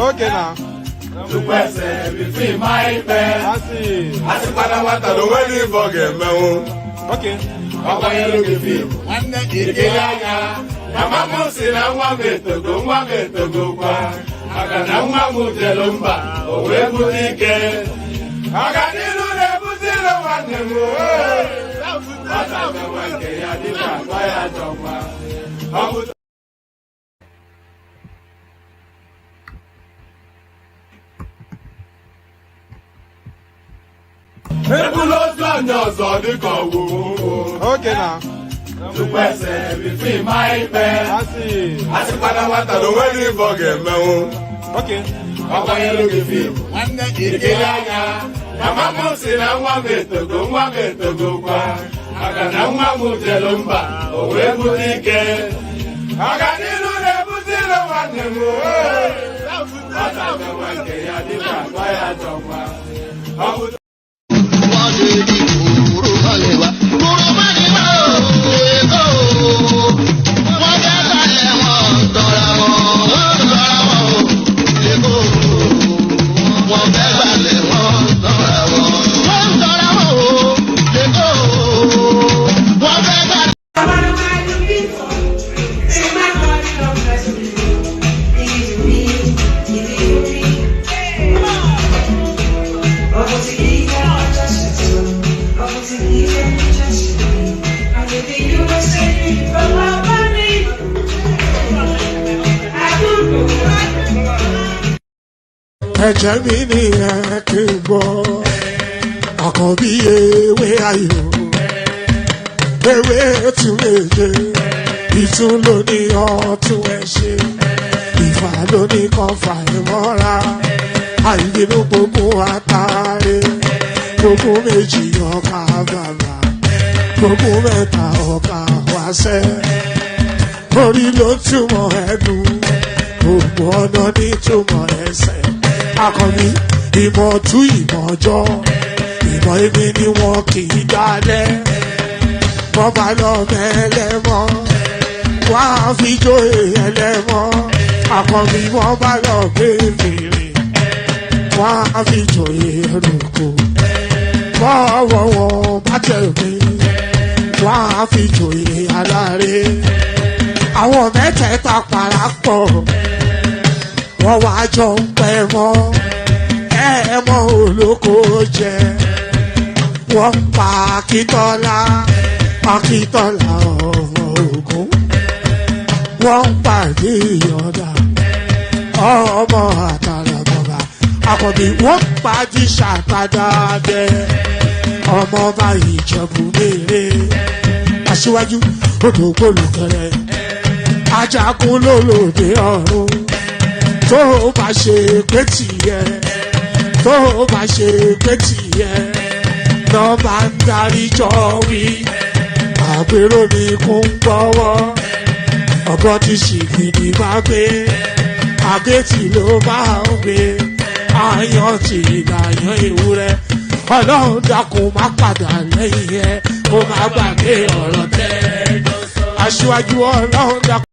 Okay now. To question between my bed. I see. I see what I don't want to forget me. Okay. Papa you look at me. One day you get ya. Mama say na wa me to go kwa. Aga na wa mu jelomba. O we budike. Aga ni lu re budilo wa ne mo. Ata ga wa ke ya di pa ya joma. Okay now. To question between my bed. I see. I see what I don't want to forget me. Okay. Papa you look at me. One day you get ya. Mama say na wa me to go kwa. Aga na wa mu jelomba. O we budike. Aga ni lu re budilo wa ne mo. Ata ga wa ke ya di pa ya joma. Ẹ̀jẹ̀ mi ni ẹ kí n gbọ́, àkọ́bí ewé ayò, ewé tún méje, ìtún ló ní ọ̀tún ẹ̀ ṣe, ìfà ló ní kan fà ẹ̀ mọ́ra, àìbínú gbogbo àtàrẹ, gbogbo méjì ọkà bàbà, gbogbo mẹ́ta ọkà wáṣẹ́, orí ló túmọ̀ ẹnu, gbogbo ọ̀nà ní túmọ̀ ẹsẹ̀. Akọni ìmọ̀ tú ìmọ̀ ọjọ́, ìmọ̀ èmi ni wọn kì í dálẹ̀. Wọ́n bá lọ mẹ́lẹ́mọ́, wọ́n á fi jóye ẹlẹ́mọ́. Akọni wọ́n bá lọ bèbèrè, wọ́n á fi jóye ẹlòkò. Bọ́ọ̀wọ̀ wọn bá tẹ̀lé, wọ́n á fi jóye aláre. Àwọn mẹ́tẹ̀ẹ̀ta parapọ̀. Wọ́n wá jọ ń pẹ́ mọ́, ẹ̀ẹ́mọ́ olóko jẹ. Wọ́n pa Akíntọ́lá ọmọ Ògún. Wọ́n pàdé Ìyọ̀dà ọmọ Àtàlàbọ̀bà. Àkọ́bí wọ́n pàdé Ṣàtàdàdẹ ọmọ ọba Ìjẹ̀bú Mèrè. Aṣíwájú odò gbólùkẹrẹ, Ajagun lólòdì ọ̀run. Tó o bá ṣe pé tìyẹ, tó o bá ṣe pé tìyẹ, lọ́ bá ń darí jọ wí. Àgbèrò ni kò ń gbọ́wọ́, ọ̀gọ́ ti ṣìgìdì máa gbé, àgétì ló máa ń gbé, àyàn ti ìlàyàn ewúrẹ́. Ọlọ́run dákun má padà lẹ́yìn ẹ, kó má gbàgbé ọ̀rọ̀ tẹ́. Aṣíwájú Ọlọ́run dákun.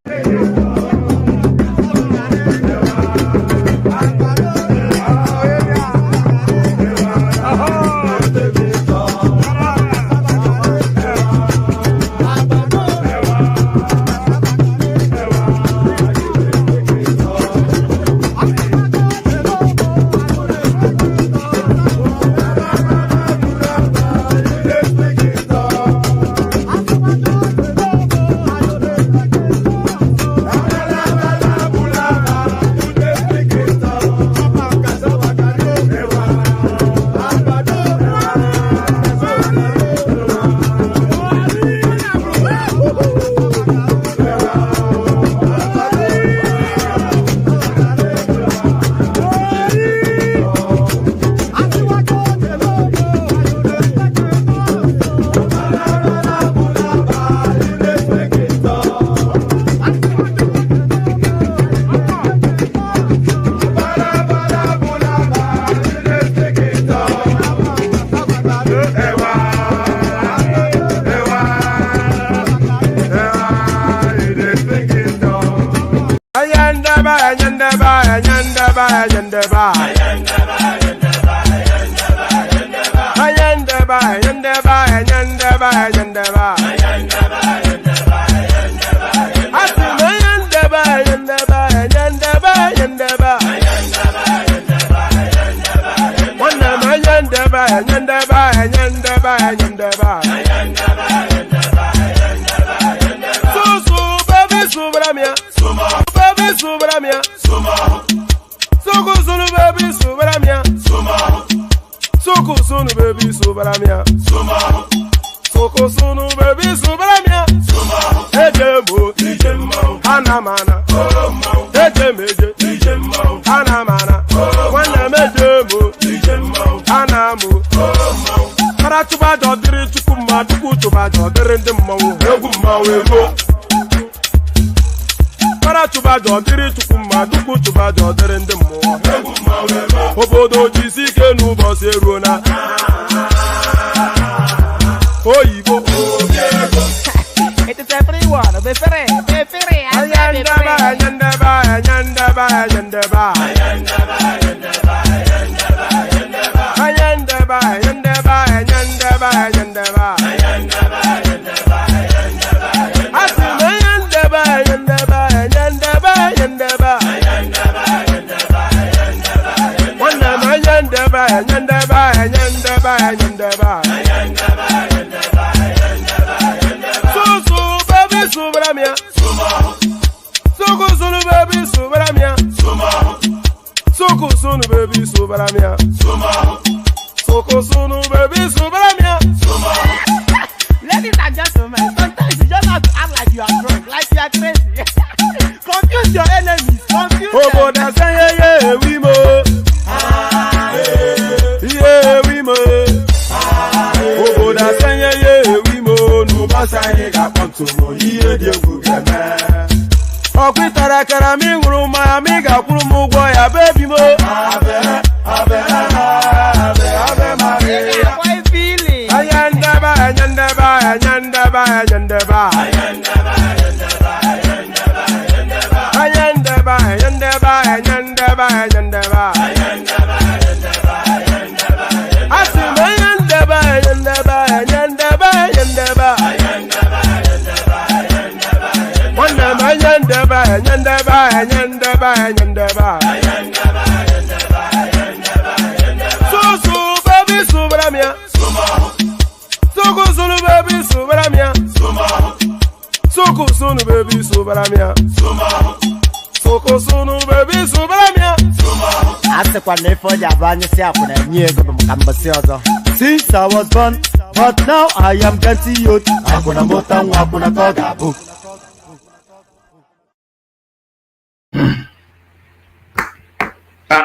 Since I was born, but now I am getting youth. Hakuna mota hakuna kogabu.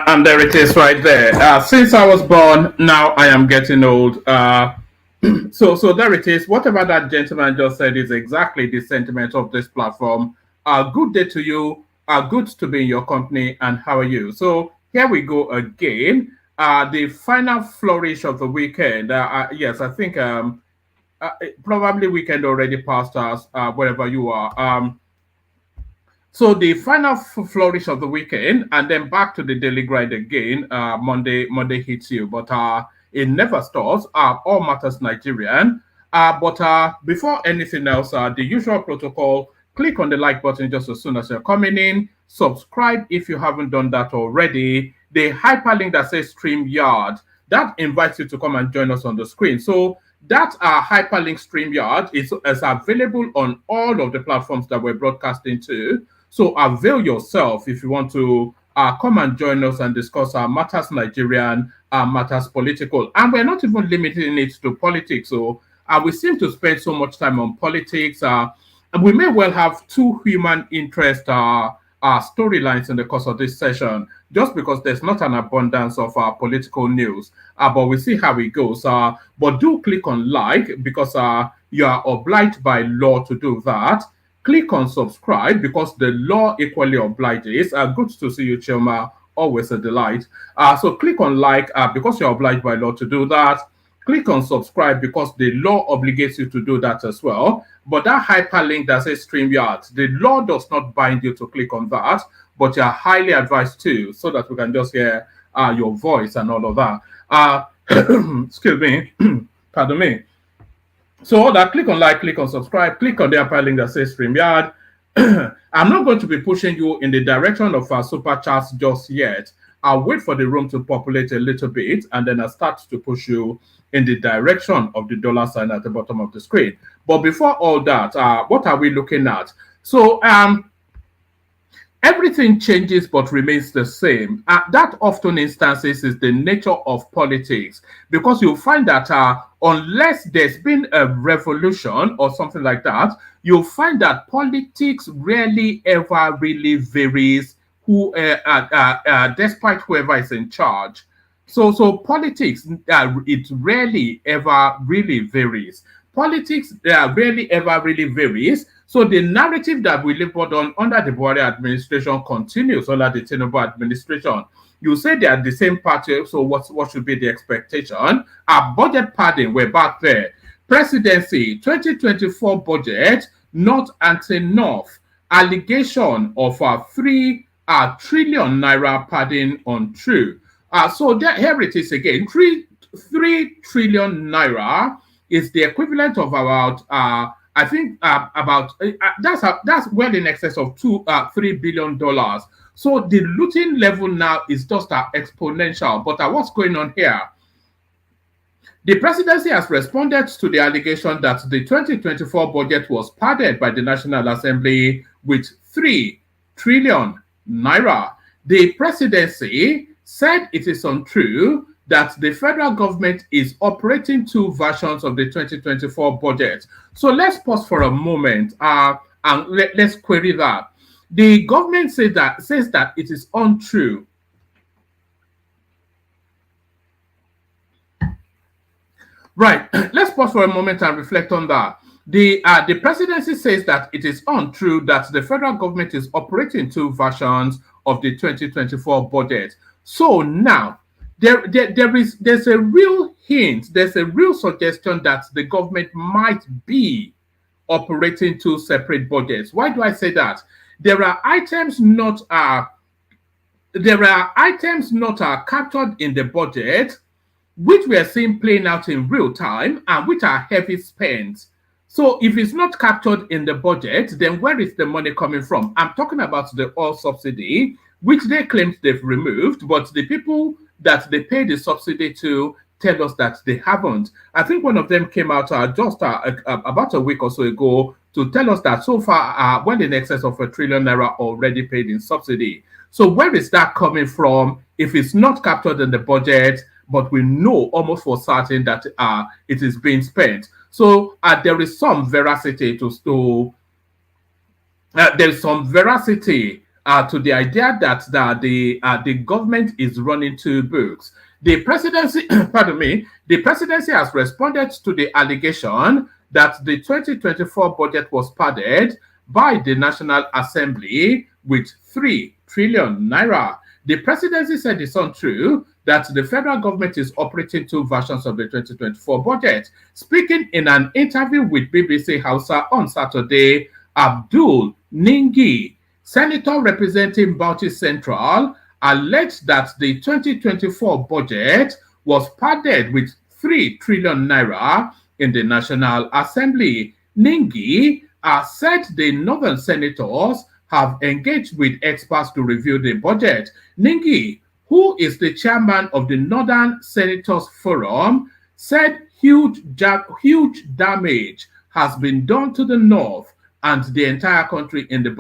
And there it is right there. Since I was born, now I am getting old. So there it is. Whatever that gentleman just said is exactly the sentiment of this platform. Good day to you. Good to be in your company. And how are you? So here we go again. The final flourish of the weekend. Yes, I think probably weekend already passed us wherever you are. So the final flourish of the weekend, and then back to the daily grind again. Monday hits you, but it never stops. All matters Nigerian. But before anything else, the usual protocol: click on the like button just as soon as you're coming in. Subscribe if you haven't done that already. The hyperlink that says StreamYard, that invites you to come and join us on the screen. So that hyperlink StreamYard is available on all of the platforms that we're broadcasting to. So avail yourself if you want to come and join us and discuss our matters Nigerian, matters political. And we're not even limiting it to politics. So we seem to spend so much time on politics. And we may well have two human interest storylines in the course of this session, just because there's not an abundance of political news. But we'll see how it goes. But do click on like, because you are obliged by law to do that. Click on subscribe, because the law equally obliges. Good to see you, Chilma. Always a delight. So click on like, because you're obliged by law to do that. click on subscribe because the law obligates you to do that as well. But that hyperlink that says StreamYard, the law does not bind you to click on that, but you are highly advised to, so that we can just hear your voice and all of that. Excuse me, pardon me. So that click on like, click on subscribe, click on the hyperlink that says StreamYard. I'm not going to be pushing you in the direction of our super chats just yet. I'll wait for the room to populate a little bit, and then I'll start to push you in the direction of the dollar sign at the bottom of the screen. But before all that, what are we looking at? So everything changes but remains the same. That often instances is the nature of politics, because you'll find that unless there's been a revolution or something like that, you'll find that politics rarely ever really varies despite whoever is in charge. So politics, it rarely ever really varies. Politics rarely ever really varies. So the narrative that we live on under the Buhari administration continues under the Tinubu administration. You say they are the same party, so what should be the expectation? Our budget padding, we're back there. Presidency, 2024 budget, not enough. Allegation of 3 trillion naira padding untrue. So here it is again. 3 trillion naira is the equivalent of about I think that's well in excess of $3 billion. So the looting level now is just exponential. But what's going on here? The presidency has responded to the allegation that the 2024 budget was padded by the National Assembly with 3 trillion naira. The presidency said it is untrue that the federal government is operating 2 versions of the 2024 budget. So let's pause for a moment and let's query that. The government says that it is untrue. Right, let's pause for a moment and reflect on that. The presidency says that it is untrue that the federal government is operating 2 versions of the 2024 budget. So now, there's a real hint, there's a real suggestion that the government might be operating 2 separate budgets. Why do I say that? There are items not captured in the budget, which we are seeing playing out in real time and which are heavy spends. So if it's not captured in the budget, then where is the money coming from? I'm talking about the oil subsidy, which they claimed they've removed, but the people that they pay the subsidy to tell us that they haven't. I think one of them came out just about a week or so ago to tell us that so far, well in excess of $1 trillion naira already paid in subsidy. So where is that coming from if it's not captured in the budget, but we know almost for certain that it is being spent? So there is some veracity to the idea that the government is running 2 books. The presidency, pardon me, the presidency has responded to the allegation that the 2024 budget was padded by the National Assembly with 3 trillion naira. The presidency said it's untrue that the federal government is operating 2 versions of the 2024 budget. Speaking in an interview with BBC Hausa on Saturday, Abdul Ningi, senator representing Bauchi Central, alleged that the 2024 budget was padded with 3 trillion naira in the National Assembly. Ningi said the northern senators have engaged with experts to review the budget. Ningi, who is the chairman of the Northern Senators Forum, said huge damage has been done to the North and the entire country in the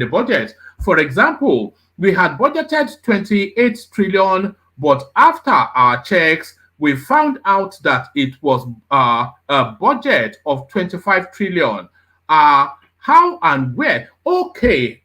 budget. For example, we had budgeted 28 trillion, but after our checks, we found out that it was a budget of 25 trillion. How and where? Okay.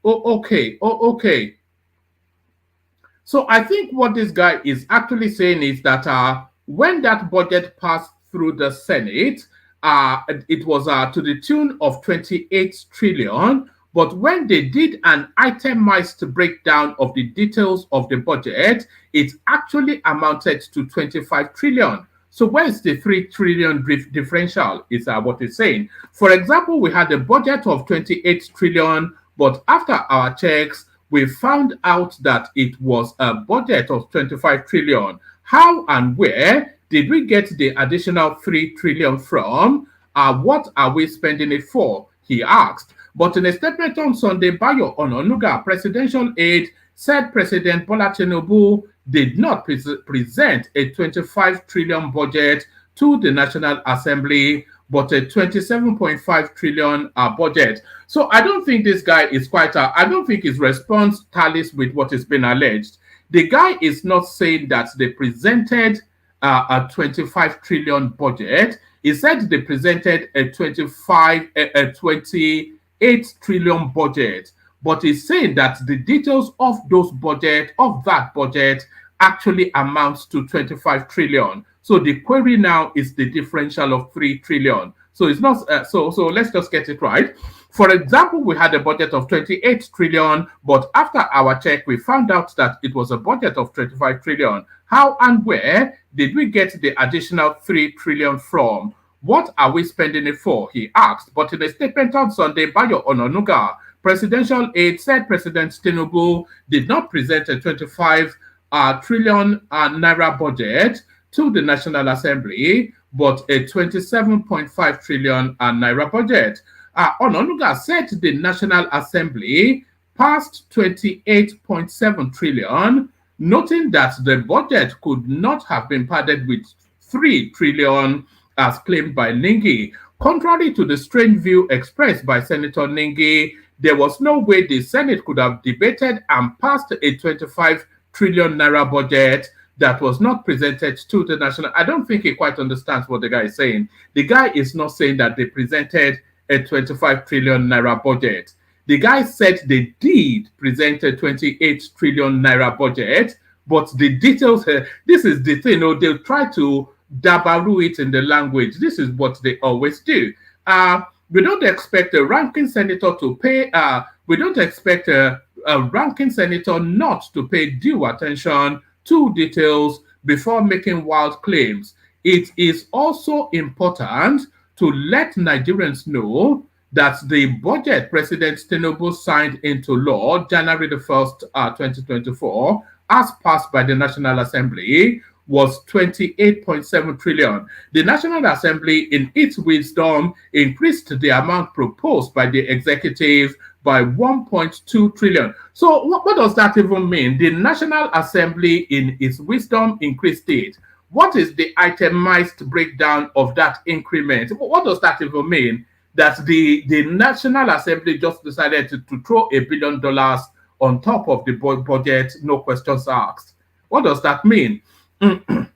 So I think what this guy is actually saying is that when that budget passed through the Senate, it was to the tune of 28 trillion. But when they did an itemized breakdown of the details of the budget, it actually amounted to 25 trillion. So where's the 3 trillion differential is what it's saying. For example, we had a budget of 28 trillion, but after our checks, we found out that it was a budget of 25 trillion. How and where did we get the additional 3 trillion from? What are we spending it for? He asked. But in a statement on Sunday, Bayo Ononuga, presidential aide, said President Bola Tinubu did not present a 25 trillion budget to the National Assembly, but a 27.5 trillion budget. So I don't think this guy is I don't think his response tallies with what has been alleged. The guy is not saying that they presented a 25 trillion budget. He said they presented a 28 trillion budget, but he's saying that the details of that budget actually amounts to 25 trillion. So the query now is the differential of 3 trillion. So it's not so let's just get it right. For example, we had a budget of 28 trillion, but after our check, we found out that it was a budget of 25 trillion. How and where did we get the additional 3 trillion from? What are we spending it for? He asked. But in a statement on Sunday, Bayo Ononuga, presidential aide, said President Tinubu did not present a 25 trillion naira budget to the National Assembly, but a 27.5 trillion naira budget. Ononuga said the National Assembly passed 28.7 trillion, noting that the budget could not have been padded with 3 trillion as claimed by Ningi. Contrary to the strange view expressed by Senator Ningi, there was no way the Senate could have debated and passed a 25 trillion naira budget that was not presented to the national. I don't think he quite understands what the guy is saying. The guy is not saying that they presented a 25 trillion naira budget. The guy said they did present a 28 trillion naira budget, but the details, this is the thing, they'll try to dabaru it in the language. This is what they always do. We don't expect a ranking senator to pay, we don't expect a ranking senator not to pay due attention to details before making wild claims. It is also important to let Nigerians know that the budget President Tinubu signed into law January the 1st, 2024, as passed by the National Assembly, was 28.7 trillion. The National Assembly, in its wisdom, increased the amount proposed by the executive by 1.2 trillion. So what does that even mean? The National Assembly, in its wisdom, increased it. What is the itemized breakdown of that increment? What does that even mean? That the National Assembly just decided to throw $1 billion on top of the budget, no questions asked. What does that mean? The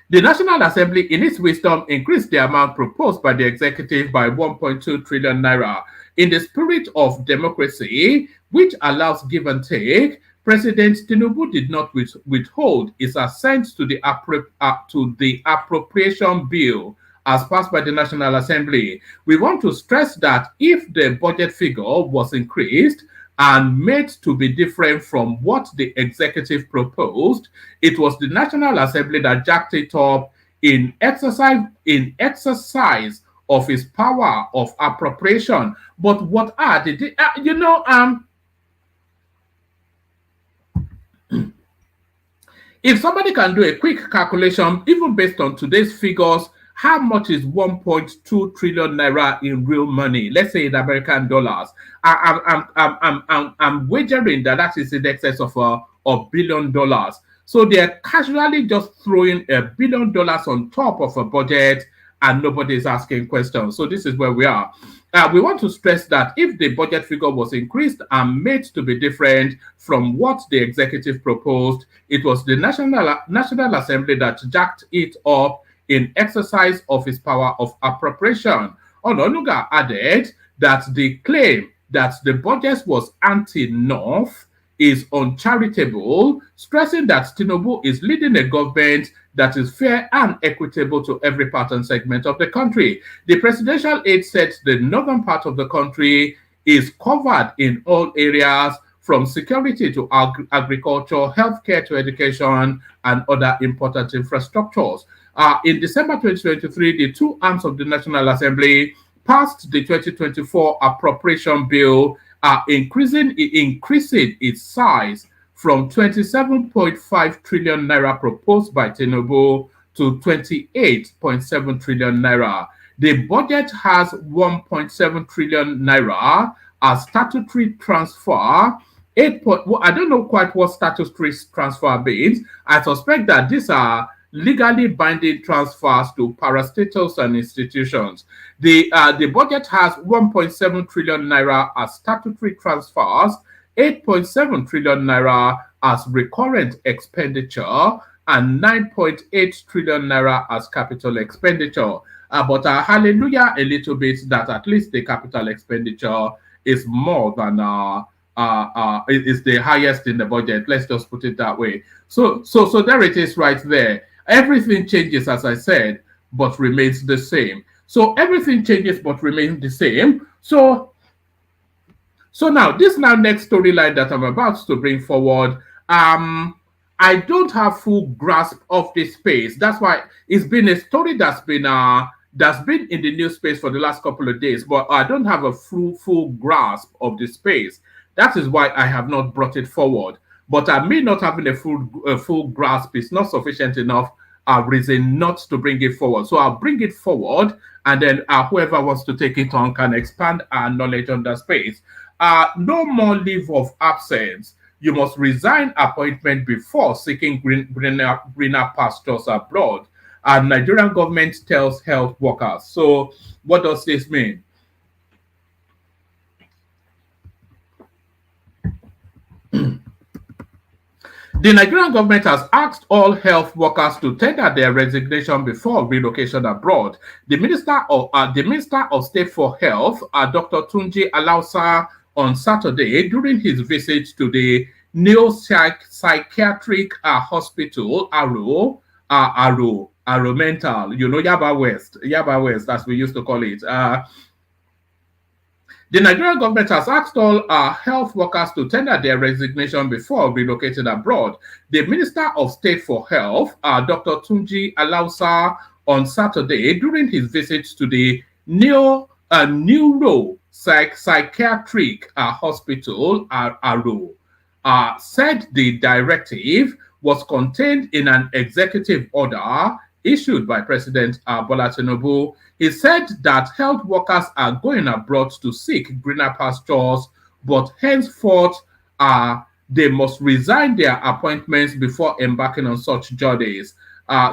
National Assembly, in its wisdom, increased the amount proposed by the executive by 1.2 trillion naira. In the spirit of democracy, which allows give and take, President Tinubu did not withhold his assent to the appropriation bill as passed by the National Assembly. We want to stress that if the budget figure was increased and made to be different from what the executive proposed, it was the National Assembly that jacked it up in exercise of its power of appropriation. But what are the if somebody can do a quick calculation, even based on today's figures, how much is 1.2 trillion naira in real money? Let's say in American dollars. I'm wagering that is in excess of $1 billion. So they're casually just throwing $1 billion on top of a budget, and nobody is asking questions. So this is where we are. We want to stress that if the budget figure was increased and made to be different from what the executive proposed, it was the National Assembly that jacked it up in exercise of its power of appropriation. Ononuga added that the claim that the budget was anti-North is uncharitable, stressing that Tinubu is leading a government that is fair and equitable to every part and segment of the country. The presidential aide said the northern part of the country is covered in all areas, from security to agriculture, healthcare to education, and other important infrastructures. In December 2023, the two arms of the National Assembly passed the 2024 appropriation bill, increasing its size from 27.5 trillion naira proposed by Tinubu to 28.7 trillion naira. The budget has 1.7 trillion naira as statutory transfer. I don't know quite what statutory transfer means. I suspect that these are legally binding transfers to parastatals and institutions. The budget has 1.7 trillion naira as statutory transfers, 8.7 trillion naira as recurrent expenditure, and 9.8 trillion naira as capital expenditure. But hallelujah a little bit that at least the capital expenditure is more than is the highest in the budget. Let's just put it that way. So there it is right there. Everything changes, as I said, but remains the same. So everything changes but remains the same. So now this next storyline that I'm about to bring forward, I don't have full grasp of this space. That's why it's been a story that's been in the news space for the last couple of days, but I don't have a full grasp of the space. That is why I have not brought it forward. But I may not having a full grasp is not sufficient enough reason not to bring it forward. So I'll bring it forward, and then whoever wants to take it on can expand our knowledge on the space. No more leave of absence. You must resign appointment before seeking greener pastures abroad. And Nigerian government tells health workers. So what does this mean? The Nigerian government has asked all health workers to tender their resignation before relocation abroad. The Minister of State for Health, Dr. Tunji Alausa, on Saturday, during his visit to the Neo-Psychiatric Hospital, Aro Mental, Yaba West, as we used to call it. The Nigerian government has asked all health workers to tender their resignation before relocating abroad. The Minister of State for Health, Dr. Tunji Alausa, on Saturday, during his visit to the Neo-Psychiatric Hospital, Aro, said the directive was contained in an executive order issued by President Bola Tinubu. He said that health workers are going abroad to seek greener pastures, but henceforth they must resign their appointments before embarking on such journeys.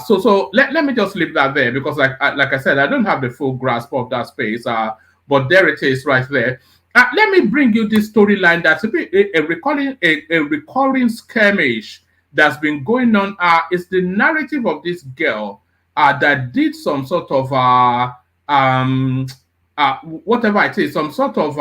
So let me just leave that there, because like I said, I don't have the full grasp of that space, but there it is right there. Let me bring you this storyline that's a recurring skirmish that's been going on. It's the narrative of this girl that did some sort of whatever it is, some sort of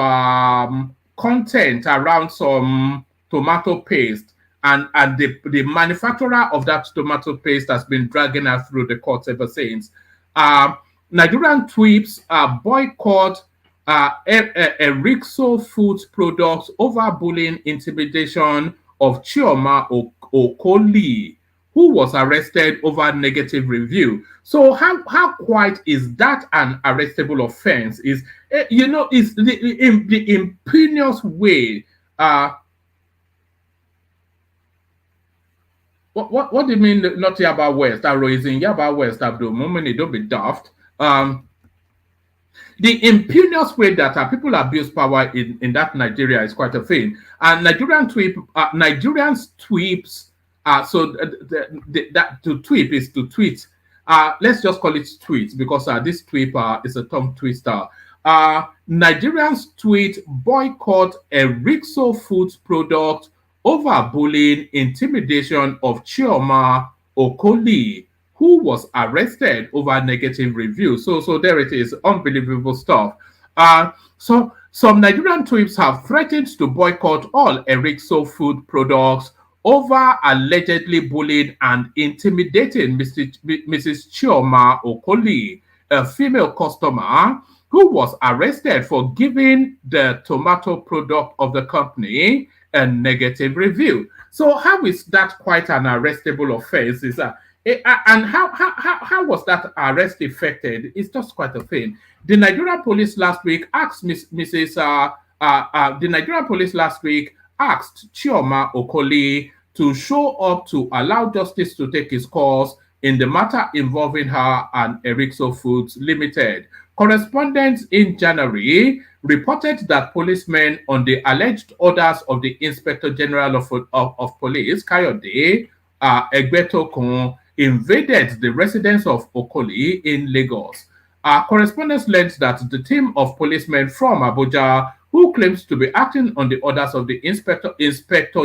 content around some tomato paste, and the manufacturer of that tomato paste has been dragging her through the courts ever since. Nigerian tweeps boycott Erixo Foods products over bullying intimidation of Chioma Okoli, who was arrested over negative review. So how quite is that an arrestable offense? Is is the imperious way? What do you mean not Yaba West? Aro is in Yaba West, Abdul Mumini, don't be daft. The imperious way that people abuse power in that Nigeria is quite a thing. And Nigerians tweeps. So that to tweet is to tweet. Let's just call it tweet, because this tweet is a tongue twister. Nigerians tweet boycott Erixo Foods product over bullying intimidation of Chioma Okoli, who was arrested over negative review. So there it is, unbelievable stuff. So some Nigerian tweets have threatened to boycott all Erixo food products over allegedly bullying and intimidating Mrs. Chioma Okoli, a female customer who was arrested for giving the tomato product of the company a negative review. So how is that quite an arrestable offense? And how was that arrest effected? It's just quite a thing. The Nigerian police last week asked the Nigerian police last week asked Chioma Okoli to show up to allow justice to take its course in the matter involving her and Erixo Foods Limited. Correspondents in January reported that policemen on the alleged orders of the Inspector General of Police, Kayode Egbetokun, invaded the residence of Okoli in Lagos. Correspondents learned that the team of policemen from Abuja, who claims to be acting on the orders of the Inspector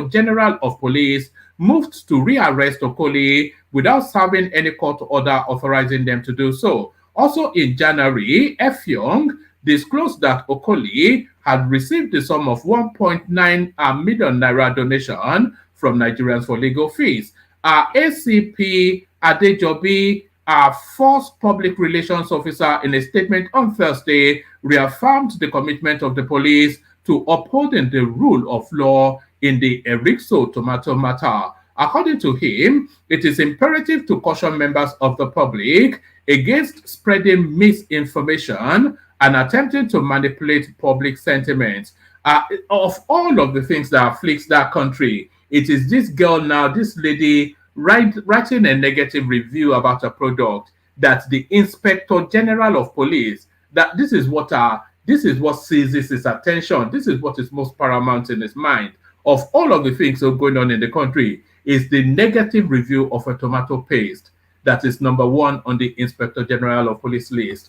General of Police, moved to rearrest Okoli without serving any court order authorizing them to do so. Also in January, Effiong disclosed that Okoli had received the sum of 1.9 million naira donation from Nigerians for legal fees. ACP Adejobi, our first public relations officer, in a statement on Thursday, reaffirmed the commitment of the police to upholding the rule of law in the Erixo tomato matter. According to him, it is imperative to caution members of the public against spreading misinformation and attempting to manipulate public sentiment. Of all of the things that afflicts that country, it is this girl now, this lady, writing a negative review about a product that the Inspector General of Police, that this is what seizes his attention. This is what is most paramount in his mind. Of all of the things that are going on in the country, is the negative review of a tomato paste that is number one on the Inspector General of Police list.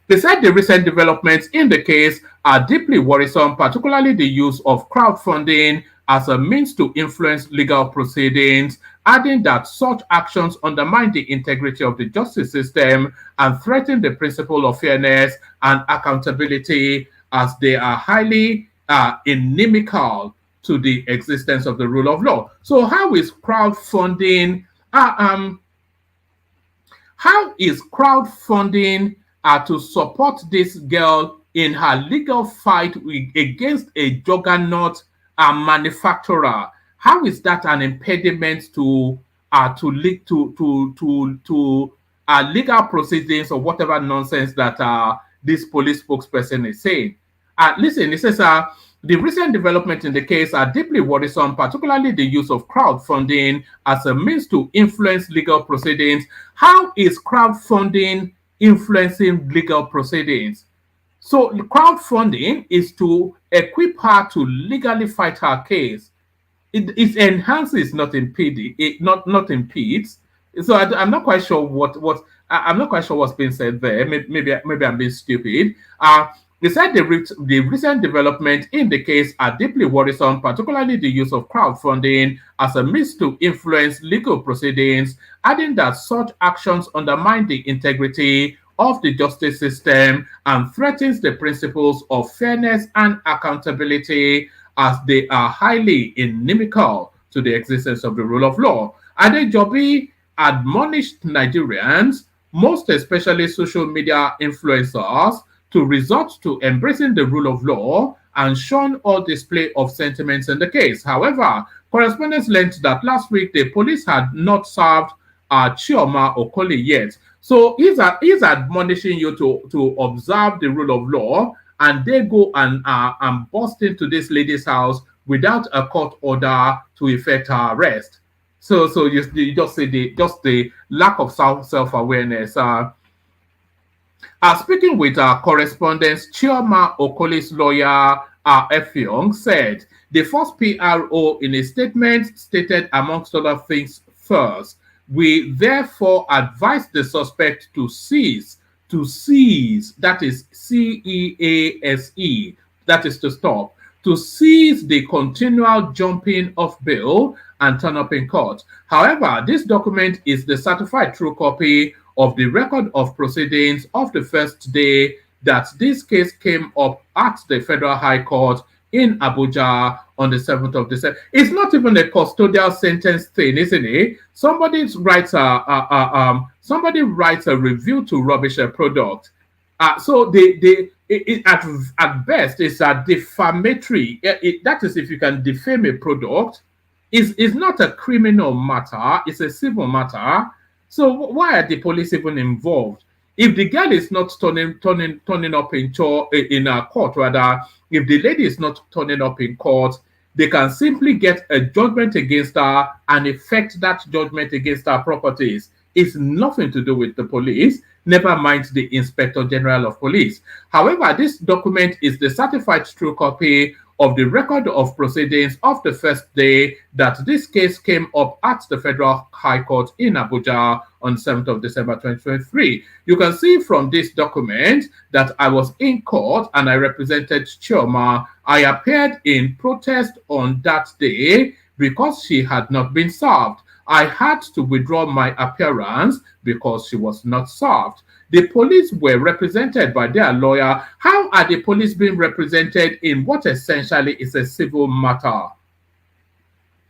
Besides the recent developments in the case are deeply worrisome, particularly the use of crowdfunding as a means to influence legal proceedings, adding that such actions undermine the integrity of the justice system and threaten the principle of fairness and accountability, as they are highly inimical to the existence of the rule of law. So how is crowdfunding to support this girl in her legal fight against a juggernaut manufacturer? How is that an impediment to legal proceedings or whatever nonsense that this police spokesperson is saying? Listen, it says the recent developments in the case are deeply worrisome, particularly the use of crowdfunding as a means to influence legal proceedings. How is crowdfunding influencing legal proceedings? So crowdfunding is to equip her to legally fight her case. It enhances, not impedes. So I'm not quite sure I'm not quite sure what's being said there. Maybe I'm being stupid. They said the recent development in the case are deeply worrisome, particularly the use of crowdfunding as a means to influence legal proceedings, adding that such actions undermine the integrity of the justice system and threatens the principles of fairness and accountability, as they are highly inimical to the existence of the rule of law. Adejobi admonished Nigerians, most especially social media influencers, to resort to embracing the rule of law and shun all display of sentiments in the case. However, correspondents learned that last week the police had not served Chioma Okoli yet. So he's admonishing you to observe the rule of law, and they go and bust into this lady's house without a court order to effect her arrest. So you just see the lack of self-awareness. Speaking with our correspondents, Chioma Okoli's lawyer, Effiong, said the first PRO in a statement stated, amongst other things, first, we therefore advise the suspect to cease, that is CEASE, that is to stop, to cease the continual jumping off bail and turn up in court. However, this document is the certified true copy of the record of proceedings of the first day that this case came up at the Federal High Court in Abuja on the 7th of December. It's not even a custodial sentence thing, isn't it? Somebody writes a review to rubbish a product. So at best, it's a defamatory. That is, if you can defame a product, is not a criminal matter, it's a civil matter. So why are the police even involved? If the girl is not turning up in a court, rather, if the lady is not turning up in court, they can simply get a judgment against her and effect that judgment against her properties. It's nothing to do with the police, never mind the Inspector General of Police. However, this document is the certified true copy of the record of proceedings of the first day that this case came up at the Federal High Court in Abuja on 7th of December 2023. You can see from this document that I was in court and I represented Chioma. I appeared in protest on that day because she had not been served. I had to withdraw my appearance because she was not served. The police were represented by their lawyer. How are the police being represented in what essentially is a civil matter?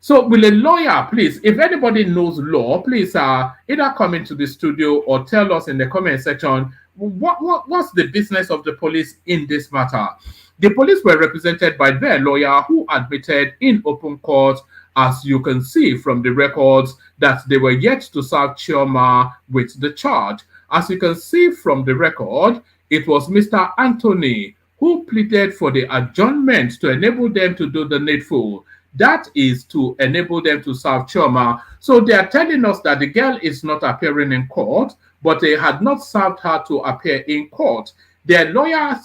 So will a lawyer, please, if anybody knows law, please either come into the studio or tell us in the comment section what's the business of the police in this matter. The police were represented by their lawyer who admitted in open court, as you can see from the records, that they were yet to serve Chioma with the charge. As you can see from the record, it was Mr. Anthony who pleaded for the adjournment to enable them to do the needful. That is to enable them to serve Chioma. So they are telling us that the girl is not appearing in court, but they had not served her to appear in court. Their lawyer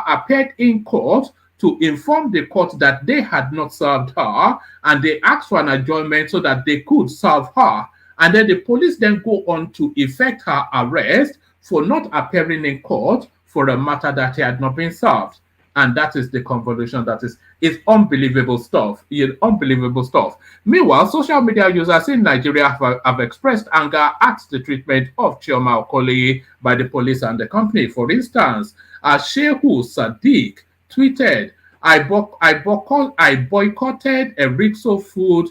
appeared in court to inform the court that they had not served her, and they asked for an adjournment so that they could serve her. And then the police then go on to effect her arrest for not appearing in court for a matter that he had not been served. And that is the convolution that is. It's unbelievable stuff. Unbelievable stuff. Meanwhile, social media users in Nigeria have expressed anger at the treatment of Chioma Okoli by the police and the company. For instance, Shehu Sadiq tweeted, I boycotted Erixo Food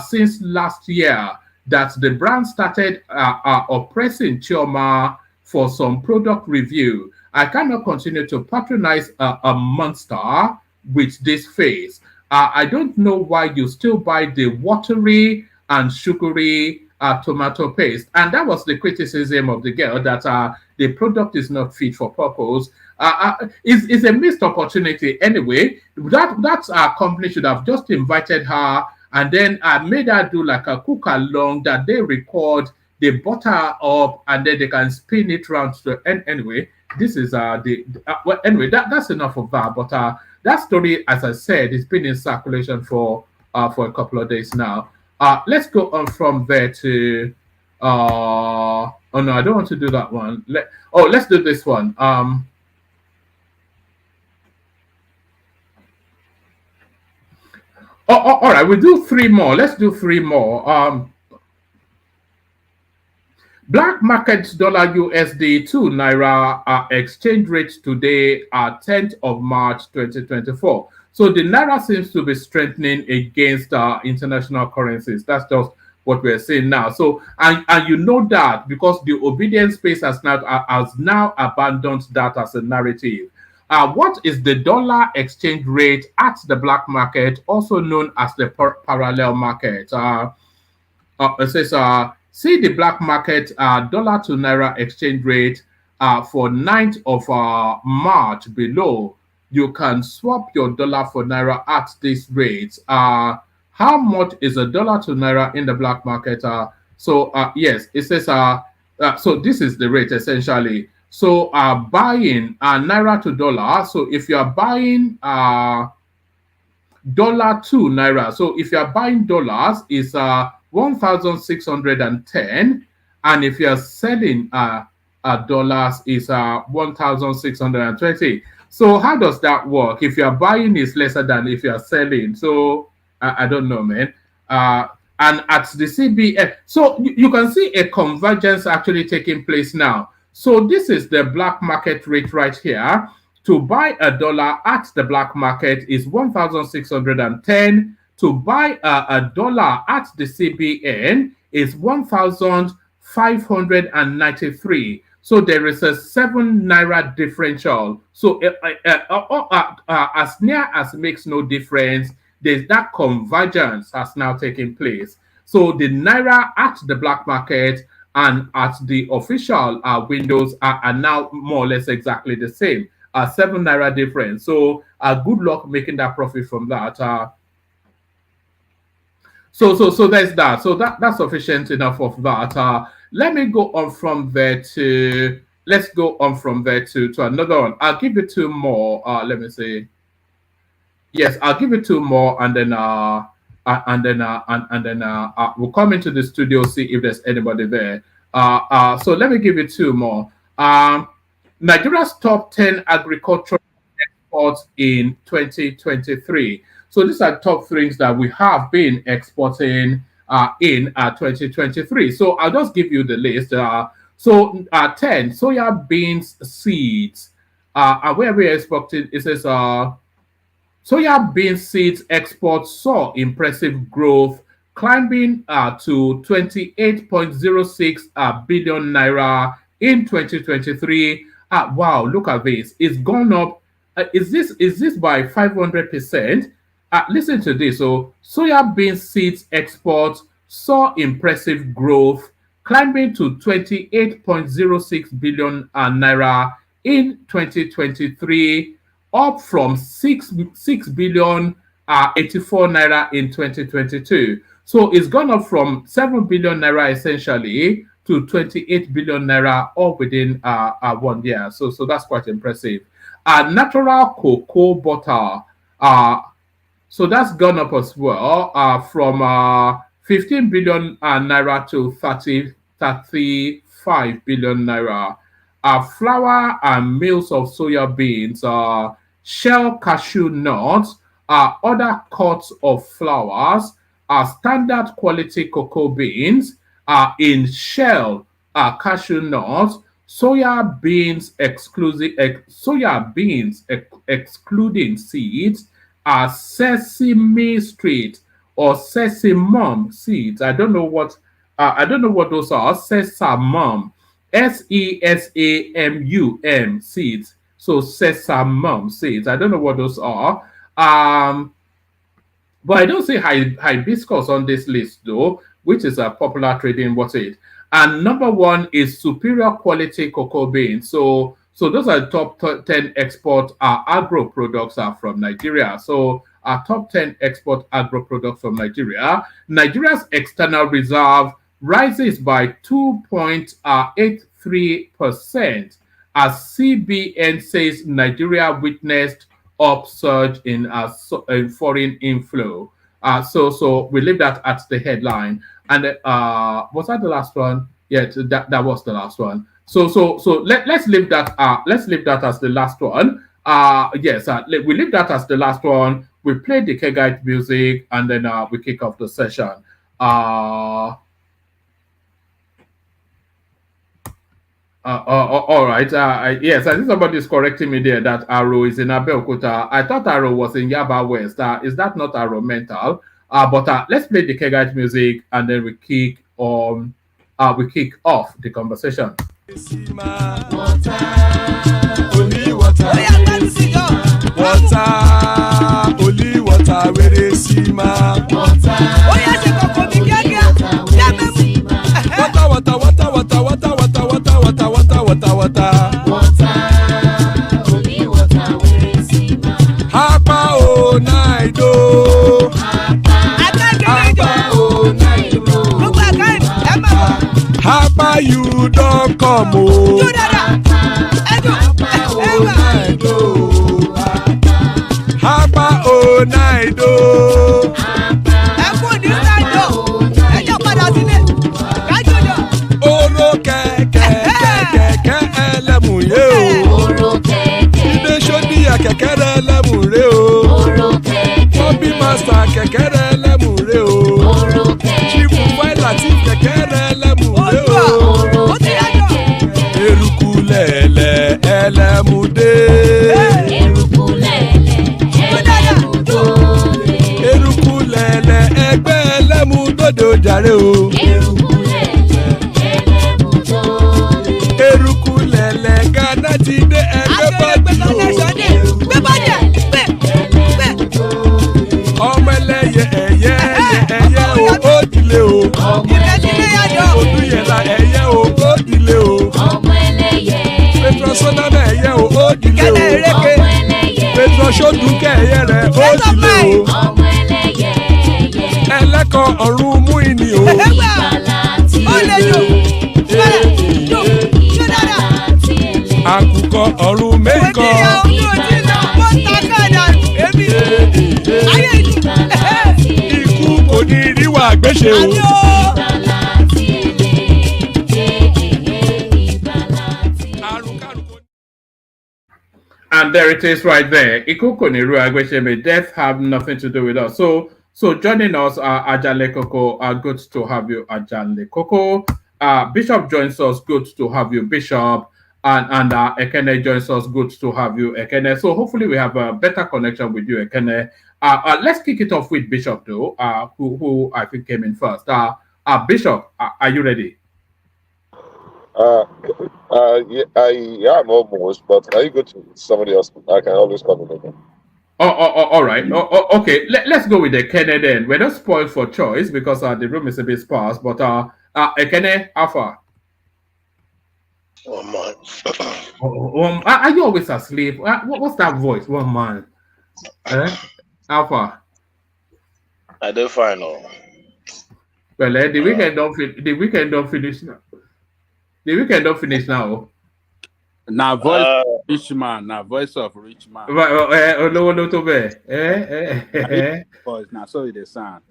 since last year that the brand started oppressing Chioma for some product review. I cannot continue to patronize a monster with this face. I don't know why you still buy the watery and sugary tomato paste. And that was the criticism of the girl, that the product is not fit for purpose. It's a missed opportunity anyway. That company should have just invited her and then made her do like a cook along that they record, they butter up, and then they can spin it around. And anyway, this is well, anyway, that's enough of that. But that story, as I said, has been in circulation for a couple of days now. Let's go on from there to oh no, I don't want to do that one. Let's do this one. All right, we'll do three more. Let's do three more. Black market dollar USD to Naira exchange rate today, 10th of March 2024. So the Naira seems to be strengthening against international currencies. That's just what we're seeing now. So, and you know that because the obedience space has now abandoned that as a narrative. What is the dollar exchange rate at the black market, also known as the parallel market? It says, see the black market dollar to Naira exchange rate for 9th of March below. You can swap your dollar for Naira at this rate. How much is a dollar to Naira in the black market? Yes, it says, so this is the rate essentially. So buying Naira to dollar. So if you are buying dollar to Naira, so if you are buying dollars, is 1,610, and if you are selling dollars, is 1,620. So how does that work? If you are buying, is lesser than if you are selling. So I don't know, man. And at the CBN, so you can see a convergence actually taking place now. So this is the black market rate right here. To buy a dollar at the black market is 1,610. To buy a dollar at the CBN is 1,593. So there is a 7 Naira differential. So as near as makes no difference, that convergence has now taken place. So the naira at the black market and at the official windows are now more or less exactly the same. 7 naira difference. So good luck making that profit from that. So there's that. So that's sufficient enough of that. Let me go on from there to another one. I'll give you 2 more. Let me see. Yes, I'll give you 2 more, and then we'll come into the studio, see if there's anybody there. So let me give you 2 more. Nigeria's top 10 agricultural exports in 2023. So these are top things that we have been exporting in 2023. So I'll just give you the list. 10 soya beans seeds. And where we're exporting, it says soya bean seeds exports saw impressive growth, climbing to 28.06 billion naira in 2023. Wow, look at this. It's gone up. Is this by 500%? Listen to this. So soya bean seeds exports saw impressive growth, climbing to 28.06 billion naira in 2023, up from 6 billion 84 naira in 2022. So it's gone up from 7 billion naira essentially to 28 billion naira all within 1 year. So that's quite impressive. Natural cocoa butter. So that's gone up as well from 15 billion naira to 35 billion naira. Flour and meals of soya beans, shell cashew nuts, other cuts of flowers, standard quality cocoa beans, in shell cashew nuts, soya beans excluding seeds, sesame street or sesamum seeds. I don't know what those are. Sesamum, SESAMUM seeds. So sesamum seeds. I don't know what those are. But I don't see hibiscus on this list though, which is a popular trading it. And number 1 is superior quality cocoa beans. So those are top 10 export agro products from Nigeria. So our top 10 export agro products from Nigeria. Nigeria's external reserve rises by 2.83% as CBN says Nigeria witnessed upsurge in foreign inflow. So we leave that at the headline. And was that the last one? Yeah, that was the last one. So let's leave that. Let's leave that as the last one. Yes, we leave that as the last one. We play the Kegite music, and then we kick off the session. All right. Yes, I think somebody is correcting me there that Aro is in Abeokuta. I thought Aro was in Yaba West. Is that not Aro Mental? But let's play the Kegite music, and then we kick off the conversation. Only water, where is Sima? Hapa o naido. Hapa you don't come o. Hapa o naido. Oro kẹ̀kẹ́ ẹlẹ́mùrè o. Ilé sọ́díyà kẹ̀kẹ́ rẹ̀ ẹlẹ́mùrè o. Bobby Master kẹ̀kẹ́ rẹ̀ ẹlẹ́mùrè o. Chief Failati kẹ̀kẹ́ rẹ̀ ẹlẹ́mùrè o. Eruku lẹ̀lẹ̀ ẹlẹ́mùdé. Eruku lẹ̀lẹ̀ ẹgbẹ́ ẹlẹ́mùdódò jàre o. Eruku lẹ̀lẹ̀ Ghana ti dé ẹgbẹ́ bọ́dì o. Ọmọ ọ̀run mú ìní o. Àkùkọ ọ̀run méjìkọ. Ikú kò ní ríwà gbéṣe o. And there it is right there. Ikuko Niru Agwesheme, death have nothing to do with us. So joining us, Ajale Koko, good to have you, Ajale Koko. Bishop joins us, good to have you, Bishop. And Ekene joins us, good to have you, Ekene. So hopefully we have a better connection with you, Ekene. Let's kick it off with Bishop, though, who I think came in first. Bishop, are you ready? Yeah, I am almost, but are you go to somebody else? I can always come in again. All right. Okay. Let's go with Ekene then. We're not spoiled for choice because the room is a bit sparse. But Ekene, Alpha. One man. Are you always asleep? What's that voice? One man. Alpha. I don't find no. Well, the weekend don't finish now. The weekend don't finish now. Now voice of rich man. Now voice of rich man. Voice now so it sound.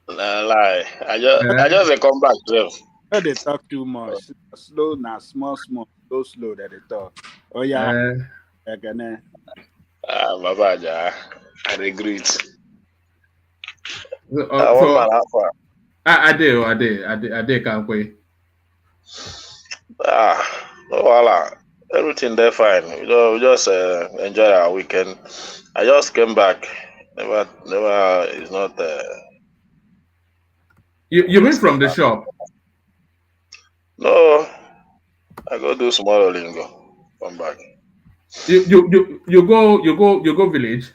Lie. I just come back to them. They talk too much. Slow now, small, slow that they talk. Oh yeah. Again. Baba ja. I regret. I do can't wait. No, voila. Everything there fine. We just enjoy our weekend. I just came back. Never is not. You mean from the shop? No, I go do small lingo. Come back. You go village.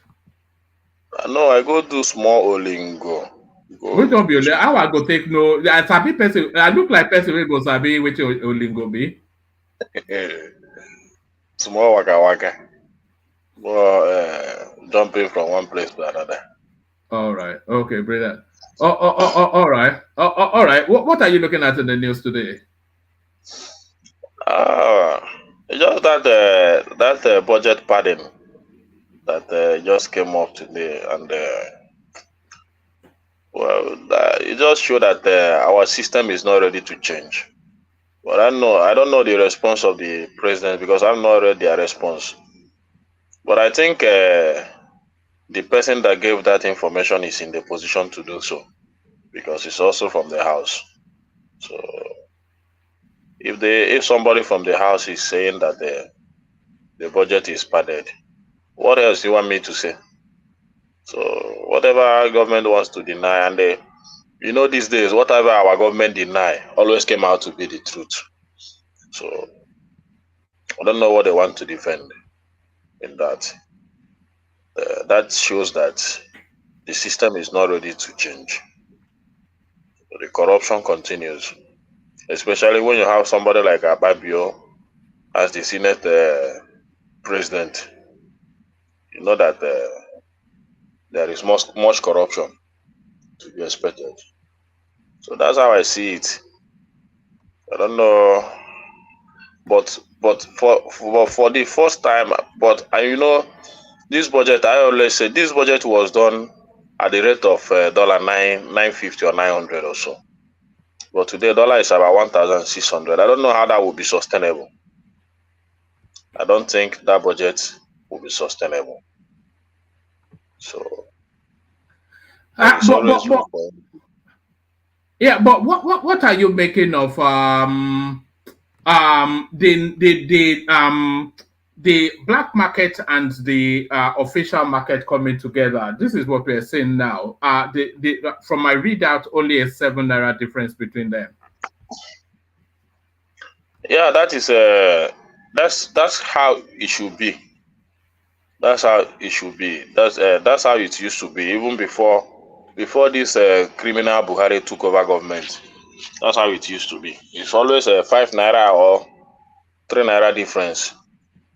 No, I go do small olingo. We don't be how I go take no. I sabi person. I look like person we go sabi which olingo be. Small waka. Well, jumping from one place to another. All right. Okay, brother. All right. All right. What are you looking at in the news today? Just that budget padding that just came up today, and it just showed that our system is not ready to change. But I don't know the response of the president because I've not read their response. But I think the person that gave that information is in the position to do so because it's also from the house. So if somebody from the house is saying that the budget is padded, what else do you want me to say? So whatever government wants to deny, and these days, whatever our government deny always came out to be the truth. So I don't know what they want to defend in that. That shows that the system is not ready to change. The corruption continues, especially when you have somebody like Ababio as the Senate president. You know that there is much corruption to be expected. So that's how I see it. I don't know, but for the first time, this budget, I always say this budget was done at the rate of $9.50 or 900 or so. But today, dollar is about 1,600. I don't know how that will be sustainable. I don't think that budget will be sustainable. So, but what are you making of the black market and the official market coming together? This is what we are seeing now. From my readout, only a 7 naira difference between them. Yeah, that is that's how it should be. That's how it should be. That's how it used to be, even before this criminal Buhari took over government. That's how it used to be. It's always a 5 naira or 3 naira difference.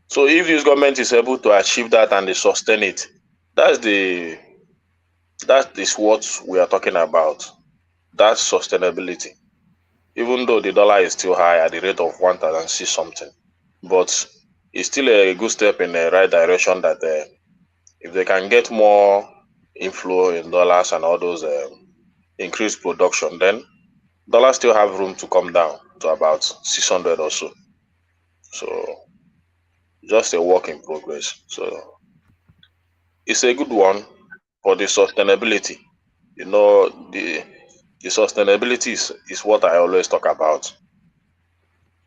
So if this government is able to achieve that and they sustain it, that is what we are talking about. that's sustainability. Even though the dollar is still high at the rate of 1,006 something, but it's still a good step in the right direction that if they can get more inflow in dollars and all those increased production, then dollars still have room to come down to about 600 or so. So just a work in progress. So it's a good one for the sustainability. You know, the sustainability is what I always talk about.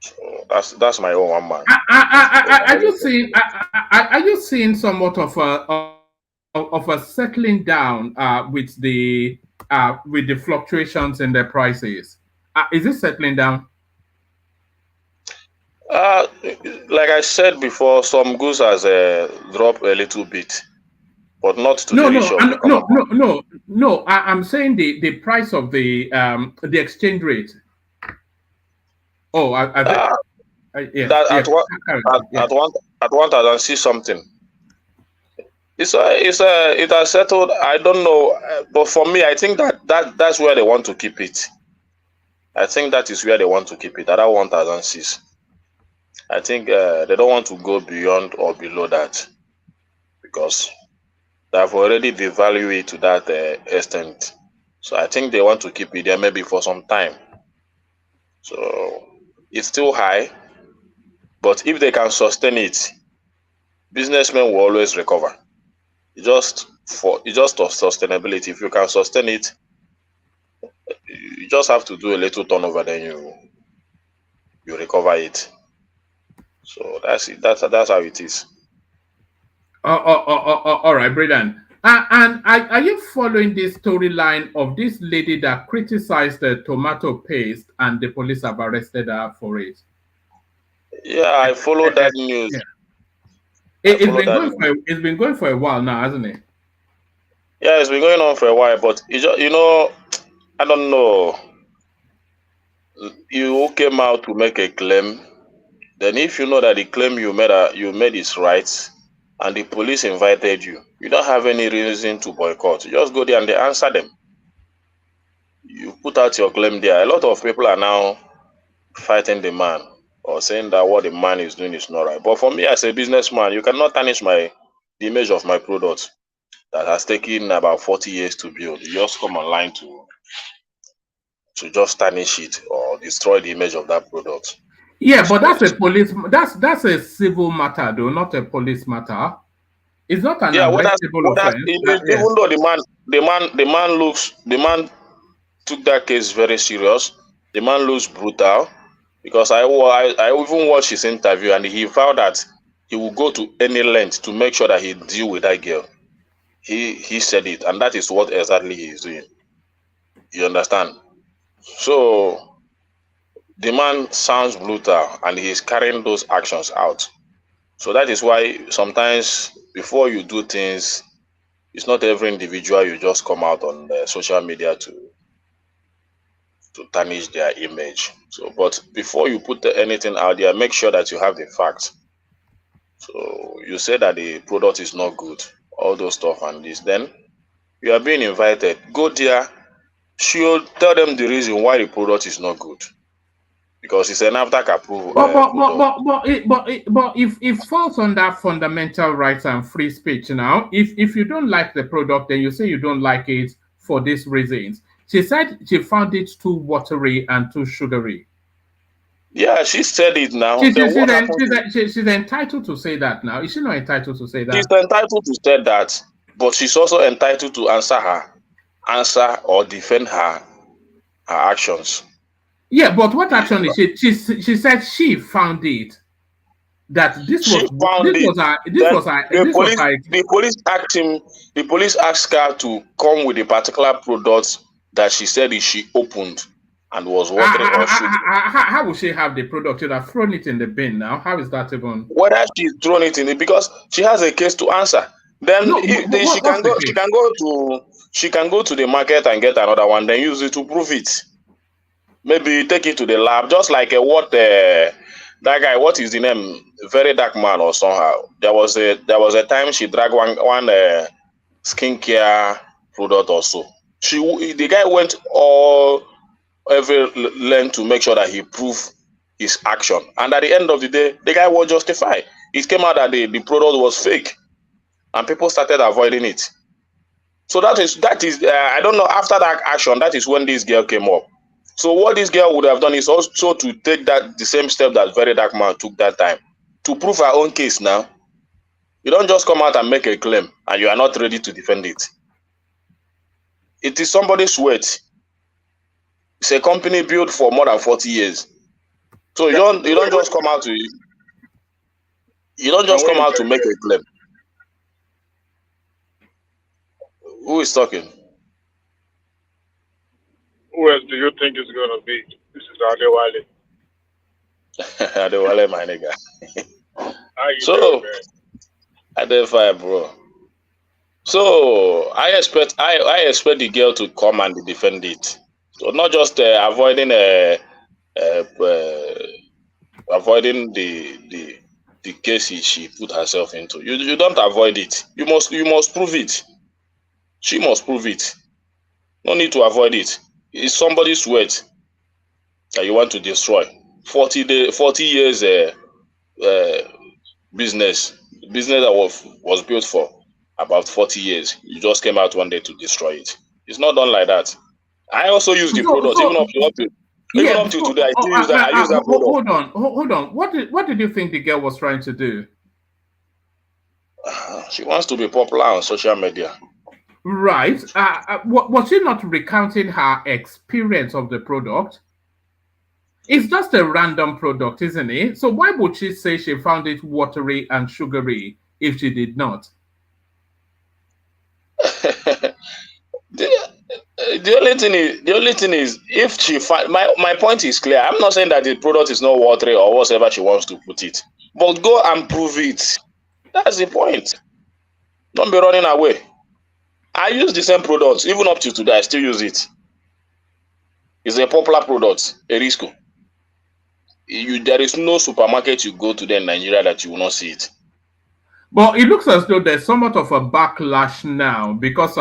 So that's my own one, man. Are you seeing somewhat of a settling down with the fluctuations in the prices? Is it settling down? Like I said before, some goods has dropped a little bit, but not to the issue. No. I'm saying the price of the exchange rate. Oh, at 1,006 something. It has settled. I don't know, but for me, I think that's where they want to keep it. I think that is where they want to keep it, at 1,006. I think they don't want to go beyond or below that, because they have already devalued it to that extent. So I think they want to keep it there maybe for some time. So it's still high, but if they can sustain it, businessmen will always recover. Just of sustainability. If you can sustain it, you just have to do a little turnover, then you recover it. So that's it. That's how it is. All right, Braden. And are you following this storyline of this lady that criticized the tomato paste and the police have arrested her for it? Yeah, I followed that news. Yeah. It's been going for a while now, hasn't it? Yeah, it's been going on for a while, but I don't know. You came out to make a claim. Then if you know that the claim you made is right, and the police invited you, you don't have any reason to boycott. You just go there and they answer them. You put out your claim there. A lot of people are now fighting the man or saying that what the man is doing is not right. But for me as a businessman, you cannot tarnish the image of my product that has taken about 40 years to build. You just come online to just tarnish it or destroy the image of that product. Yeah, but that's that's a civil matter though, not a police matter. It's not an arrestable offense. Even though the man took that case very serious. The man looks brutal, because I even watched his interview and he vowed that he will go to any length to make sure that he deal with that girl. He said it, and that is what exactly he is doing. You understand? So the man sounds brutal and he is carrying those actions out. So that is why sometimes before you do things, it's not every individual you just come out on social media to tarnish their image. So, but before you put anything out there, make sure that you have the facts. So you say that the product is not good, all those stuff and this, then you are being invited. Go there, tell them the reason why the product is not good, because it's an NAFDAC approval. But if it falls under fundamental rights and free speech now, if you don't like the product, then you say you don't like it for these reasons. She said she found it too watery and too sugary. Yeah, she said it now. She's entitled to say that now. Is she not entitled to say that? She's entitled to say that, but she's also entitled to answer or defend her actions. Yeah, but what action is she said she found it. That the police asked her to come with a particular product that she said she opened and was watering or shooting. How would she have the product? She'd have thrown it in the bin now. How is that even? Whether she's thrown it in it, because she has a case to answer. Then she can go to the market and get another one, then use it to prove it. Maybe take it to the lab, just like that guy. What is the name? Very dark man or somehow. There was a time she dragged one skincare product or so The guy went all every length to make sure that he proved his action, and at the end of the day, the guy was justified. It came out that the product was fake, and people started avoiding it. So that is I don't know, after that action, that is when this girl came up. So what this girl would have done is also to take the same step that Very Dark Man took that time, to prove her own case. Now you don't just come out and make a claim and you are not ready to defend it. It is somebody's sweat. It's a company built for more than 40 years. So you don't just come out to make a claim. Who is talking? Who else do you think is going to be? This is Adewale. Adewale, my nigga. How you So, doing, man? Adefire, bro. So I expect the girl to come and defend it. So not just avoiding the case she put herself into. You don't avoid it. You must prove it. She must prove it. No need to avoid it. It's somebody's sweat that you want to destroy. 40 years business that was built for about 40 years. You just came out one day to destroy it. It's not done like that. I also use the product even up to today. I still use that. I use that product. Hold on. What did you think the girl was trying to do? She wants to be popular on social media. Right. Was she not recounting her experience of the product? It's just a random product, isn't it? So why would she say she found it watery and sugary if she did not? The only thing is if she find my point is clear. I'm not saying that the product is not watery or whatever she wants to put it, but go and prove it. That's the point. Don't be running away. I use the same products even up to today. I still use it. It's a popular product, Erisco. There is no supermarket you go to there in Nigeria that you will not see it. But it looks as though there's somewhat of a backlash now because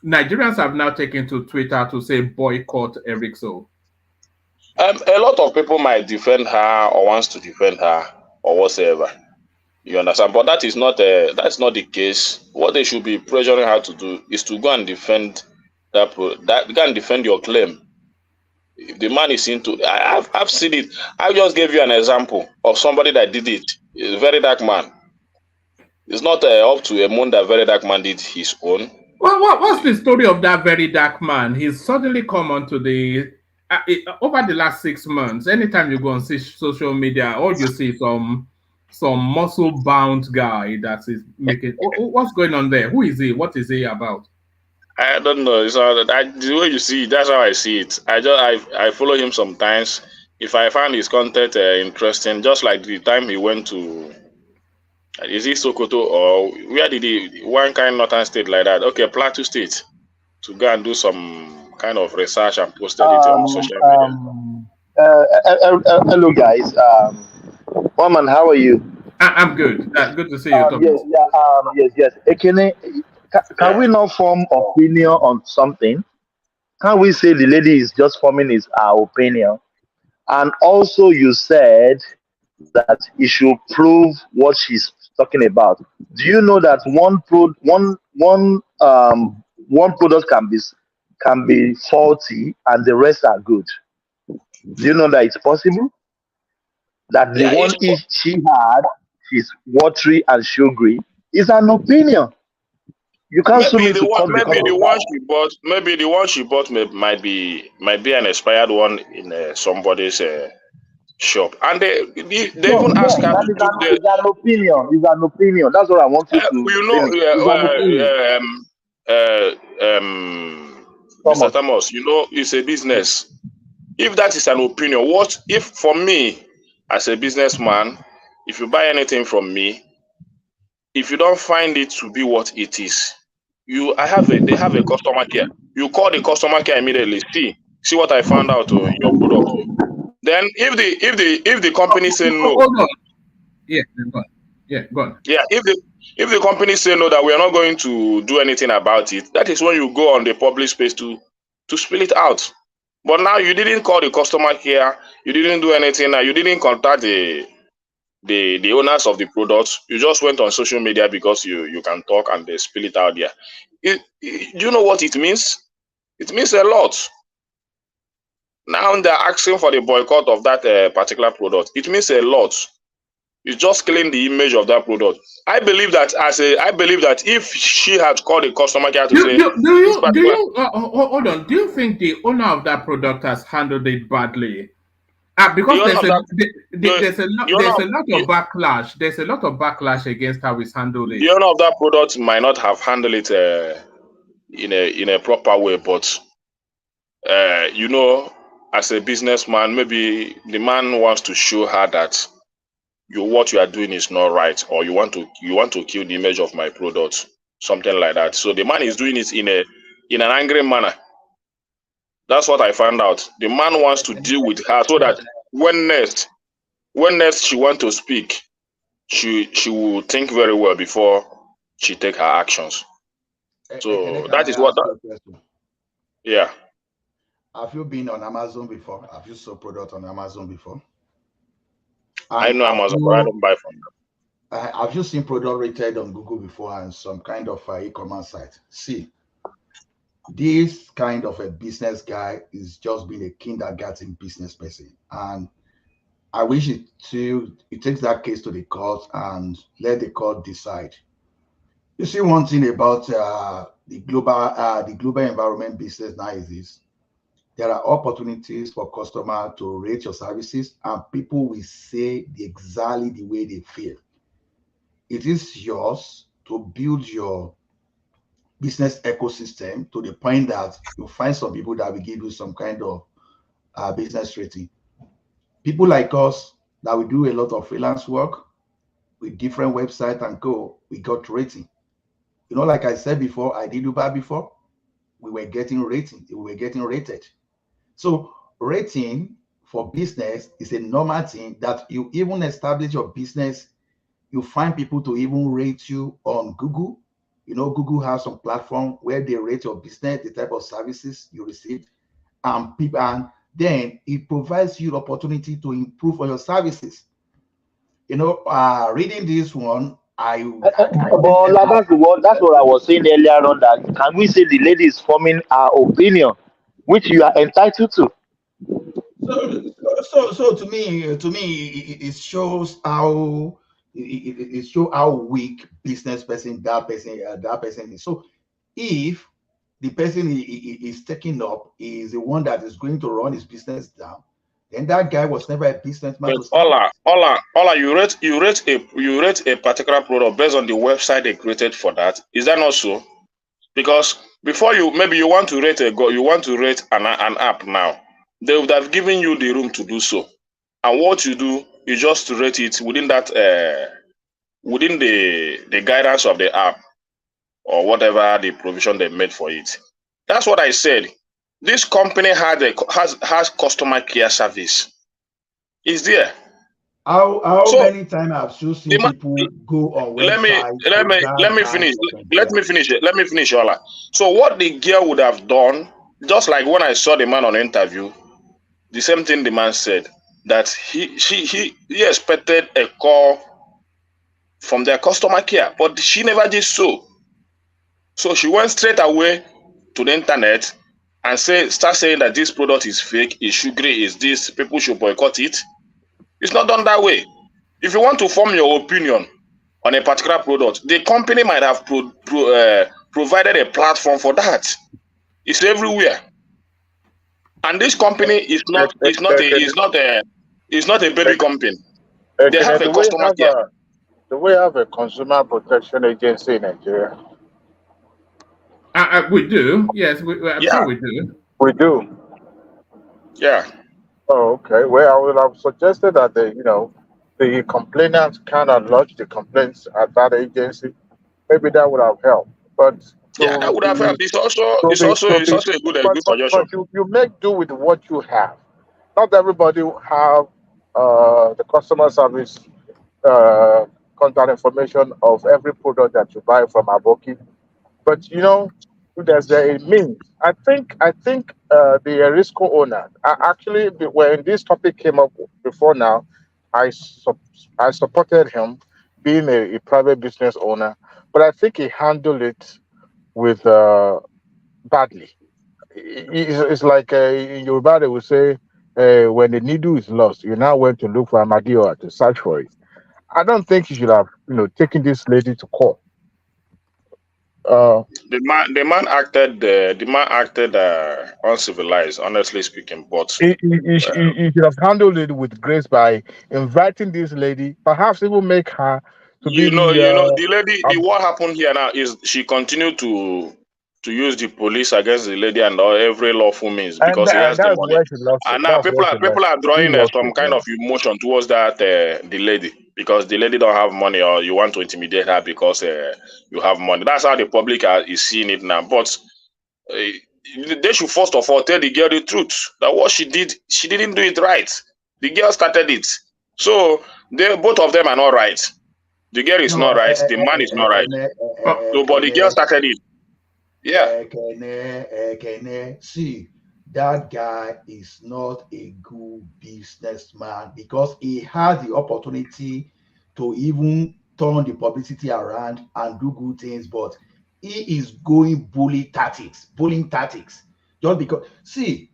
Nigerians have now taken to Twitter to say boycott Ericso. A lot of people might defend her or wants to defend her or whatsoever. You understand? But that's not the case. What they should be pressuring her to do is to go and defend go and defend your claim. If the man is into, I've seen it. I just gave you an example of somebody that did it. It's a Very Dark Man. It's not up to a month that Very Dark Man did his own. Well, what's the story of that Very Dark Man? He's suddenly come onto the over the last 6 months. Anytime you go on social media, all you see is some muscle-bound guy that is making. What's going on there? Who is he? What is he about? I don't know. It's the way you see it, that's how I see it. I follow him sometimes. If I find his content interesting, just like the time he went to, is he Sokoto or where did he, one kind northern state like that? Okay, Plateau State, to go and do some kind of research and posted it on social media. Hello guys. Woman, how are you? I'm good. Good to see you. Yes. Can we not form opinion on something? Can we say the lady is just forming our opinion? And also, you said that he should prove what she's talking about. Do you know that one product can be faulty and the rest are good? Do you know that it's possible? That the one she had is watery and sugary is an opinion. You can't maybe the one she bought might be an expired one in somebody's shop, and they even ask her to do it's an opinion. It's an opinion. That's what I want you to. Mr. Thomas, it's a business. If that is an opinion, what if for me as a businessman, if you buy anything from me, if you don't find it to be what it is, they have a customer care. You call the customer care immediately. See what I found out in your product. Then if the company say no, hold on. Go on. Yeah, If the company say no, that we are not going to do anything about it, that is when you go on the public space to spill it out. But now you didn't call the customer care, you didn't do anything, you didn't contact the owners of the products. You just went on social media because you can talk and they spill it out there. Do you know what it means? It means a lot. Now they're asking for the boycott of that particular product. It means a lot. It's just killing the image of that product. I believe that if she had called the customer care to say, hold on, do you think the owner of that product has handled it badly? Because there's a lot of backlash. There's a lot of backlash against how it's handled it. The owner of that product might not have handled it in a proper way, but you know, as a businessman, maybe the man wants to show her that what you are doing is not right, or you want to kill the image of my product, something like that. So the man is doing it in an angry manner. That's what I found out. The man wants to deal with her so that when next she wants to speak, she will think very well before she take her actions. So that is what. Yeah. Have you been on Amazon before? Have you sold product on Amazon before? I know Amazon, but I don't buy from them. Have you seen product rated on Google before and some kind of e-commerce site? See, this kind of a business guy is just being a kindergarten business person, and I wish it takes that case to the court and let the court decide. You see, one thing about the global environment business now is this: there are opportunities for customers to rate your services, and people will say exactly the way they feel. It is yours to build your business ecosystem to the point that you find some people that will give you some kind of business rating. People like us that we do a lot of freelance work with different websites and we got rating. You know, like I said before, I did Uber before. We were getting rated. So rating for business is a normal thing that you even establish your business. You find people to even rate you on Google. You know, Google has some platform where they rate your business, the type of services you receive, and then it provides you the opportunity to improve on your services. You know, reading this one, that's what I was saying earlier on. That can we say the lady is forming our opinion, which you are entitled to? So to me, it shows how. It shows how weak business person that person is. So if the person is taking up is the one that is going to run his business down, then that guy was never a businessman. Ola, you rate a particular product based on the website they created for that. Is that not so? Because before you want to rate an app now, they would have given you the room to do so. And what you do, you just rate it within that within the guidance of the app or whatever the provision they made for it. That's what I said. This company has customer care service. Is there? How many times have you seen people go on website? Let me finish, Ola. So what the girl would have done, just like when I saw the man on the interview, the same thing the man said, that he expected a call from their customer care, but she never did so. So she went straight away to the internet and start saying that this product is fake, is sugary, is this, people should boycott it. It's not done that way. If you want to form your opinion on a particular product, the company might have provided a platform for that. It's everywhere. And this company is not a baby company. They have a customer care. Do we have a consumer protection agency in Nigeria? We do. Yes, we do. We do. Yeah. Oh, okay. Well, I would have suggested that the complainant kind of lodge the complaints at that agency. Maybe that would have helped. But that would have helped. It's also a good suggestion. But you make do with what you have. Not everybody have the customer service contact information of every product that you buy from Aboki. But there's a means. I think the Erisco owner, actually, when this topic came up before now, I supported him being a private business owner, but I think he handled it with badly. It's like in Yoruba they would say, when the needle is lost, you now went to look for a Magio to search for it. I don't think you should have taken this lady to court. The man acted uncivilized, honestly speaking. But he should have handled it with grace by inviting this lady, perhaps even make her to be the lady. What happened here now is she continued to use the police against the lady and every lawful means because he has the money. And now people are drawing some kind of emotion towards that the lady because the lady don't have money or you want to intimidate her because you have money. That's how the public is seeing it now. But they should first of all tell the girl the truth that what she did, she didn't do it right. The girl started it, so both of them are not right. The girl is not right. The man is not right. But the girl started it. Yeah. See, that guy is not a good businessman because he had the opportunity to even turn the publicity around and do good things, but he is going bullying tactics. Just because, see,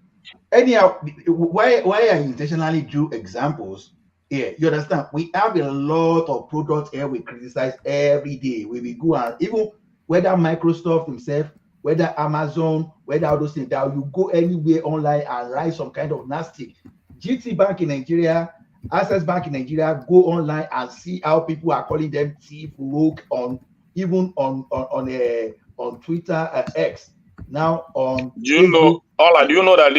anyhow, why I intentionally drew examples here, you understand? We have a lot of products here we criticize every day. We go and even whether Microsoft himself, whether Amazon, whether all those things, that you go anywhere online and write some kind of nasty. GT Bank in Nigeria, Access Bank in Nigeria, go online and see how people are calling them thief, rogue, on Twitter, X. Now on do you know that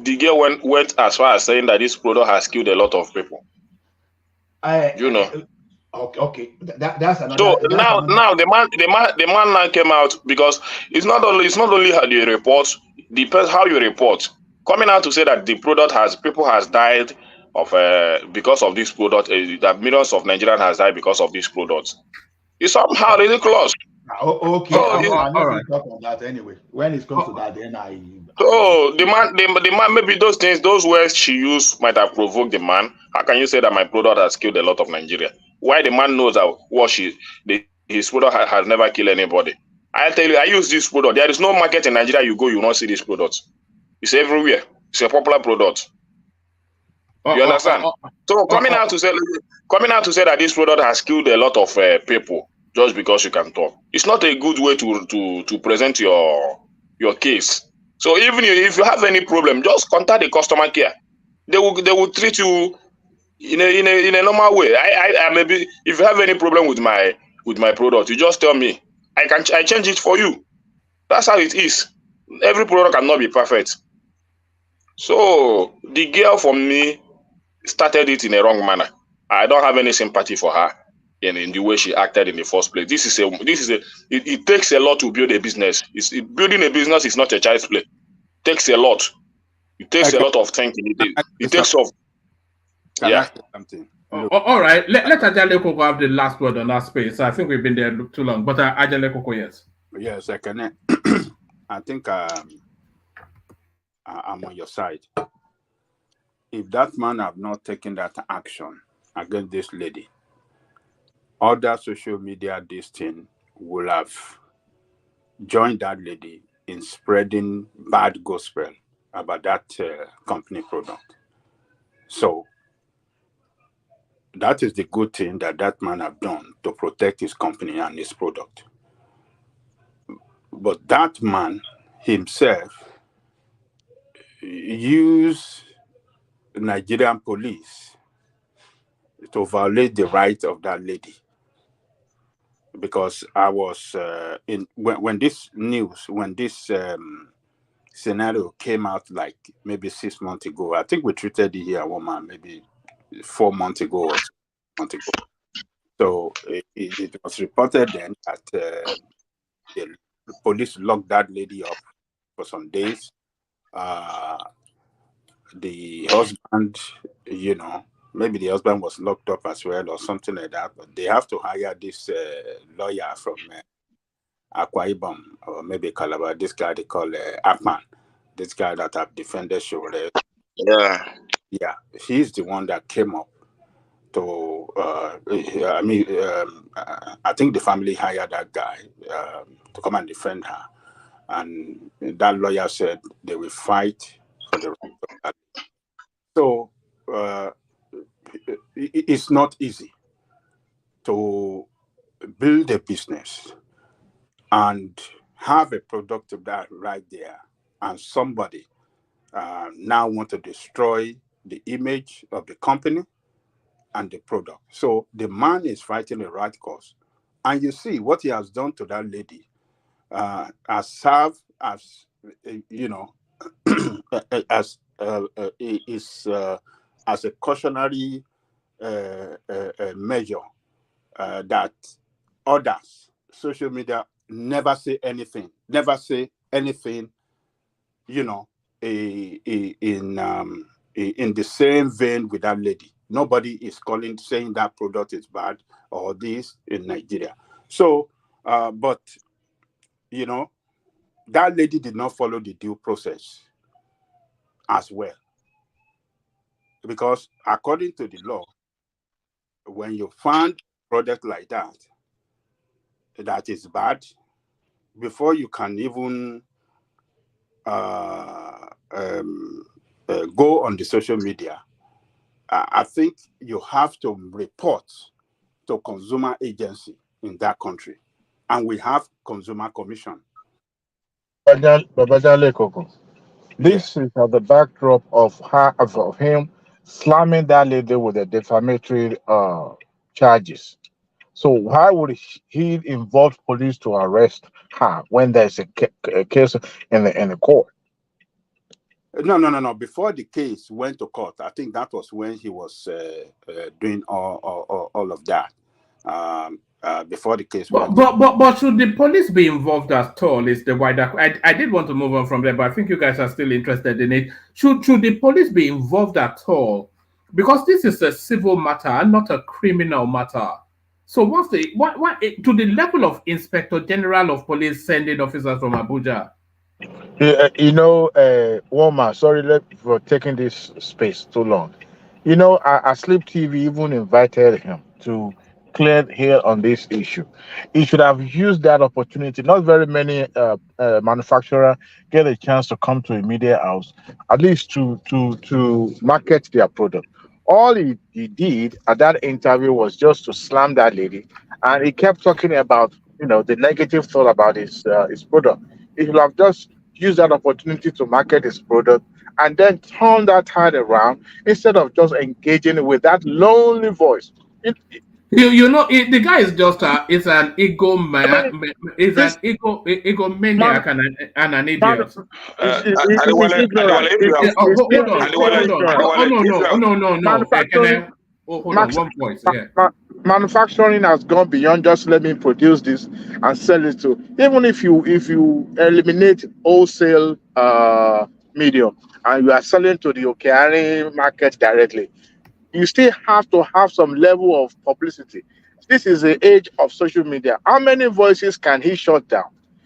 the girl went as far as saying that this product has killed a lot of people? Okay, that's another. So now the man now came out because it's not only how you report, depends how you report. Coming out to say that the product people has died of because of this product, that millions of Nigerians has died because of this product. It's somehow ridiculous. Okay, I'm not going to talk on that anyway. When it comes to that, then the man, maybe those words she used might have provoked the man. How can you say that my product has killed a lot of Nigeria? Why the man knows that his product has never killed anybody? I tell you, I use this product. There is no market in Nigeria you go, you will not see this product. It's everywhere. It's a popular product. You understand? So coming out to say that this product has killed a lot of people just because you can talk, it's not a good way to present your case. So even if you have any problem, just contact the customer care. They will treat you in a normal way. I maybe if you have any problem with my product, you just tell me. I change it for you. That's how it is. Every product cannot be perfect. So the girl from me started it in a wrong manner. I don't have any sympathy for her in the way she acted in the first place. It takes a lot to build a business. Building a business is not a child's play. It takes a lot. It takes a lot of thinking. It takes off. Yeah. All right. Let Ajale Koko have the last word on that space. I think we've been there too long. But Ajale Koko, yes. Yes, I can. I think I'm on your side. If that man have not taken that action against this lady, other social media this thing will have joined that lady in spreading bad gospel about that company product. So that is the good thing that man have done to protect his company and his product. But that man himself used Nigerian police to violate the rights of that lady. Because I was when this scenario came out, like maybe 6 months ago. I think we treated it here at Woman maybe 4 months ago or 6 months ago. So it was reported then that the police locked that lady up for some days. The husband, maybe the husband was locked up as well or something like that. But they have to hire this lawyer from Akwa Ibom or maybe Calabar. This guy they call Akman. This guy that have defended Shore. Yeah, he's the one that came up to. I think the family hired that guy to come and defend her, and that lawyer said they will fight for the right of that. So it's not easy to build a business and have a product of that right there, and somebody now want to destroy the image of the company and the product. So the man is fighting the right cause, and you see what he has done to that lady has served as as a cautionary measure that others, social media, never say anything, in the same vein with that lady. Nobody is saying that product is bad or this in Nigeria. So, but that lady did not follow the due process as well. Because according to the law, when you find a product like that is bad, before you can even go on the social media, I think you have to report to consumer agency in that country, and we have consumer commission. Babajale Koko. This is at the backdrop of him slamming that lady with the defamatory charges. So why would he involve police to arrest her when there's a case in the court? No. Before the case went to court, I think that was when he was doing all of that. Before the case went. But should the police be involved at all? Is the wider. I did want to move on from there, but I think you guys are still interested in it. Should the police be involved at all? Because this is a civil matter, not a criminal matter. So what's to the level of Inspector General of Police sending officers from Abuja? Woma, sorry for taking this space too long. Asleep TV even invited him to clear here on this issue. He should have used that opportunity. Not very many manufacturers get a chance to come to a media house, at least to market their product. All he did at that interview was just to slam that lady, and he kept talking about the negative thought about his product. He should have just used that opportunity to market his product and then turn that tide around instead of just engaging with that lonely voice. The guy is just is an ego man. Is an egomaniac and an idiot. Hold on, one point. Manufacturing has gone beyond just let me produce this and sell it to. Even if you eliminate wholesale medium and you are selling to the Okeani market directly, you still have to have some level of publicity. This is the age of social media. How many voices can he shut down?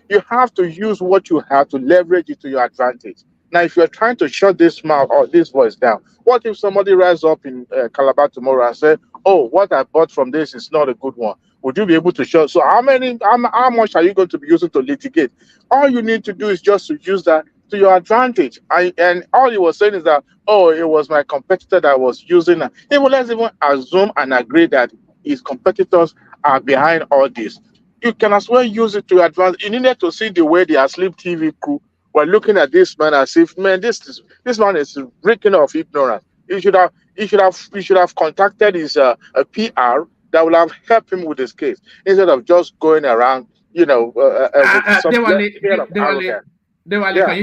You have to use what you have to leverage it to your advantage. Now, if you're trying to shut this mouth or this voice down, what if somebody rises up in Calabar tomorrow and says, "Oh, what I bought from this is not a good one"? Would you be able to shut? So how much are you going to be using to litigate? All you need to do is just to use that to your advantage. And all he was saying is that, oh, it was my competitor that was using it. Let's even assume and agree that his competitors are behind all this. You can as well use it to your advantage. You needed to see the way the Asleep TV crew were looking at this man as if, man, this man is reeking of ignorance. You should have contacted his a PR that will have helped him with this case instead of just going around, Can you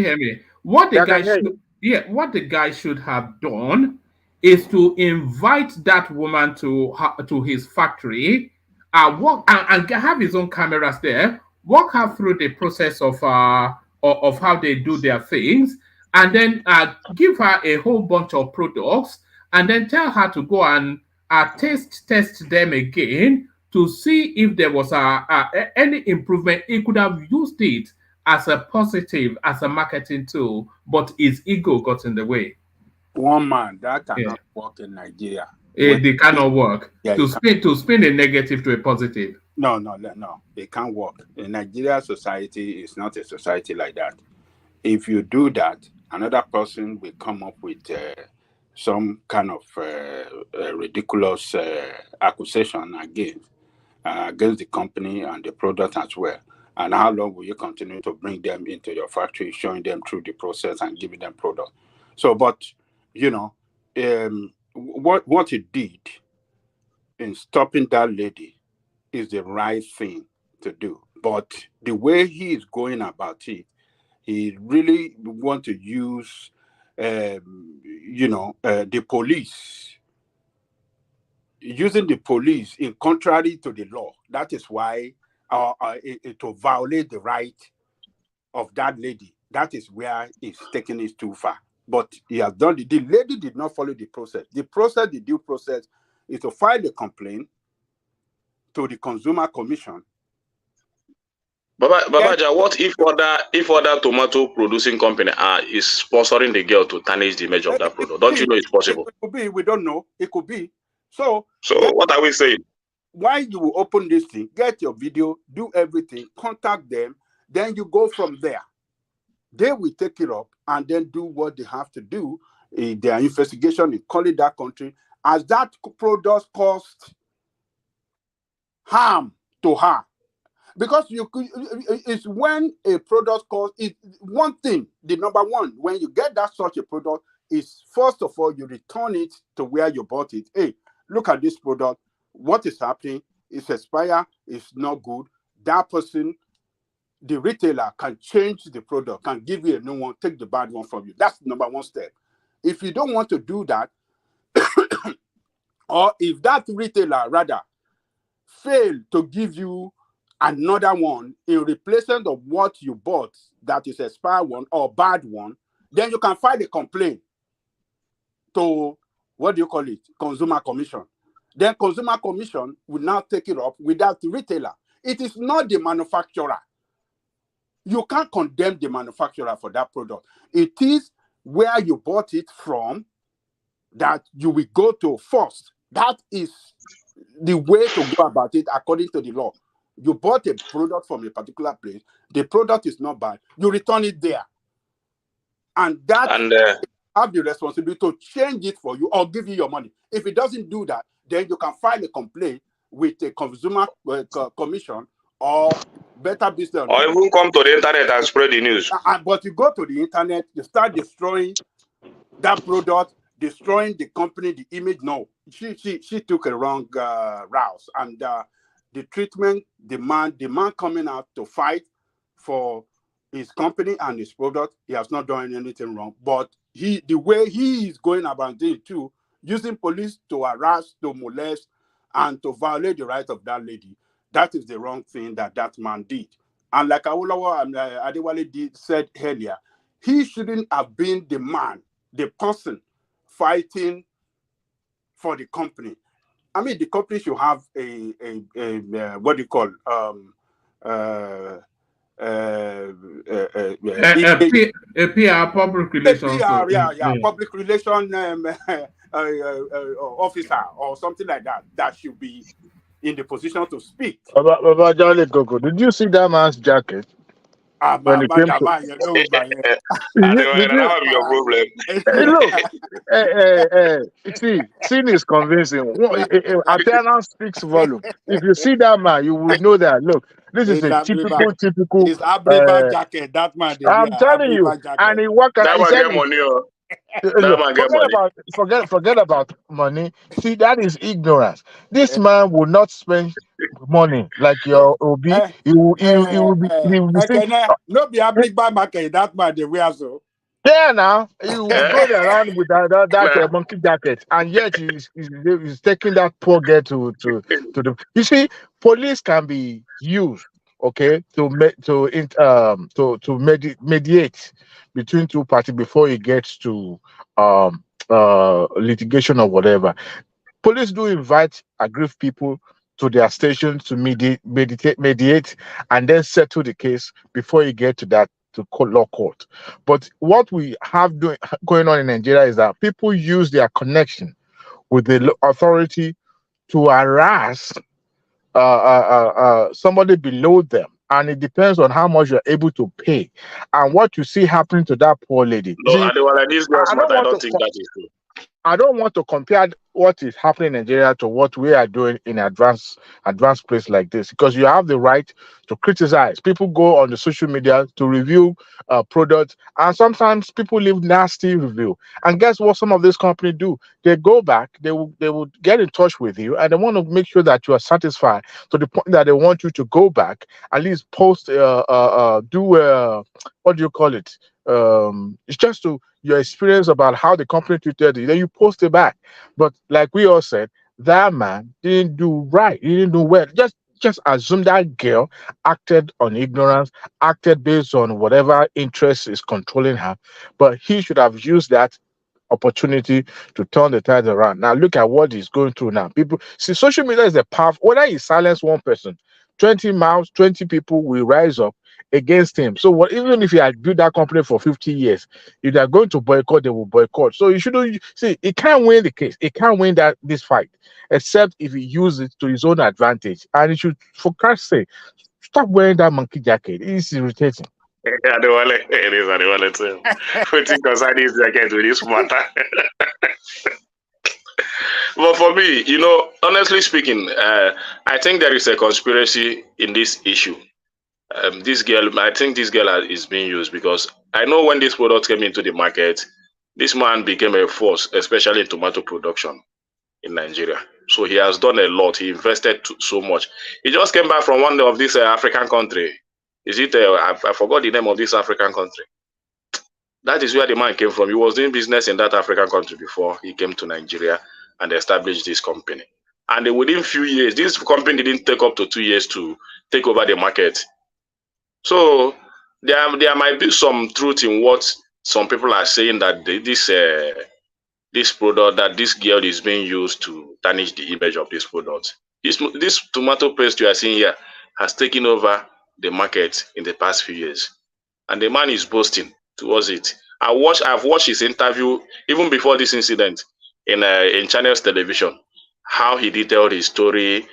hear me? What the guy should have done is to invite that woman to his factory, and have his own cameras there, walk her through the process of how they do their things, and then give her a whole bunch of products, and then tell her to go and test them again to see if there was any improvement. He could have used it as a positive, as a marketing tool, but his ego got in the way. One man, that cannot work in Nigeria. They cannot work. Yeah, to spin a negative to a positive. No, it can't work. In Nigeria society, it's not a society like that. If you do that, another person will come up with some kind of ridiculous accusation against the company and the product as well. And how long will you continue to bring them into your factory, showing them through the process and giving them product? So, but, you know, what it did in stopping that lady is the right thing to do. But the way he is going about it, he really want to use, the police, using the police in contrary to the law. That is why to violate the right of that lady. That is where he's taking it too far. But he has done the lady did not follow the process. The due process is to file a complaint to the Consumer Commission. Babaja, what if other tomato producing company is sponsoring the girl to tarnish the image of that product? Don't you know it's possible? It could be. We don't know. It could be. So what are we saying? Why you open this thing, get your video, do everything, contact them, then you go from there. They will take it up and then do what they have to do in their investigation in calling that country, as that product caused harm to her. Because it's when a product causes it, one thing, the number one, when you get that such a product, is first of all, you return it to where you bought it. Hey, look at this product. What is happening? It's expired, it's not good. That person, the retailer, can change the product, can give you a new one, take the bad one from you. That's the number one step. If you don't want to do that, or if that retailer rather fail to give you another one in replacement of what you bought that is expired one or bad one, then you can file a complaint to, Consumer Commission. Then Consumer Commission will now take it up without the retailer. It is not the manufacturer. You can't condemn the manufacturer for that product. It is where you bought it from that you will go to first. That is the way to go about it according to the law. You bought a product from a particular place. The product is not bad. You return it there. And have the responsibility to change it for you or give you your money. If it doesn't do that, then you can file a complaint with a Consumer Commission or Better Business. Or even come to the internet and spread the news. But you go to the internet, you start destroying that product, destroying the company, the image. No, she took a wrong route. And the treatment, the man coming out to fight for his company and his product, he has not done anything wrong. But the way he is going about it too, using police to harass, to molest, and to violate the right of that lady, that is the wrong thing that man did. And like Awolowo and Adewale said earlier, he shouldn't have been the man, the person fighting for the company. I mean, the company should have a what do you call a PR, public relations. Public relation officer or something like that. That should be in the position to speak. Did you see that man's jacket? When it came to... Look, seeing is convincing. Appearance speaks volume. If you see that man, you will know that. Look, this is a typical. It's Abriba jacket. That man. I'm telling you, and he worked. Forget about money. See, that is ignorance. This man will not spend money like your Obi. He will be not be a big bad market. That man they wear so. Yeah, now he will go around with that monkey jacket, and yet he's taking that poor girl to the. You see, police can be used, okay, to mediate between two parties before it gets to litigation or whatever. Police do invite aggrieved people to their stations to mediate, and then settle the case before you get to that law court. But what we have going on in Nigeria is that people use their connection with the authority to harass somebody below them, and it depends on how much you're able to pay. And what you see happening to that poor lady. No, I don't think that is true. I don't want to compare what is happening in Nigeria to what we are doing in advanced place like this, because you have the right to criticize. People go on the social media to review products, and sometimes people leave nasty review. And guess what some of these companies do? They go back, they will get in touch with you, and they want to make sure that you are satisfied to the point that they want you to go back, at least post, what do you call it? It's just to your experience about how the company treated you, then you post it back. But like we all said, that man didn't do right. He didn't do well. Just assume that girl acted on ignorance, acted based on whatever interest is controlling her. But he should have used that opportunity to turn the tides around. Now look at what he's going through now. People see social media is a powerful. Whether he silence one person, 20 mouths, 20 people will rise up against him. So what, even if he had built that company for 50 years, if they're going to boycott, they will boycott. So you shouldn't see, he can't win the case. He can't win this fight, except if he uses it to his own advantage. And he should, for Christ's sake, stop wearing that monkey jacket. It's irritating. It is Adewale too. Putting concern his jacket with this matter. But for me, honestly speaking, I think there is a conspiracy in this issue. This girl, I think this girl is being used because I know when this product came into the market, this man became a force, especially in tomato production in Nigeria. So he has done a lot. He invested so much. He just came back from one of these African country. Is it? I forgot the name of this African country. That is where the man came from. He was doing business in that African country before he came to Nigeria and established this company. And within few years, this company didn't take up to 2 years to take over the market. So there might be some truth in what some people are saying, that this product, that this girl is being used to tarnish the image of this product. This tomato paste you are seeing here has taken over the market in the past few years, and the man is boasting towards it. I've watched his interview even before this incident in Channels Television, how he detailed his story,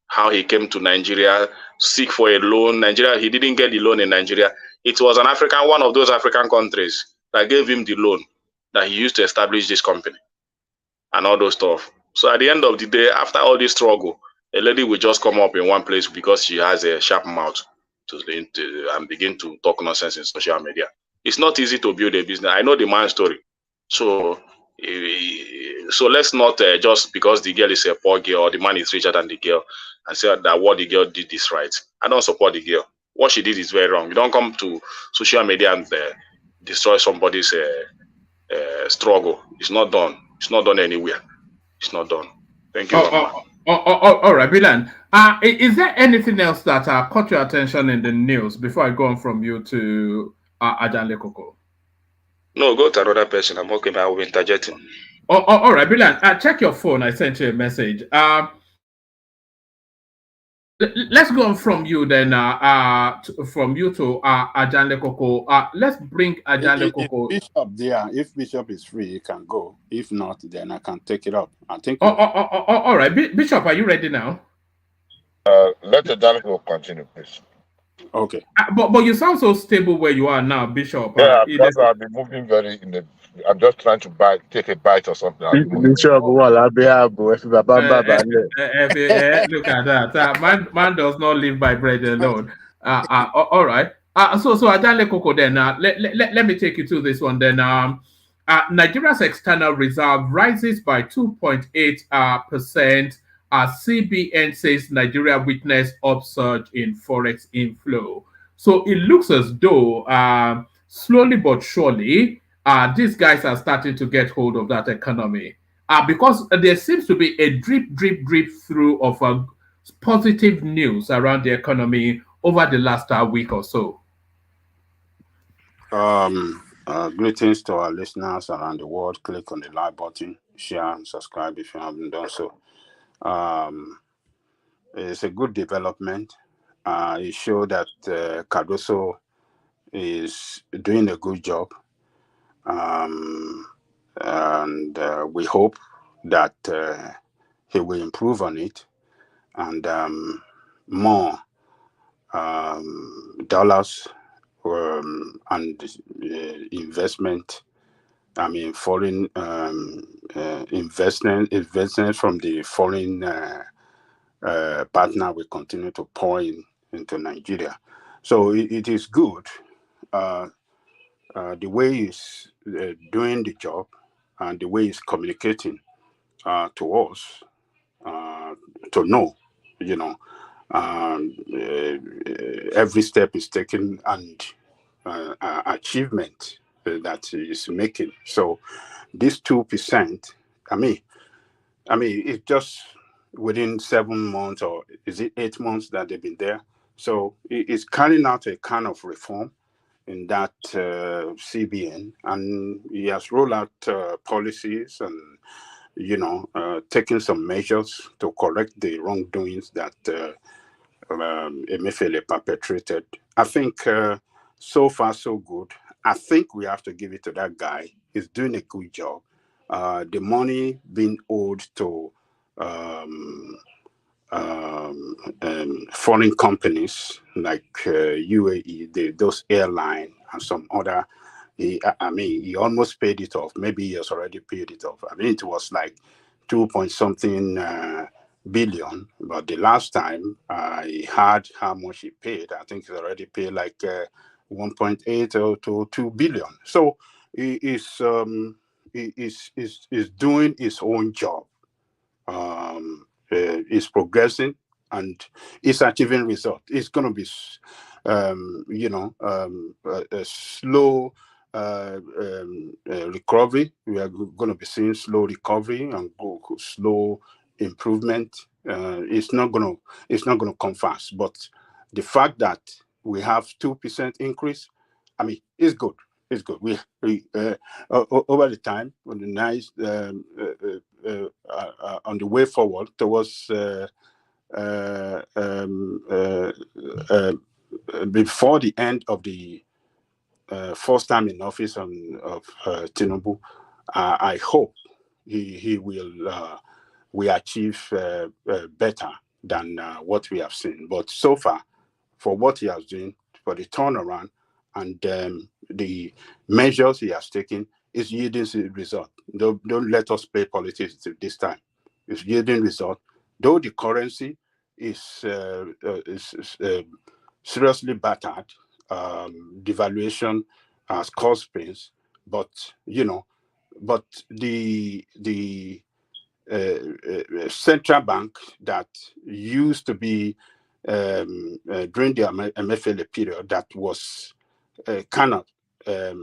how he came to Nigeria, seek for a loan. Nigeria, he didn't get the loan in Nigeria. It was one of those African countries that gave him the loan that he used to establish this company and all those stuff. So at the end of the day, after all this struggle, a lady will just come up in one place because she has a sharp mouth and begin to talk nonsense in social media. It's not easy to build a business. I know the man's story. So let's not just because the girl is a poor girl or the man is richer than the girl and say that what the girl did is right. I don't support the girl. What she did is very wrong. You don't come to social media and destroy somebody's struggle. It's not done. It's not done anywhere. It's not done. Thank you. All right, Bilan. Is there anything else that caught your attention in the news before I go on from you to Ajanle Koko? No, go to another person. I'm okay. I will be interjecting. All right, Bilan. Check your phone. I sent you a message. Let's go on from you then. From you to Ajanle Koko. Let's bring Ajanle Koko. If Bishop is free, he can go. If not, then I can take it up. I think. All right, Bishop, are you ready now? Let Ajanle Koko continue, please. Okay. But you sound so stable where you are now, Bishop. Yeah, because I've been moving I'm just trying to take a bite or something. Bishop, look at that. Man does not live by bread alone. All right. So Ajanle Koko then. Let me take you to this one then. Nigeria's external reserve rises by 2.8%. CBN says Nigeria witnessed upsurge in forex inflow. So it looks as though slowly but surely, these guys are starting to get hold of that economy. Because there seems to be a drip through of positive news around the economy over the last week or so. Greetings to our listeners around the world. Click on the like button, share and subscribe if you haven't done so. It's a good development. It shows that Cardoso is doing a good job. And we hope that he will improve on it, and more dollars and investment. I mean, foreign investment from the foreign partner will continue to pour into Nigeria. So it is good. The way he's doing the job and the way he's communicating to us, to know, every step is taken and achievement that he's making. So this 2%, I mean, it's just within 7 months, or is it 8 months that they've been there? So it's carrying out a kind of reform in that CBN, and he has rolled out policies and taking some measures to correct the wrongdoings that Emefiele perpetrated. I think so far so good. I think we have to give it to that guy. He's doing a good job. The money being owed to foreign companies like UAE, those airline and some other, he almost paid it off. Maybe he has already paid it off. I mean, it was like 2-point-something billion, but the last time he had how much he paid, I think he already paid like 1.8 to 2 billion. So he is doing his own job. Is progressing and is achieving results. It's going to be, a slow recovery. We are going to be seeing slow recovery and slow improvement. It's not going to come fast. But the fact that we have 2% increase, I mean, it's good. It's good. We over the time, on the nice on the way forward towards before the end of the first time in office of Tinubu, I hope he will achieve better than what we have seen. But so far, for what he has done, for the turnaround and the measures he has taken, is yielding result. Don't let us play politics this time. It's yielding result. Though the currency is seriously battered, devaluation has caused pains, but the central bank that used to be during the Emefiele period, that was kind of a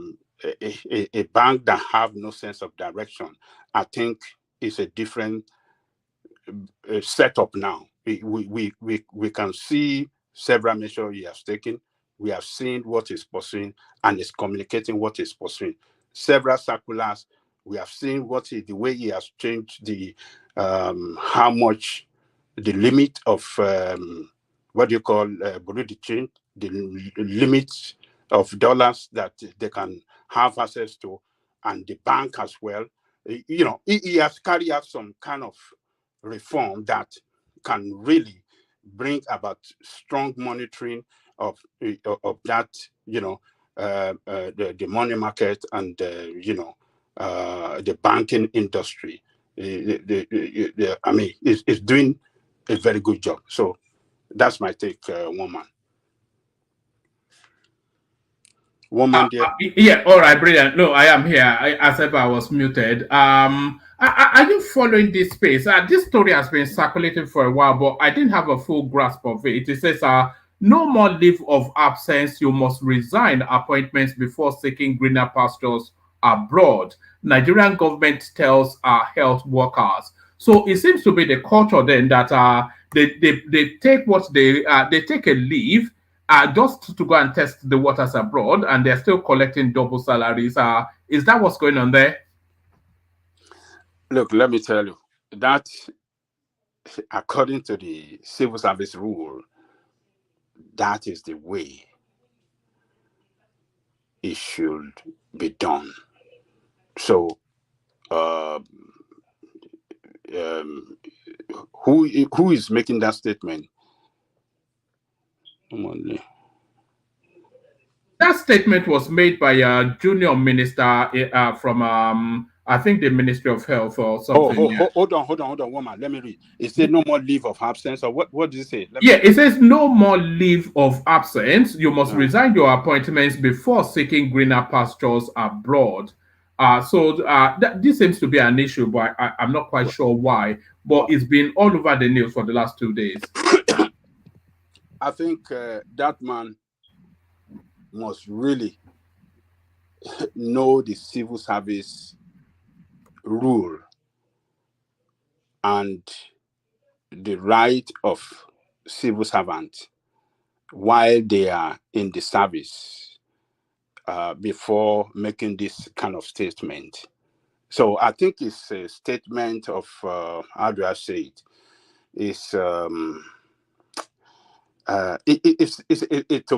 bank that have no sense of direction, I think is a different setup now. We can see several measures he has taken. We have seen what he's pursuing and is communicating what he's pursuing. Several circulars. We have seen the way he has changed the how much the limit of what you call Burundi change, the limit of dollars that they can have access to, and the bank as well. He has carried out some kind of reform that can really bring about strong monitoring of that, the money market and the banking industry. It's doing a very good job. So that's my take, Woman. Yeah, all right, brilliant. No, I am here. As ever, I was muted. Are you following this space? This story has been circulating for a while, but I didn't have a full grasp of it. It says, no more leave of absence. You must resign appointments before seeking greener pastures abroad. Nigerian government tells health workers. So it seems to be the culture then that they take what they take a leave just to go and test the waters abroad, and they're still collecting double salaries. Is that what's going on there? Look, let me tell you that according to the civil service rule, that is the way it should be done. So, who is making that statement? That statement was made by a junior minister from I think the Ministry of Health or something. Hold on, woman. Let me read. It said no more leave of absence, or what did it say? It says no more leave of absence. You must resign your appointments before seeking greener pastures abroad. This seems to be an issue, but I'm not quite sure why. But it's been all over the news for the last 2 days. I think that man must really know the civil service rule and the right of civil servants while they are in the service before making this kind of statement. So I think it's a statement of, how do I say it? It's to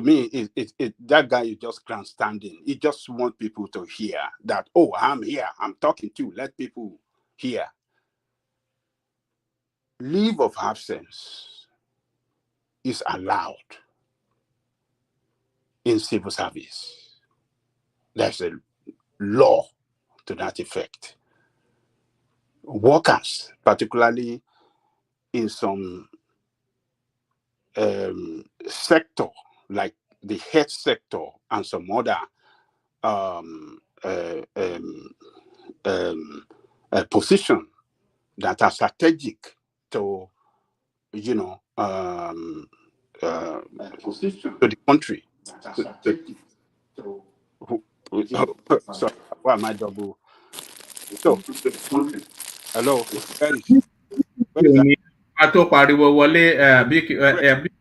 me, that guy is just grandstanding. He just wants people to hear that, oh, I'm here, I'm talking to, let people hear. Leave of absence is allowed in civil service. There's a law to that effect. Workers, particularly in some sector, like the health sector and some other position that are strategic to, to the country. Sorry, why am I double? So, hello, where is that?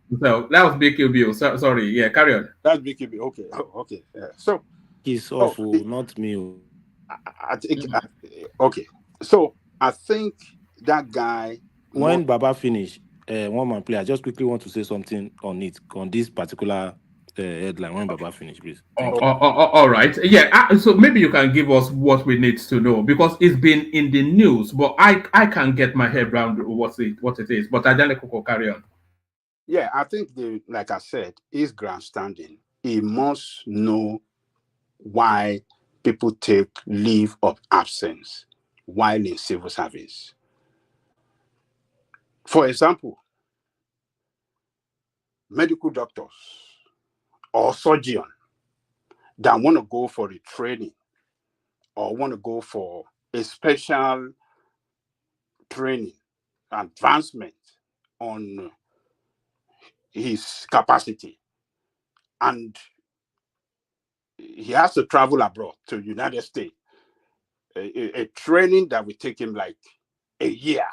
That was BQB. Sorry, yeah, carry on. That's BQB. Okay, okay. Yeah. So he's awful, not me. I think okay. So I think that guy. When Baba finish, one man play. I just quickly want to say something on it, on this particular headline. When Baba finish, please. All right. Yeah. So maybe you can give us what we need to know, because it's been in the news, but I can't get my head around what it is. But I don't carry on. Yeah, I think like I said, is grandstanding. He must know why people take leave of absence while in civil service. For example, medical doctors or surgeon that want to go for a training or want to go for a special training, advancement on his capacity, and he has to travel abroad to United States, a training that will take him like a year.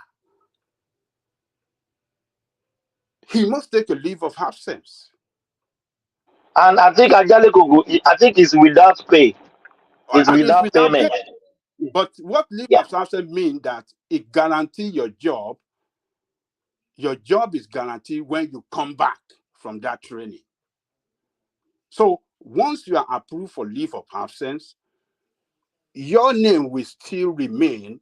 He must take a leave of absence. And I think it's without pay. It's without payment. Pay. But what leave of absence means that it guarantees your job. Your job is guaranteed when you come back from that training. So once you are approved for leave of absence, your name will still remain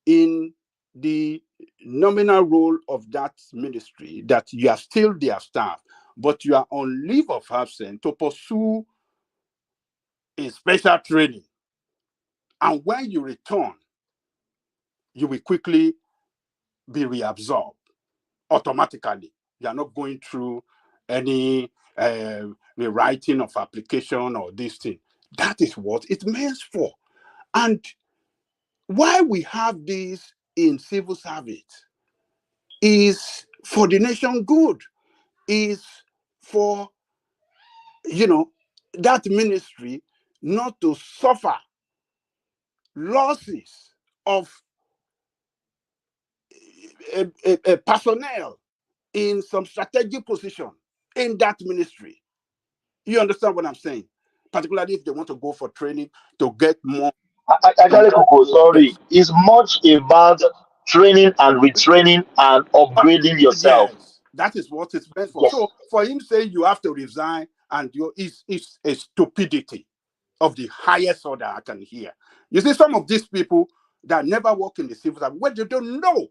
in the nominal role of that ministry, that you are still their staff, but you are on leave of absence to pursue a special training. And when you return, you will quickly be reabsorbed automatically. You are not going through any rewriting of application or this thing. That is what it means for. And why we have this in civil service is for the nation good, is for, that ministry not to suffer losses of a personnel in some strategic position in that ministry. You understand what I'm saying? Particularly if they want to go for training to get more. Actually, Coco, sorry, it's much about training and retraining and upgrading yourself. Yes, that is what it's meant for. Yes. So for him saying you have to resign and it's a stupidity of the highest order I can hear. You see, some of these people that never work in the civil service, well, they don't know.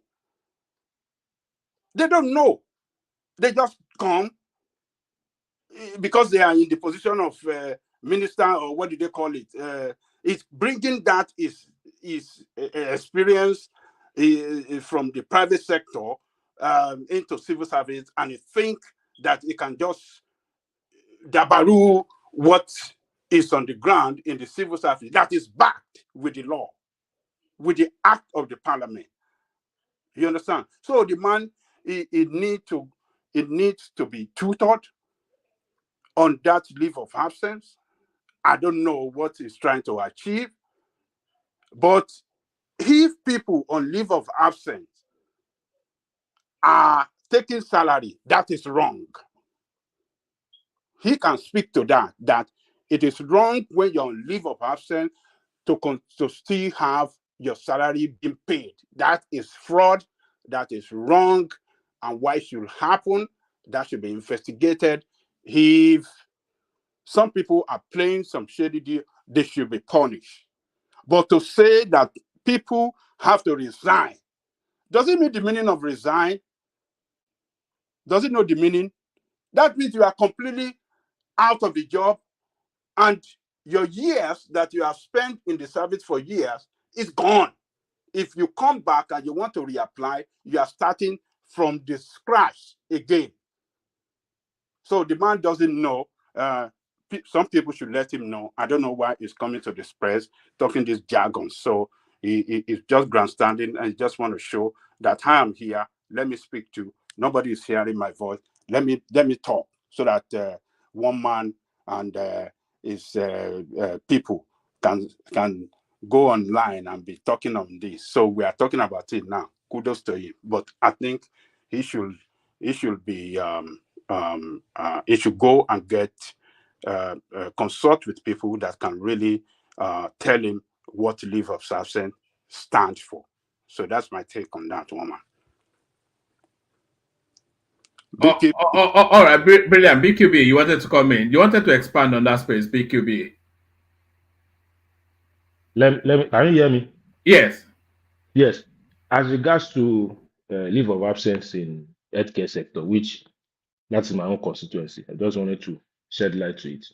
They don't know. They just come because they are in the position of minister, or what do they call it? It's bringing that is experience from the private sector into civil service, and it think that it can just dabaru what is on the ground in the civil service that is backed with the law, with the act of the parliament. You understand? So the man, it needs to be tutored on that leave of absence. I don't know what he's trying to achieve, but if people on leave of absence are taking salary, that is wrong. He can speak to that it is wrong when you're on leave of absence to still have your salary being paid. That is fraud. That is wrong. And why it should happen, that should be investigated. If some people are playing some shady deal, they should be punished. But to say that people have to resign, does it mean the meaning of resign? Does it know the meaning? That means you are completely out of the job, and your years that you have spent in the service for years is gone. If you come back and you want to reapply, you are starting from the scratch again. So the man doesn't know. Some people should let him know. I don't know why he's coming to this press talking this jargon. So he's just grandstanding and just want to show that I am here. Let me speak to. Nobody is hearing my voice. Let me talk so that one man and his people can go online and be talking on this. So we are talking about it now. Kudos to him. But I think he should be he should go and get consult with people that can really tell him what leave of absence stands for. So that's my take on that, woman. All right, brilliant. BQB, you wanted to come in. You wanted to expand on that space, BQB. Let me. Can you hear me? Yes. Yes. As regards to leave of absence in healthcare sector, which that's my own constituency, I just wanted to shed light to it.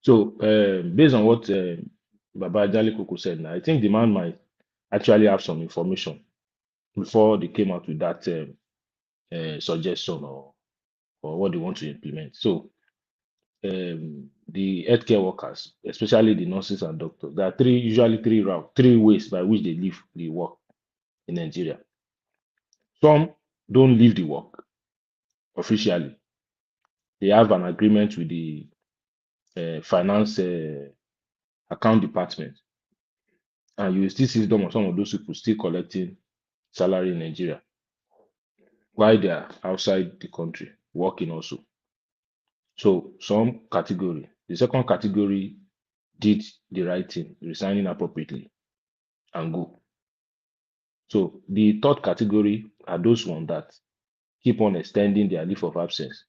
So, based on what Baba Jali Koko said, now I think the man might actually have some information before they came out with that suggestion or what they want to implement. So, the healthcare workers, especially the nurses and doctors, there are usually three ways by which they leave the work in Nigeria. Some don't leave the work officially. They have an agreement with the finance account department, and you will still see some of those people still collecting salary in Nigeria while they are outside the country working also. So some category. The second category did the right thing, resigning appropriately and go. So the third category are those ones that keep on extending their leave of absence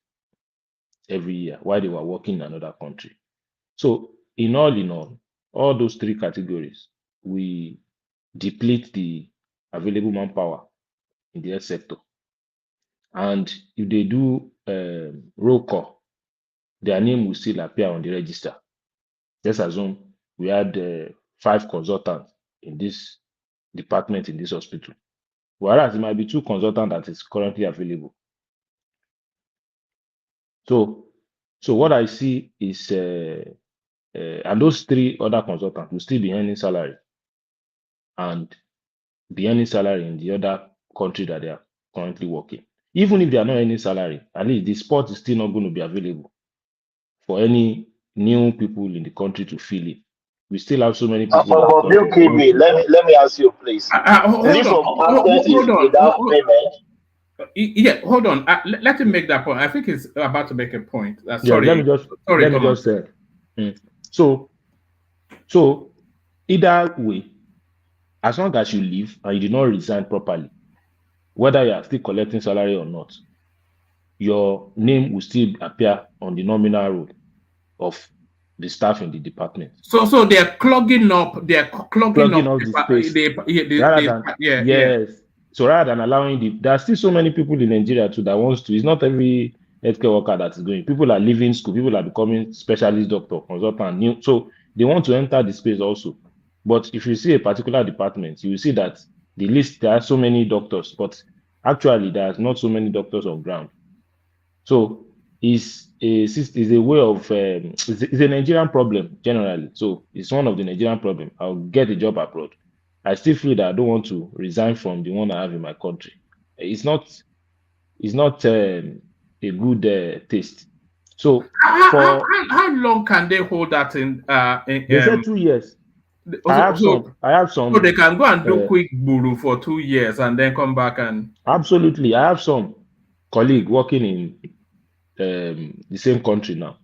every year while they were working in another country. So in all those three categories, we deplete the available manpower in the health sector. And if they do roll call, their name will still appear on the register. Let's assume we had 5 consultants in this department in this hospital, whereas it might be 2 consultants that is currently available. So what I see is, and those 3 other consultants will still be earning salary and be earning salary in the other country that they are currently working. Even if they are not earning salary, at least the spot is still not going to be available for any new people in the country to fill it. We still have so many people. BQB, let me ask you, please. Hold on. Without payment. Yeah, hold on. Let him make that point. I think he's about to make a point. Yeah, Sorry. let me just say. So either way, as long as you leave and you did not resign properly, whether you are still collecting salary or not, your name will still appear on the nominal roll of the staff in the department. So they're clogging up. They're clogging up the space. Yes. So rather than allowing there are still so many people in Nigeria too that wants to. It's not every healthcare worker that is going. People are leaving school. People are becoming specialist doctor, consultant. So they want to enter the space also. But if you see a particular department, you will see that the list there are so many doctors, but actually there's not so many doctors on ground. So it's a way of it's a Nigerian problem generally. So it's one of the Nigerian problem. I'll get a job abroad. I still feel that I don't want to resign from the one I have in my country. It's not a good taste. So how long can they hold that in? They said 2 years. I have some. So they can go and do quick buru for 2 years and then come back and. Absolutely, I have some colleague working in the same country now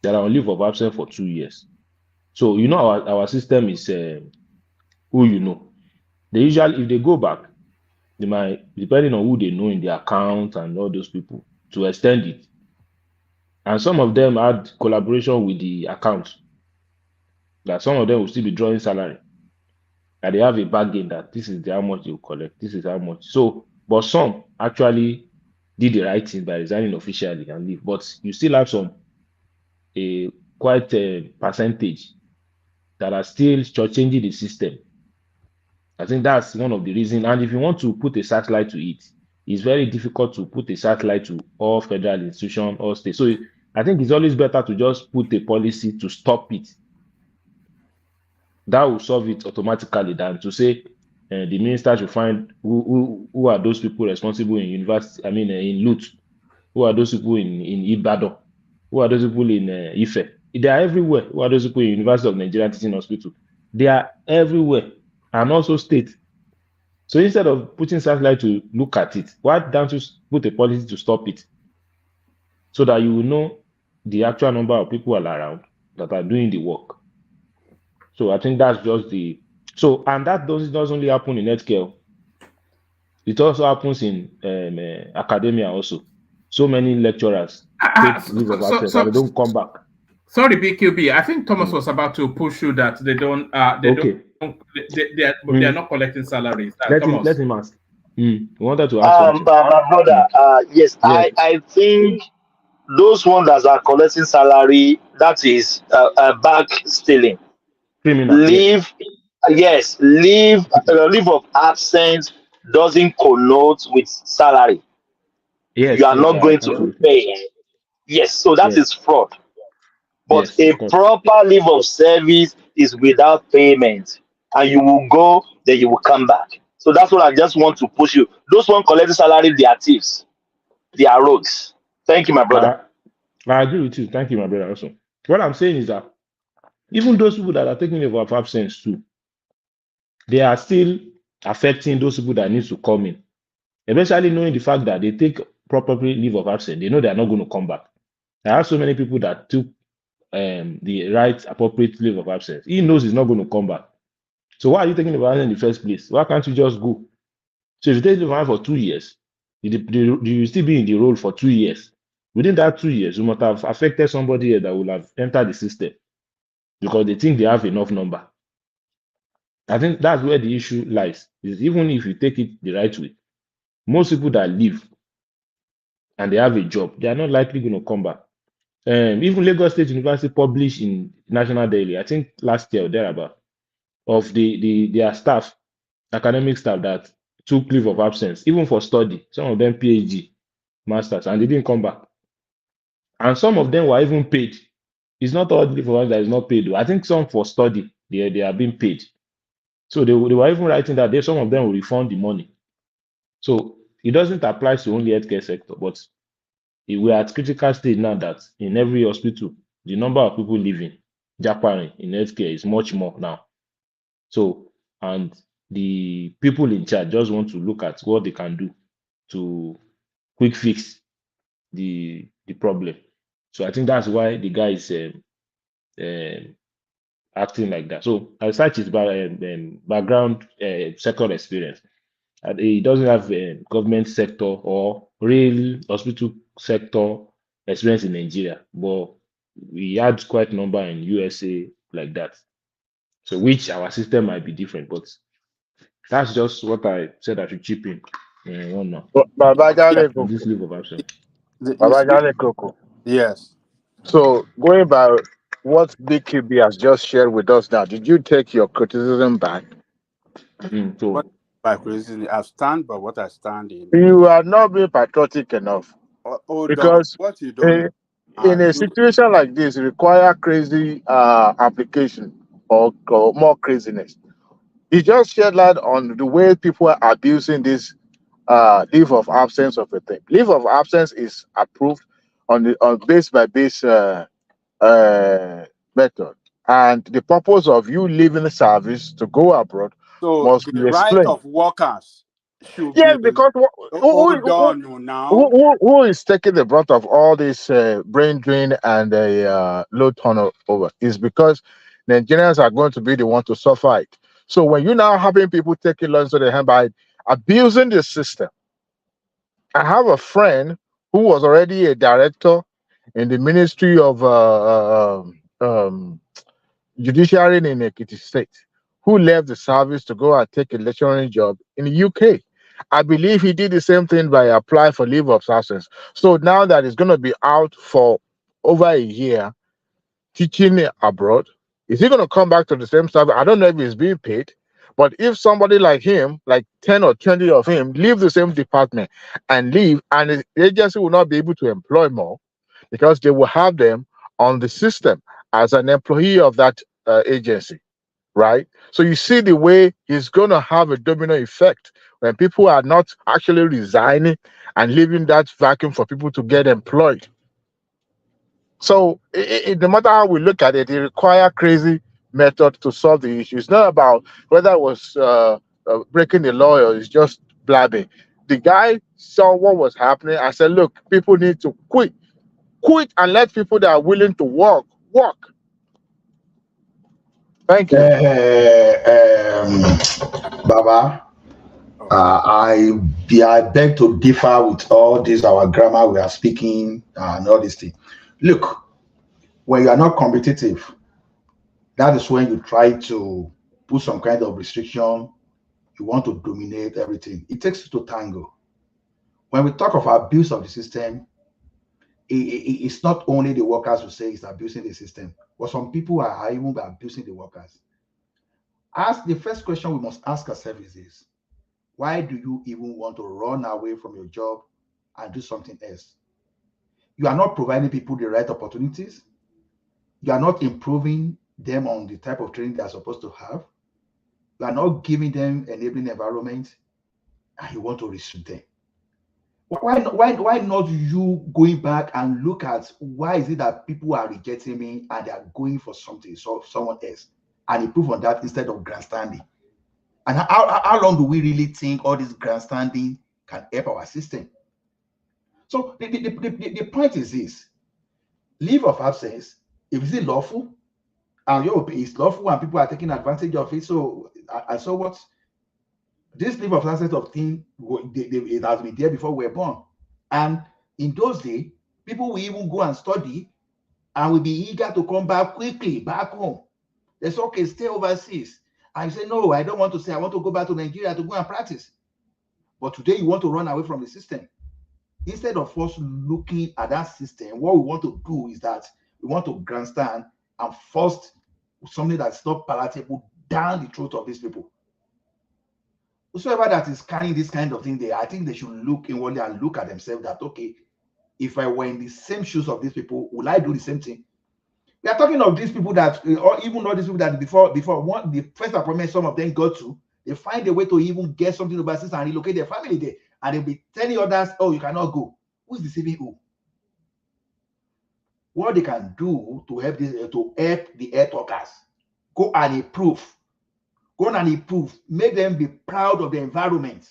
that are on leave of absence for 2 years. So you know our system is who you know. They usually, if they go back, they might, depending on who they know in the account and all those people, to extend it. And some of them had collaboration with the account. That some of them will still be drawing salary. And they have a bargain that this is how much they will collect, this is how much. So, but some actually did the right thing by resigning officially and leave. But you still have quite a percentage that are still changing the system. I think that's one of the reasons. And if you want to put a satellite to it, it's very difficult to put a satellite to all federal institutions, all states. So I think it's always better to just put a policy to stop it. That will solve it automatically than to say the minister should find who are those people responsible in university. I mean, in LUT, who are those people in Ibadan, who are those people in Ife. They are everywhere. Who are those people in University of Nigeria Teaching Hospital? They are everywhere, and also state. So instead of putting satellite to look at it, why don't you put a policy to stop it, so that you will know the actual number of people around that are doing the work. So I think that's just and that doesn't only happen in healthcare. It also happens in academia also. So many lecturers take leave of absence and they don't come back. Sorry, BQB. I think Thomas was about to push you that they are not collecting salaries. Let him ask. We wanted to ask. My brother, yes, I think those ones that are collecting salary, that is back stealing. Criminal. Leave of absence doesn't connote with salary. Yes, you are not going to pay. Yes, so that is fraud. But a proper leave of service is without payment, and you will go, then you will come back. So that's what I just want to push you. Those one collecting salary, they are thieves, they are rogues. Thank you, my brother. I agree with you. Thank you, my brother. Also, what I'm saying is that even those people that are taking leave of absence too, they are still affecting those people that need to come in. Eventually, knowing the fact that they take proper leave of absence, they know they are not going to come back. I have so many people that took the right appropriate leave of absence. He knows he's not going to come back. So why are you taking leave of absence in the first place? Why can't you just go? So if you take leave of absence for 2 years, you still be in the role for 2 years. Within that 2 years, you must have affected somebody here that will have entered the system because they think they have enough number. I think that's where the issue lies. Is even if you take it the right way, most people that leave and they have a job, they are not likely going to come back. Even Lagos State University published in National Daily, I think last year or thereabout, of their staff, academic staff that took leave of absence, even for study. Some of them PhD, masters, and they didn't come back. And some of them were even paid. It's not all leave of absence that is not paid. I think some for study, they are being paid. So they were even writing that some of them will refund the money. So it doesn't apply to only healthcare sector, but we are at critical stage now that in every hospital, the number of people living japaring in healthcare is much more now. So, and the people in charge just want to look at what they can do to quick fix the problem. So I think that's why the guy is acting like that. So I search his background, sector experience, and he doesn't have government sector or real hospital sector experience in Nigeria, but we had quite a number in USA like that. So which our system might be different, but that's just what I said I should chip in. One now. Baba Jale On this Koko. leave of absence. Baba Jale Koko. Yes. So going by what BKB has just shared with us now, did you take your criticism back? What by criticism? I stand by what I stand in. You are not being patriotic enough. Hold on. Because What you don't in a situation like this, it requires crazy application or more craziness. He just shed light on the way people are abusing this leave of absence of a thing. Leave of absence is approved on base by base method, and the purpose of you leaving the service to go abroad So must the be right explained. of workers should Yes, be because hold on now. who is taking the brunt of all this brain drain and low turnover is because Nigerians are going to be the one to suffer it. So when you're now having people taking loans to their hand by abusing the system, I have a friend who was already a director in the Ministry of Judiciary in Ekiti State, who left the service to go and take a lecturing job in the UK. I believe he did the same thing by applying for leave of absence. So now that he's going to be out for over a year teaching abroad, is he going to come back to the same service? I don't know if he's being paid, but if somebody like him, like 10 or 20 of him, leave the same department and leave, and the agency will not be able to employ more because they will have them on the system as an employee of that agency, right? So you see the way it's going to have a domino effect when people are not actually resigning and leaving that vacuum for people to get employed. So no matter how we look at it, it requires crazy method to solve the issue. It's not about whether it was breaking the law or it's just blabbing. The guy saw what was happening. I said, look, people need to quit and let people that are willing to work. Thank you. Baba, I beg to differ with all this, our grammar we are speaking and all this thing. Look, when you are not competitive, that is when you try to put some kind of restriction. You want to dominate everything. It takes two to tango. When we talk of abuse of the system, it's not only the workers who say it's abusing the system, but some people are even abusing the workers. Ask the first question we must ask ourselves is this: why do you even want to run away from your job and do something else? You are not providing people the right opportunities. You are not improving them on the type of training they are supposed to have. You are not giving them enabling environment, and you want to restrict them. Why not you going back and look at why is it that people are rejecting me and they are going for something, someone else, and improve on that instead of grandstanding? And how long do we really think all this grandstanding can help our system? So the point is this: leave of absence, if it's lawful, and it's lawful and people are taking advantage of it, so what? This leave of absence of thing, it has been there before we were born. And in those days, people will even go and study and will be eager to come back quickly, back home. They say, okay, stay overseas. And you say, no, I don't want to stay. I want to go back to Nigeria to go and practice. But today you want to run away from the system. Instead of us looking at that system, what we want to do is that we want to grandstand and force something that's not palatable down the throat of these people. Whosoever that is carrying this kind of thing there, I think they should look inwardly and look at themselves that, okay, if I were in the same shoes of these people, will I do the same thing? We are talking of these people that, or even all these people that before the first appointment some of them go to, they find a way to even get something overseas and relocate their family there. And they'll be telling others, oh, you cannot go. Who's deceiving who? What they can do to help the air talkers, go and improve. Make them be proud of the environment.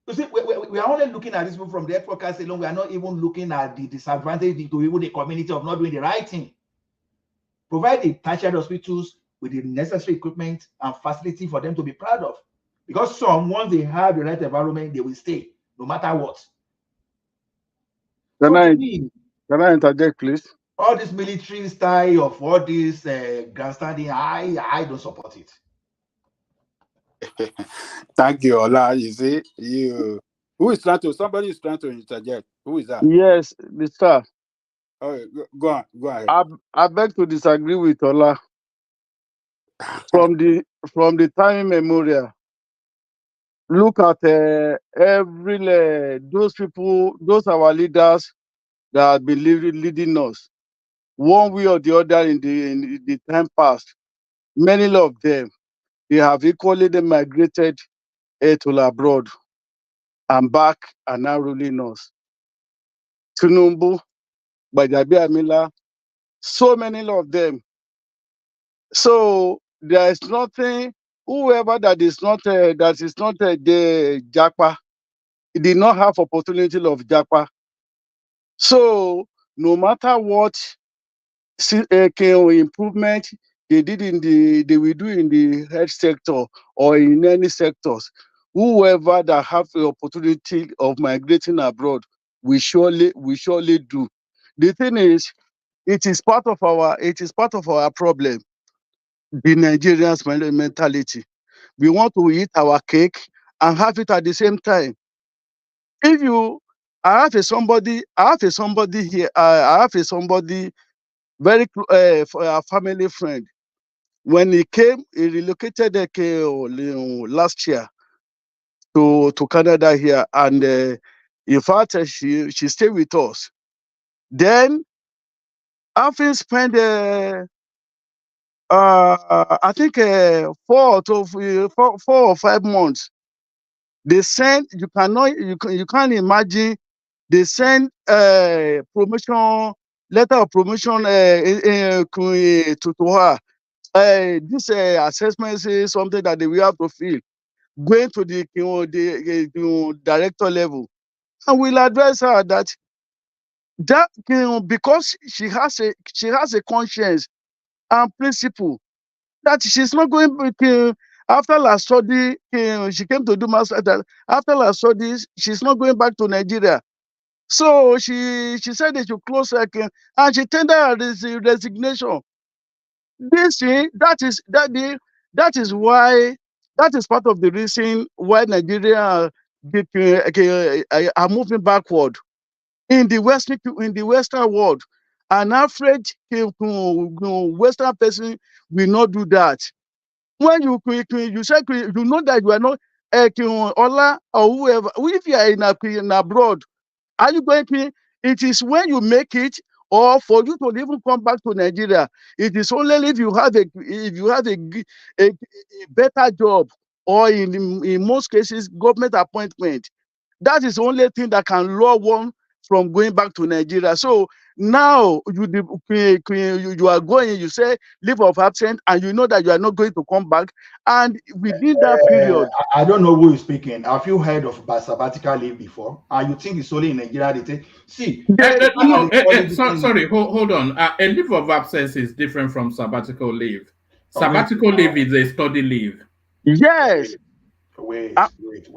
You see, we are only looking at this from the health workers alone. We are not even looking at the disadvantage to even the community of not doing the right thing. Provide the tertiary hospitals with the necessary equipment and facility for them to be proud of. Because once they have the right environment, they will stay, no matter what. Can I interject, please? All this military style of all this grandstanding, I don't support it. Thank you, Ola. You see, somebody is trying to interject. Who is that? Yes, Mr. Oh, go ahead. I beg to disagree with Ola. From the time immemorial, look at those people, those our leaders that have been leading us, one way or the other in the time past. Many of them, they have equally migrated to abroad and back and now ruling us. Tinubu, Gbajabiamila, so many of them. So there is nothing. Whoever that is not the Japa, did not have opportunity of Japa. So no matter what improvement they will do in the health sector or in any sectors, whoever that have the opportunity of migrating abroad, we surely do. The thing is, it is part of our problem. The Nigerians' mentality. We want to eat our cake and have it at the same time. I have somebody here. I have somebody very a family friend. When he came, he relocated last year to Canada here, and in fact, she stayed with us. Then, after spent I think 4 or 5 months, they sent. You can't imagine. They sent promotion letter of promotion to her. This assessment is something that they will have to fill. Going to the director level, and we'll advise her that because she has a conscience and principle, that she's not going after last study. She came to do master. After last studies, she's not going back to Nigeria. So she said they should close her, and she tendered her resignation. That is why, that is part of the reason why Nigeria are moving backward in the Western world. An average Western person will not do that. When you say you know that you are not Ola or whoever, if you are in abroad, are you going to? It is when you make it, or for you to even come back to Nigeria. It is only if you have a better job, or in most cases government appointment. That is the only thing that can lure one from going back to Nigeria. So now you are going, you say leave of absence, and you know that you are not going to come back. And within that period, I don't know who is speaking. Have you heard of sabbatical leave before? And you think it's only in Nigeria? They take, see. Sorry, hold on. A leave of absence is different from sabbatical leave. Sabbatical leave is a study leave. Yes. Wait.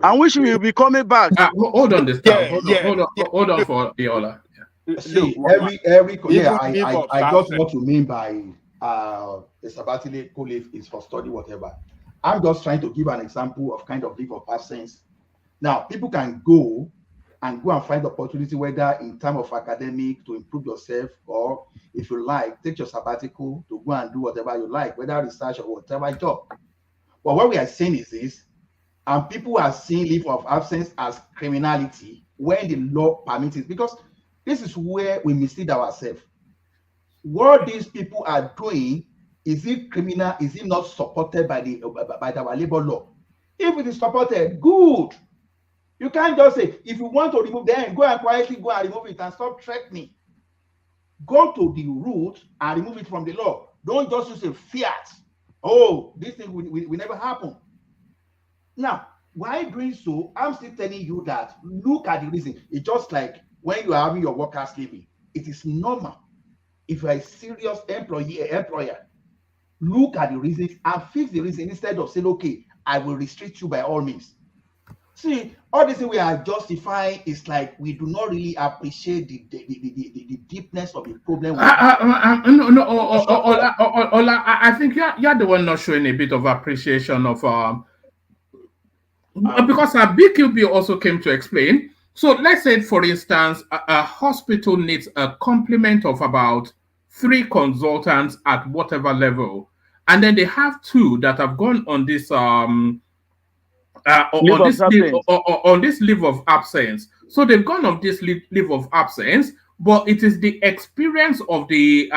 And which will be coming back. Hold on, hold on for the Ola. See, I got what you mean by a sabbatical leave is for study, whatever. I'm just trying to give an example of kind of leave of absence. Now, people can go and find opportunity, whether in terms of academic to improve yourself, or if you like, take your sabbatical to go and do whatever you like, whether research or whatever job. But what we are saying is this, and people are seeing leave of absence as criminality when the law permits it, because this is where we mislead ourselves. What these people are doing, is it criminal? Is it not supported by our labor law? If it is supported, good. You can't just say, if you want to remove them, go and quietly go and remove it and stop threatening. Go to the root and remove it from the law. Don't just use a fiat. Oh, this thing will never happen. Now, While doing so, I'm still telling you that look at the reason. It's just like when you are having your workers leaving. It is normal. If you are a serious employer, look at the reasons and fix the reason instead of saying, okay, I will restrict you by all means. See, all this thing we are justifying is like we do not really appreciate the deepness of the problem. Ola, I think you're the one not showing a bit of appreciation of because our BQB also came to explain. So let's say, for instance, a hospital needs a complement of about 3 consultants at whatever level, and then they have 2 that have gone on this on this leave of absence. So they've gone on this leave of absence, but it is the experience of the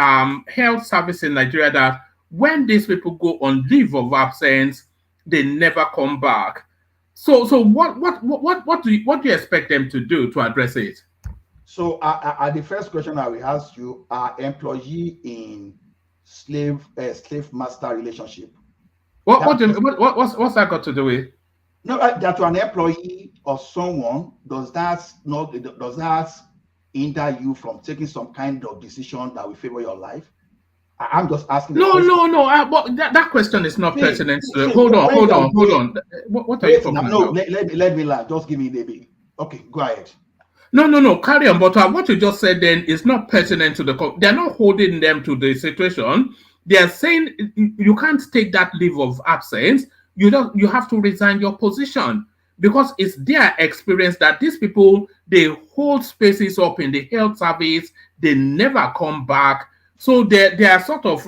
health service in Nigeria that when these people go on leave of absence, they never come back. So what do you expect them to do to address it? So the first question I will ask you: are employee in slave master relationship? What's that got to do with? No, that you're an employee of someone, does that hinder you from taking some kind of decision that will favor your life? I'm just asking. No. But that question is not pertinent. Hold on. What are you talking about? No, let me laugh. Just give me the. Okay, go ahead. No. Carry on. But what you just said then is not pertinent to the. They're not holding them to the situation. They are saying you can't take that leave of absence. You have to resign your position, because it's their experience that these people, they hold spaces up in the health service, they never come back. So they are sort of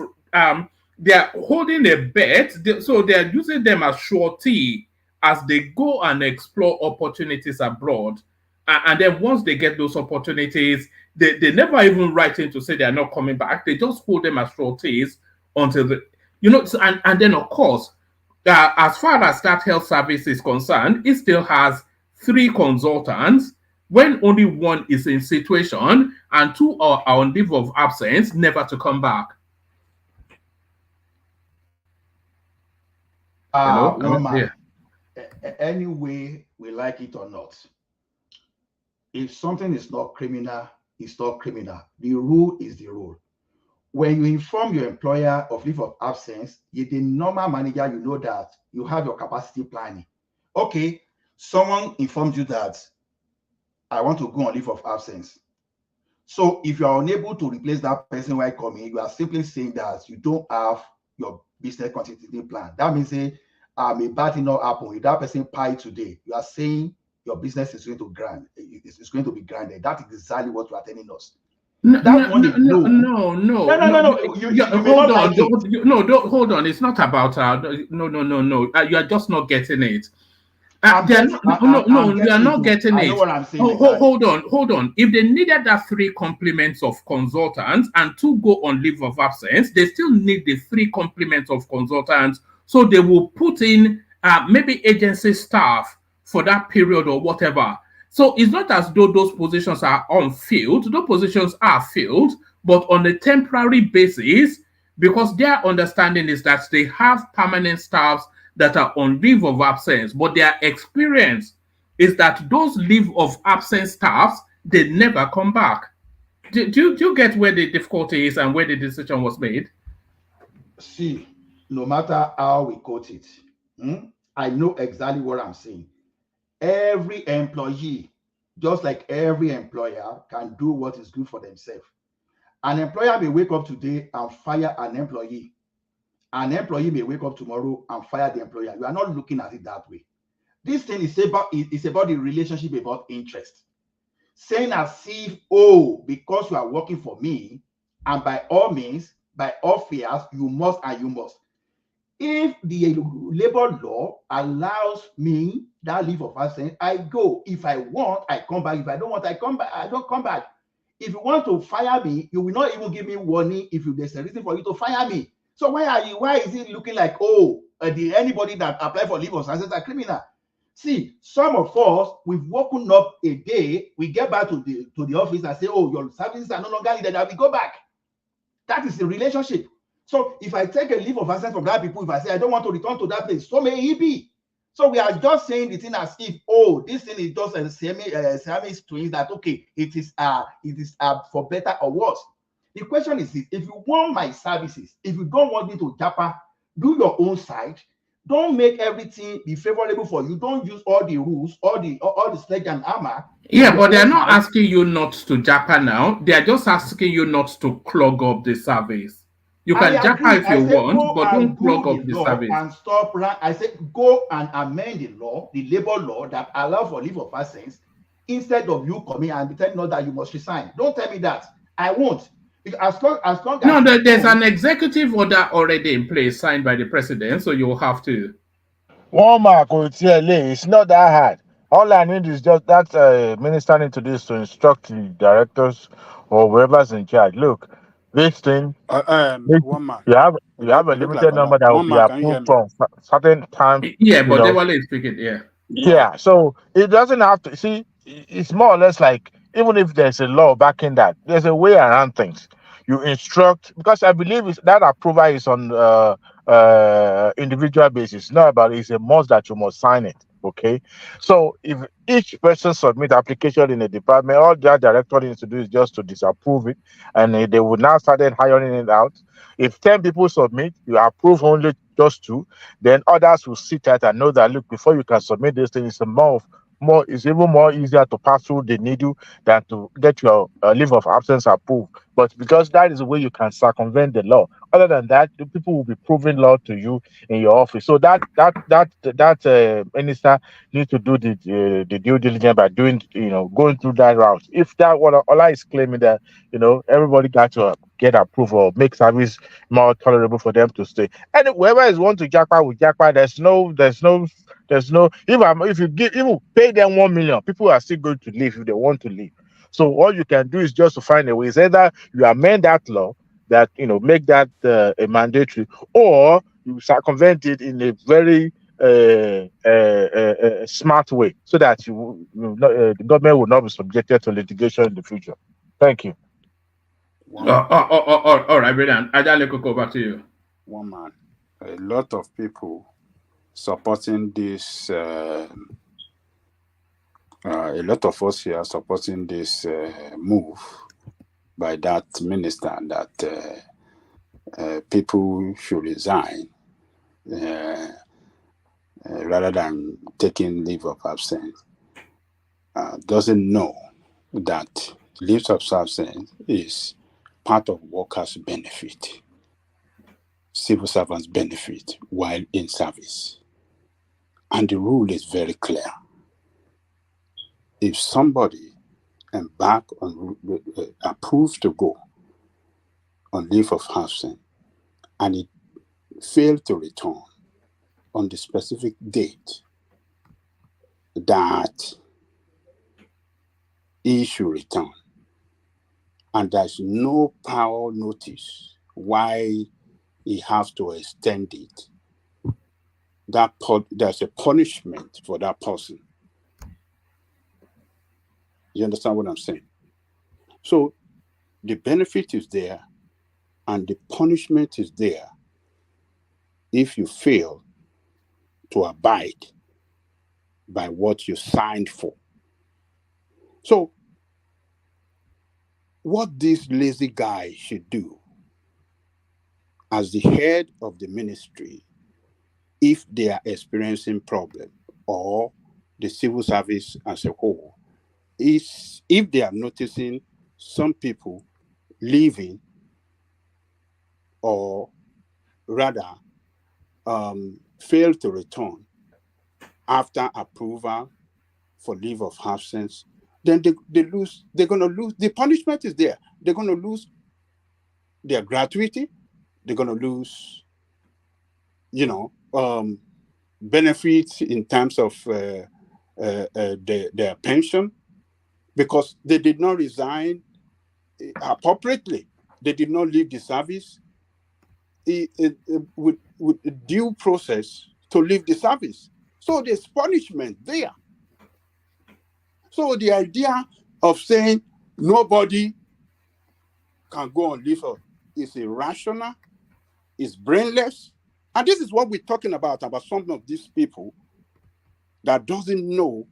they are holding a bet, so they are using them as surety as they go and explore opportunities abroad. And then once they get those opportunities, they never even write in to say they are not coming back. They just hold them as sureties until and then of course, as far as that health service is concerned, it still has 3 consultants when only 1 is in situation and 2 are on leave of absence, never to come back. Anyway, we like it or not, if something is not criminal, it's not criminal. The rule is the rule. When you inform your employer of leave of absence, you're the normal manager, you know that you have your capacity planning. Okay, someone informs you that I want to go on leave of absence. So if you are unable to replace that person while coming, you are simply saying that you don't have your business continuity plan. That means a bad thing not happen. If that person pie today, you are saying your business is going to it's going to be granted. That is exactly what you are telling us. No. Hold on. It's not about no. You are just not getting it. You are not getting it. I know what I'm saying. Hold on. If they needed that 3 complements of consultants and 2 go on leave of absence, they still need the 3 complements of consultants. So they will put in maybe agency staff for that period or whatever. So it's not as though those positions are unfilled. Those positions are filled, but on a temporary basis, because their understanding is that they have permanent staffs that are on leave of absence, but their experience is that those leave of absence staffs, they never come back. Do you get where the difficulty is and where the decision was made? See, no matter how we quote it, I know exactly what I'm saying. Every employee, just like every employer, can do what is good for themselves. An employer may wake up today and fire an employee. An employee may wake up tomorrow and fire the employer. You are not looking at it that way. This thing is about the relationship, about interest. Saying as if, because you are working for me, and by all means, by all fears, you must and you must. If the labor law allows me that leave of absence, I go. If I want, I come back. If I don't want, I come back. I don't come back. If you want to fire me, you will not even give me warning if there's a reason for you to fire me. So why is it looking like, anybody that apply for leave of absence are criminal? See, some of us, we've woken up a day, we get back to the office and say, your services are no longer needed, and we go back. That is the relationship. So if I take a leave of absence from that people, if I say I don't want to return to that place, so may it be. So we are just saying the thing as if, oh, this thing is just a Siamese twins that okay, it is for better or worse. The question is this: if you want my services, if you don't want me to japa, do your own side. Don't make everything be favorable for you. Don't use all the rules, all the sledge and hammer. Yeah, but they're not asking you not to japa now. They are just asking you not to clog up the service. You can japa if you want, but don't clog up the service. And stop. I said go and amend the law, the labor law that allows for leave of absence, instead of you coming and telling us that you must resign. Don't tell me that. I won't. As long as no, there's an executive order already in place signed by the president, so you'll have to. It's not that hard. All I need is just that minister need to do is to instruct the directors or whoever's in charge. Look, this thing, one man. you have a limited number that will be approved from certain time. Yeah, but they will speak it. Yeah. Yeah, so it doesn't have to see. It's more or less like even if there's a law backing that, there's a way around things. You instruct, because I believe that approval is on individual basis. Not about it's a must that you must sign it. Okay, so if each person submit application in a department, all that director needs to do is just to disapprove it, and they will now start hiring it out. If 10 people submit, you approve only just 2, then others will sit at and know that look, before you can submit this thing, it's it's even more easier to pass through the needle than to get your leave of absence approved. But because that is the way you can circumvent the law. Other than that, the people will be proving law to you in your office. So that minister needs to do the due diligence by doing, going through that route. If that what Ola is claiming that everybody got to get approval, make service more tolerable for them to stay, and whoever is want to jackpot with jackpot, there's no. If you pay them 1 million, people are still going to leave if they want to leave. So all you can do is just to find a way. It's either you amend that law that make that a mandatory, or you circumvent it in a very smart way, so that the government will not be subjected to litigation in the future. Thank you. All right, brilliant. Ajale, go back to you. One man. A lot of people supporting this. A lot of us here are supporting this move by that minister that people should resign rather than taking leave of absence. Doesn't know that leave of absence is part of workers' benefit, civil servants' benefit while in service. And the rule is very clear. If somebody approved to go on leave of absence and it failed to return on the specific date that he should return, and there's no power notice why he has to extend it, there's a punishment for that person. You understand what I'm saying? So the benefit is there and the punishment is there if you fail to abide by what you signed for. So what this lazy guy should do as the head of the ministry, if they are experiencing problem, or the civil service as a whole, is if they are noticing some people leaving, or rather fail to return after approval for leave of absence, then they're going to lose. The punishment is there. They're going to lose their gratuity. They're going to lose, benefits in terms of their pension, because they did not resign appropriately. They did not leave the service with due process to leave the service. So there's punishment there. So the idea of saying nobody can go on leave is irrational, is brainless. And this is what we're talking about some of these people that doesn't know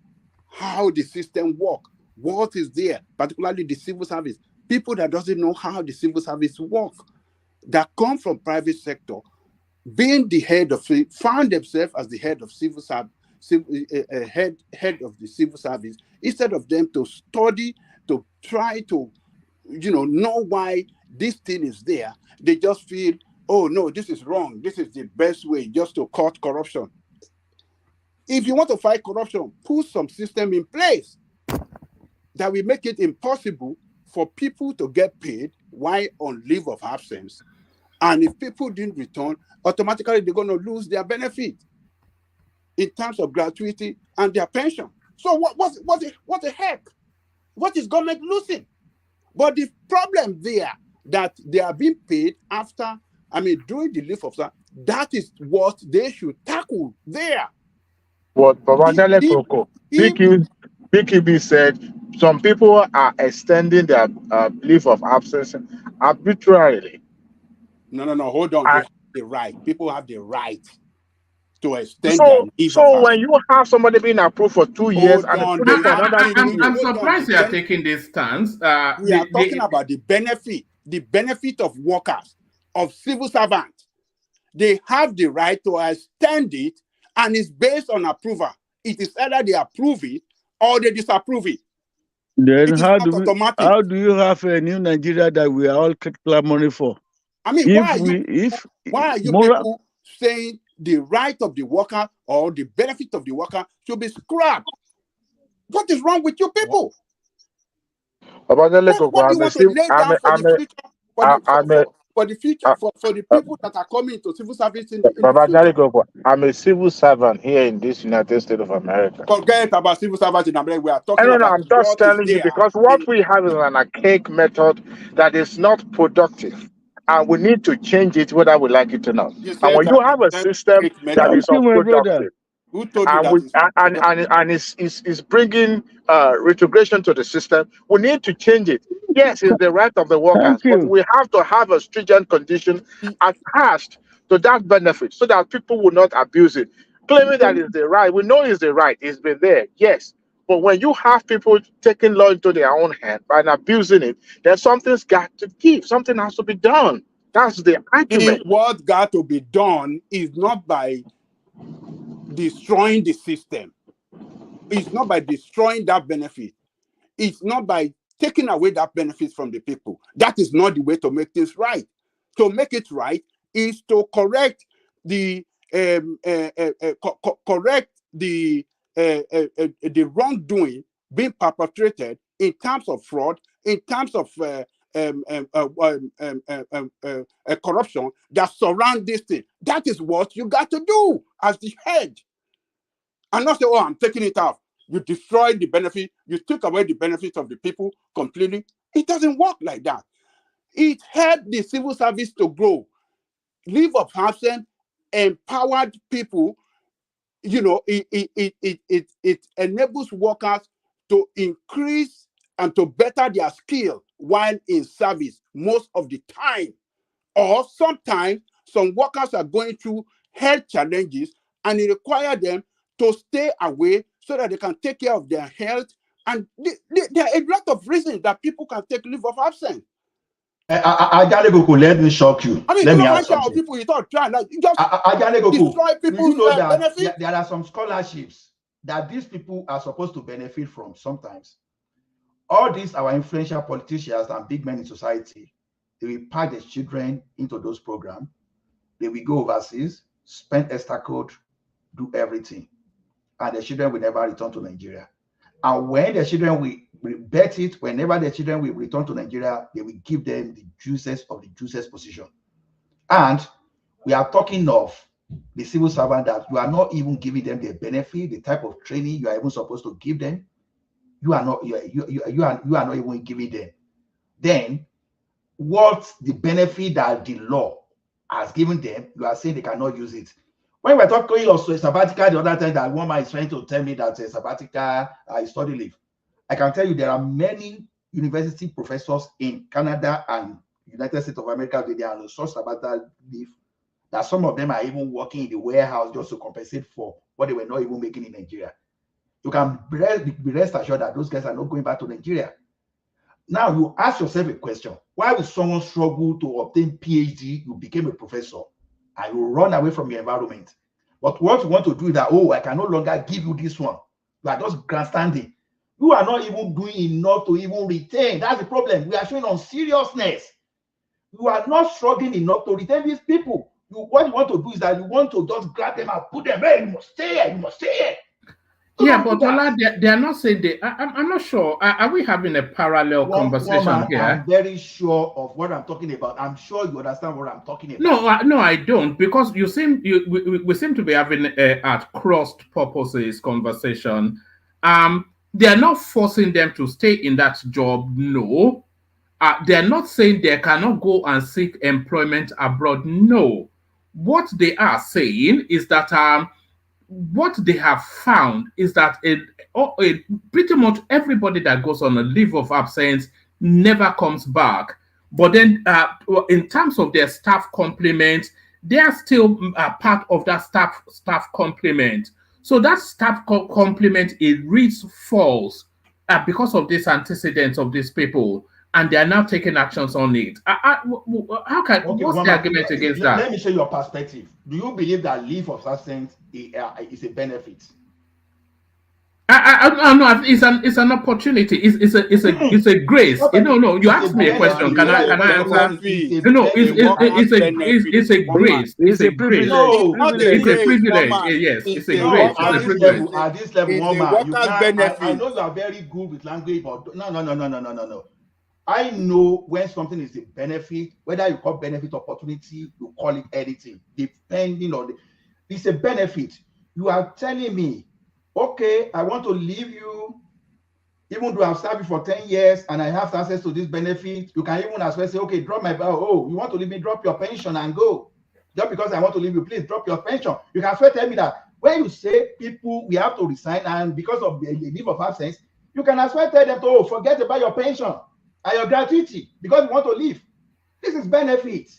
how the system works, what is there, particularly the civil service. People that doesn't know how the civil service work, that come from private sector, being the head of, found themselves as the head of civil service, head of the civil service, instead of them to study, to try to, know why this thing is there. They just feel, oh no, this is wrong. This is the best way just to cut corruption. If you want to fight corruption, put some system in place that will make it impossible for people to get paid while on leave of absence. And if people didn't return, automatically they're going to lose their benefit in terms of gratuity and their pension. So what the heck? What is government losing? But the problem there, that they are being paid after, during the leave of absence, that is what they should tackle there. What Babandele Koko, BKB said, some people are extending their leave of absence arbitrarily. No, hold on. They have the right. People have the right to extend their leave of absence. When you have somebody being approved for 2 years, I'm surprised you are taking this stance. We are talking about the benefit of workers, of civil servants. They have the right to extend it, and it's based on approval. It is either they approve it or they disapprove it. Then how do you have a new Nigeria that we are all clamoring for? Why are you people saying the right of the worker or the benefit of the worker should be scrapped? What is wrong with you people? What do you want to lay down for the future? For the future, for the people that are coming to civil service in the future. I'm a civil servant here in this United States of America. Forget about civil servants in America. We are talking about. I'm just telling you, because what we have is an archaic method that is not productive, and we need to change it whether we like it or not. And when you have a system that is unproductive, who told you and is bringing retrogression to the system, we need to change it. Yes, it's the right of the workers, but we have to have a stringent condition attached to that benefit so that people will not abuse it. Claiming that it's the right, we know it's the right, it's been there, yes. But when you have people taking law into their own hand and abusing it, then something's got to give, something has to be done. That's the argument. What got to be done is not by destroying the system. It's not by destroying that benefit. It's not by taking away that benefit from the people. That is not the way to make things right. To make it right is to correct the wrongdoing being perpetrated in terms of fraud, in terms of corruption that surround this thing. That is what you got to do as the head. And not say, oh, I'm taking it off. You destroyed the benefit, you took away the benefits of the people completely. It doesn't work like that. It helped the civil service to grow. Leave of absence empowered people. It enables workers to increase and to better their skill while in service most of the time. Or sometimes some workers are going through health challenges and it requires them to stay away so that they can take care of their health. And there are a lot of reasons that people can take leave of absence. Let me shock you. Let me ask something. People you thought try like just destroy people's benefit. There are some scholarships that these people are supposed to benefit from sometimes. All these our influential politicians and big men in society, they will pack their children into those programs. They will go overseas, spend extra code, do everything. And the children will never return to Nigeria. And when the children will bet it, whenever the children will return to Nigeria, they will give them the juices of the juices position. And we are talking of the civil servant that you are not even giving them the benefit, the type of training you are even supposed to give them. You are not not even giving them. Then what's the benefit that the law has given them? You are saying they cannot use it. When we're talking of sabbatical the other time, that one man is trying to tell me that sabbatical is study leave. I can tell you there are many university professors in Canada and United States of America where they are on such sabbatical leave that some of them are even working in the warehouse just to compensate for what they were not even making in Nigeria. you can be rest assured that those guys are not going back to Nigeria. Now you ask yourself a question: why would someone struggle to obtain PhD? You became a professor, and you run away from your environment. But what you want to do is that, oh, I can no longer give you this one. You are just grandstanding. You are not even doing enough to even retain. That's the problem. We are showing on seriousness. You are not struggling enough to retain these people. What you want to do is that you want to just grab them and put them there. You must stay here. You must stay here. Yeah, but Ola, they are not saying they. I'm not sure. Are we having a parallel conversation here? I'm very sure of what I'm talking about. I'm sure you understand what I'm talking about. No, I don't, because we seem to be having at crossed purposes conversation. They are not forcing them to stay in that job. No, they are not saying they cannot go and seek employment abroad. No, what they are saying is that what they have found is that pretty much everybody that goes on a leave of absence never comes back. But then in terms of their staff complement, they are still part of that staff complement. So that staff complement, it reads false because of this antecedents of these people, and they are now taking actions on it. What's the argument against that? Let me show your perspective. Do you believe that leave of absence is a benefit? No, it's an opportunity. It's a grace. No. You asked me a question. Can I answer? No, it's a grace. It's a privilege. It's a privilege. Yes, it's a grace. It's a privilege. At this level, I know you are very good with language, but no. I know when something is a benefit, whether you call benefit opportunity, you call it anything, depending on it's a benefit. You are telling me, okay, I want to leave you, even though I've served you for 10 years and I have access to this benefit. You can even as well say, okay, drop my, you want to leave me, drop your pension and go. Just because I want to leave you, please drop your pension. You can as well tell me that when you say people, we have to resign, and because of the leave of absence, you can as well tell them to, forget about your pension and your gratuity because you want to leave. This is benefit.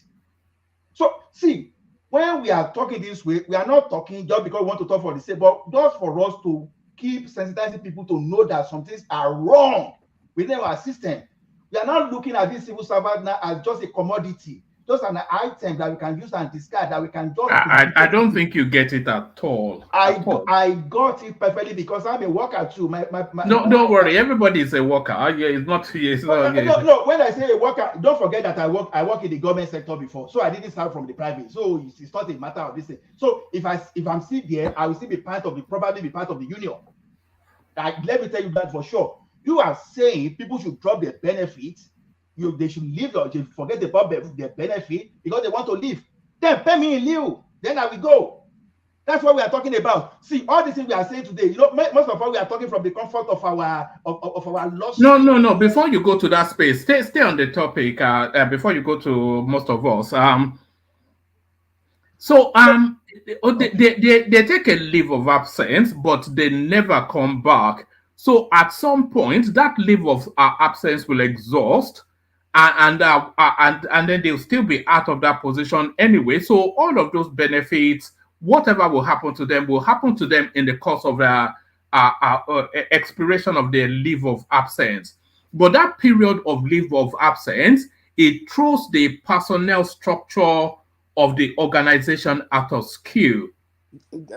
So see, when we are talking this way, we are not talking just because we want to talk for the sake, but just for us to keep sensitizing people to know that some things are wrong within our system. We are not looking at this civil servant now as just a commodity, just an item that we can use and discard, that we can just... I don't think you get it at all. I got it perfectly because I'm a worker too. No, don't worry. Everybody is a worker. Yeah, it's not... No, when I say a worker, don't forget that I work in the government sector before. So I didn't start from the private. So it's not a matter of this thing. So if I'm still there, I will still be probably be part of the union. Let me tell you that for sure. You are saying people should drop their benefits. They should leave or forget about their benefit because they want to leave. Then pay me in lieu. Then I will go. That's what we are talking about. See, all these things we are saying today, most of all we are talking from the comfort of our loss. No. Before you go to that space, stay on the topic. Before you go to most of us, they take a leave of absence, but they never come back. So at some point, that leave of absence will exhaust. And then they'll still be out of that position anyway. So all of those benefits, whatever will happen to them in the course of expiration of their leave of absence. But that period of leave of absence, it throws the personnel structure of the organization out of skew.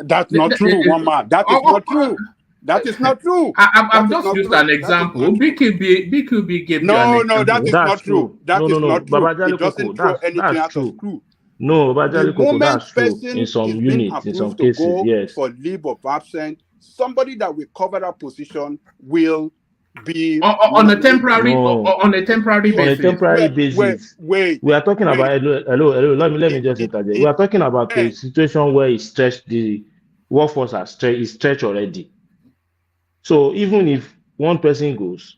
That's not true, one man. That is not true. That is not true. I've just used an example. BQB gave you an example. No, that is not true. That is not true. It doesn't throw anything out of screw. No, the moment that's true. person In some is units, in some cases, yes. For leave of absence, somebody that will cover that position will be on a temporary basis. Wait. We are talking about hello. Let me just interject. We are talking about a situation where it's stretched. The workforce is stretched already. So even if one person goes,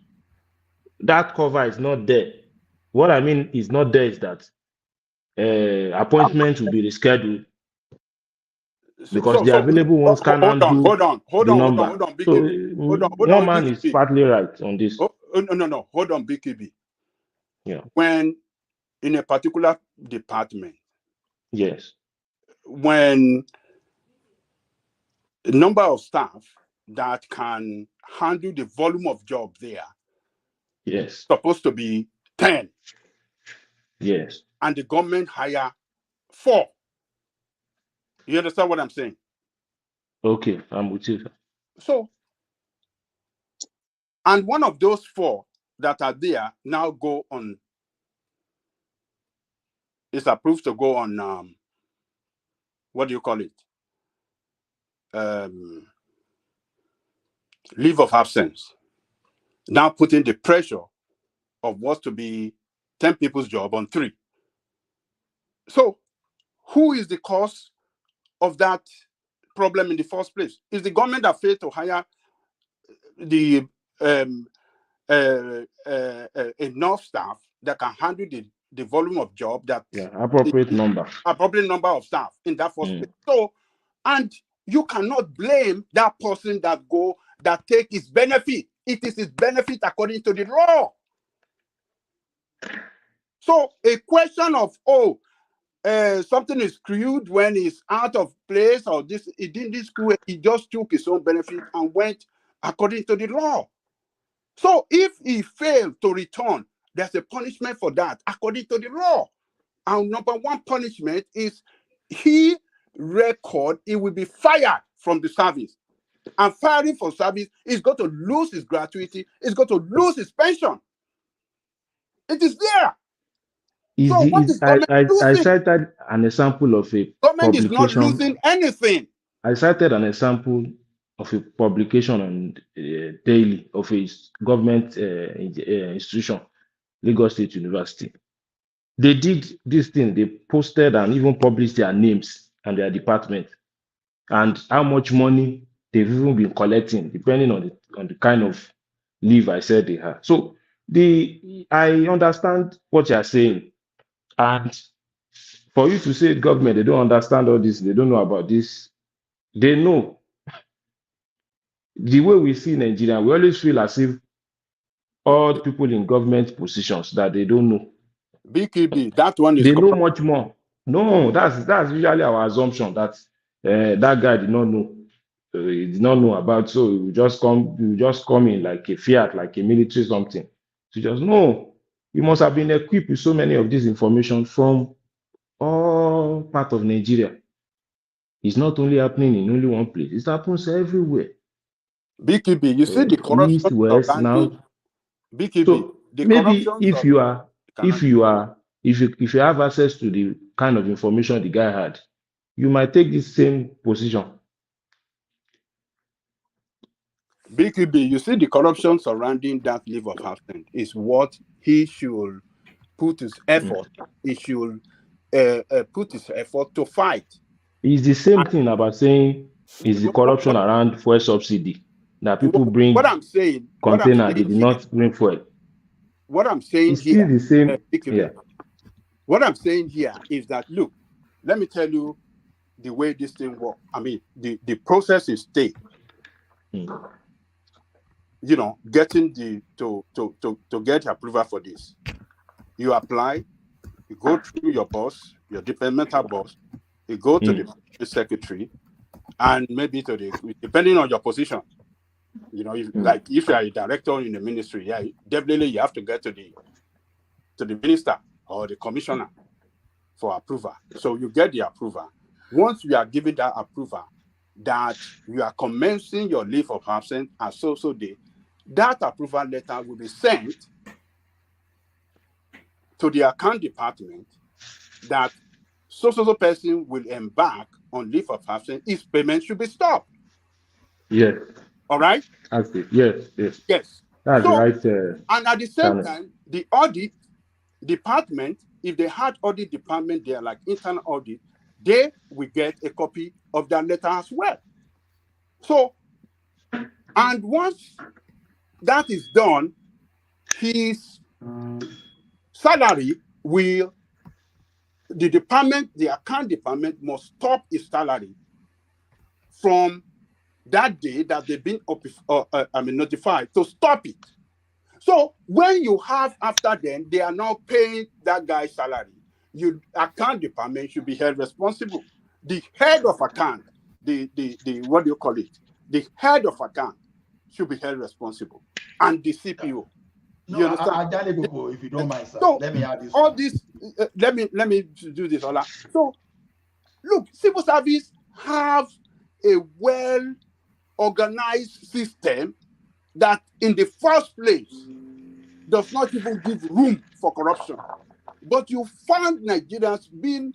that cover is not there. What I mean is not there is that appointments will be rescheduled because the available ones can undo the number. So one man is partly right on this. No. Hold on, BKB. Yeah. When in a particular department, yes, when the number of staff that can handle the volume of job there. Yes. Supposed to be 10. Yes. And the government hire 4. You understand what I'm saying? Okay, I'm with you. So, and one of those 4 that are there now go on, is approved to go on, what do you call it? Leave of absence. Now putting the pressure of what's to be 10 people's job on 3. So, who is the cause of that problem in the first place? Is the government that failed to hire the enough staff that can handle the volume of job that appropriate number of staff in that first place? So, and you cannot blame that person that take his benefit. It is his benefit according to the law. So a question of something is screwed when he's out of place, or this he didn't this school, he just took his own benefit and went according to the law. So if he failed to return, there's a punishment for that according to the law. And number 1 punishment is he will be fired from the service. And firing from service is going to lose his gratuity, is going to lose his pension. It is there. I cited an example of a government publication. is not losing anything. I cited an example of a publication on daily of a government institution, Lagos State University. They did this thing. They posted and even published their names and their department and how much money they've even been collecting, depending on the kind of leave I said they had. So I understand what you're saying. And for you to say government, they don't understand all this, they don't know about this, they know. The way we see Nigeria, we always feel as if all people in government positions that they don't know. BKB, that one is. They know much more. No, that's usually our assumption that that guy did not know. He did not know about, so he will just come in like a fiat, like a military something. So just no, you must have been equipped with so many of this information from all part of Nigeria. It's not only happening in only one place; it happens everywhere. BKB, you see the corruption East, West, now. BKB, so the maybe if you have access to the kind of information the guy had, you might take the same position. BKB, you see the corruption surrounding that leave of absence is what he should put his effort. He should put his effort to fight. It's the same thing about saying is the corruption around fuel subsidy that people bring. What I'm saying, container they did not bring fuel. What I'm saying it's here, still the same. Yeah. What I'm saying here is that look, let me tell you the way this thing works. I mean, the process is take. You know, getting to get approval for this. You apply, you go through your boss, your departmental boss, you go to the secretary, and maybe to depending on your position. You know, if you are a director in the ministry, definitely you have to get to the minister or the commissioner for approval. So you get the approval. Once you are given that approval, that you are commencing your leave of absence and so day, that approval letter will be sent to the account department that so person will embark on leave of absence. His payment should be stopped. Yes. All right? That's it. Yes. That's right. And at the same time, the audit department, if they had audit department there, like internal audit, they will get a copy of that letter as well. So, and once that is done, his salary will, the account department must stop his salary from that day that they've been notified to stop it. So when you have after then, they are now paying that guy's salary. Account department should be held responsible. The head of account, the what do you call it? the head of a gang should be held responsible, and the CPO. No, You understand? Ajani Gogo, if you don't mind, sir, So let me add this. all this, let me do this, Ola. So look, civil service have a well organized system that, in the first place, does not even give room for corruption. But you find Nigerians being,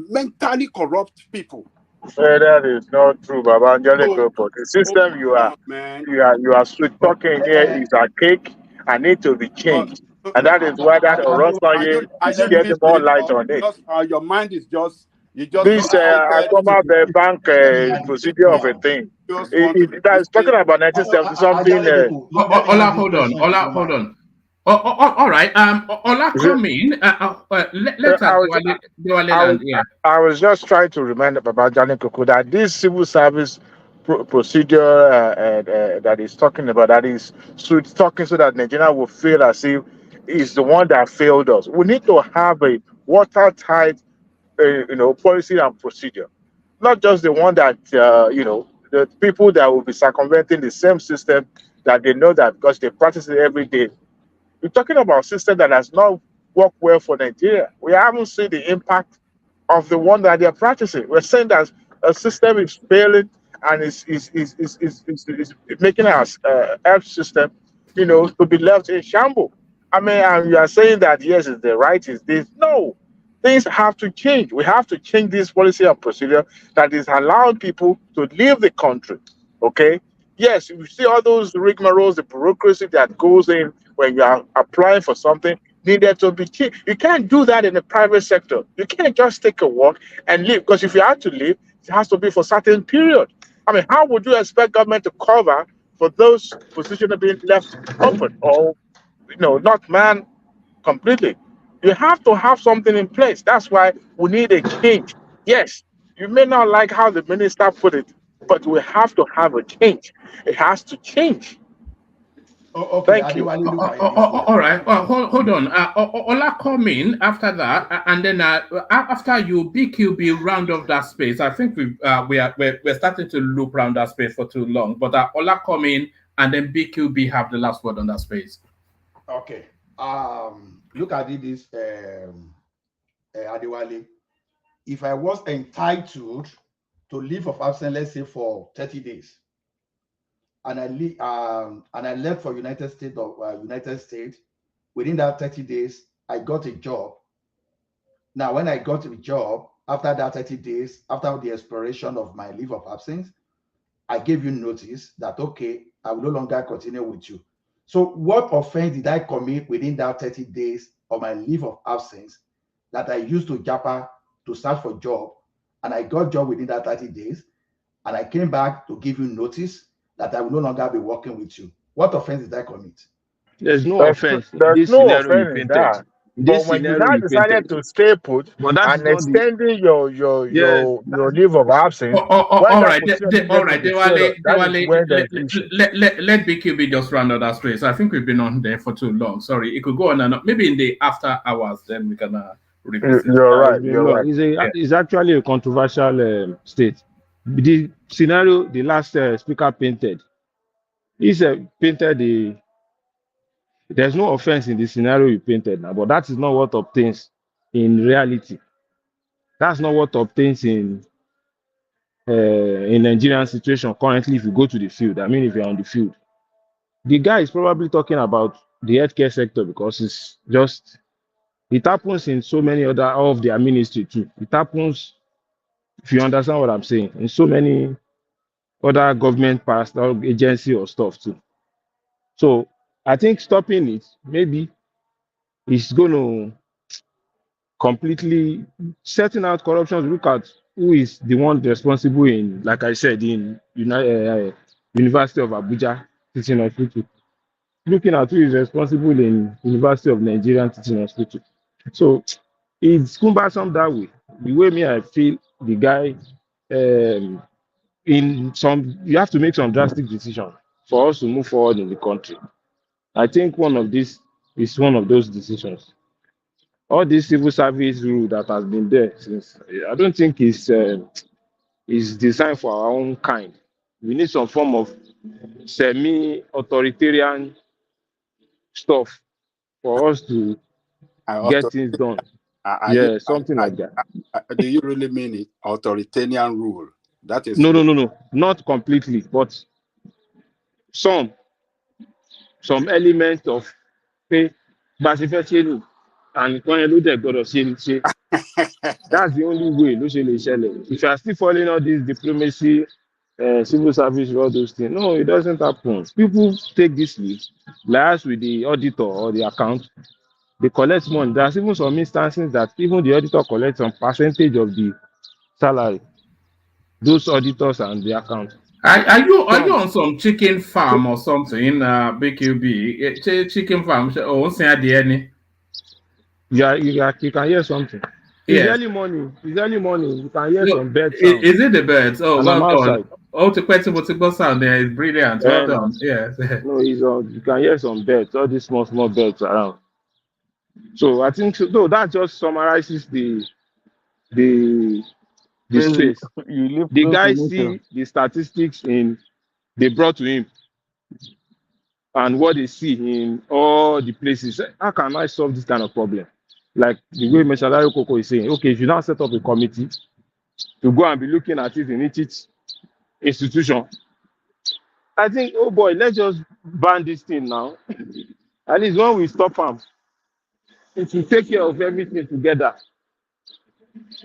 mentally corrupt people. That is not true, Baba Angelico. But the system you are sweet talking here is archaic and need to be changed. And that is why that Orosanye is getting more light on it. Your mind is just This Akoma Bank procedure of a thing. That is talking about 1970 something. Ola, hold on. All right. Ola, come in. I was just trying to remind Baba Jani Koko that this civil service procedure that he's talking about, that is talking so that Nigeria will feel as if is the one that failed us. We need to have a watertight, policy and procedure, not just the one that the people that will be circumventing the same system that they know that because they practice it every day. We're talking about a system that has not worked well for Nigeria. We haven't seen the impact of the one that they are practicing. We're saying that a system is failing and is making our health system, to be left in shambles. I mean, and you are saying that yes, it's the right is this. No, things have to change. We have to change this policy and procedure that is allowing people to leave the country. Okay. Yes, you see all those rigmaroles, the bureaucracy that goes in when you are applying for something needed to be changed. You can't do that in the private sector. You can't just take a walk and leave, because if you have to leave, it has to be for a certain period. I mean, how would you expect government to cover for those positions being left open or, not manned completely? You have to have something in place. That's why we need a change. Yes, you may not like how the minister put it, but we have to have a change. It has to change. Okay, thank you. All right. Well, hold on. Ola, come in after that, and then after you, BQB round off that space. I think we're starting to loop around that space for too long. But Ola, come in, and then BQB have the last word on that space. Okay. Look at this, Adewale. If I was entitled to leave of absence, let's say for 30 days, and I left for United States, within that 30 days, I got a job. Now, when I got a job, after that 30 days, after the expiration of my leave of absence, I gave you notice that, okay, I will no longer continue with you. So what offense did I commit within that 30 days of my leave of absence that I used to Japa to search for job, and I got job within that 30 days, and I came back to give you notice that I will no longer be working with you? What offense did I commit? There's no offense. There's no offense in that. But when you now decided to stay put and extending your leave of absence, all right, Dewale, let BQB just run out that space. I think we've been on there for too long. Sorry, it could go on and on. Maybe in the after hours, then we can revisit. You're right. It's actually a controversial state. The scenario the last speaker painted, he said painted there's no offense in the scenario you painted now, but that is not what obtains in reality. That's not what obtains in Nigerian situation currently. If you go to the field, I mean, if you're on the field, the guy is probably talking about the healthcare sector because it happens in so many other of their ministry too. It happens, if you understand what I'm saying, in so many other government pastoral agency or stuff too. So I think stopping it, maybe it's going to completely setting out corruption. Look at who is the one responsible in, like I said, in University of Abuja Teaching Hospital. Looking at who is responsible in University of Nigerian Teaching Hospital. So it's cumbersome that way. The way I feel the guy, you have to make some drastic decisions for us to move forward in the country. I think one of these is one of those decisions. All this civil service rule that has been there since, I don't think it's is designed for our own kind. We need some form of semi-authoritarian stuff for us to get things done. Yeah, something like that. Do you really mean it? Authoritarian rule. That is No. Not completely, but some element of pay. And that's the only way. If you are still following all this diplomacy, civil service, all those things, no, it doesn't happen. People take this leave, like as with the auditor or the account, they collect money. There's even some instances that even the auditor collects some percentage of the salary. Those auditors and the account. Are you on some chicken farm or something? BQB chicken farm. Oh, Yeah, you can hear something. It's early morning. You can hear some birds. Is it the birds? Oh, and well I'm done. outside. Oh, the question sound there is brilliant. Well done. Yes. No, you can hear some birds. All these small birds around. So I think that just summarizes the space. The guy see the statistics they brought to him and what they see in all the places. How can I solve this kind of problem? Like the way Meshalari Koko is saying, okay, if you now set up a committee to go and be looking at it in each institution, I think, oh boy, let's just ban this thing now. At least when we stop them, it will take care of everything together.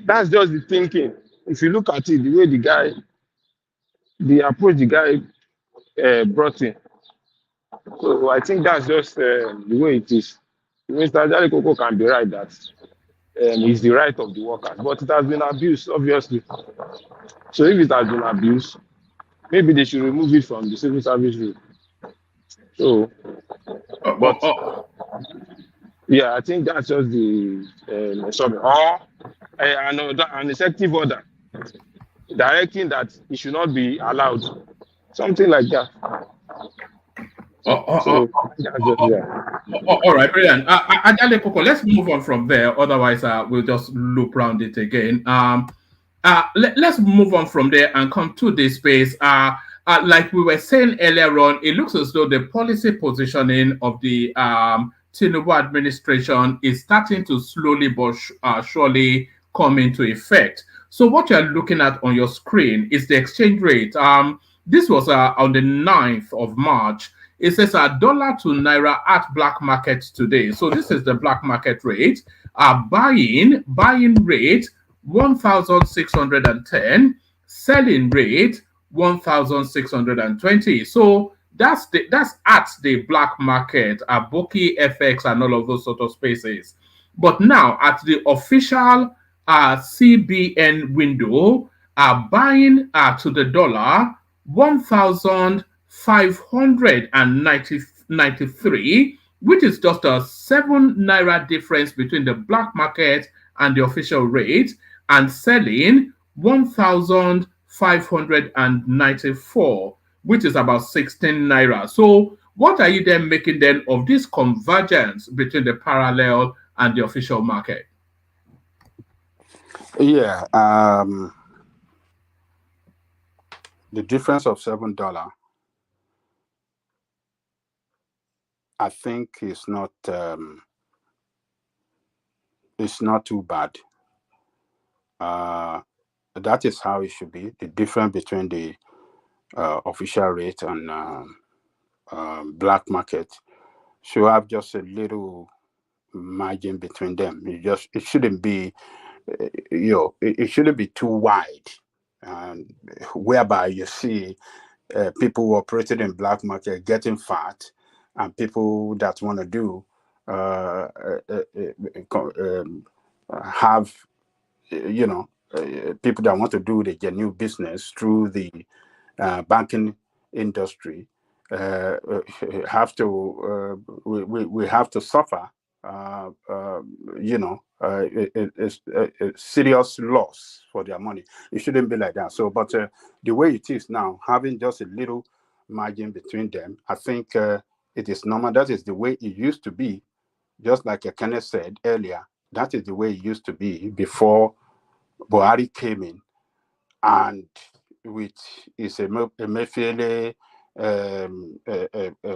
That's just the thinking. If you look at it, the way the approach the guy brought in. So I think that's just the way it is. Mr. Jalikoko can be right that it's the right of the workers, but it has been abused, obviously. So if it has been abused, maybe they should remove it from the civil service rule. So, yeah, I think that's just the an executive order directing that it should not be allowed, something like that. All right, brilliant. Let's move on from there. Otherwise, we'll just loop around it again. Let's move on from there and come to this space. Like we were saying earlier on, it looks as though the policy positioning of the Tinubu administration is starting to slowly but surely come into effect. So what you're looking at on your screen is the exchange rate. This was on the 9th of March. It says $1 to Naira at black market today. So this is the black market rate. Buying rate 1,610, selling rate 1,620. So that's at the black market, Aboki, FX, and all of those sort of spaces. But now at the official CBN window, buying to the dollar 1,593, which is just a 7 Naira difference between the black market and the official rate, and selling 1,594, which is about 16 Naira. So what are you then making then of this convergence between the parallel and the official market? Yeah, the difference of $7, I think, is not too bad. That is how it should be. The difference between the official rate and black market should have just a little margin between them. It shouldn't be, it shouldn't be too wide, whereby you see people who operated in black market getting fat, and people that want to do have, people that want to do the genuine business through the banking industry have to we have to suffer a serious loss for their money. It shouldn't be like that. So, but the way it is now, having just a little margin between them, I think it is normal. That is the way it used to be. Just like Kenneth said earlier, that is the way it used to be before Buhari came in. and which is a Emefiele a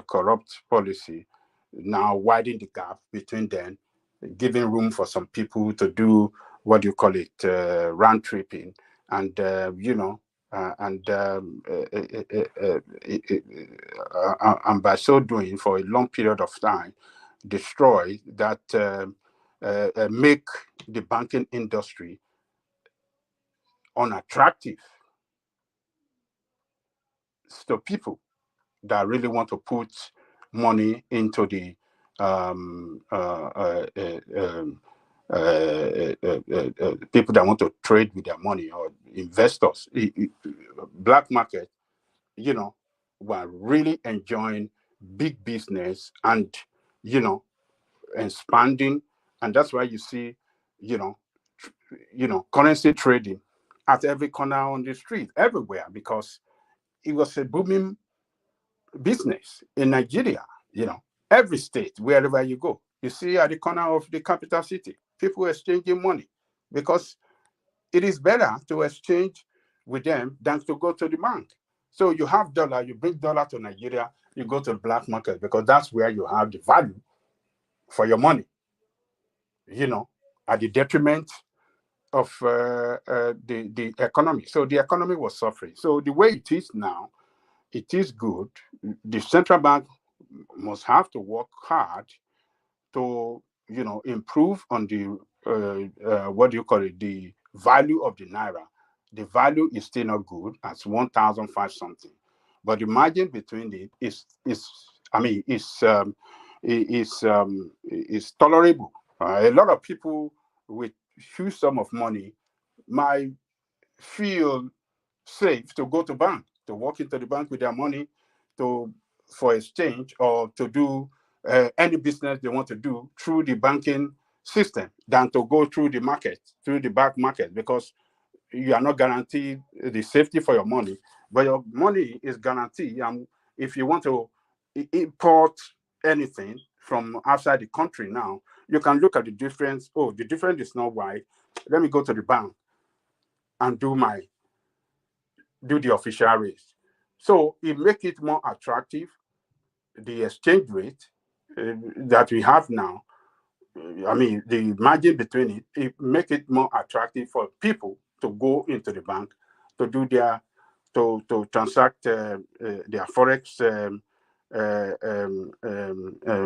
corrupt policy, now widen the gap between them, giving room for some people to do what do you call it, round tripping, and and by so doing, for a long period of time, destroy that, make the banking industry unattractive to people that really want to put money into the people that want to trade with their money, or investors. Black market, were really enjoying big business and, expanding. And that's why you see, currency trading at every corner on the street, everywhere, because it was a booming business in Nigeria. Every state, wherever you go, you see at the corner of the capital city, people exchanging money, because it is better to exchange with them than to go to the bank. So you have dollar, you bring dollar to Nigeria, you go to the black market, because that's where you have the value for your money, at the detriment of the economy. So the economy was suffering. So the way it is now, it is good. The central bank must have to work hard to, improve on the the value of the naira. The value is still not good at 1,005 something, but the margin between it is tolerable. A lot of people with huge sum of money might feel safe to go to bank, to walk into the bank with their money for exchange, or to do any business they want to do through the banking system, than to go through the market, through the back market, because you are not guaranteed the safety for your money, but your money is guaranteed. And if you want to import anything from outside the country now, you can look at the difference. Oh, the difference is not wide. Let me go to the bank and do the official rate. So it makes it more attractive. The exchange rate that we have now, the margin between it make it more attractive for people to go into the bank to do to transact their forex,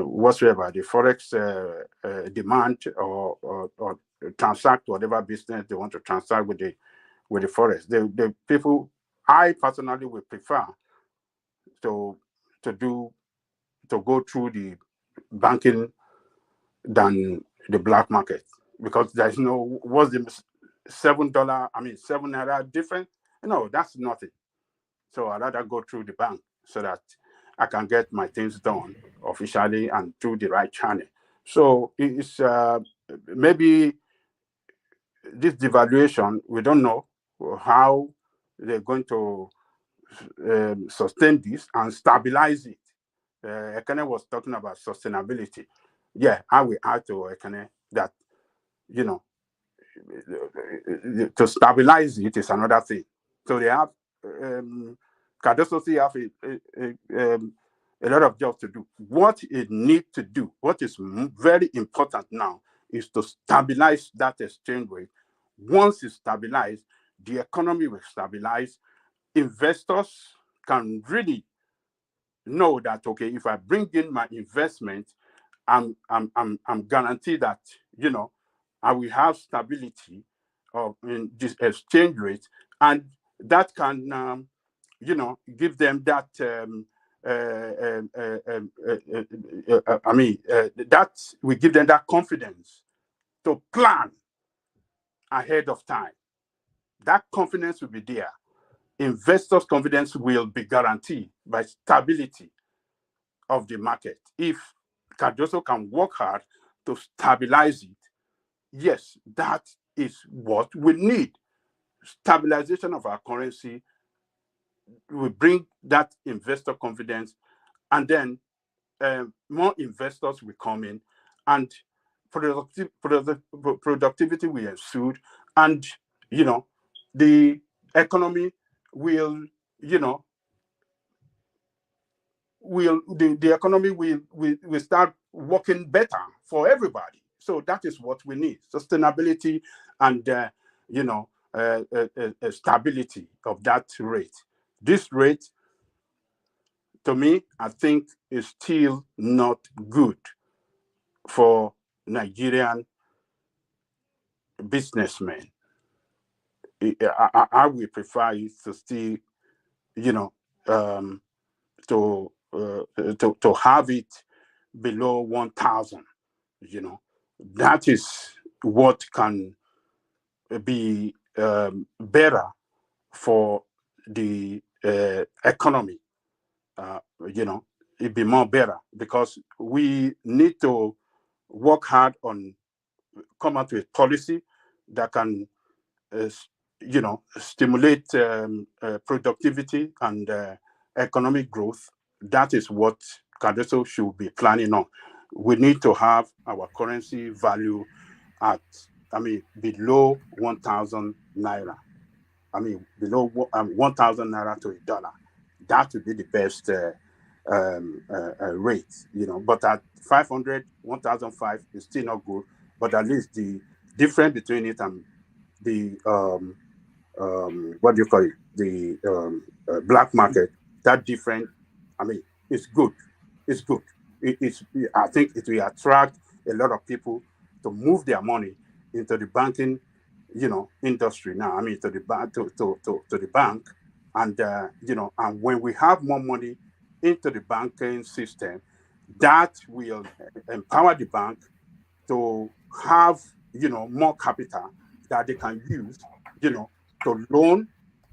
whatsoever the forex demand, or transact whatever business they want to transact with the forex. The people, I personally would prefer to go through the banking than the black market, because there's what's the $7, $7 difference? No, that's nothing. So I'd rather go through the bank so that I can get my things done officially and through the right channel. So it's maybe this devaluation, we don't know how they're going to sustain this and stabilize it. Ekene was talking about sustainability. Yeah, I will add to Ekene that, to stabilize it is another thing. So they have, Cardoso still have a lot of jobs to do. What it needs to do, what is very important now, is to stabilize that exchange rate. Once it's stabilized, the economy will stabilize. Investors can really know that, okay, if I bring in my investment, I'm guaranteed that, I will have stability in this exchange rate, and that can, give them that. That will give them that confidence to plan ahead of time. That confidence will be there. Investors' confidence will be guaranteed by stability of the market. If Cardoso can work hard to stabilize it, yes, that is what we need. Stabilization of our currency will bring that investor confidence, and then more investors will come in, and productivity will ensue, and the economy will, you know, the economy will start working better for everybody. So that is what we need: sustainability and stability of that rate. This rate, to me, I think is still not good for Nigerian businessmen. I would prefer it to still, to have it below 1,000. That is what can be better for the economy. It'd be more better, because we need to work hard on come out with policy that can stimulate productivity and economic growth. That is what CADESO should be planning on. We need to have our currency value at, below 1,000 naira. Below 1,000 naira to $1. That would be the best rate, But at 500, 1,005 is still not good. But at least the difference between it and the the black market, that difference, it's good. It's good. I think it will attract a lot of people to move their money into the banking, industry now. To the bank, to the bank, and and when we have more money into the banking system, that will empower the bank to have more capital that they can use, to loan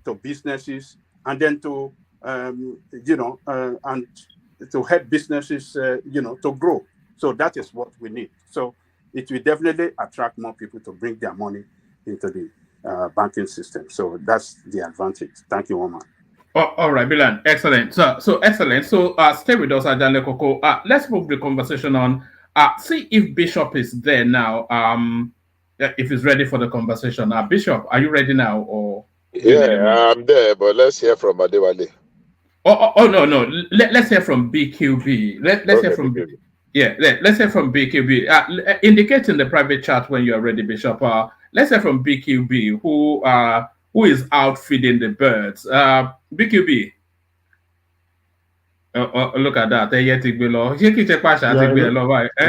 to businesses, and then to and to help businesses to grow. So that is what we need. So it will definitely attract more people to bring their money into the banking system. So that's the advantage. Thank you, Omar. All right, Bilan. Excellent. So excellent. So stay with us, Ajale Koko. Let's move the conversation on. See if Bishop is there now. If he's ready for the conversation. Bishop, are you ready now? Or yeah, I'm there, but let's hear from Adewale. Oh no. Let's hear from BQB. Let's hear from BQB. Yeah, let's hear from BQB. Indicate in the private chat when you are ready, Bishop. Let's hear from BQB, who is out feeding the birds. BQB. Look at that.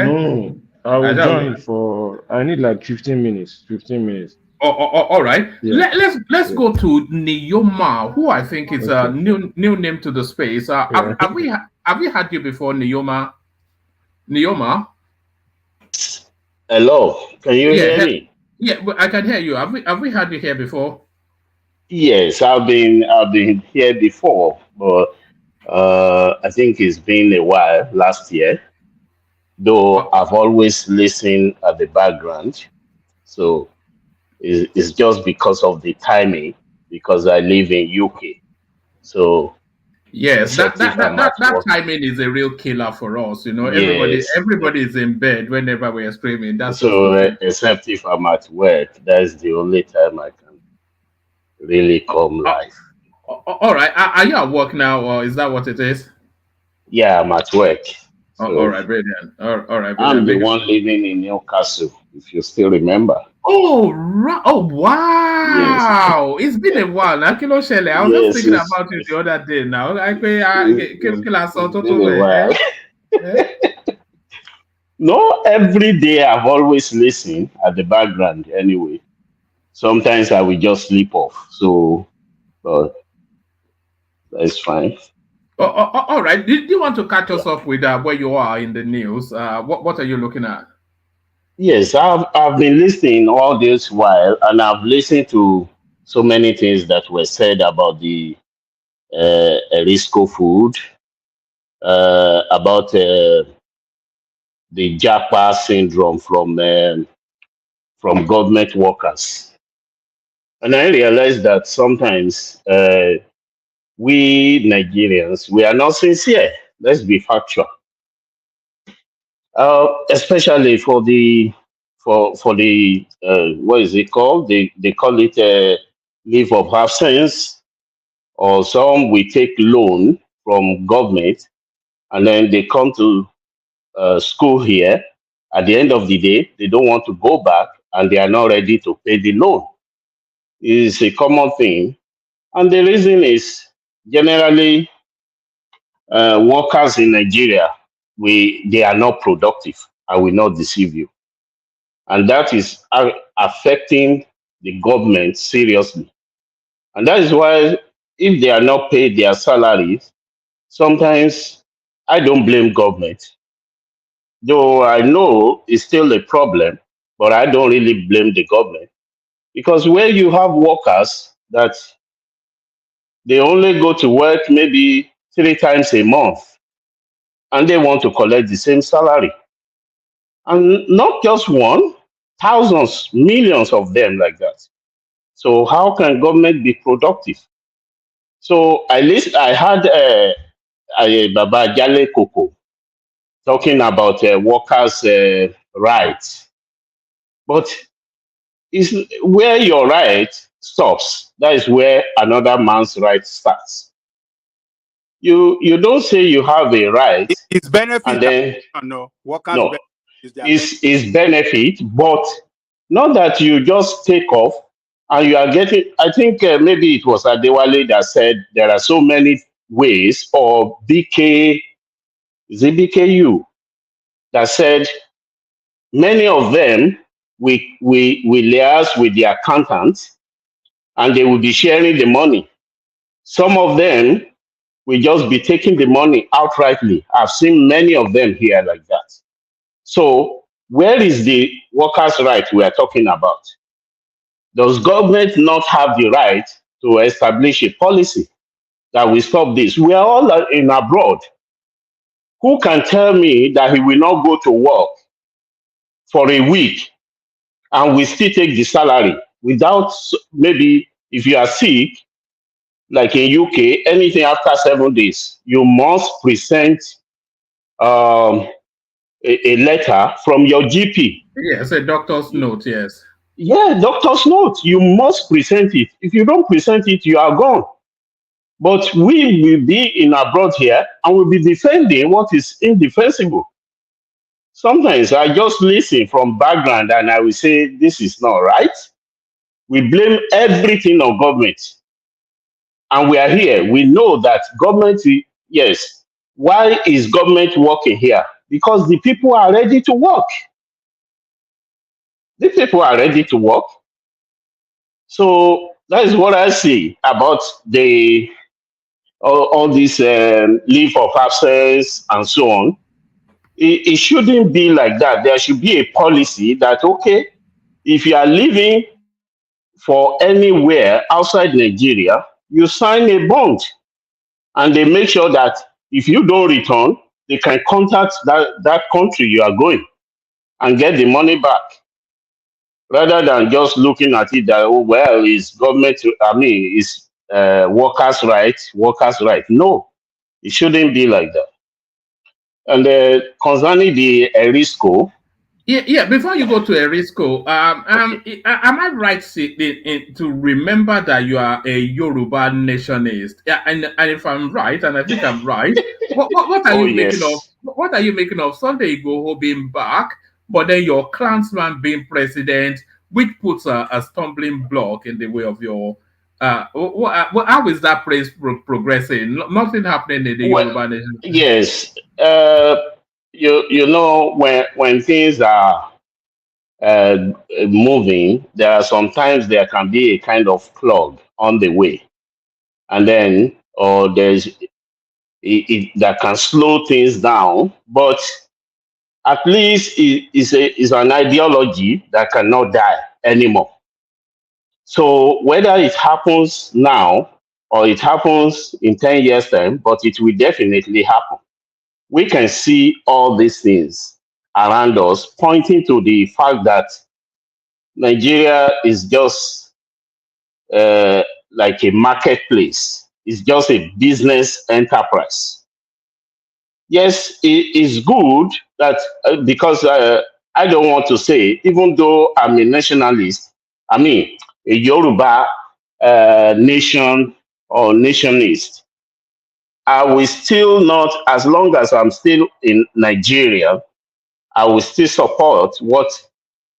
No, I will join for. I need like 15 minutes. 15 minutes. All right. Yeah. Let's go to Neoma, who I think is a new name to the space. Have we had you before, Neoma? Neoma? Hello, can you hear me? Yeah, I can hear you. Have we had you here before? Yes, I've been here before, but I think it's been a while. Last year, though, I've always listened at the background, so it's just because of the timing, because I live in UK, so. Yes, that timing is a real killer for us. Everybody is in bed whenever we are screaming. That's so. Except if I'm at work, that's the only time I can really come live. All right, are you at work now, or is that what it is? Yeah, I'm at work. So all right, brilliant. All right, brilliant. I'm the one living in Newcastle, if you still remember. Oh, right. Oh, wow. Yes. It's been a while. I was just thinking about it the other day now. No, every day I've always listened at the background anyway. Sometimes I will just sleep off. So, that's fine. All right. Do you want to catch us up with where you are in the news? What are you looking at? Yes, I've been listening all this while, and I've listened to so many things that were said about the Erisco food, about the Japa syndrome from government workers, and I realized that sometimes we Nigerians, we are not sincere. Let's be factual. Especially for the what is it called? They call it leave of absence, or some will take loan from government, and then they come to school here. At the end of the day, they don't want to go back, and they are not ready to pay the loan. It's a common thing, and the reason is generally workers in Nigeria, they are not productive. I will not deceive you, and that is affecting the government seriously. And that is why if they are not paid their salaries, sometimes I don't blame government. Though I know it's still a problem, but I don't really blame the government. Because where you have workers that they only go to work maybe 3 times a month and they want to collect the same salary. And not just one, thousands, millions of them like that. So how can government be productive? So at least I had Baba Jale Koko talking about workers' rights. But it's where your right stops, that is where another man's right starts. You don't say you have a right It's benefit. and then No, workers' no, benefit is their is benefit, but not that you just take off and you are getting. I think maybe it was Adewale that said there are so many ways, or BK, is it BKU that said many of them we liaise with the accountants and they will be sharing the money. Some of them will just be taking the money outrightly. I've seen many of them here like that. So where is the workers' right we are talking about? Does government not have the right to establish a policy that will stop this? We are all in abroad. Who can tell me that he will not go to work for a week and we still take the salary without, maybe if you are sick, like in UK, anything after 7 days, you must present a letter from your GP. Yes, a doctor's note, yes. Yeah, doctor's note. You must present it. If you don't present it, you are gone. But we will be in abroad here and we'll be defending what is indefensible. Sometimes I just listen from background and I will say, this is not right. We blame everything on government. And we are here. We know that government, yes. Why is government working here? Because the people are ready to work. The people are ready to work. So that is what I see about all this leave of absence and so on. It shouldn't be like that. There should be a policy that, okay, if you are living for anywhere outside Nigeria, you sign a bond and they make sure that if you don't return, they can contact that country you are going and get the money back. Rather than just looking at it that, oh, well, it's government, it's workers' rights. No, it shouldn't be like that. And concerning the Erisco. Yeah, before you go to Erisco, am I right to remember that you are a Yoruba nationalist? Yeah, and if I'm right, and I think I'm right, what are you making of? What are you making of Sunday Igboho being back, but then your clansman being president, which puts a stumbling block in the way of your? How is that place progressing? Nothing happening in the Yoruba nation. Yes, you know when things are moving, there are sometimes there can be a kind of clog on the way, and then there's that can slow things down. But at least it's an ideology that cannot die anymore. So whether it happens now or it happens in 10 years' time, but it will definitely happen. We can see all these things around us pointing to the fact that Nigeria is just like a marketplace. It's just a business enterprise. Yes, it is good that because I don't want to say, even though I'm a nationalist, a Yoruba nation or nationalist. I will still not, as long as I'm still in Nigeria, I will still support what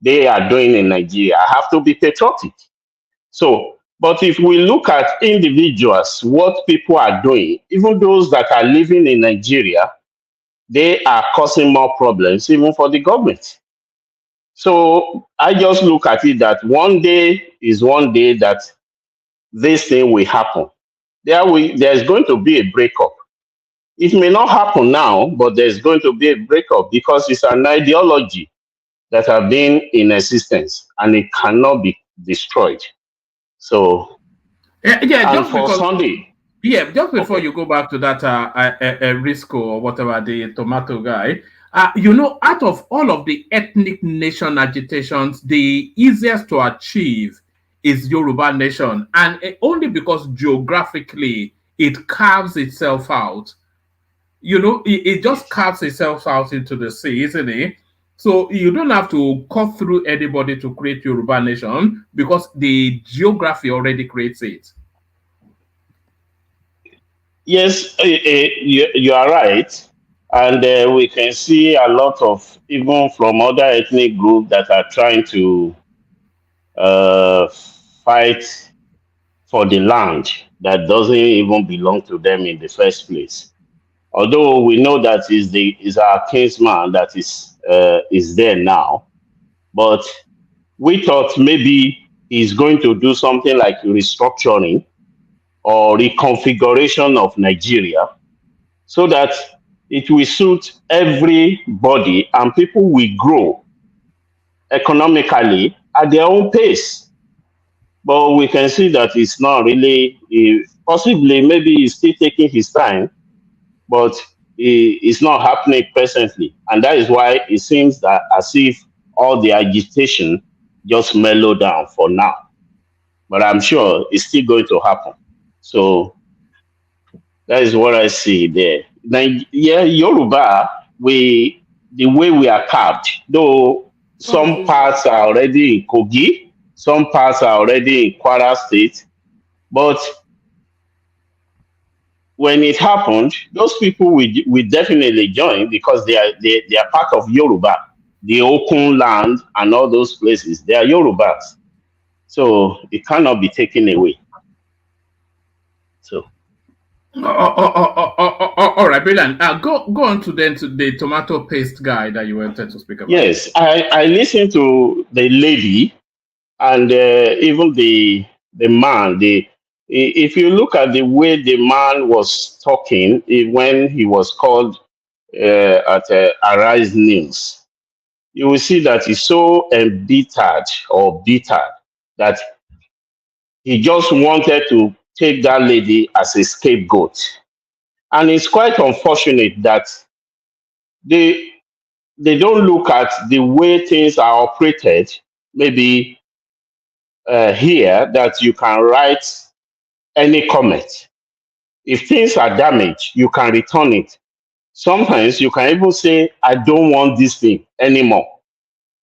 they are doing in Nigeria. I have to be patriotic. So, but if we look at individuals, what people are doing, even those that are living in Nigeria, they are causing more problems even for the government. So I just look at it that one day is one day that this thing will happen. There's going to be a breakup. It may not happen now, but there's going to be a breakup because it's an ideology that have been in existence and it cannot be destroyed. So, yeah, and just for because, Sunday, yeah, just before you go back to that Risco or whatever, the tomato guy, you know, out of all of the ethnic nation agitations, the easiest to achieve is Yoruba nation, and only because geographically it carves itself out. You know, it just carves itself out into the sea, isn't it? So you don't have to cut through anybody to create Yoruba nation because the geography already creates it. yes, you are right. And we can see a lot of, even from other ethnic groups that are trying to uh, fight for the land that doesn't even belong to them in the first place. Although we know that is our kinsman that is there now, but we thought maybe he's going to do something like restructuring or reconfiguration of Nigeria so that it will suit everybody and people will grow economically at their own pace. But we can see that it's not really, possibly maybe he's still taking his time, but it's not happening presently. And that is why it seems that as if all the agitation just mellowed down for now. But I'm sure it's still going to happen. So that is what I see there. Now, yeah, Yoruba, the way we are carved, though some parts are already in Kogi, some parts are already in Kwara State, but when it happened, those people will definitely join because they are part of Yoruba, the Okun land and all those places. They are Yorubas, so it cannot be taken away. So, all right, brilliant. Go on to the tomato paste guy that you wanted to speak about. yes, I listened to the lady and even the man. If you look at the way the man was talking when he was called at Arise News, you will see that he's so embittered or bitter that he just wanted to take that lady as a scapegoat. And it's quite unfortunate that they don't look at the way things are operated, maybe here, that you can write any comment. If things are damaged, you can return it. Sometimes you can even say, I don't want this thing anymore.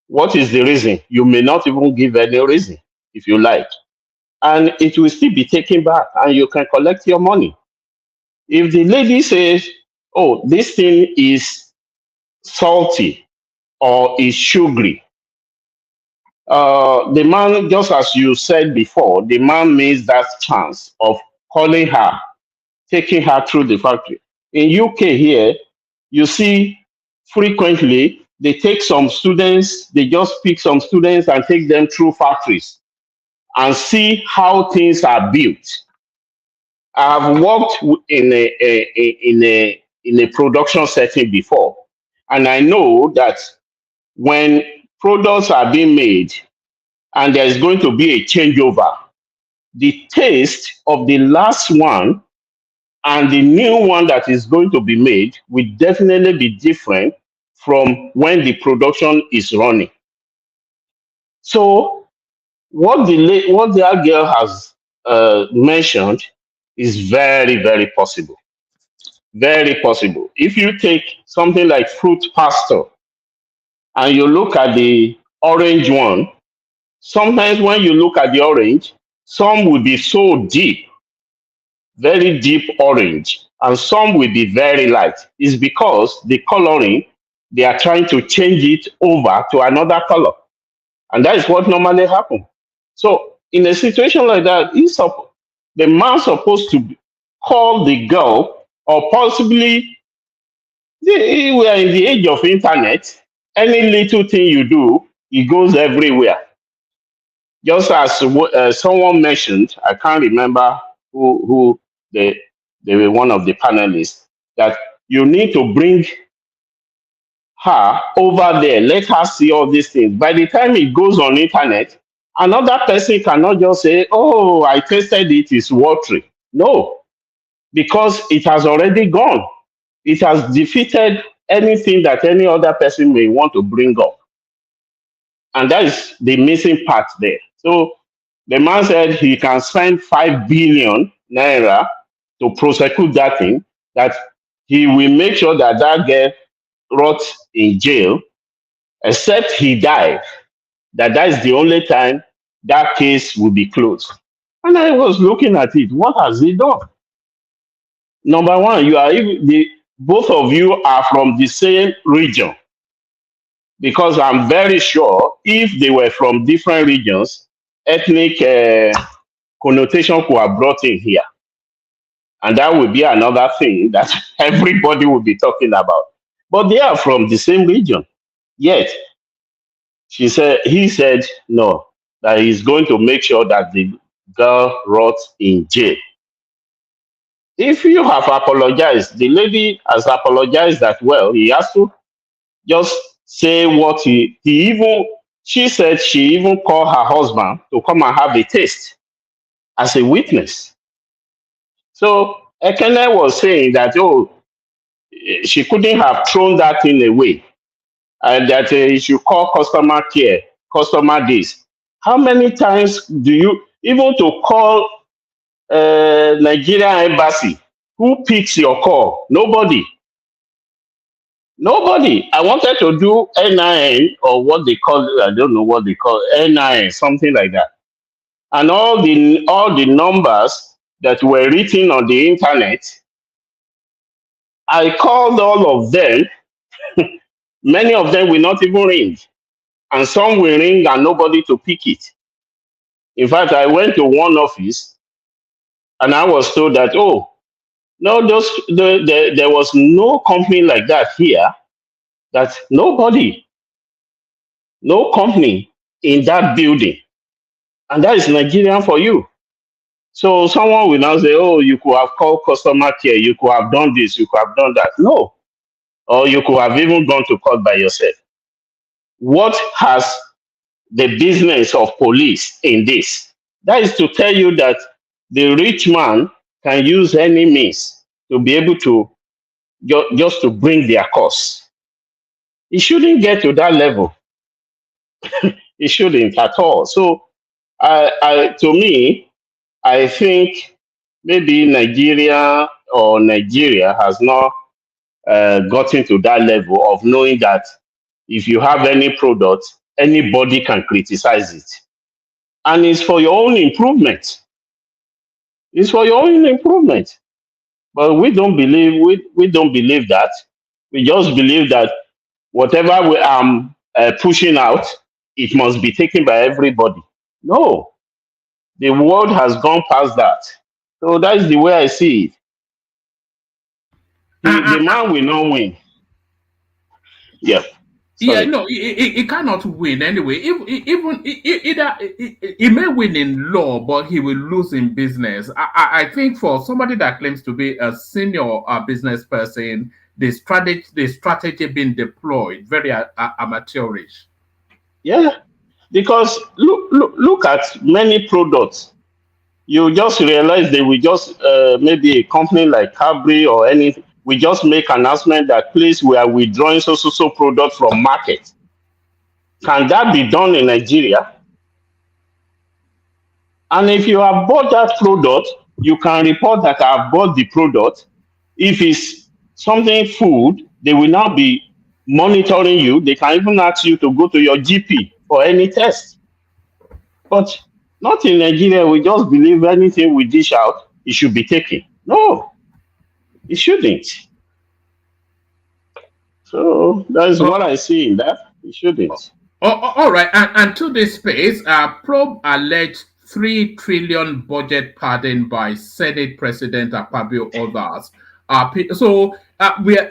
What is the reason? You may not even give any reason if you like. And it will still be taken back and you can collect your money. If the lady says, oh, this thing is salty or is sugary, the man, just as you said before, the man missed that chance of calling her, taking her through the factory. In UK here, you see frequently they take some students, they just pick some students and take them through factories and see how things are built. I've worked in a production setting before, and I know that when products are being made and there's going to be a changeover, the taste of the last one and the new one that is going to be made will definitely be different from when the production is running. So what the girl has mentioned is very, very possible. Very possible. If you take something like fruit pasta and you look at the orange one, sometimes when you look at the orange, Some will be so deep, very deep orange, and some will be very light. It's because the coloring, they are trying to change it over to another color. And that is what normally happens. So in a situation like that, the man supposed to call the girl, or possibly we are in the age of internet. Any little thing you do, it goes everywhere. Just as someone mentioned, I can't remember who they were one of the panelists, that you need to bring her over there, let her see all these things. By the time it goes on internet, another person cannot just say, oh, I tasted it, it's watery. No, because it has already gone. It has defeated anything that any other person may want to bring up. And that is the missing part there. So the man said he can spend 5 billion naira to prosecute that thing, that he will make sure that that girl rots in jail, except he died. That is the only time that case will be closed. And I was looking at it. What has he done? Number one, both of you are from the same region. Because I'm very sure if they were from different regions, ethnic connotation could have brought in here. And that would be another thing that everybody will be talking about. But they are from the same region. Yet, he said no, that he's going to make sure that the girl rots in jail. If you have apologized, the lady has apologized that well, he has to just say what she said she even called her husband to come and have a taste as a witness. So Ekene was saying that, she couldn't have thrown that thing away, and that he should call customer care, customer this. How many times do you, even to call Nigerian embassy, who picks your call? Nobody. I wanted to do NIN, or what they call it, I don't know what they call it, NIN, something like that. And all the numbers that were written on the internet, I called all of them. Many of them will not even ring. And some will ring and nobody to pick it. In fact, I went to one office and I was told that, no, there was no company like that here, that no company in that building. And that is Nigerian for you. So someone will now say, you could have called customer care, you could have done this, you could have done that. No. Or you could have even gone to court by yourself. What has the business of police in this? That is to tell you that the rich man can use any means to be able to just to bring their cause. It shouldn't get to that level. It shouldn't at all. So to me, I think maybe Nigeria has not gotten to that level of knowing that if you have any product, anybody can criticize it. And it's for your own improvement. It's for your own improvement. But we don't believe that. We just believe that whatever we are pushing out, it must be taken by everybody. No. The world has gone past that. So that's the way I see it. The man will not win. Yeah. Yeah, no, he cannot win anyway. He may win in law, but he will lose in business. I think for somebody that claims to be a senior business person, the strategy being deployed very amateurish. Yeah, because look at many products. You just realize they will just maybe a company like Cadbury or anything. We just make announcement that please, we are withdrawing so product from market. Can that be done in Nigeria? And if you have bought that product, you can report that I have bought the product. If it's something food, they will now be monitoring you. They can even ask you to go to your GP for any test. But Not in Nigeria, we just believe anything we dish out, it should be taken. No, it shouldn't. So that's what I see in that. It shouldn't. All right, and to this space, probe alleged 3 trillion budget pardon by Senate President Akpabio others.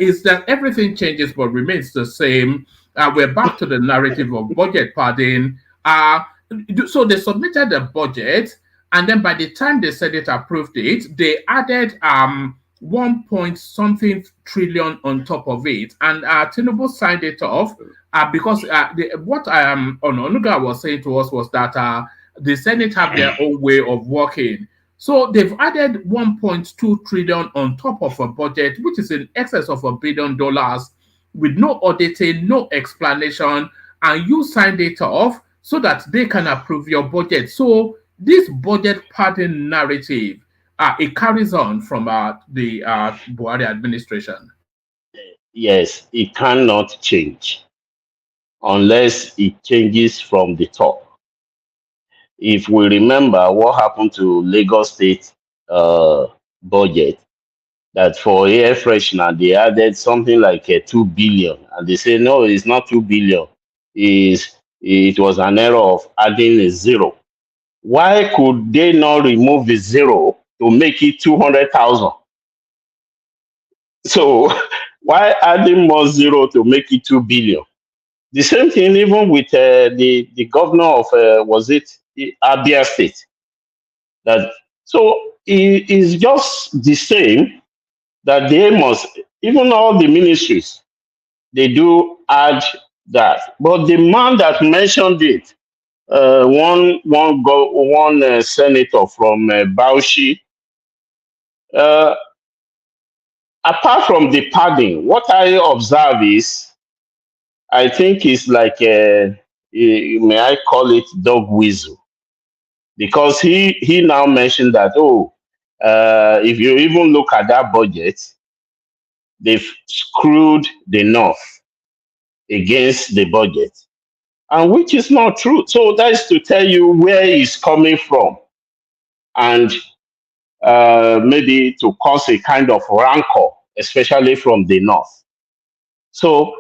Is that everything changes but remains the same? We're back to the narrative of budget pardon. So they submitted the budget, and then by the time the Senate approved it, they added 1 point something trillion on top of it, and Tinubu signed it off because what Ononuga was saying to us was that the Senate have their own way of working. So they've added 1.2 trillion on top of a budget, which is in excess of $1 billion, with no auditing, no explanation, and you signed it off so that they can approve your budget. So this budget pardon narrative, it carries on from the Buhari administration. Yes, it cannot change unless it changes from the top. If we remember what happened to Lagos State budget, that for air freshener, they added something like 2 billion. And they say, no, it's not 2 billion. It was an error of adding a zero. Why could they not remove the zero to make it 200,000? So why adding more zero to make it 2 billion? The same thing even with the governor of, was it Abia State? So it is just the same that they must, even all the ministries, they do add that. But the man that mentioned it, one senator from Bauchi, apart from the padding, what I observe is, I think it's like may I call it dog whistle, because he now mentioned that if you even look at that budget, they've screwed the North against the budget, and which is not true. So that's to tell you where it's coming from, and maybe to cause a kind of rancor, especially from the North. So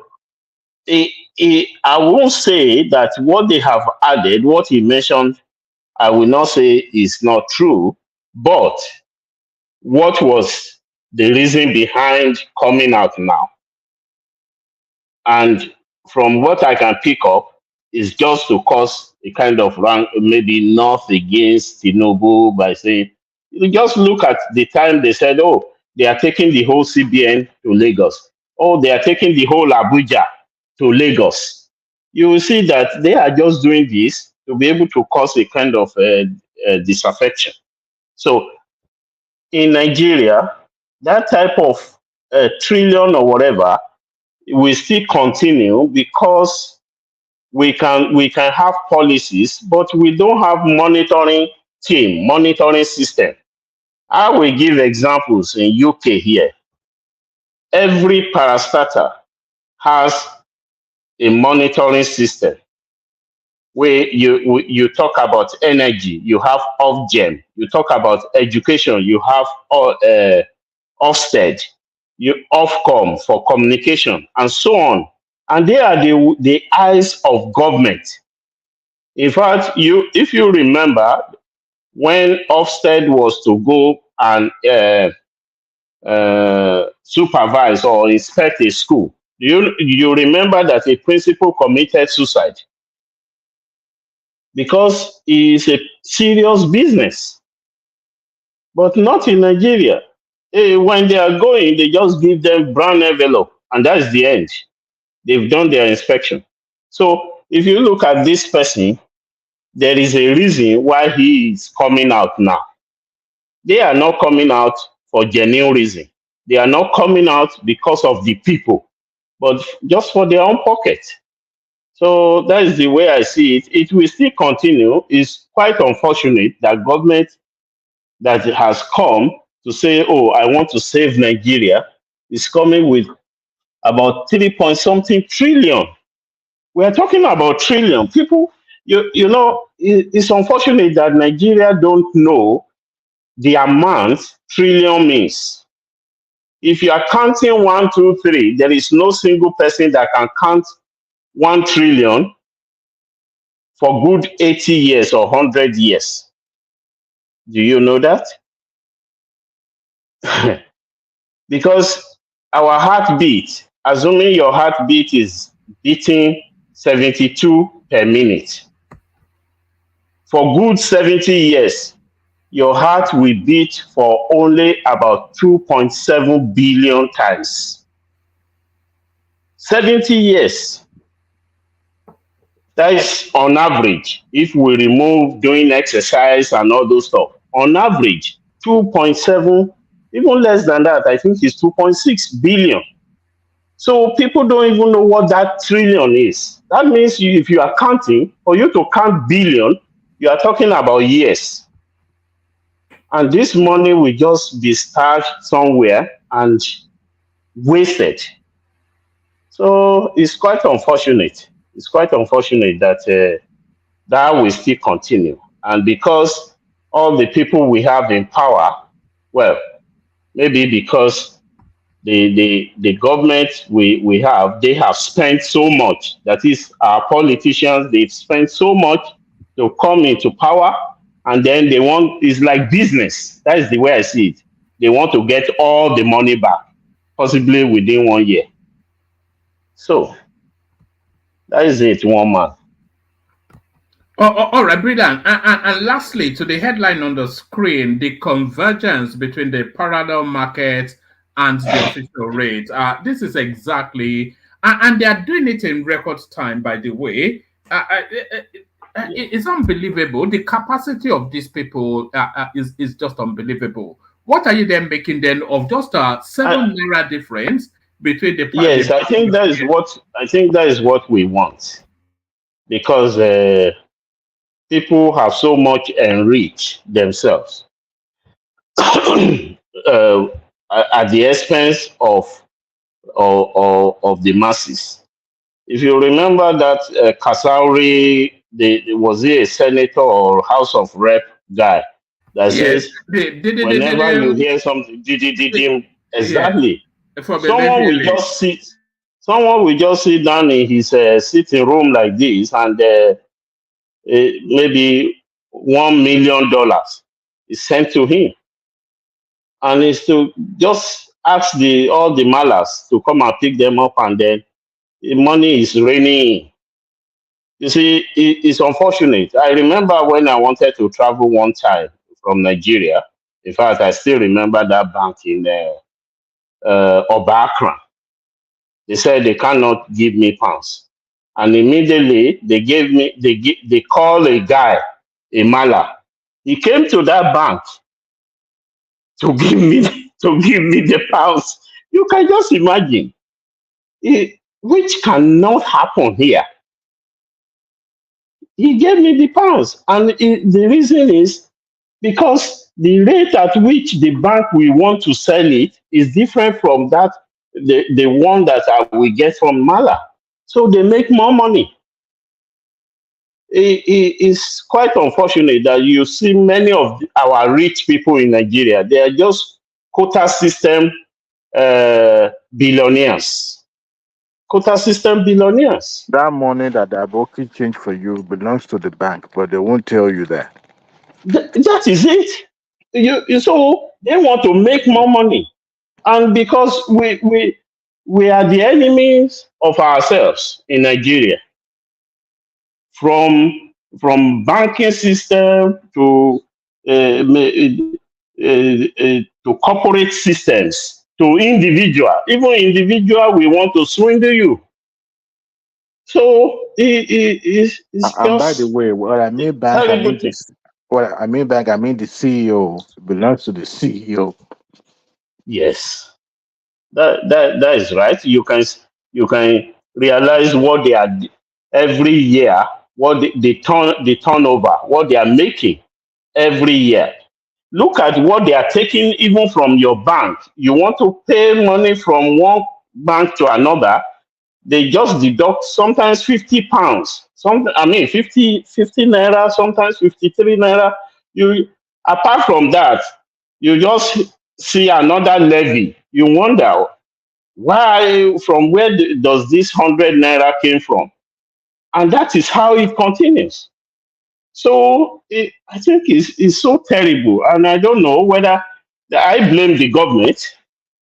I won't say that what they have added, what he mentioned, I will not say is not true, but what was the reason behind coming out now? And from what I can pick up, is just to cause a kind of rank, maybe North against Tinubu by saying, you just look at the time they said, they are taking the whole CBN to Lagos. They are taking the whole Abuja to Lagos. You will see that they are just doing this to be able to cause a kind of disaffection. So in Nigeria, that type of trillion or whatever will still continue because we can have policies, but we don't have monitoring team, monitoring system. I will give examples in UK here. Every parastatal has a monitoring system where you talk about energy, you have Ofgem. You talk about education, you have Ofsted, you Ofcom for communication, and so on. And they are the eyes of government. In fact, if you remember, when Ofsted was to go and supervise or inspect a school, you remember that a principal committed suicide because it's a serious business, but not in Nigeria. When they are going, they just give them brown envelope, and that's the end. They've done their inspection. So if you look at this person, there is a reason why he is coming out now. They are not coming out for genuine reason. They are not coming out because of the people, but just for their own pocket. So that is the way I see it. It will still continue. It's quite unfortunate that government that has come to say, I want to save Nigeria, is coming with about 3 point something trillion. We are talking about trillion. People, you know, it's unfortunate that Nigeria don't know the amount trillion means. If you are counting 1, 2, 3, there is no single person that can count 1 trillion for good 80 years or 100 years. Do you know that? Because our heartbeat, assuming your heartbeat is beating 72 per minute, for good 70 years, your heart will beat for only about 2.7 billion times. 70 years. That is on average, if we remove doing exercise and all those stuff, on average, 2.7, even less than that, I think it's 2.6 billion. So people don't even know what that trillion is. That means if you are counting, for you to count billion, you are talking about years. And this money will just be stashed somewhere and wasted. So it's quite unfortunate. It's quite unfortunate that that will still continue. And because all the people we have in power, well, maybe because the government we have, they have spent so much. That is, our politicians, they've spent so much to come into power, and then they want, it's like business. That is the way I see it. They want to get all the money back, possibly within 1 year. So that is it, one man. All right, brilliant. And lastly, to the headline on the screen, the convergence between the parallel market and the official rate. This is exactly, and they are doing it in record time, by the way. It's unbelievable. The capacity of these people is just unbelievable. What are you then making then of just a 7 naira difference between the? Yes, I think that is what we want, because people have so much enriched themselves at the expense of the masses. If you remember that Kasauri, was he a senator or House of Rep guy that says whenever you hear something, exactly. Someone will just sit down in his sitting room like this, and maybe $1 million is sent to him, and it's to just ask all the malas to come and pick them up, and then the money is raining. You see, it's unfortunate. I remember when I wanted to travel one time from Nigeria. In fact, I still remember that bank in Obakran. They said they cannot give me pounds, and immediately they call a guy, a mala. He came to that bank to give me the pounds. You can just imagine, which cannot happen here. He gave me the pounds, and the reason is because the rate at which the bank will want to sell it is different from that the one that we get from Mala. So they make more money. It's quite unfortunate that you see many of our rich people in Nigeria, they are just quota system billionaires. Quota system billionaires. That money that the Aboki change for you belongs to the bank, but they won't tell you that. That is it. So they want to make more money, and because we are the enemies of ourselves in Nigeria, from banking system to corporate systems to individual. Even individual, we want to swindle you. So it's just. And by the way, what I mean bank, I mean the CEO. It belongs to the CEO. Yes, that is right. You can realize what they are every year, what the turnover, what they are making every year. Look at what they are taking even from your bank. You want to pay money from one bank to another, they just deduct sometimes 50 pounds, 50 naira, sometimes 53 naira. You apart from that, you just see another levy. You wonder why, from where does this 100 naira came from? And that is how it continues. So I think it's so terrible, and I don't know whether I blame the government.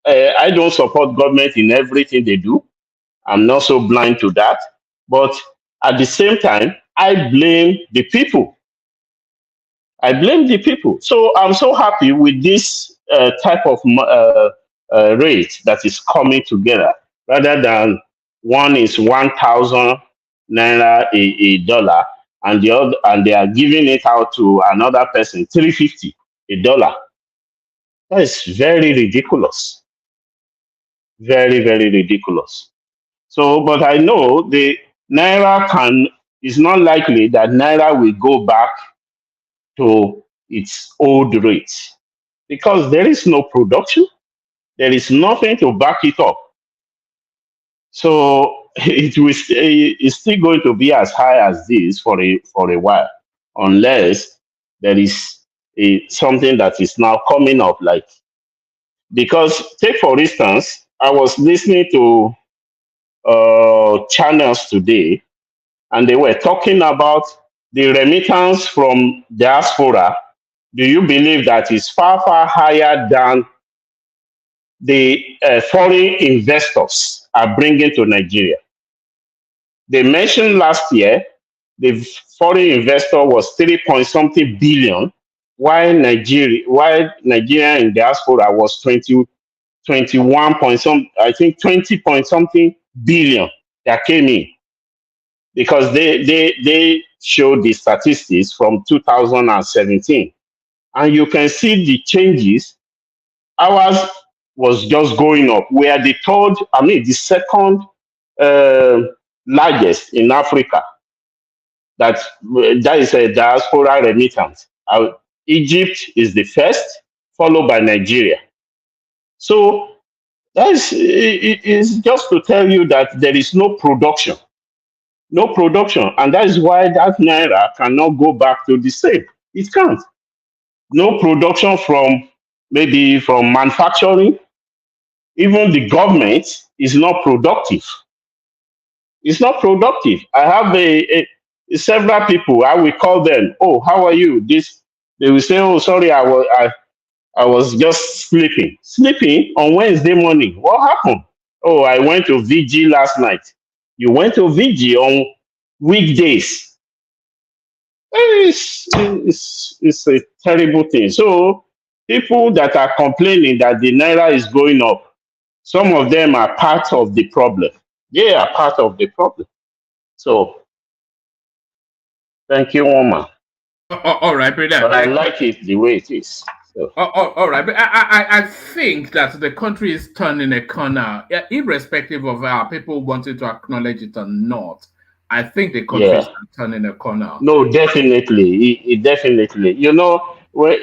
I don't support government in everything they do. I'm not so blind to that. But at the same time, I blame the people. I blame the people. So I'm so happy with this type of rate that is coming together, rather than one is 1,000 naira a dollar, and the other, and they are giving it out to another person 350 a dollar. That is very ridiculous. Very, very ridiculous. So, but I know the naira it's not likely that naira will go back to its old rates, because there is no production, there is nothing to back it up. So it's still going to be as high as this for a while, unless there is something that is now coming up, like, because take for instance, I was listening to channels today, and they were talking about the remittance from diaspora. Do you believe that is far, far higher than the foreign investors are bringing to Nigeria? They mentioned last year the foreign investor was 3-point-something billion, while Nigeria in diaspora was 21 point some, I think 20-point-something billion that came in, because they showed the statistics from 2017, and you can see the changes. Ours was just going up. We are the second largest in Africa. That is a diaspora remittance. Egypt is the first, followed by Nigeria. So that is just to tell you that there is no production, and that is why that naira cannot go back to the same. It can't. No production from manufacturing. Even the government is not productive. It's not productive. I have several people. I will call them. Oh, how are you? They will say, oh, sorry, I was just sleeping. Sleeping on Wednesday morning. What happened? Oh, I went to VG last night. You went to VG on weekdays. It's a terrible thing. So people that are complaining that the naira is going up, some of them are part of the problem. They are part of the problem. So thank you, Oma. All right, brother. But I like it the way it is. So. All right, but I think that the country is turning a corner, irrespective of people wanting to acknowledge it or not. I think the country is turning a corner. No, definitely, it definitely. You know, there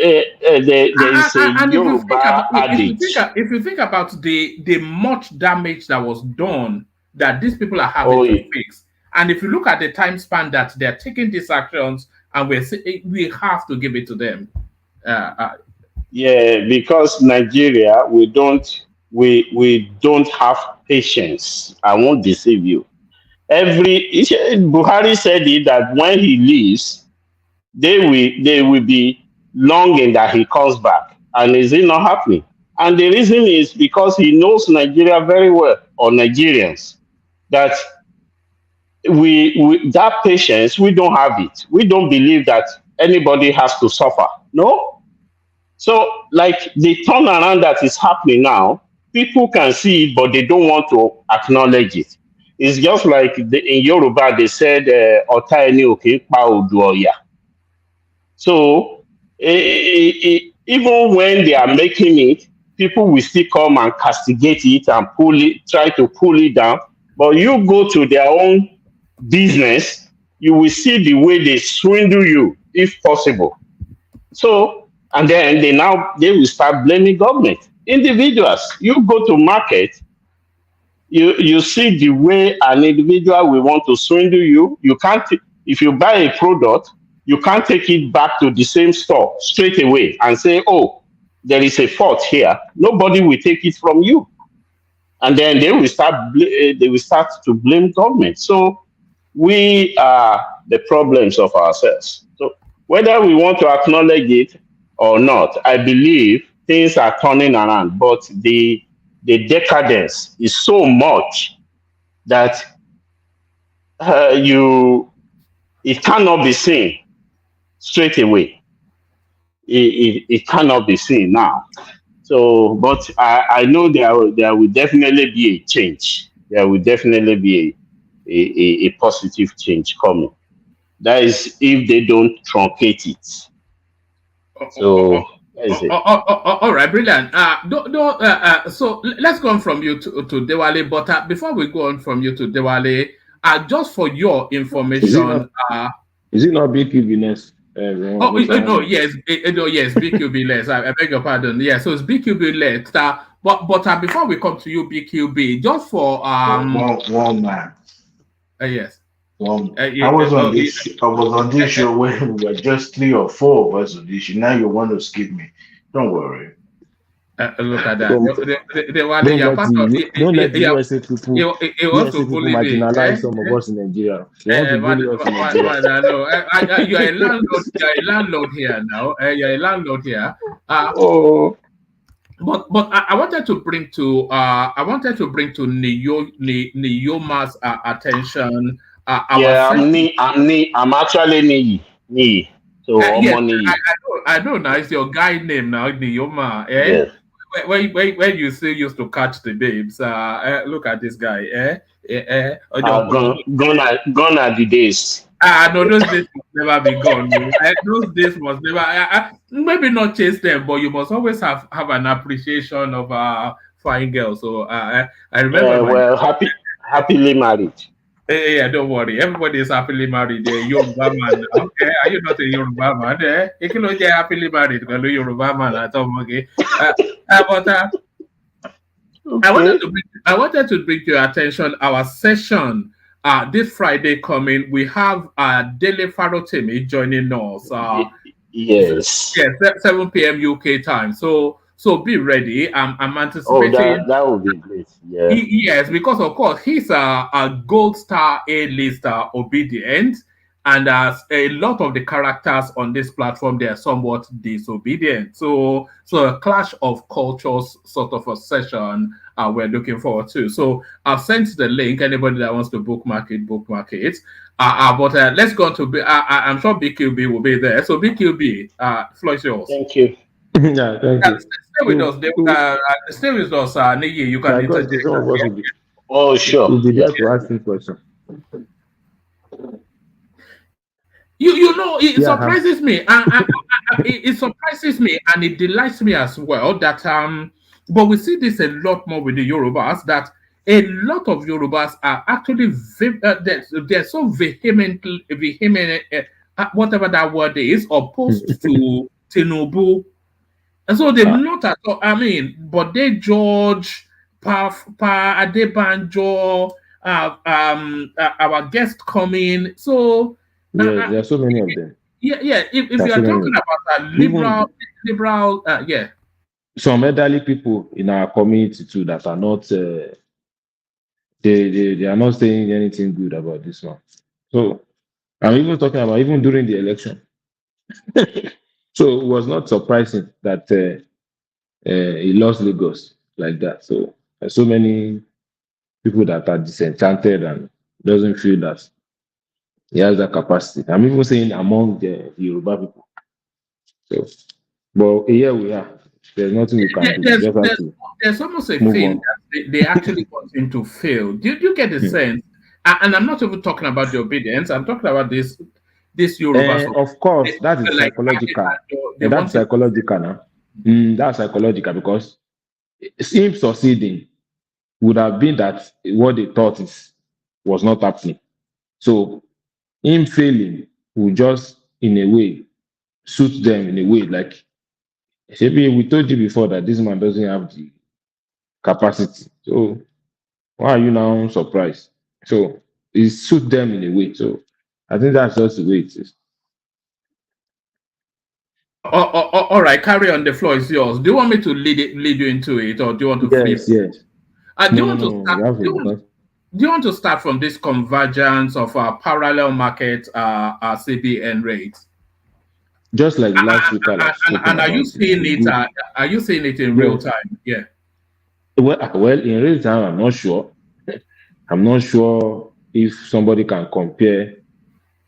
is a Yoruba adage. If you think about the much damage that was done, that these people are having to fix, and if you look at the time span that they're taking these actions, and we have to give it to them. Yeah, because Nigeria, we don't have patience. I won't deceive you. Buhari said it, that when he leaves, they will be longing that he comes back, and is it not happening? And the reason is because he knows Nigeria very well, or Nigerians, that we that patience, we don't have it. We don't believe that anybody has to suffer. No. So, like the turnaround that is happening now, people can see it, but they don't want to acknowledge it. It's just like in Yoruba, they said, "Ota eni oke pa odu oya." So, even when they are making it, people will still come and castigate it and try to pull it down. But you go to their own business, you will see the way they swindle you, if possible. So, and then they will start blaming government. Individuals, you go to market, you see the way an individual will want to swindle you. You can't, if you buy a product, you can't take it back to the same store straight away and say, oh, there is a fault here. Nobody will take it from you. And then they will start to blame government. So we are the problems of ourselves. So whether we want to acknowledge it or not, I believe things are turning around, but the decadence is so much that it cannot be seen straight away. It cannot be seen now. So, but I know there will definitely be a change. There will definitely be a positive change coming. That is if they don't truncate it. So that is it. All right, brilliant. So let's go on from you to Dewale. But before we go on from you to Dewale, just for your information, is it not BQB? Yes, BQB less. I beg your pardon. Yeah, so it's BQB less. But before we come to you, BQB, just for one man. Yes. I was on this show when we were just 3 or 4 of us on this show. Now you want to skip me. Don't worry. Look at that. Don't let the USA people marginalize some of us in Nigeria. You're a landlord here now. You're a landlord here. But I wanted to bring to Neyoma's attention. I'm actually Niyi. So yes, I know now. It's your guy name now, Neyoma. Yes. When you still used to catch the babes, look at this guy. Gone are the days. No, those days must never be gone. Those days must never. Maybe not chase them, but you must always have an appreciation of fine girls. So I remember. Happily married. Yeah, don't worry. Everybody is happily married. Yoruba man. Okay, are you not a Yoruba man? You can only happily married because you're Yoruba man at all. Okay. But I wanted to bring to your attention our session this Friday coming. We have Dele Farotimi joining us. Yes. Yes, 7 p.m. UK time. So be ready. I'm anticipating. That would be great. Yeah. Yes, because of course he's a gold star A-lister obedient, and as a lot of the characters on this platform, they are somewhat disobedient. So a clash of cultures sort of a session we're looking forward to. So I've sent the link. Anybody that wants to bookmark it. But let's go on to I'm sure BQB will be there. So BQB, floor is yours. Thank you. Yeah, thank you. Stay with us. Niyi, you can interject. Oh, sure. We'll be there to ask you questions. You know, it surprises me. It surprises me, and it delights me as well that but we see this a lot more with the Yorubas, that a lot of Yorubas are actually they're so vehement, whatever that word is, opposed to Tinubu. And so they're not at all, but they George, Pa Adebanjo, our guest coming. So there are so many of them. Yeah. If you are talking about a liberal, yeah. Some elderly people in our community too that are not they are not saying anything good about this one. So I'm even talking about even during the election. So it was not surprising that he lost Lagos like that. So there's so many people that are disenchanted and doesn't feel that he has that capacity. I'm even saying among the Yoruba people. So, but here we are. There's nothing we can do. There's almost a thing that they actually want him to fail. Do you get the sense? And I'm not even talking about the obedience. I'm talking about this Yoruba. Of course, that is psychological. That's psychological now. That's psychological because him succeeding would have been that what they thought was not happening. So him failing will just, in a way, suit them in a way. Like, we told you before that this man doesn't have the capacity. So Why are you now surprised? So it suits them in a way. So I think that's just the way it is. All right, carry on. The floor is yours. Do you want me to lead you into it, or do you want to free? Yes. Do you No, want to no, start? you have to because Do you want to start from this convergence of parallel market CBN rates? just like the last speaker I've spoken And are you about, seeing it's it? good. Are you seeing it in real Yes. time? Yeah. Well, in real time, I'm not sure. I'm not sure if somebody can compare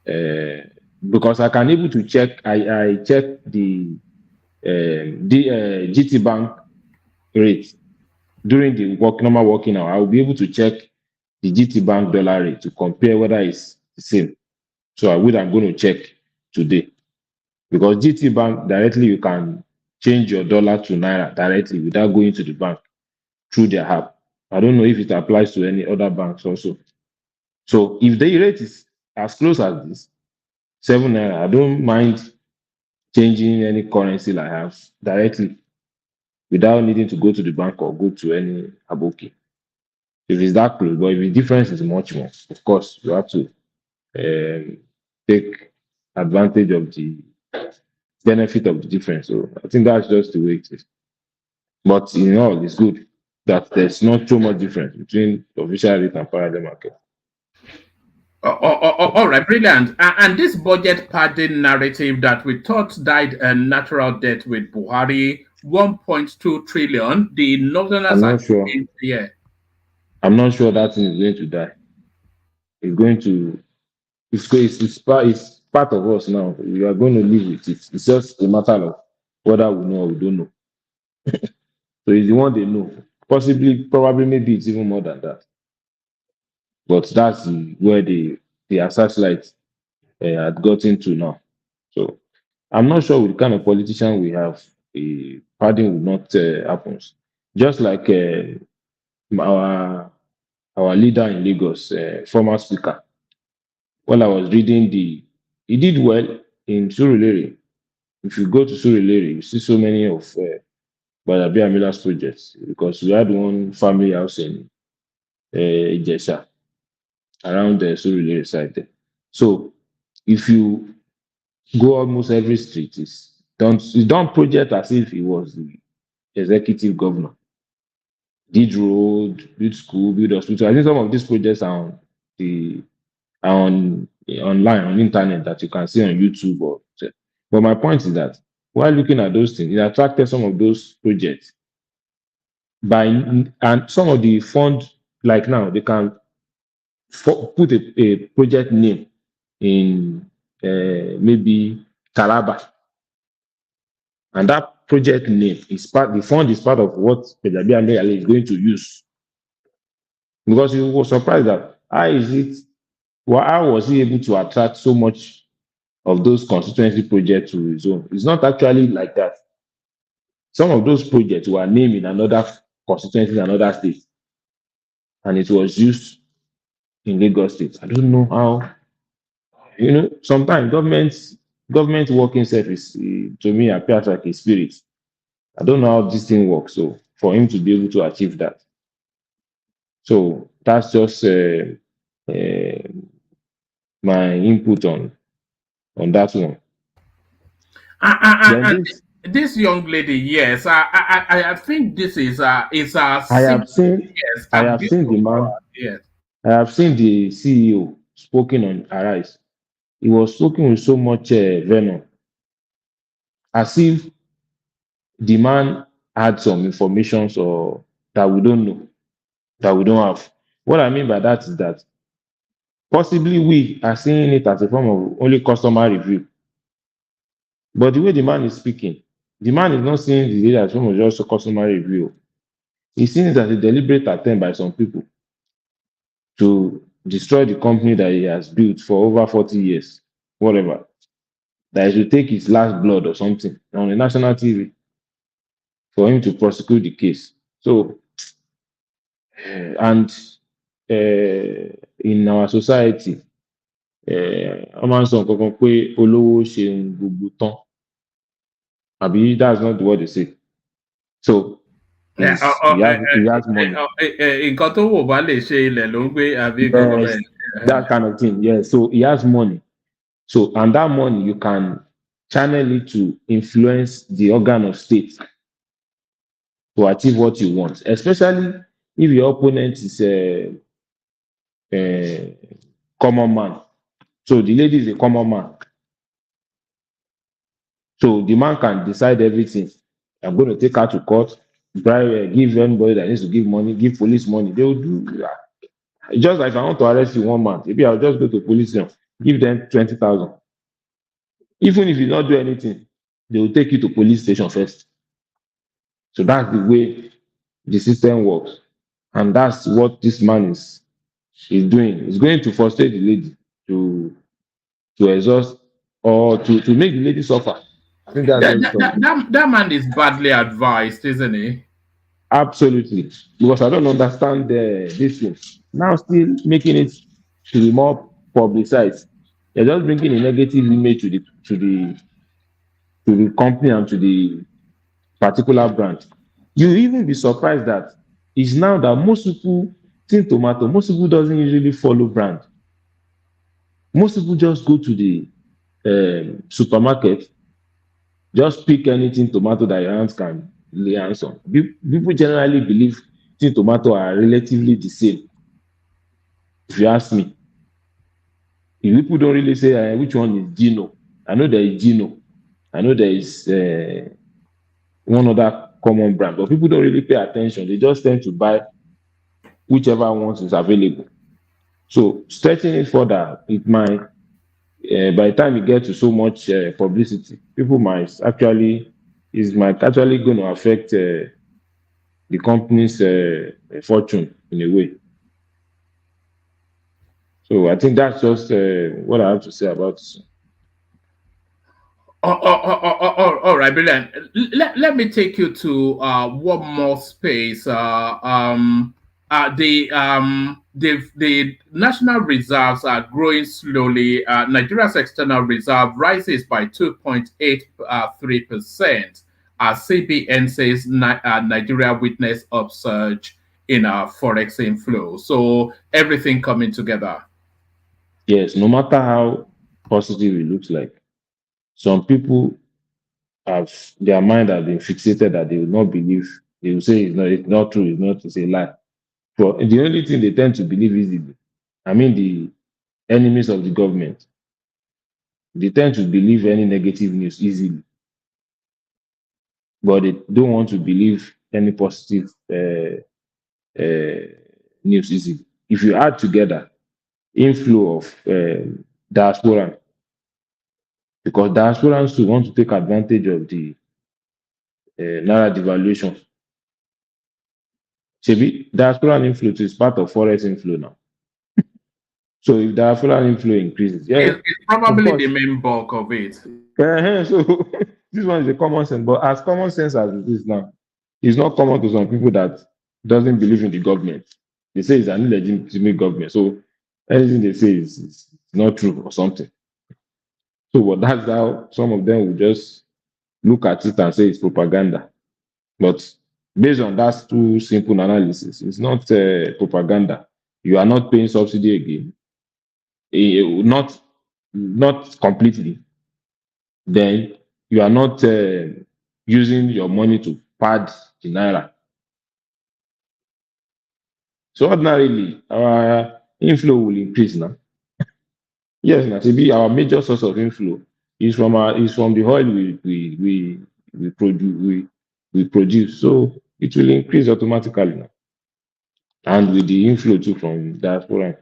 because I can able to check. I check the GT Bank rate during the normal working hour. I will be able to check the GT Bank dollar rate to compare whether it's the same. So I'm going to check today because GT Bank directly you can change your dollar to naira directly without going to the bank through their app. I don't know if it applies to any other banks also. So if the rate is as close as this, 7 naira, I don't mind changing any currency I have directly without needing to go to the bank or go to any aboki. If it's that close, but if the difference is much more, of course, you have to take advantage of the benefit of the difference. So I think that's just the way it is. But in all, it's good that there's not so much difference between official rate and parallel market. All right, brilliant. And this budget padding narrative that we thought died a natural death with Buhari, 1.2 trillion, the Northerners I'm not sure. Yeah. I'm not sure that thing is going to die. It's going to. It's part of us now. We are going to live with it. It's just a matter of whether we know or we don't know. So it's the one they know. Possibly, probably, maybe it's even more than that. But that's where the satellite had gotten to now. So I'm not sure with the kind of politician we have, padding will not happen. Just like our leader in Lagos, former speaker. When I was reading he did well in Surulere. If you go to Surulere, you see so many of Badabi Amila's projects because we had one family house in Ijesha around the Surulere side there. So if you go almost every street, don't project as if he was the executive governor. Did road, build school, build hospital. I think some of these projects are online on internet that you can see on YouTube. But my point is that while looking at those things, it attracted some of those projects and some of the funds, like now, they can put a project name in maybe Calabar. And that project name the fund is part of what Pejabi Ale is going to use. Because you were surprised that how was he able to attract so much of those constituency projects to his own? It's not actually like that. Some of those projects were named in another constituency, another state, and it was used in Lagos State. I don't know how. Sometimes government working service to me appears like a spirit. I don't know how this thing works. So for him to be able to achieve that, so that's just my input on that one. This young lady, yes, I think this is I have seen the man. Yes. I have seen the CEO spoken on Arise. He was spoken with so much venom, as if the man had some information or that we don't know, that we don't have. What I mean by that is that possibly we are seeing it as a form of only customer review. But the way the man is speaking, the man is not seeing the data as form of just a customer review. He's seeing it as a deliberate attempt by some people to destroy the company that he has built for over 40 years, whatever. That he should take his last blood or something on the national TV for him to prosecute the case. So, and in our society, that's not what they say. So He has money. Nǹkan tó wò bá lè ṣe ilẹ̀ ló ń gbé àbí kankan Yes, bẹ́ẹ̀. that kind of thing. Yeah. So he has money. So, and that money you can channel it to influence the organ of state to achieve what you want, especially if your opponent is a common man. So the lady is a common man. So the man can decide everything. I'm going to take her to court, bribe, give anybody that needs to give money, give police money. They will do that. Just like if I want to arrest you 1 month, maybe I'll just go to police station, give them 20,000. Even if you don't do anything, they will take you to police station first. So that's the way the system works. And that's what this man is doing. He's going to frustrate the lady to exhaust or to make the lady suffer. I think that's that man is badly advised, isn't he? Absolutely. Because I don't understand this thing. Now still making it to be more publicized. They're just bringing a negative image to the company and to the particular brand. You even be surprised that it's now that most people think tomato, most people doesn't usually follow brand. Most people just go to the supermarket, just pick anything tomato that your hands can lay hands on. People generally believe tin tomato are relatively the same. If you ask me, if people don't really say which one is Gino. I know there is Gino. I know there is one other common brand, but people don't really pay attention. They just tend to buy whichever one is available. So stretching it further, it might, by the time you get to so much publicity, people might actually going to affect the company's fortune in a way. So I think that's just what I have to say about this. All right, brilliant. Let me take you to one more space. The national reserves are growing slowly. Nigeria's external reserve rises by 2.83%. As CBN says, Nigeria witnessed upsurge in our forex inflow. So everything coming together. Yes, no matter how positive it looks like, some people have their mind has been fixated that they will not believe. They will say it's not true, it's a lie. But the only thing they tend to believe is the enemies of the government. They tend to believe any negative news easily, but they don't want to believe any positive news easily. If you add together inflow of diaspora, because diasporans too want to take advantage of the Naira devaluation. Diaspora inflow is part of forex inflow now. So if diaspora inflow increases, it's probably the main bulk of it. So this one is a common sense, but as common sense as it is now, it's not common to some people that doesn't believe in the government. They say it's an illegitimate government, so anything they say is not true or something. So but that's how some of them will just look at it and say it's propaganda. But based on that two simple analysis, it's not propaganda. You are not paying subsidy again. Not completely. Then you are not using your money to pad the Naira. So ordinarily, our inflow will increase now. Yes, Natibi, our major source of inflow is from the oil we produce. So it will increase automatically now. And with the inflow too from diaspora.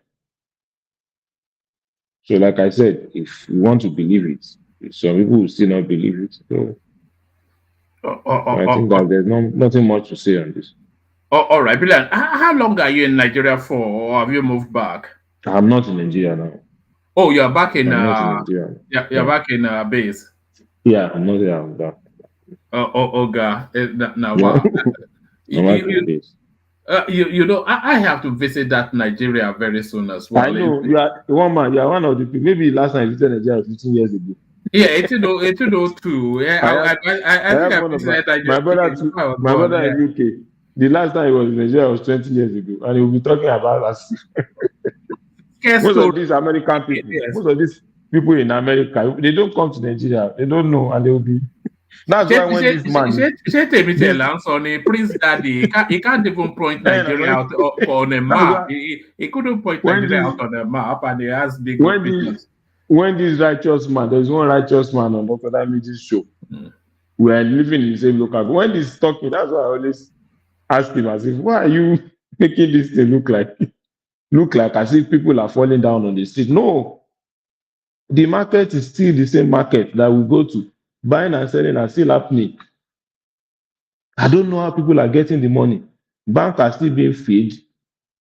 So like I said, if you want to believe it, some people will still not believe it. So I think that there's nothing much to say on this. All right, brilliant. How long are you in Nigeria for, or have you moved back? I'm not in Nigeria now. Oh, you're back in you're back in base. Yeah, I'm not there. I'm back. God. Now, wow. You know, I have to visit that Nigeria very soon as well. I know you are one man. You are one of the people. Maybe last time you visited Nigeria 15 years ago. Yeah, 1802. Yeah, I think I visited Nigeria. My brother in UK. The last time he was in Nigeria was 20 years ago, and he will be talking about us. Most of these American people, most of these people in America, they don't come to Nigeria. They don't know, and they will be. That's why when this man, Prince Daddy, he can't even point Nigeria out on a map. He couldn't point Nigeria out on a map, and he has big opinions. When this righteous man, there's one righteous man on Dr. Damiji's show. We are living in the same local. When he's talking, that's why I always ask him as if, why are you making this thing look like as if people are falling down on the street? No, the market is still the same market that we go to. Buying and selling are still happening. I don't know how people are getting the money. Banks are still being filled,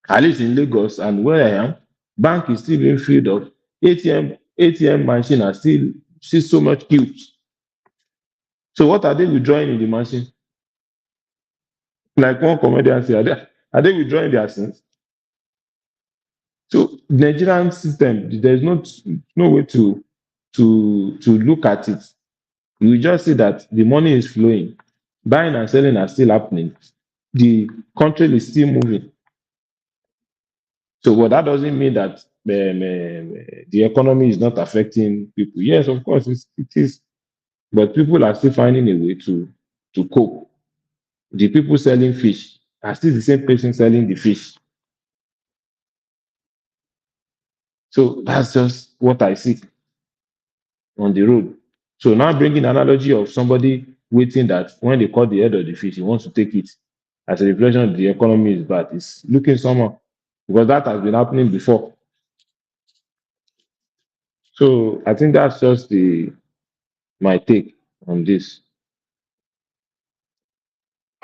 at least in Lagos and where I am. Bank is still being filled up. ATM machine are still so much queues. So what are they withdrawing in the machine? Like one comedian said, are they withdrawing their sins? So Nigerian system, there's no way to look at it. You just see that the money is flowing, buying and selling are still happening. The country is still moving. So, but that doesn't mean that the economy is not affecting people. Yes, of course, it is. But people are still finding a way to cope. The people selling fish are still the same person selling the fish. So that's just what I see on the road. So now bringing analogy of somebody waiting that when they cut the head of the fish, he wants to take it as a reflection of the economy is bad. It's looking somehow, because that has been happening before. So I think that's just my take on this.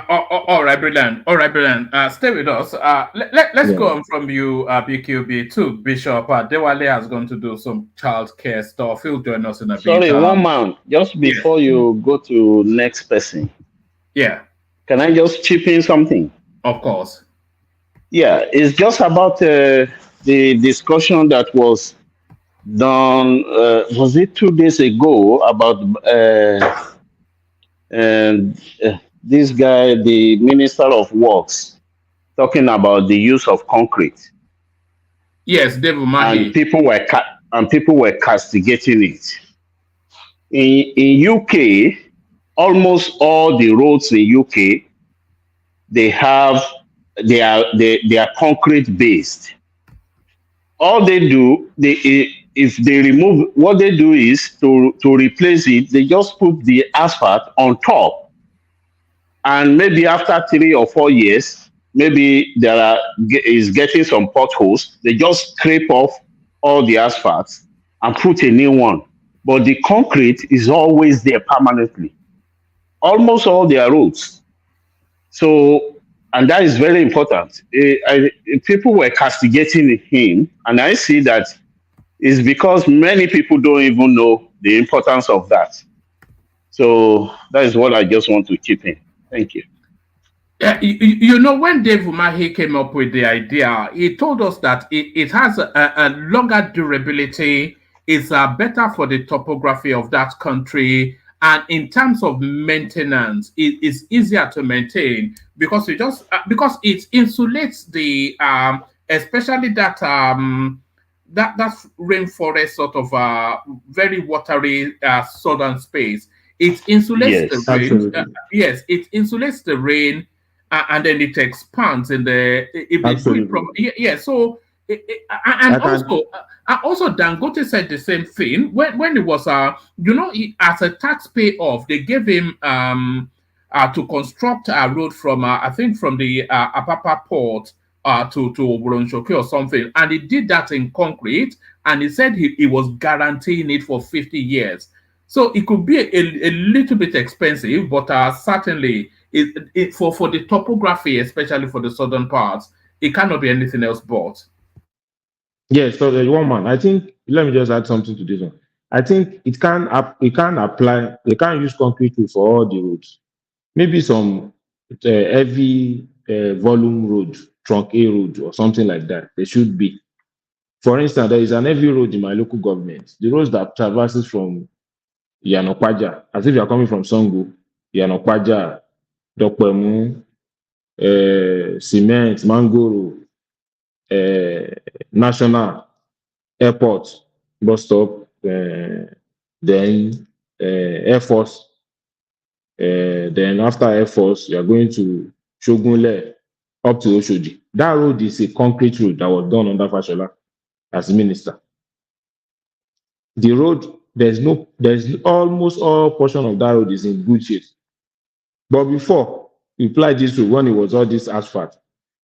All right, brilliant. Stay with us. Let's go on from you, BQB, to Bishop. Dewale has gone to do some childcare stuff. He'll join us in a bit. Sorry, one man. Just before you go to next person. Yeah. Can I just chip in something? Of course. Yeah, it's just about the discussion that was done. Was it 2 days ago about this guy, the Minister of Works, talking about the use of concrete? Yes, David Umahi. And people were castigating it. In UK, almost all the roads in UK, they are concrete based. All they do, if they remove, what they do is to replace it, they just put the asphalt on top. And maybe after 3 or 4 years, maybe is getting some potholes. They just scrape off all the asphalt and put a new one. But the concrete is always there permanently. Almost all their roads. So, and that is very important. People were castigating him, and I see that it's because many people don't even know the importance of that. So that is what I just want to chip in. Thank you. You know, when Dave Umahi came up with the idea, he told us that it has a longer durability, it's better for the topography of that country, and in terms of maintenance, it is easier to maintain because it insulates the especially that rainforest sort of very watery southern space. It insulates the rain. Yes, it insulates the rain, and then it expands in the. So also Dangote said the same thing when it was as a tax payoff, they gave him to construct a road from I think from the Apapa port to Obolonshoki or something, and he did that in concrete, and he said he was guaranteeing it for 50 years. So it could be a little bit expensive, but certainly for the topography, especially for the southern parts, it cannot be anything else but. Yes, so there's one man. I think, let me just add something to this one. I think it can apply, they can't use concrete for all the roads. Maybe some heavy volume road, trunk A road or something like that. There should be. For instance, there is an heavy road in my local government. The road that traverses from Yanokwaja, as if you are coming from Songo, Yanokwaja, Dokpemu, cement, Mangoro, National Airport, bus stop, then Air Force. Then after Air Force, you are going to Shogunle up to Oshodi. That road is a concrete road that was done under Fashola as minister. The road, there's almost all portion of that road is in good shape. But before you apply this road, when it was all this asphalt,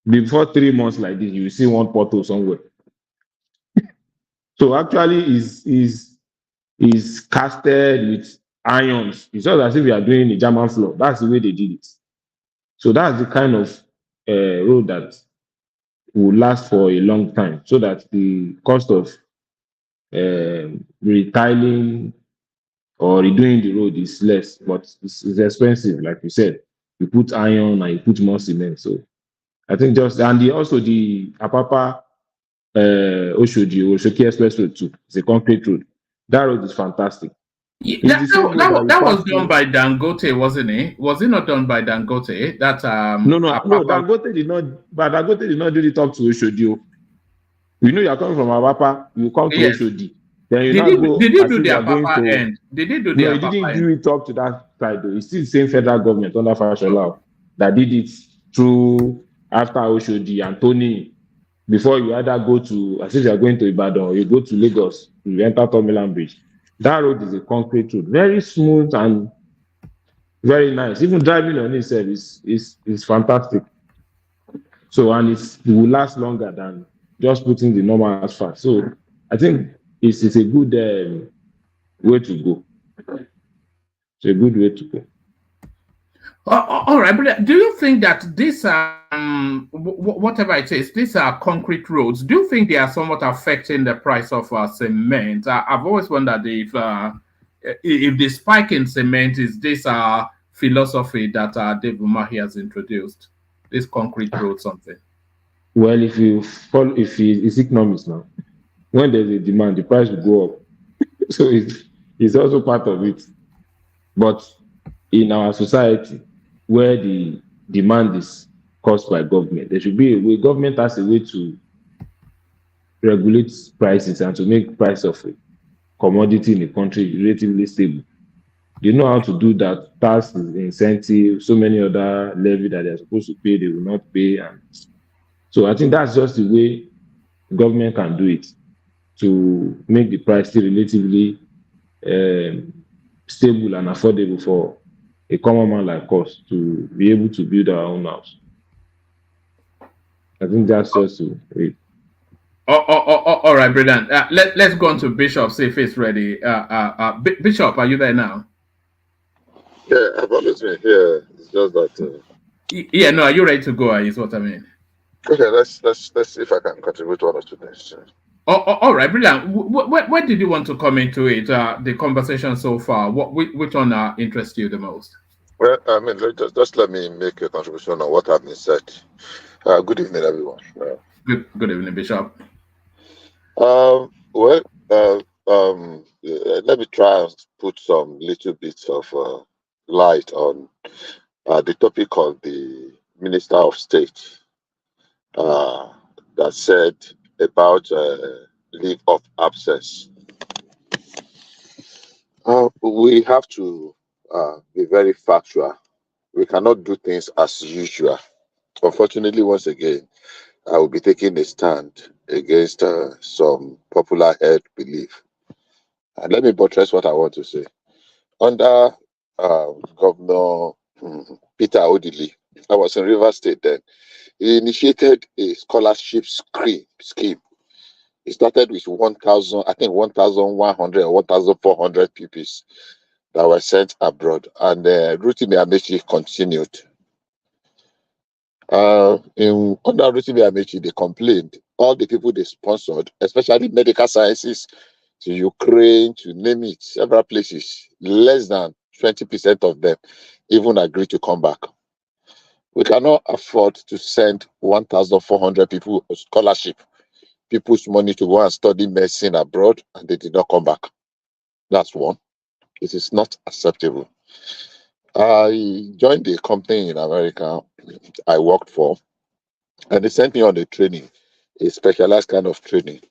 before 3 months like this, you will see one pothole somewhere. So actually is casted with irons. It's not as if we are doing a German floor. That's the way they did it. So that's the kind of road that will last for a long time, so that the cost of retiling or redoing the road is less, but it's expensive, like you said. You put iron and you put more cement. So I think also the Apapa Oshodi Express Road too. It's a concrete road. That road is fantastic. That was done by Dangote, wasn't it? Was it not done by Dangote? That no, Dangote did not. But Dangote did not do it up to Oshodi. You know, you are coming from Apapa, you come to Oshodi. Then you did he do the Apapa end? Did he do the Apapa end? No, he didn't do it up to that side though. It's still the same federal government under Fashola that did it through after Oshodi and Tony. Before you either go to, as if you are going to Ibadan, or you go to Lagos, you enter Tomiland Bridge. That road is a concrete road, very smooth and very nice. Even driving on itself is fantastic. So, and it will last longer than just putting the normal asphalt. So I think it's a good way to go. It's a good way to go. All right, but do you think that these whatever it is, these are concrete roads? Do you think they are somewhat affecting the price of cement? I've always wondered if the spike in cement is this philosophy that Dave Umahi has introduced, this concrete road something. Well, if it's economics now, when there's a demand, the price will go up. So it's also part of it. But in our society, where the demand is caused by government, there should be a way. Government has a way to regulate prices and to make price of a commodity in the country relatively stable. They know how to do that. Tax, incentive, so many other levy that they're supposed to pay, they will not pay. And so I think that's just the way government can do it, to make the price still relatively stable and affordable for a common man like us to be able to build our own house. I think that's just it. All right, brilliant. Let's go on to Bishop, see if he's ready. Bishop, are you there now? Yeah, I've always been here. It's just that. Yeah, no, are you ready to go? Is what I mean. Okay, let's see if I can contribute one or two things. All right, brilliant. Where did you want to come into it? The conversation so far. Which one interests you the most? Well, I mean, just let me make a contribution on what has been said. Good evening, everyone. Good evening, Bishop. Well, let me try and put some little bits of light on the topic of the Minister of State that said about leave of absence. We have to be very factual. We cannot do things as usual. Unfortunately, once again, I will be taking a stand against some popular held belief. And let me buttress what I want to say. Under Governor Peter Odili, I was in Rivers State then. He initiated a scholarship scheme. It started with 1,000, I think 1,100 or 1,400 pupils that were sent abroad. And Rotimi Amaechi continued. Under Rotimi Amaechi, they complained. All the people they sponsored, especially medical sciences, to Ukraine, to name it, several places, less than 20% of them even agreed to come back. We cannot afford to send 1,400 people a scholarship, people's money to go and study medicine abroad, and they did not come back. That's one. It is not acceptable. I joined a company in America I worked for, and they sent me on a training, a specialized kind of training.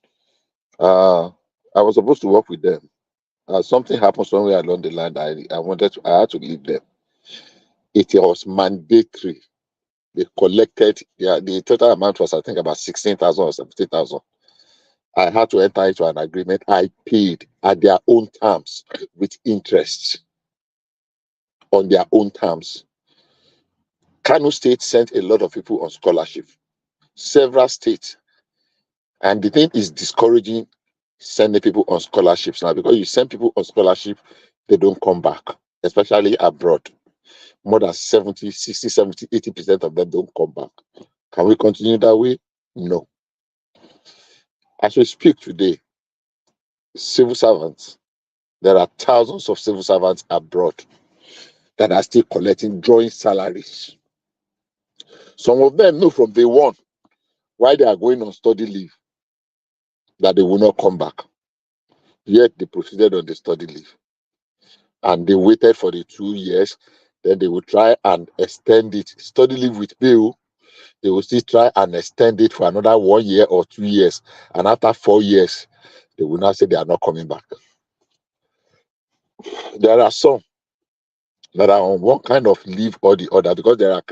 I was supposed to work with them. Something happened somewhere along the line. I had to leave them. It was mandatory. They collected, yeah, the total amount was, I think, about 16,000 or 17,000. I had to enter into an agreement. I paid at their own terms with interest on their own terms. Kano State sent a lot of people on scholarship, several states. And the thing is discouraging sending people on scholarships now, because you send people on scholarship, they don't come back, especially abroad. More than 70, 60, 70, 80% of them don't come back. Can we continue that way? No. As we speak today, civil servants, there are thousands of civil servants abroad that are still collecting, drawing salaries. Some of them know from day one why they are going on study leave that they will not come back. Yet they proceeded on the study leave. And they waited for the 2 years. Then they will try and extend it. Study leave with pay. They will still try and extend it for another 1 year or 2 years. And after 4 years, they will now say they are not coming back. There are some that are on one kind of leave or the other, because there are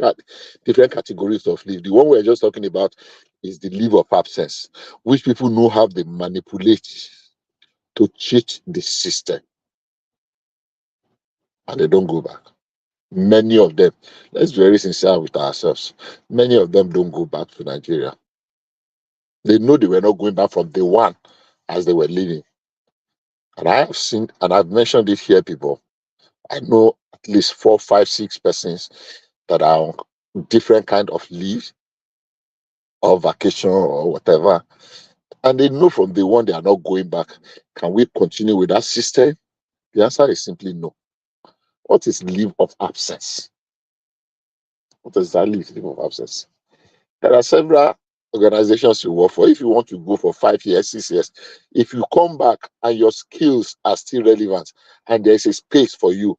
different categories of leave. The one we're just talking about is the leave of absence, which people know how they manipulate to cheat the system, and they don't go back. Many of them, let's be very sincere with ourselves, many of them don't go back to Nigeria. They know they were not going back from day one as they were leaving. And I have seen, and I've mentioned it here, people. I know at least 4, 5, 6 persons that are on different kind of leave or vacation or whatever. And they know from day one they are not going back. Can we continue with that system? The answer is simply no. What is leave of absence? What is that leave of absence? There are several organizations you work for. If you want to go for 5 years, 6 years, if you come back and your skills are still relevant and there is a space for you,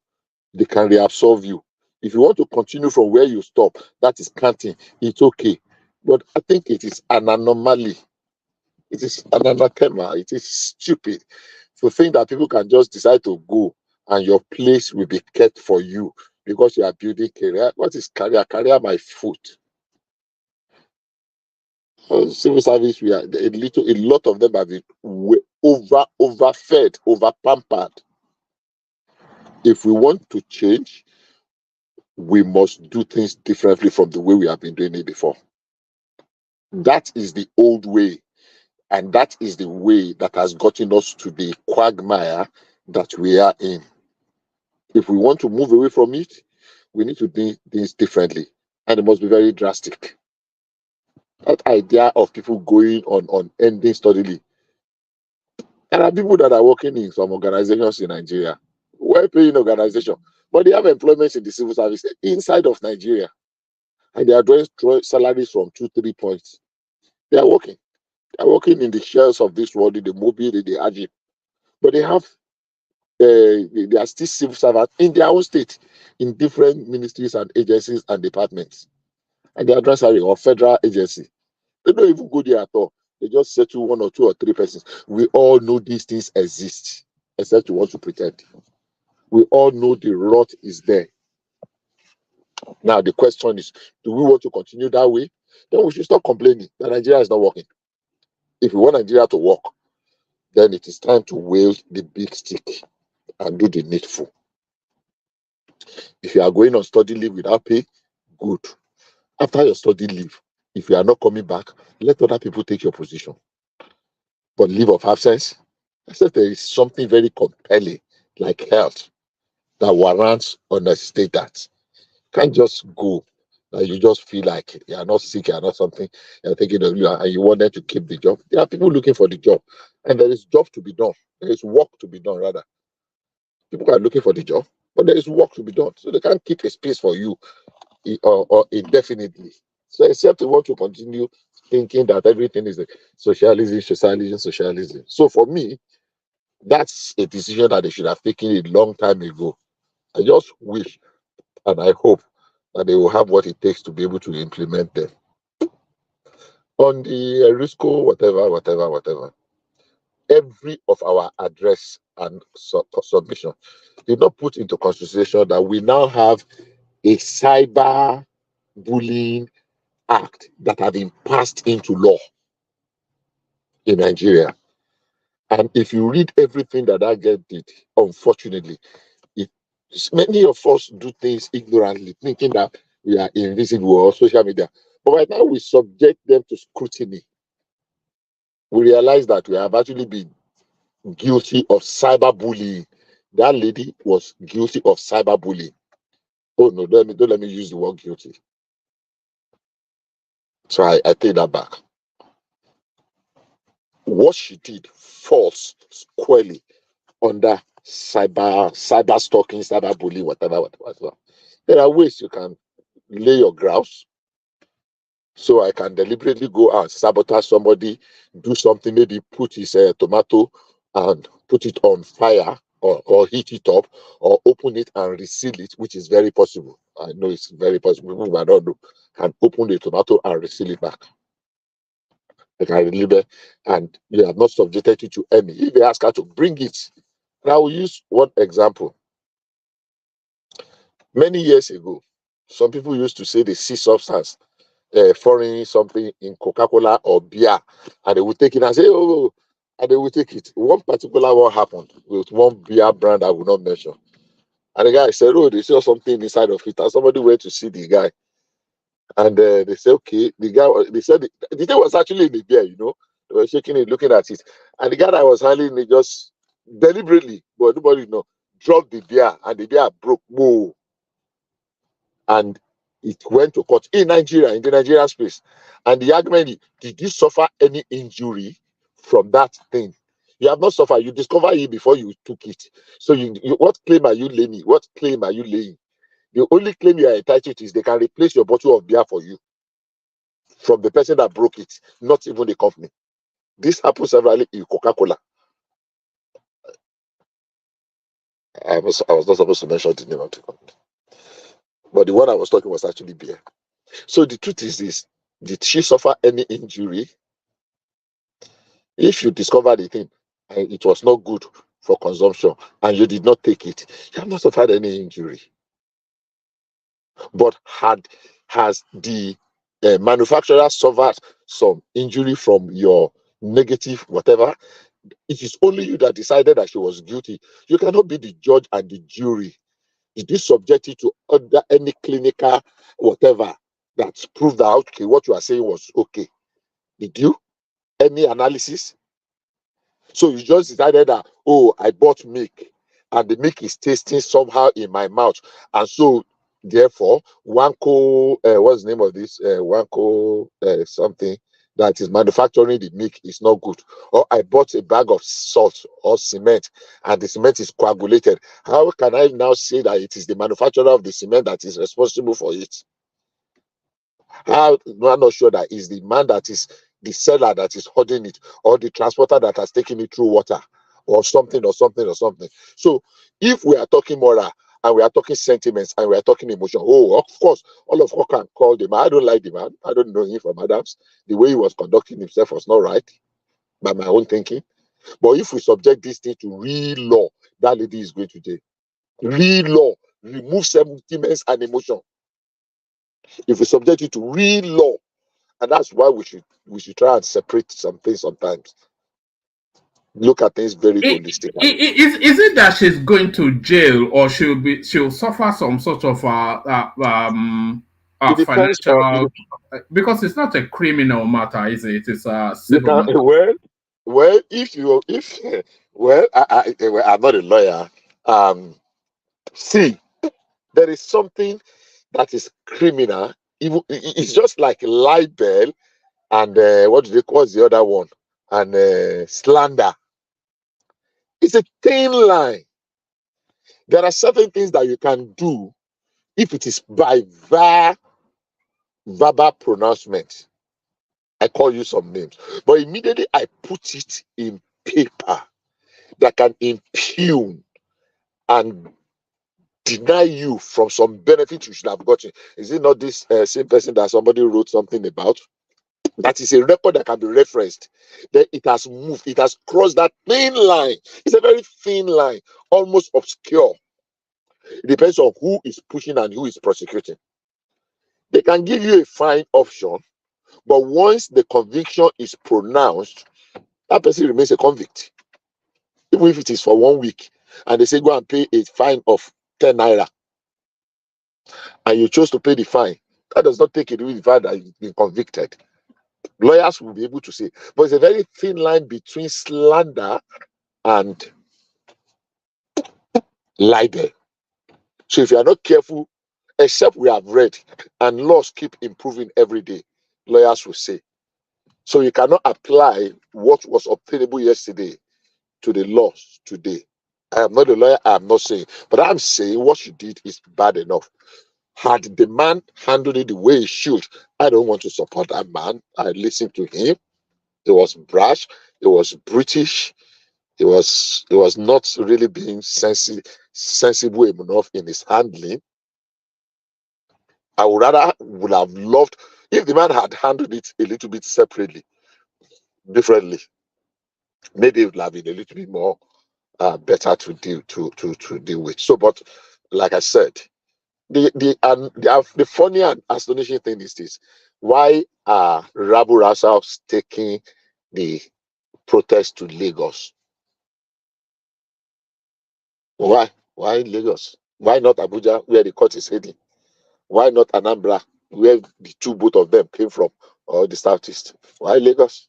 they can reabsorb you. If you want to continue from where you stop, that is counting, it's okay. But I think it is an anomaly. It is an anathema. It is stupid to think that people can just decide to go and your place will be kept for you because you are building career. What is career? Career by foot. Civil service, we are a lot of them have been overfed, over pampered. If we want to change, we must do things differently from the way we have been doing it before. That is the old way, and that is the way that has gotten us to the quagmire that we are in. If we want to move away from it, we need to do things differently, and it must be very drastic. That idea of people going on ending study leave. There are people that are working in some organizations in Nigeria, well-paying organization, but they have employment in the civil service inside of Nigeria, and they are drawing salaries from 2-3 points. They are working. They are working in the shells of this world, in the mobile, in the Ajib, but they have they are still civil servants in their own state, in different ministries and agencies and departments, and they are drawing salary or federal agency. They don't even go there at all. They just settle 1 or 2 or 3 persons. We all know these things exist, except you want to pretend. We all know the rot is there. Now the question is, do we want to continue that way? Then we should stop complaining that Nigeria is not working. If we want Nigeria to work, then it is time to wield the big stick and do the needful. If you are going on study leave without pay, good. After your study leave, if you are not coming back, let other people take your position. But leave of absence, except there is something very compelling, like health, that warrants understate that. You can't just go and you just feel like you are not sick, you are not something, you are thinking of you, and you want them to keep the job. There are people looking for the job, and there is job to be done. There is work to be done, rather. People are looking for the job, but there is work to be done. So they can't keep a space for you or indefinitely. So except you want to continue thinking that everything is socialism, socialism, socialism. So for me, that's a decision that they should have taken a long time ago. I just wish and I hope that they will have what it takes to be able to implement them. On the Risco, whatever, every of our address and submission did not put into consideration that we now have a cyber bullying act that had been passed into law in Nigeria. And if you read everything that girl did, unfortunately, many of us do things ignorantly, thinking that we are invisible or social media. But right now we subject them to scrutiny. We realize that we have actually been guilty of cyberbullying. That lady was guilty of cyberbullying. Oh no, don't let me use the word guilty. So I take that back. What she did falls squarely under cyber stalking, cyberbullying, whatever. There are ways you can lay your grouse. So I can deliberately go and sabotage somebody, do something, maybe put his tomato and put it on fire or heat it up or open it and reseal it, which is very possible. I know it's very possible. People who don't know can open the tomato and reseal it back. They can deliver, and you have not subjected it to any. If they ask her to bring it, and I will use one example. Many years ago, some people used to say they see substance, foreign something in Coca-Cola or beer, and they would take it and say, oh, and they would take it. One particular one happened with one beer brand I will not mention. And the guy said, oh, they saw something inside of it. And somebody went to see the guy. And they said, okay, they said the thing was actually in the beer, They were shaking it, looking at it. And the guy that was handling it just deliberately, but nobody dropped the beer, and the beer broke. Whoa. And it went to court in Nigeria, in the Nigerian space. And the argument, did you suffer any injury from that thing? You have not suffered. You discovered it before you took it. So what claim are you laying? What claim are you laying? The only claim you are entitled to is they can replace your bottle of beer for you from the person that broke it, not even the company. This happened severally in Coca-Cola. I was not supposed to mention the name of the company. But the one I was talking was actually beer. So the truth is this: did she suffer any injury? If you discover the thing and it was not good for consumption and you did not take it, you have not suffered any injury. But has the manufacturer suffered some injury from your negative whatever? It is only you that decided that she was guilty. You cannot be the judge and the jury. It is subjected to any clinical whatever that proved that okay, what you are saying was okay. Did you? Any analysis? So you just decided that, oh, I bought milk and the milk is tasting somehow in my mouth. And so therefore, Wanko, what's the name of this? Wanko something that is manufacturing the milk is not good. Or I bought a bag of salt or cement and the cement is coagulated. How can I now say that it is the manufacturer of the cement that is responsible for it? I'm not sure that it's the man that is the seller that is holding it, or the transporter that has taken it through water, or something. So if we are talking moral and we are talking sentiments and we are talking emotion, oh, of course, all of us can call the man. I don't like the man. I don't know him from Adams. The way he was conducting himself was not right by my own thinking. But if we subject this thing to real law, that lady is going to jail. Real law, remove sentiments and emotion. If we subject it to real law, and that's why we should try and separate some things sometimes. Look at things very holistically. Is it that she's going to jail, or she'll suffer some sort of financial? Because it's not a criminal matter, is it? It's a civil matter. Well, I'm not a lawyer. See, there is something that is criminal. It's just like libel and what's the other one? And slander. It's a thin line. There are certain things that you can do if it is by verbal pronouncement. I call you some names, but immediately I put it in paper that can impugn and deny you from some benefit you should have gotten. Is it not this same person that somebody wrote something about? That is a record that can be referenced. Then it has moved, it has crossed that thin line. It's a very thin line, almost obscure. It depends on who is pushing and who is prosecuting. They can give you a fine option, but once the conviction is pronounced, that person remains a convict. Even if it is for 1 week, and they say go and pay a fine of 10 naira, and you chose to pay the fine, that does not take it with the fact that you've been convicted. Lawyers will be able to say, but it's a very thin line between slander and libel. So if you are not careful, except we have read, and laws keep improving every day, lawyers will say. So you cannot apply what was obtainable yesterday to the laws today. I am not a lawyer, I am not saying, but I'm saying what you did is bad enough. Had the man handled it the way he should, I don't want to support that man. I listened to him. It was brash, it was British, it was not really being sensible enough in his handling. I would have loved if the man had handled it a little bit separately, differently. Maybe it would have been a little bit more better to deal with. So, but like I said, the funny and astonishing thing is this: why are Rabu Rasaf taking the protest to Lagos? Why Lagos? Why not Abuja, where the court is heading? Why not Anambra, where both of them came from, or the Southeast? Why Lagos?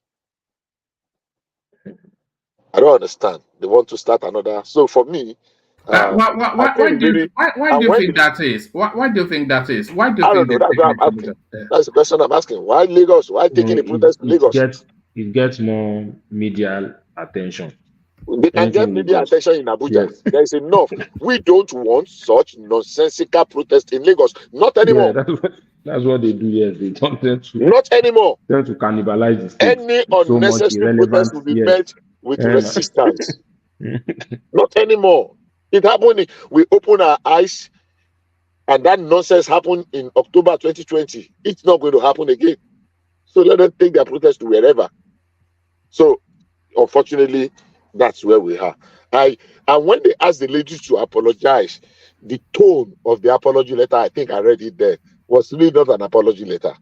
I don't understand. They want to start another. So for me, why do you think that is? Why do you think that is? Why do you I don't think know. they're That's what taking I'm it to asking. That's the question I'm asking. Why Lagos? Why taking the protest to Lagos? It gets more media attention. They can get media attention in Abuja. Yes. There is enough. We don't want such nonsensical protest in Lagos. Not anymore. Yeah, that's what they do. Yes, they don't tend to. Not anymore. Tend to cannibalize the state. Any unnecessary protest will be met with resistance. Not anymore. It happened. We open our eyes, and that nonsense happened in October 2020. It's not going to happen again. So let them take their protest to wherever. So, unfortunately, that's where we are. And when they asked the ladies to apologize, the tone of the apology letter, I think I read it there, was really not an apology letter.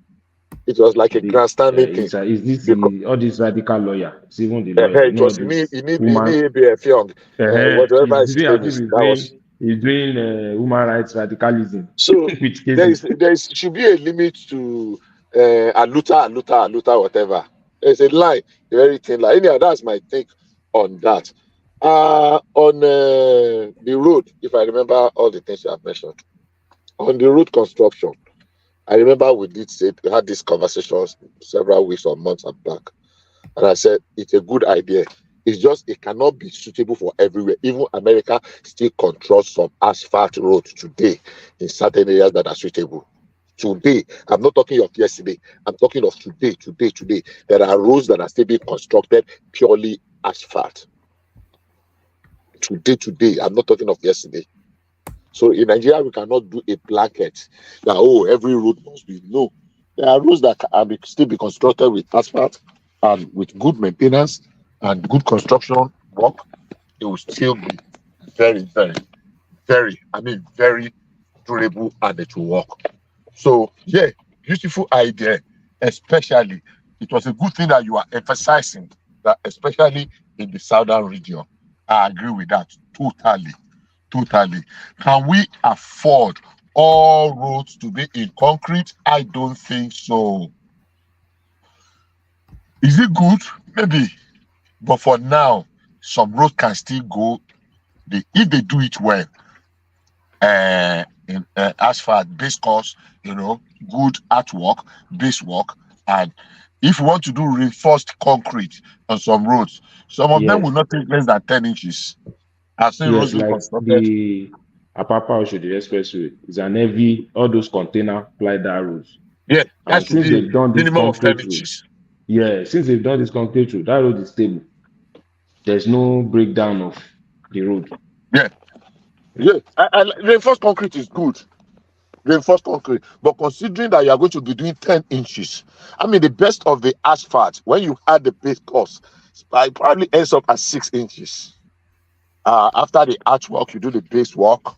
It was like a grandstanding thing. Is this all this radical lawyer? It's even the lawyer. It was you need ABF Young. Whatever his name is. He's doing human rights radicalism. So there should be a limit to aluta, whatever. There's a line, a very thin line. Anyhow, that's my take on that. On the road, if I remember all the things you have mentioned, on the road construction, I remember we had these conversations several weeks or months back, and I said it's a good idea. It's just it cannot be suitable for everywhere. Even America still controls some asphalt roads today in certain areas that are suitable. Today, I'm not talking of yesterday. I'm talking of today. There are roads that are still being constructed purely asphalt. Today. I'm not talking of yesterday. So in Nigeria, we cannot do a blanket that, every road must be. No. There are roads that can still be constructed with asphalt and with good maintenance and good construction work. It will still be very, very, very, very durable, and it will work. So, yeah, beautiful idea. Especially, it was a good thing that you are emphasizing that, especially in the southern region. I agree with that totally. Can we afford all roads to be in concrete? I don't think so. Is it good? Maybe. But for now, some roads can still go. If they do it well, in asphalt, base course, good artwork, base work, and if you want to do reinforced concrete on some roads, some of them will not take less than 10 inches. I've seen roads like the Apapa Oshodi Expressway is an heavy, all those container ply-down roads. Yeah, that should since be they've done this minimum of 10 concrete inches. road, since they've done this concrete road, that road is stable. There's no breakdown of the road. Yeah. Yeah, reinforced concrete is good. Reinforced concrete, but considering that you are going to be doing 10 inches, I mean, the best of the asphalt, when you add the base cost, it probably ends up at 6 inches. After the archwork, you do the base work,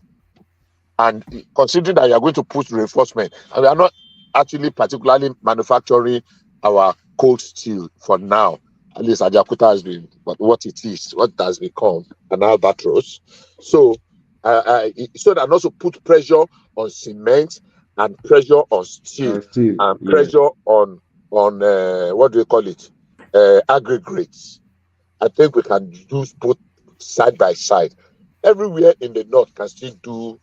and considering that you are going to put reinforcement, and we are not actually particularly manufacturing our cold steel for now. At least Ajakuta has been what it is, what it has become, an albatross. So, so that also put pressure on cement and pressure on steel and Yeah. pressure on what do you call it, aggregates. I think we can use both side by side. Everywhere in the north can still do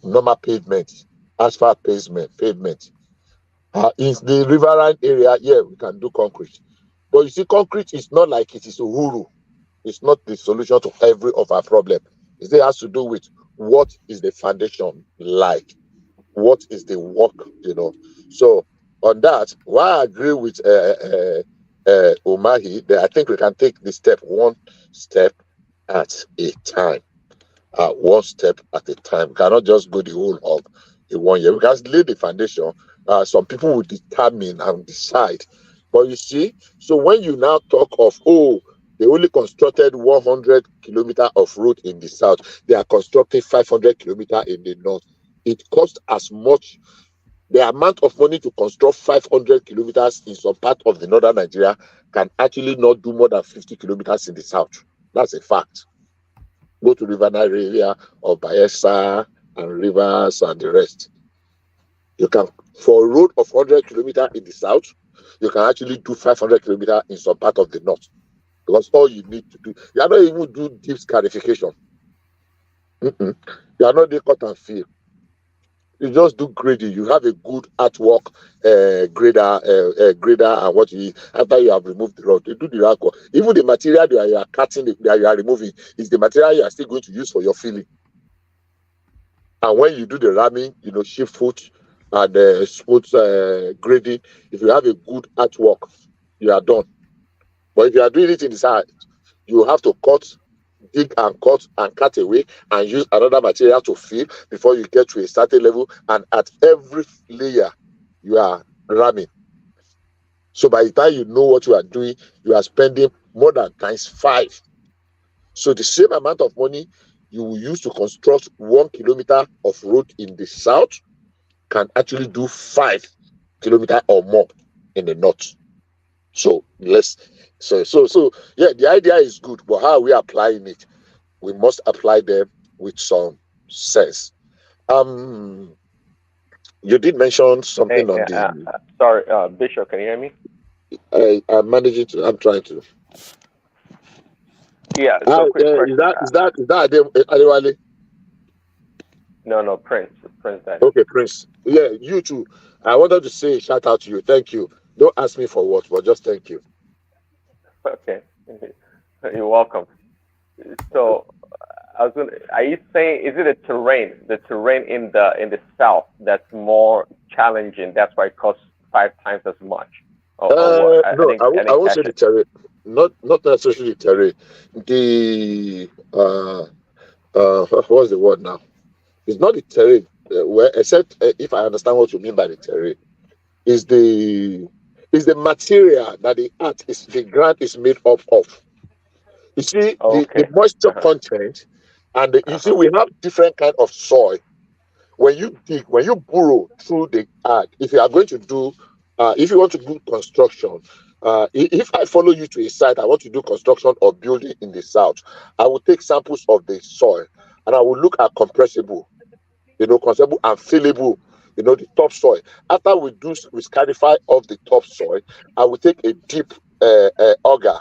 normal pavement, asphalt pavement. In the riverine area, yeah, we can do concrete. But you see, concrete is not like it is Uhuru. It's not the solution to every of our problem. It has to do with what is the foundation like, what is the work, So on that, while I agree with Umahi, that I think we can take the step one step at a time. One step at a time. We cannot just go the whole of in 1 year. We can lay the foundation. Some people will determine and decide. But you see, so when you now talk of, they only constructed 100 kilometers of road in the south, they are constructing 500 kilometers in the north. It costs as much. The amount of money to construct 500 kilometers in some part of the northern Nigeria can actually not do more than 50 kilometers in the south. That's a fact. Go to River Nile area of Bayelsa and rivers and the rest. You can, for a road of 100 kilometers in the south, you can actually do 500 kilometers in some part of the north. Because all you need to do, you are not even do deep scarification. You are not the cut and fill. You just do grading. You have a good artwork grader, and what you after you have removed the road, you do the rock work. Even the material that you are cutting, that you are removing, is the material you are still going to use for your filling. And when you do the ramming, shift foot and smooth grading, if you have a good artwork, you are done. But if you are doing it in the side, you have to dig and cut away and use another material to fill before you get to a certain level. And at every layer, you are ramming. So by the time you know what you are doing, you are spending more than ×5. So the same amount of money you will use to construct 1 kilometer of road in the south can actually do 5 kilometers or more in the north. So yeah, the idea is good, but how are we applying it? We must apply them with some sense. You did mention something on the. Sorry, Bishop, can you hear me? I'm managing to. I'm trying to. Yeah. So quick question. Is that Adewale? No, Prince Daddy. Okay, Prince. Yeah, you too. I wanted to say shout out to you. Thank you. Don't ask me for what, but just thank you. Okay, you're welcome. So, are you saying, is it the terrain in the south that's more challenging? That's why it costs 5 times as much. No, I won't say the terrain. Not necessarily the terrain. The what's the word now? It's not the terrain. Except if I understand what you mean by the terrain, is the material that the ground is made up of. You see, the moisture content, and you see, we have different kind of soil. When you burrow through the earth, if you are going to do, if you want to do construction, if I follow you to a site, I want to do construction or building in the south, I will take samples of the soil and I will look at compressible, compressible and fillable, the topsoil. After we scarify off the topsoil, I will take a deep auger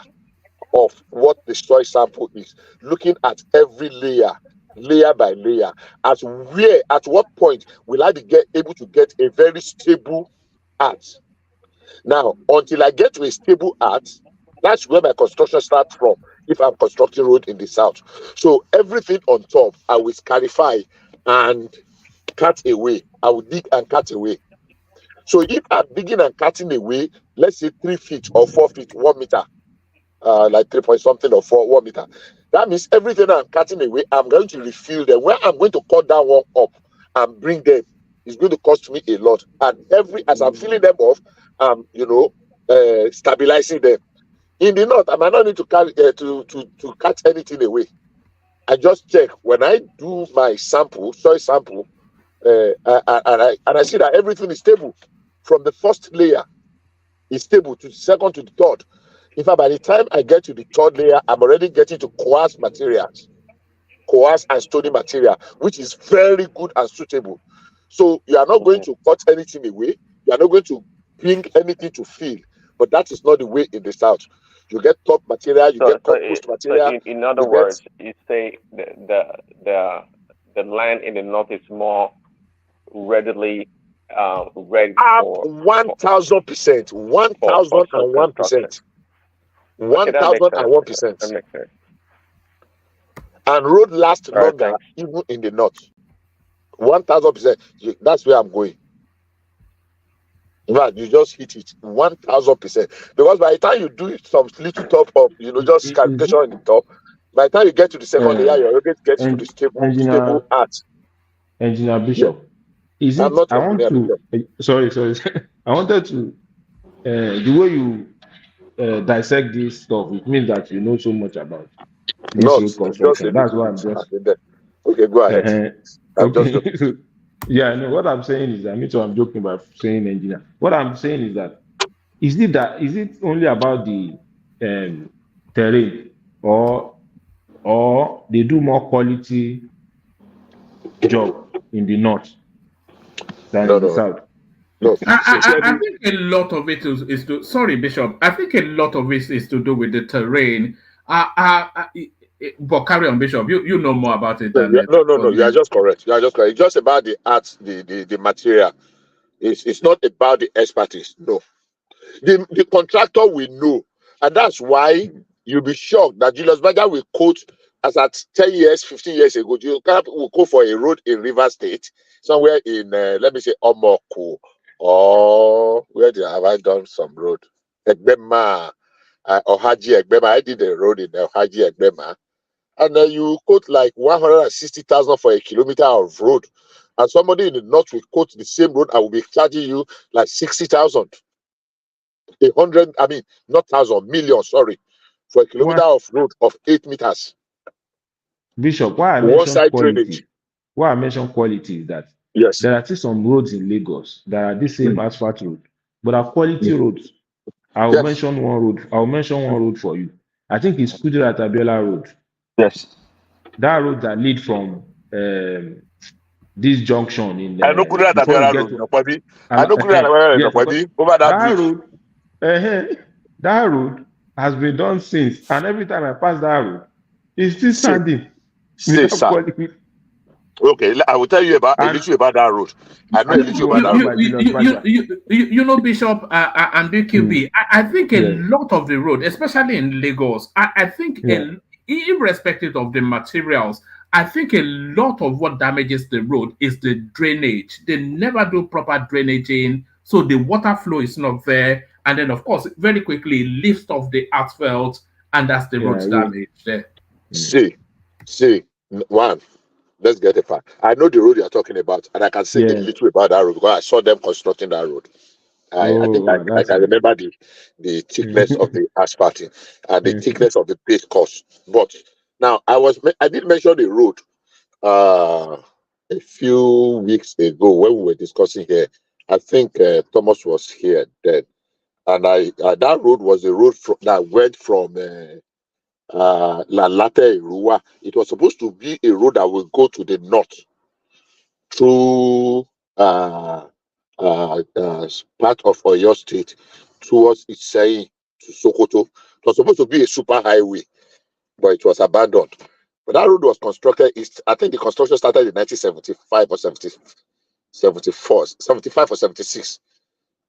of what the soil sample is, looking at every layer by layer, at what point will I be able to get a very stable earth. Now, until I get to a stable earth, that's where my construction starts from, if I'm constructing road in the south. So everything on top, I will scarify and cut away. I will dig and cut away. So if I'm digging and cutting away, let's say 3 feet or 4 feet, 1 meter, like 3 point something or 1 meter, That means everything I'm cutting away, I'm going to refill them. When I'm going to cut that one up and bring them, it's going to cost me a lot. And as I'm filling them off, stabilizing them. In the north, I might not need to carry to cut anything away. I just check when I do my soil sample, and I see that everything is stable from the first layer is stable to the second to the third. In fact, by the time I get to the third layer, I'm already getting to coarse and stony material, which is very good and suitable. So you are not going to cut anything away. You are not going to bring anything to fill. But that is not the way in the south. You get top material, you get compost material. So in other words, you say the land in the north is more readily ready for 1,000%, 1,001%, 1,001%. And road lasts longer even in the north. 1,000%. That's where I'm going. Right, you just hit it 1,000%. Because by the time you do some little top up, just calculation in the top, by the time you get to the second layer, you already get to the stable art. Engineer Bishop, I wanted to the way you dissect this stuff, it means that you know so much about this road construction. That's why I'm just okay. Go ahead. Okay. Yeah, no. What I'm saying is that I'm joking by saying engineer. What I'm saying is that is it only about the terrain, or they do more quality job in the north than in the south? No, I think a lot of it is to. Sorry, Bishop. I think a lot of it is to do with the terrain. But carry on, Bishop. You know more about it than No. You are just correct. It's just about the art, the material. It's not about the expertise. No, the contractor will know, and that's why you'll be shocked that Julius Berger will quote as at 10 years, 15 years ago. You will go for a road in River State, somewhere in let me say Omoko, or where have I done some road? Egbema, Ohaji Egbema. I did a road in Ohaji Egbema. And you quote like 160,000 for a kilometer of road, and somebody in the north will quote the same road. I will be charging you like 60,000, 100. I mean, not thousand, million. Sorry, for a kilometer of road of 8 meters. Bishop, why I mentioned quality? Why I mentioned quality is that there are still some roads in Lagos that are the same asphalt road, but are quality roads. I'll mention one road. I'll mention one road for you. I think it's Kudirat Abiola Road. Yes. That road that lead from this junction in I know Kudirat Abiola Road. I know Kudirat Abiola Road. Over that road. That road has been done since, and every time I pass that road, it's still standing. Okay, I will tell you a little about that road. I know a little about that road. You know, Bishop and BQB, I think a lot of the road, especially in Lagos, I think irrespective of the materials, I think a lot of what damages the road is the drainage. They never do proper drainaging, so the water flow is not there. And then, of course, very quickly lift off the asphalt, and that's the road's damage there. See, one, let's get a fact. I know the road you're talking about, and I can say a little about that road because I saw them constructing that road. I think I can remember the thickness of the asphalt and the thickness of the base course. But now I did mention the road a few weeks ago when we were discussing here. I think Thomas was here then, and that road was the road that went from Lalate Irua. It was supposed to be a road that will go to the north through part of Oyo State towards Isai to Sokoto. It was supposed to be a super highway, but it was abandoned. But that road was constructed. I think the construction started in 1975 or 75 or 76.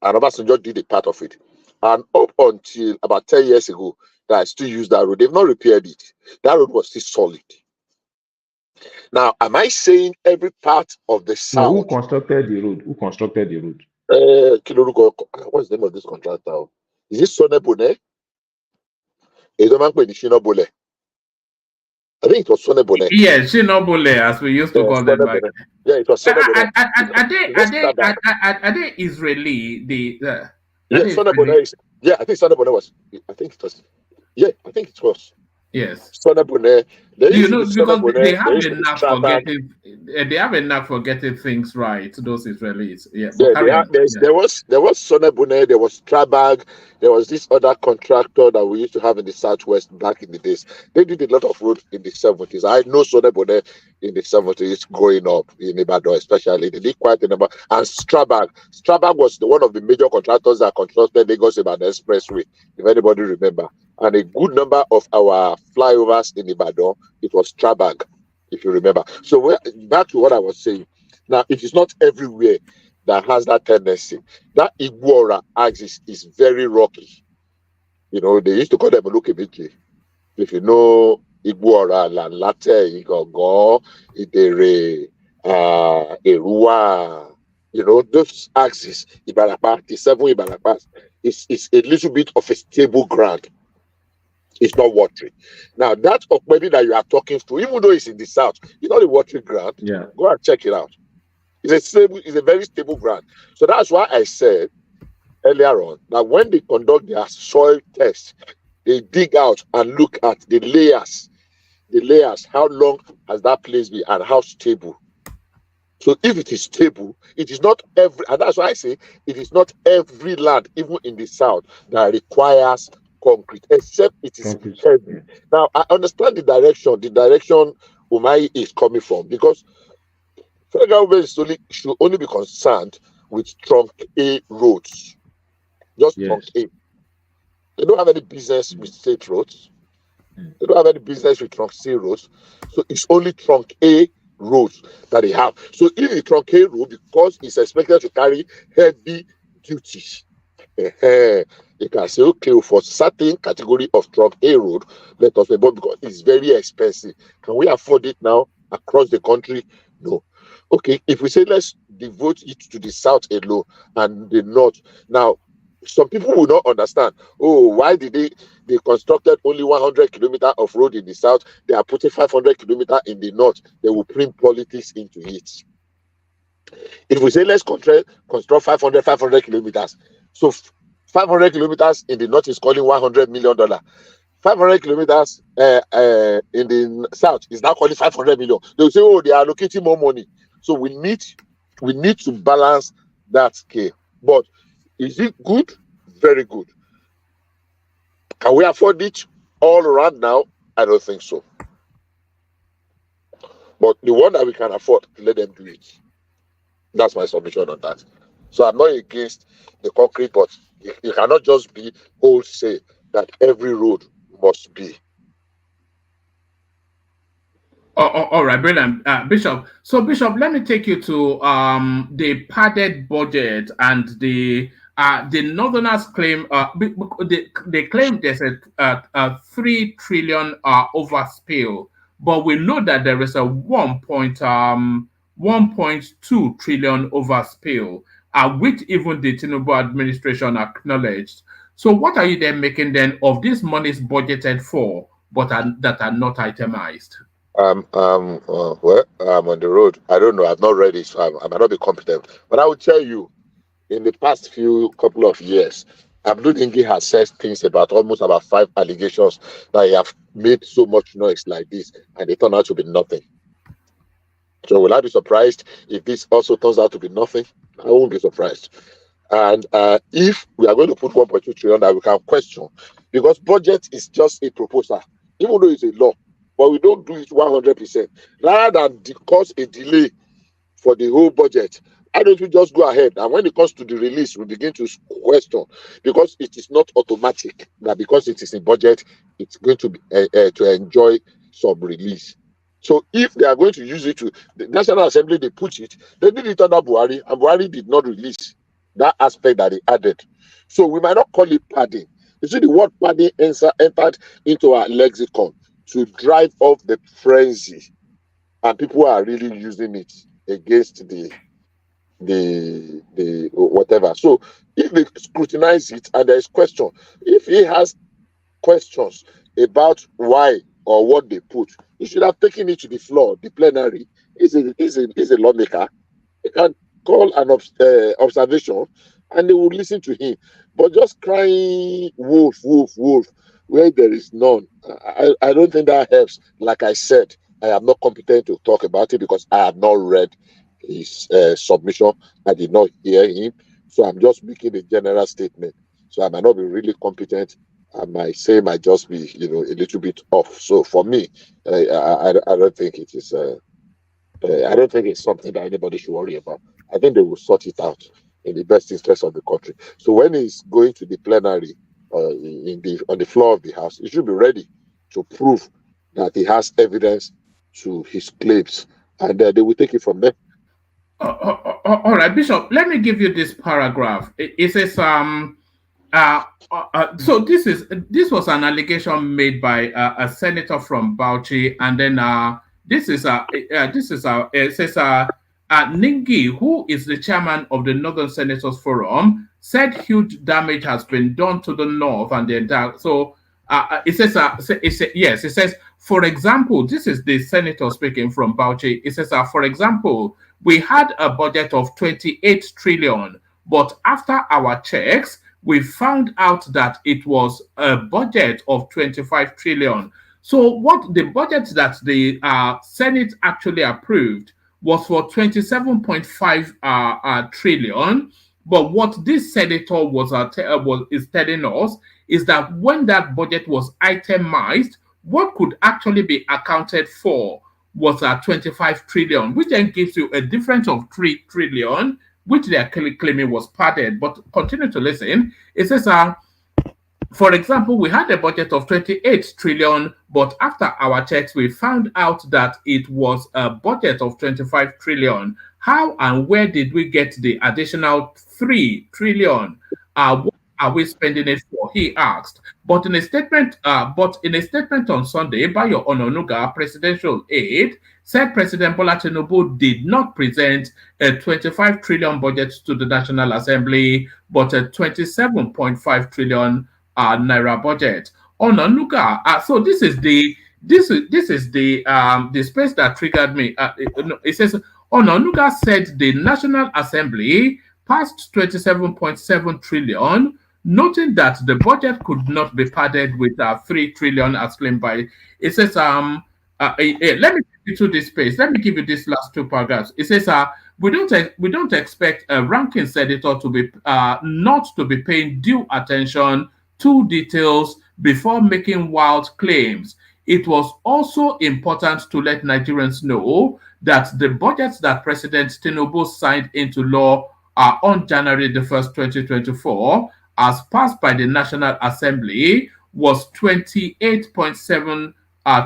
And Obasanjo did a part of it. And up until about 10 years ago, I still use that road. They've not repaired it. That road was still solid. Now, am I saying every part of the south? No, who constructed the road? What's the name of this contractor? Is it Sonne Bonnet? Is it Shino Bole? I think it was Sonebone. Yeah, Shinobule, as we used to call them back. Yeah, it was Sonebone. Are they Israeli? Yeah, Sonebone is. Yeah, I think Sonebone was. I think it was. Yeah, I think it was. Yes. Sonebone. You know, because they have a knack for getting. They have a knack for getting things right. Those Israelis. Yeah. There was Sonebone. There was Strabag. There was this other contractor that we used to have in the southwest back in the days. They did a lot of road in the 70s. I know Sonebone in the 70s growing up in Ibadan, especially. They did quite a number. And Strabag. Strabag was one of the major contractors that constructed Lagos Ibadan Expressway, if anybody remember. And a good number of our flyovers in Ibadan, it was Strabag, if you remember. So back to what I was saying. Now, it is not everywhere that has that tendency. That Iguora axis is very rocky. You know, they used to call them Olukebeke. If you know Iguora, Lanlate, Igogo, Idere, Erua, you know, those axes, Ibarapa, the 7 Ibarapa, is a little bit of a stable ground. It's not watery. Now, that Okpedi that you are talking to, even though it's in the south, it's not a watery ground. Yeah. Go and check it out. It's a very stable ground. So that's why I said earlier on that when they conduct their soil test, they dig out and look at the layers, how long has that place been and how stable. So if it is stable, it is not every, and that's why I say it is not every land, even in the south, that requires concrete, except it is heavy. Now, I understand the direction Umai is coming from, because federal government should only be concerned with trunk A roads. Just trunk A. They don't have any business with state roads. They don't have any business with trunk C roads. So it's only trunk A roads that they have. So if the trunk A road, because it's expected to carry heavy duties, you can say, okay, for certain category of trunk A road, let us but because it's very expensive. Can we afford it now across the country? No. Okay, if we say let's devote it to the south alone and the north. Now, some people will not understand. Oh, why did they constructed only 100 kilometers of road in the south? They are putting 500 kilometers in the north. They will bring politics into it. If we say let's construct 500 kilometers, so 500 kilometers in the north is calling $100 million. 500 kilometers in the south is now calling 500 million. They will say, oh, they are allocating more money. So we need to balance that scale. But is it good? Very good. Can we afford it all around now? I don't think so. But the one that we can afford, let them do it. That's my submission on that. So I'm not against the concrete, but you cannot just be wholesale that every road must be. All right, brilliant, Bishop. So, Bishop, let me take you to the padded budget and the Northerners claim they claim there's a 3 trillion overspill, but we know that there is a 1.2 trillion overspill, which even the Tinubu administration acknowledged. So, what are you then making then of these monies budgeted for, but that are not itemized? Well, I'm on the road. I don't know. I've not read it, so I might not be competent. But I will tell you, in the past couple of years, Abdul Dingi has said things about almost 5 allegations that he have made so much noise like this, and they turn out to be nothing. So will I be surprised if this also turns out to be nothing? I won't be surprised. And if we are going to put 1.2 trillion that we can question, because budget is just a proposal, even though it's a law, but we don't do it 100%. Rather than cause a delay for the whole budget, why don't we just go ahead? And when it comes to the release, we begin to question, because it is not automatic that because it is a budget, it's going to be to enjoy some release. So if they are going to use it to the National Assembly, they put it, they did it under Buhari, and Buhari did not release that aspect that they added. So we might not call it padding. You see, the word padding entered into our lexicon to drive off the frenzy, and people are really using it against the whatever. So if they scrutinize it and there is question, if he has questions about why or what they put, He should have taken it to the floor, the plenary. He's a lawmaker. He can call an observation and they will listen to him. But just crying wolf, wolf, wolf, where there is none, I don't think that helps. Like I said, I am not competent to talk about it because I have not read his submission. I did not hear him. So I'm just making a general statement. So I might not be really competent. I might just be, a little bit off. So for me, I don't think it is. I don't think it's something that anybody should worry about. I think they will sort it out in the best interest of the country. So when he's going to the plenary on the floor of the House, he should be ready to prove that he has evidence to his claims, and they will take it from there. All right, Bishop. Let me give you this paragraph. It says, so this was an allegation made by a senator from Bauchi, and then it says Ningi, who is the chairman of the Northern Senators Forum, said huge damage has been done to the north and the entire. So it says, for example, this is the senator speaking from Bauchi. It says, for example, we had a budget of 28 trillion, but after our checks, we found out that it was a budget of 25 trillion. So what the budget that the Senate actually approved was for 27.5 trillion. But what this senator is telling us is that when that budget was itemized, what could actually be accounted for was 25 trillion, which then gives you a difference of 3 trillion, which they are claiming was padded. But continue to listen. It says, for example, we had a budget of 28 trillion, but after our checks, we found out that it was a budget of 25 trillion. How and where did we get the additional 3 trillion? What are we spending it for? He asked. But in a statement on Sunday, Bayo Ononuga, presidential aide, said President Bola Tinubu did not present a 25 trillion budget to the National Assembly, but a 27.5 trillion naira budget. Ononuga, so this is the space that triggered me. It says Ononuga said the National Assembly passed 27.7 trillion, noting that the budget could not be padded with 3 trillion as claimed by. It says let me take you to this space. Let me give you these last two paragraphs. It says we don't expect a ranking senator to be not to be paying due attention to details before making wild claims. It was also important to let Nigerians know that the budgets that President Tinubu signed into law on January the 1st, 2024, as passed by the National Assembly, was 28.7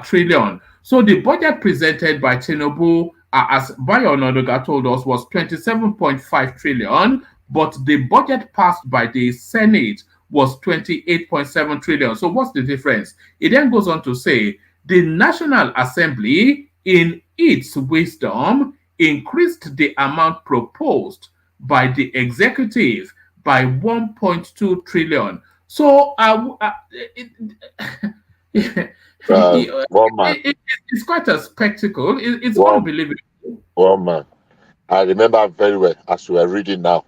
trillion. So the budget presented by Tinubu, as Bayo Ononuga told us, was 27.5 trillion, but the budget passed by the Senate was 28.7 trillion. So what's the difference? It then goes on to say the National Assembly, in its wisdom, increased the amount proposed by the executive by 1.2 trillion. So it's quite a spectacle. It's unbelievable. Well, man, I remember very well as we are reading now.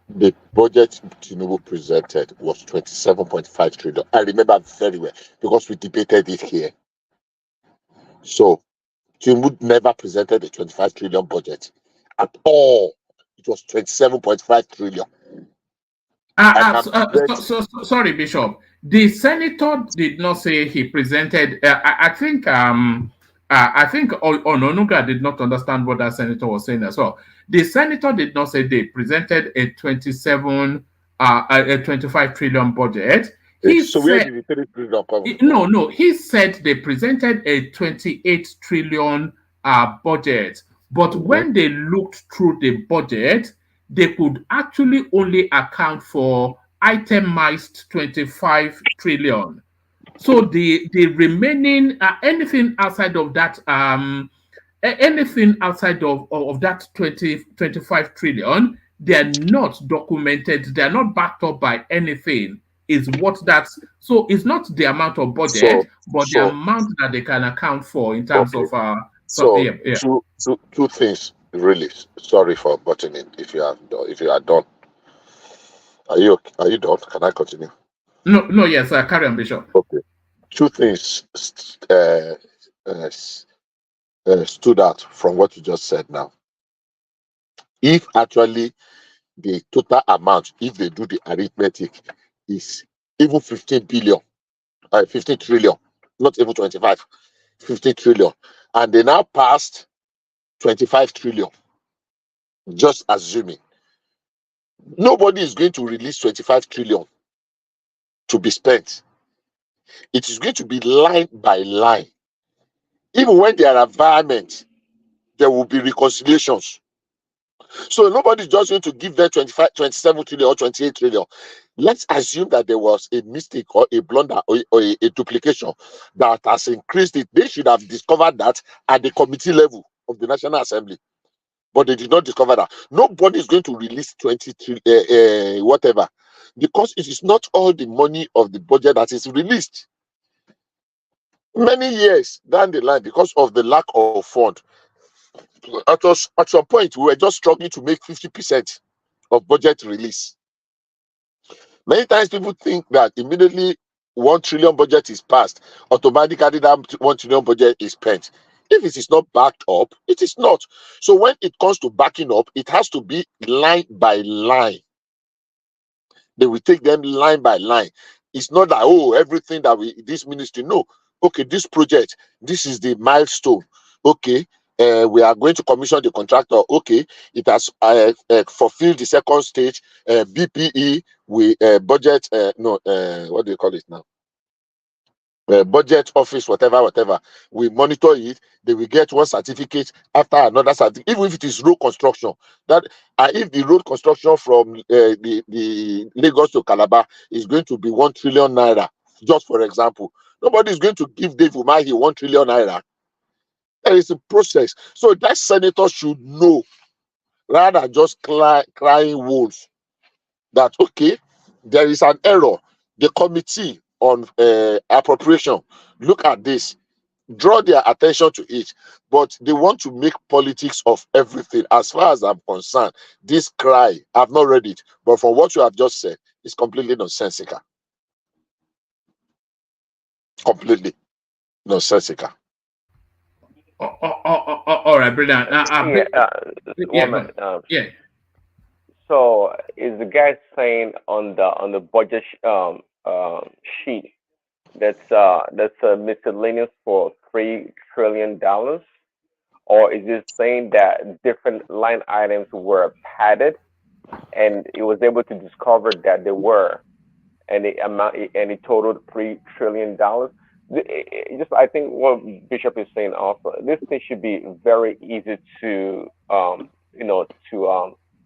The budget Tinubu presented was 27.5 trillion. I remember very well because we debated it here. So Tinubu never presented a 25 trillion budget at all. It was 27.5 trillion. Sorry, Bishop. The senator did not say he presented. I think Ononuga did not understand what that senator was saying as well. The senator did not say they presented a 25 trillion budget. Where did the 3 trillion come from? No. He said they presented a 28 trillion budget. But when they looked through the budget, they could actually only account for itemized 25 trillion. So the remaining anything outside of that that 25 trillion, they are not documented, they are not backed up by anything. is what that's so it's not the amount of budget, but the so amount that they can account for in terms okay. of So yeah. two things really. Sorry for butting in. If you are done, are you done? Can I continue? No, yes, carry on, Bishop. Okay. Two things stood out from what you just said now. If actually the total amount, if they do the arithmetic, is even 15 billion, 15 trillion, not even 25, 15 trillion, and they now passed 25 trillion, just assuming nobody is going to release 25 trillion to be spent. It is going to be line by line. Even when there are environment, there will be reconciliations. So nobody's just going to give them 25, 27 trillion or 28 trillion. Let's assume that there was a mistake or a blunder or a duplication that has increased it. They should have discovered that at the committee level of the National Assembly. But they did not discover that. Nobody is going to release 20 trillion, whatever, because it is not all the money of the budget that is released. Many years down the line, because of the lack of fund, at some point, we were just struggling to make 50% of budget release. Many times people think that immediately 1 trillion budget is passed, automatically that 1 trillion budget is spent. If it is not backed up, it is not. So when it comes to backing up, it has to be line by line. They will take them line by line. It's not that, oh, everything that this ministry, no. Okay, this project, this is the milestone. Okay, we are going to commission the contractor. Okay, it has fulfilled the second stage. BPE, we budget, what do you call it now? Budget office, whatever. We monitor it. They will get one certificate after another certificate, even if it is road construction. That if the road construction from the Lagos to Calabar is going to be 1 trillion naira, just for example, nobody is going to give Dave Umahi 1 trillion naira. There is a process. So that senator should know, rather than just crying wolf, that okay, there is an error. The committee on appropriation look at this, draw their attention to it, but they want to make politics of everything. As far as I'm concerned, this cry, I've not read it, but from what you have just said, it's completely nonsensical. Completely nonsensical. All right, brilliant. Yeah. So is the guy saying on the budget sheet that's miscellaneous for $3 trillion, or is it saying that different line items were padded, and it was able to discover that they were, and it totaled $3 trillion? Just I think what Bishop is saying also, this thing should be very easy to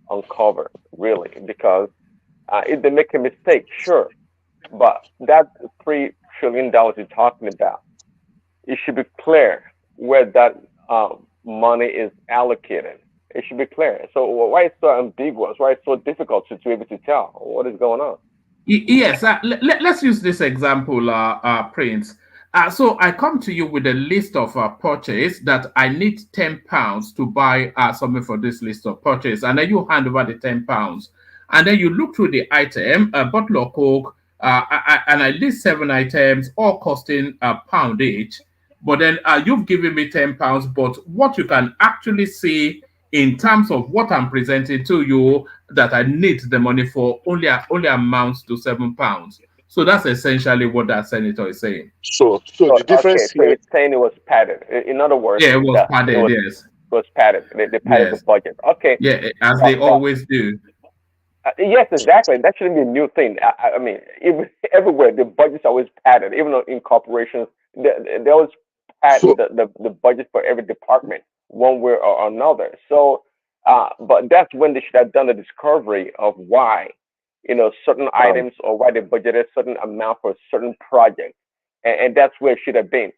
uncover, really, because if they make a mistake, sure, but that $3 trillion you're talking about, it should be clear where that money is allocated. It should be clear. So why is it so ambiguous? Why is it so difficult to be able to tell what is going on? Yes, let's use this example, Prince. So I come to you with a list of purchase that I need £10 to buy something for this list of purchase, and then you hand over the £10, and then you look through the item, a bottle of Coke, and I list 7 items, all costing £1 each. But then you've given me £10, but what you can actually see in terms of what I'm presenting to you that I need the money for only amounts to £7. So that's essentially what that senator is saying. So the difference here, so it's saying it was padded. In other words, yeah, it was padded. Yes, it was padded. They padded the budget. Okay. Yeah, as they always do. Yes, exactly. That shouldn't be a new thing. I mean, everywhere the budget's always padded. Even in corporations, they always pad the budget for every department one way or another. So, but that's when they should have done the discovery of why, certain items, or why they budgeted a certain amount for a certain project, and that's where it should have been.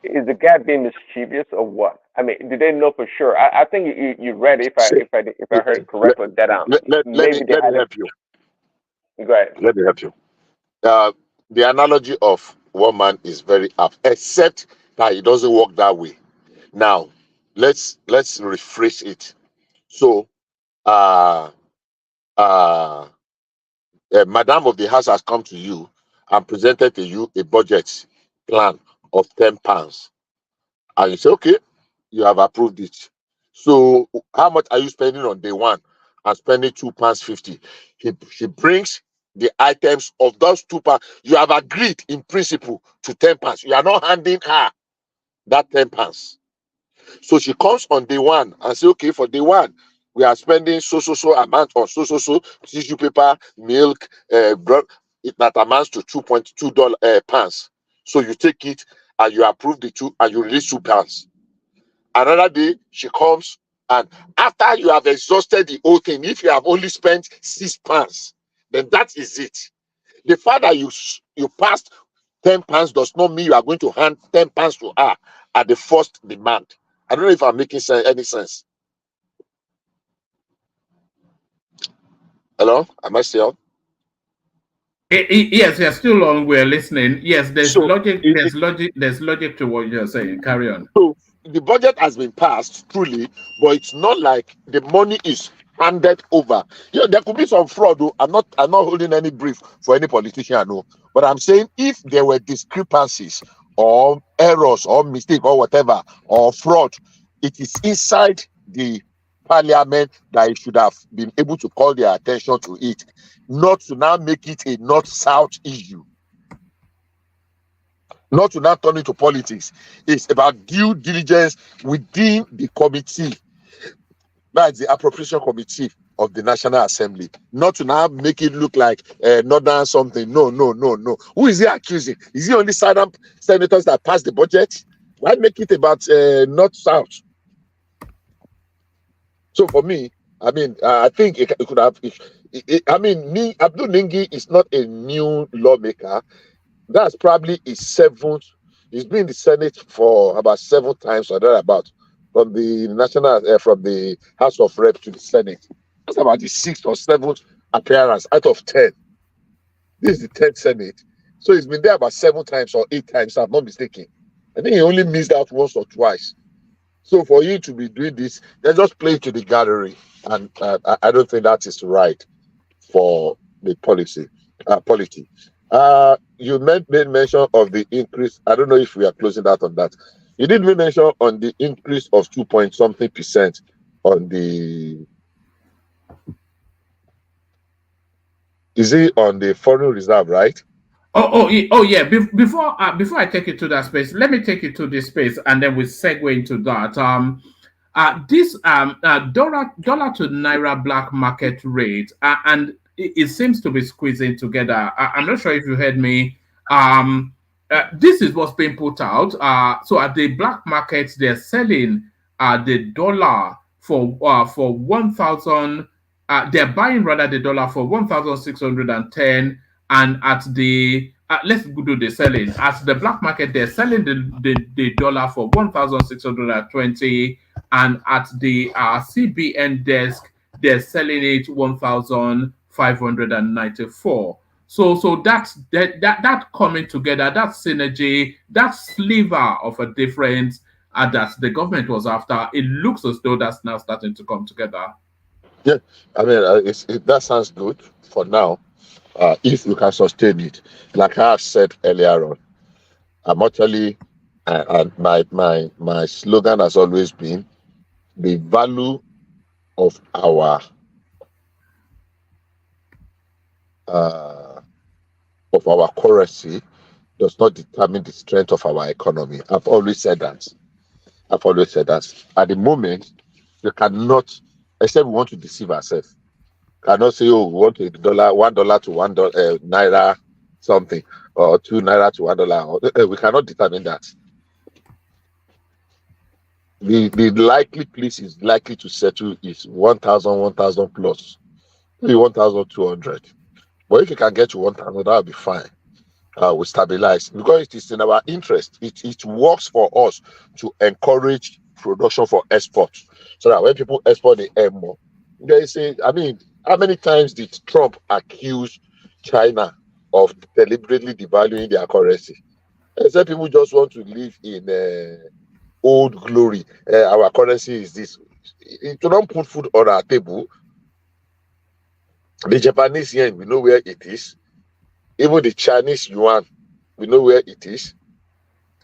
Is the guy being mischievous or what? I mean, did they know for sure? I think you read it, if I heard correctly, that let me help you. Great. Let me help you. The analogy of one man is very apt, except that it doesn't work that way. Now, let's rephrase it. So, Madam of the house has come to you and presented to you a budget plan of £10, and you say, okay, you have approved it. So, how much are you spending on day one? I'm spending £2.50. She brings the items of those £2. You have agreed in principle to £10. You are not handing her that £10. So she comes on day one and say, okay, for day one, we are spending so amount or so tissue paper, milk, bread. That amounts to $2.2 pounds. So you take it and you approve the two and you release £2. Another day she comes, and after you have exhausted the whole thing, if you have only spent £6, then that is it. The fact that you passed £10 does not mean you are going to hand £10 to her at the first demand. I don't know if I'm making any sense. Hello, am I still? Yes, you're still on. We're listening. Yes, there's So, logic. There's logic to what you're saying. Carry on. So the budget has been passed truly, but it's not like the money is handed over. There could be some fraud. Though. I'm not holding any brief for any politician. No, but I'm saying if there were discrepancies or errors or mistake or whatever or fraud, it is inside the parliament that it should have been able to call their attention to it, not to now make it a north-south issue, not to now turn into politics. It's about due diligence within the committee, that's the appropriation committee of the National Assembly, not to now make it look like northern something. No. Who is he accusing? Is he only southern senators that passed the budget? Why make it about north-south? So for me, I mean, I think it could have. Abdul Ningi is not a new lawmaker. That's probably his seventh. He's been in the Senate for about 7 times or thereabout, from the House of Reps to the Senate. That's about the 6th or 7th appearance out of 10. This is the 10th Senate, so he's been there about 7 times or 8 times. If I'm not mistaken. I think he only missed out once or twice. So for you to be doing this, they just play to the gallery, and I don't think that is right for the polity. You made mention of the increase. I don't know if we are closing out on that. You did mention on the increase of 2.something% on the. Is it on the foreign reserve, right? Oh yeah. Before I take you to that space, let me take you to this space, and then we segue into that. This dollar to naira black market rate, and it seems to be squeezing together. I'm not sure if you heard me. This is what's being put out. So at the black market, they're selling the dollar for 1,000. They're buying rather the dollar for 1,610. And at the let's do the selling. At the black market, they're selling the dollar for 1,620, and at the CBN desk, they're selling it 1,594. So that coming together, that synergy, that sliver of a difference that the government was after, it looks as though that's now starting to come together. Yeah, I mean, that sounds good for now. If you can sustain it, like I said earlier on, I'm actually, and my slogan has always been, the value of our currency does not determine the strength of our economy. I've always said that. At the moment, you cannot, except we want to deceive ourselves. Cannot say, oh, we want $1 to $1 naira something, or 2 naira to $1. We cannot determine that. The likely place is likely to settle is 1,000 plus, maybe 1,200. But if you can get to 1,000, that will be fine. We stabilize, because it is in our interest. It works for us to encourage production for export, so that when people export, they earn more. They say, I mean, how many times did Trump accuse China of deliberately devaluing their currency. Except people just want to live in old glory. Our currency is this. To don't put food on our table. The Japanese yen, we know where it is. Even the Chinese yuan, we know where it is.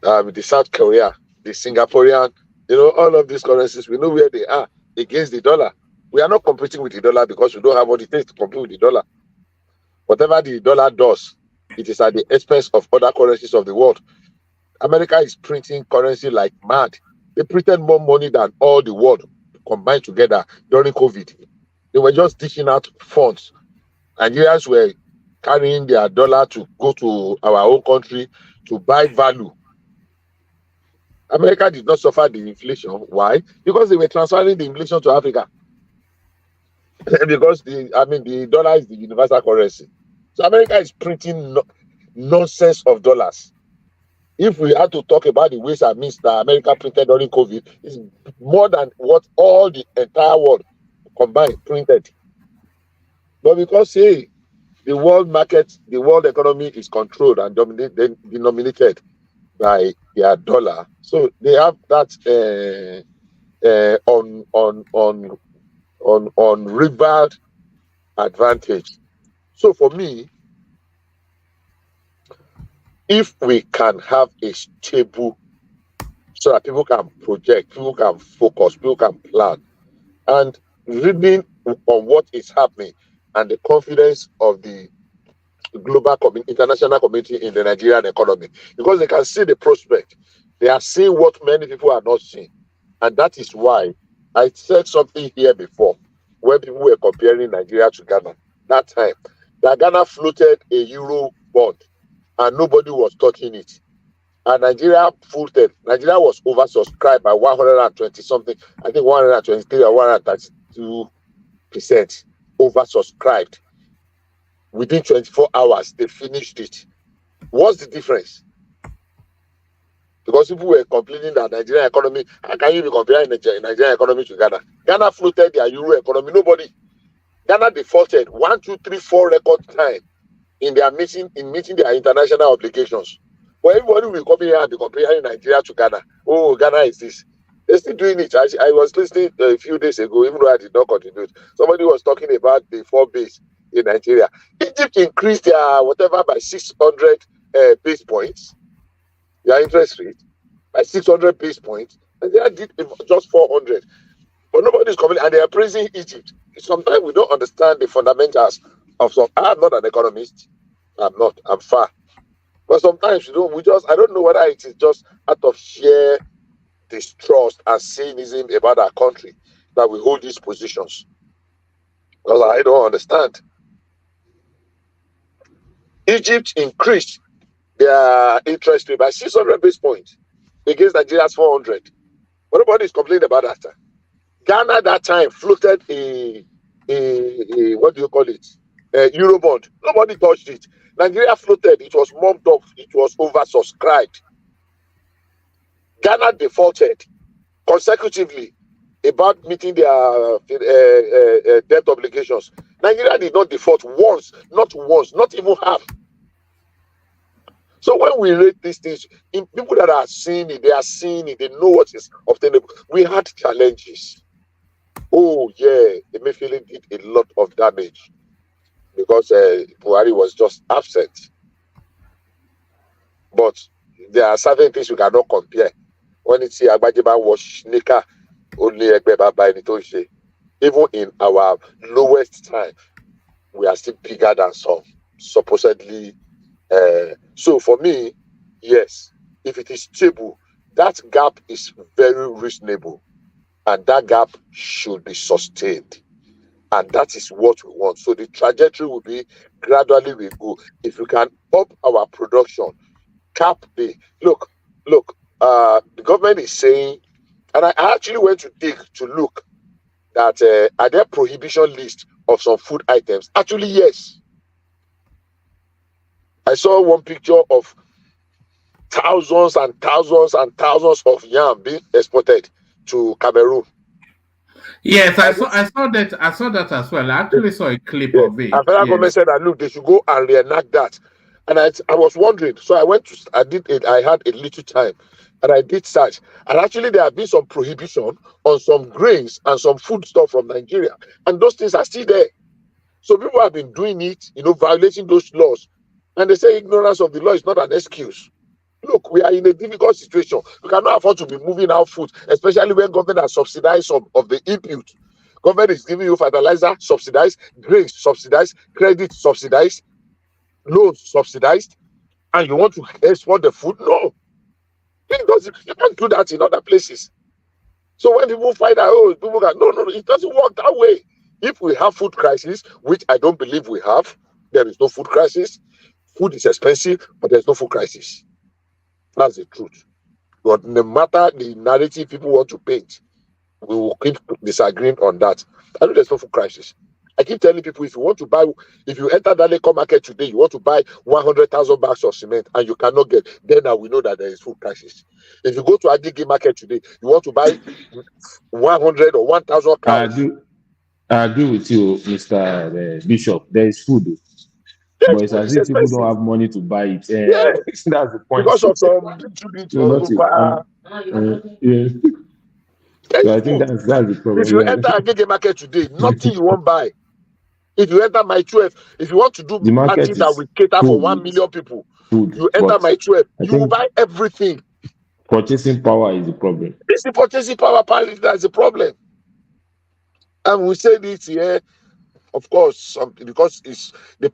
The South Korea, the Singaporean, all of these currencies, we know where they are against the dollar. We are not competing with the dollar because we don't have what it takes to compete with the dollar. Whatever the dollar does, it is at the expense of other currencies of the world. America is printing currency like mad. They printed more money than all the world combined together during COVID. They were just dishing out funds. Nigerians were carrying their dollar to go to our own country to buy value. America did not suffer the inflation. Why? Because they were transferring the inflation to Africa. Because the dollar is the universal currency. So America is printing nonsense of dollars. If we had to talk about the ways and means that America printed during COVID, it's more than what all the entire world combined printed. But because the world market, the world economy is controlled and denominated by their dollar, so they have that unrivaled advantage. So for me, if we can have a stable, so that people can project, people can focus, people can plan, and reading on what is happening and the confidence of the global international community in the Nigerian economy, because they can see the prospect. They are seeing what many people are not seeing. And that is why I said something here before, when people were comparing Nigeria to Ghana. That time, that Ghana floated a euro bond and nobody was touching it. And Nigeria floated. Nigeria was oversubscribed by 120 something, I think 123 or 132% oversubscribed. Within 24 hours, they finished it. What's the difference? Because people were complaining that Nigerian economy, how can you be comparing the Nigerian economy to Ghana? Ghana floated their euro economy. Nobody. Ghana defaulted 1, 2, 3, 4 record time in meeting their international obligations. But everybody will come here and be comparing Nigeria to Ghana. Oh, Ghana is this. They're still doing it. I was listening a few days ago, even though I did not contribute. Somebody was talking about the 4 base in Nigeria. Egypt increased their whatever by 600 base points, their interest rate by 600 base points, and they did just 400. But nobody's coming, and they are praising Egypt. Sometimes we don't understand the fundamentals of some. I'm not an economist. I'm far. But sometimes I don't know whether it is just out of sheer distrust and cynicism about our country that we hold these positions. Because I don't understand. Egypt increased their interest rate by 600 base points against Nigeria's 400. But nobody is complaining about that. Ghana that time floated a what do you call it? A Eurobond. Nobody touched it. Nigeria floated. It was mopped up. It was oversubscribed. Ghana defaulted consecutively about meeting their debt obligations. Nigeria did not default once, not even half. So when we rate these things, in people that are seeing it, they know what is obtainable. We had challenges. Oh yeah, Emefiele did a lot of damage because Buhari was just absent. But there are certain things we cannot compare. When it's here, Agbajiba was sneaker, only Egbeba Nitoje. Even in our lowest time, we are still bigger than some, supposedly. So for me, yes, if it is stable, that gap is very reasonable, and that gap should be sustained, and that is what we want. So the trajectory will be gradually we go. If we can up our production, cap the look. The government is saying, and I actually went to dig to look that are there prohibition list of some food items? Actually, yes. I saw one picture of thousands and thousands and thousands of yam being exported to Cameroon. Yes, I saw that as well. I actually saw a clip of it. And federal government said that look, they should go and reenact that. And I was wondering, so I went to, I had a little time, and I did search. And actually, there have been some prohibition on some grains and some food stuff from Nigeria, and those things are still there. So people have been doing it, violating those laws, and they say ignorance of the law is not an excuse. Look, we are in a difficult situation. We cannot afford to be moving out food, especially when government has subsidized some of the input. Government is giving you fertilizer subsidized, grains subsidized, credit subsidized, loans subsidized, and you want to export the food? No. You can't do that in other places. So when people find out, people go, no, it doesn't work that way. If we have food crisis, which I don't believe we have, there is no food crisis. Food is expensive, but there's no food crisis. That's the truth. But no matter the narrative people want to paint, we will keep disagreeing on that. I know there's no food crisis. I keep telling people, if you enter that Leko market today, you want to buy 100,000 bags of cement and you cannot get, then now we know that there is food crisis. If you go to Agege market today, you want to buy 100 or 1,000 cows. I agree with you, Mr. Bishop. There is food. But it's as if people don't have money to buy it. That's the point. Because of some So I think that's the problem. If you enter Agege market today, nothing you won't buy. If you enter my 12, if you want to do parties that will cater for 1 million people, you enter my 12, you will buy everything. Purchasing power is the problem. It's the purchasing power part that's the problem. And we say this here, of course, because it's the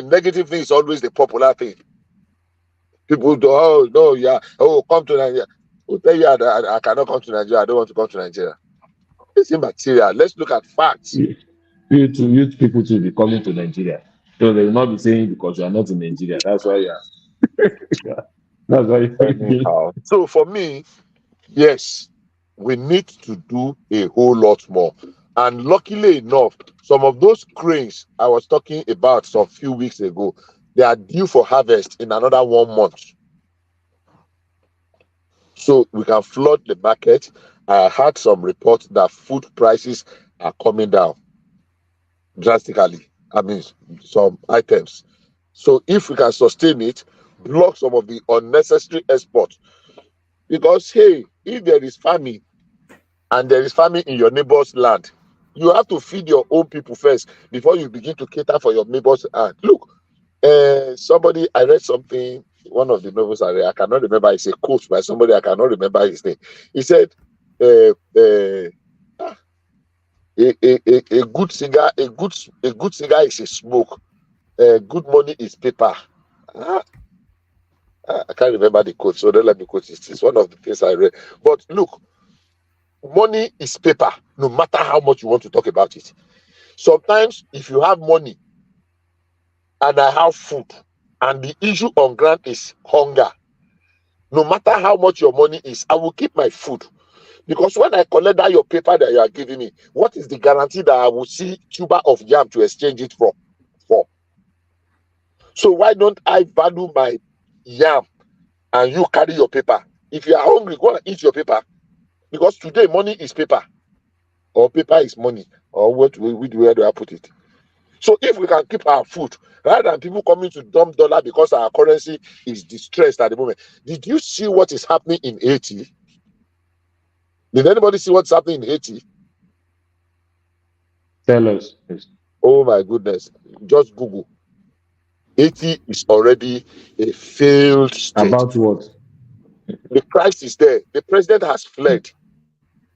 negative thing is always the popular thing. People do, come to Nigeria. Who tell you I cannot come to Nigeria? I don't want to come to Nigeria. It's immaterial. Let's look at facts. You people to be coming to Nigeria. So they will not be saying because you are not in Nigeria. That's why you are. That's why. So for me, yes, we need to do a whole lot more. And luckily enough, some of those grains I was talking about some few weeks ago, they are due for harvest in another 1 month. So we can flood the market. I had some reports that food prices are coming down drastically. I mean, some items. So if we can sustain it, block some of the unnecessary exports. Because, hey, if there is famine, and there is famine in your neighbor's land, you have to feed your own people first before you begin to cater for your neighbor's land. Look, I read something, one of the novels I read, I cannot remember, it's a quote by somebody, I cannot remember his name. He said, a good cigar is a smoke. Good money is paper. I can't remember the quote, so don't let me quote it. It's one of the things I read. But look, money is paper, no matter how much you want to talk about it. Sometimes, if you have money and I have food, and the issue on ground is hunger, no matter how much your money is, I will keep my food. Because when I collect that your paper that you are giving me, what is the guarantee that I will see tuber of yam to exchange it for? So why don't I value my yam and you carry your paper? If you are hungry, go and eat your paper. Because today money is paper, or paper is money, or where do I put it? So if we can keep our food, rather than people coming to dump dollar because our currency is distressed at the moment. Did you see what is happening in Haiti? Did anybody see what's happening in Haiti? Tell us. Oh my goodness. Just Google. Haiti is already a failed state. About what? The crisis is there. The president has fled.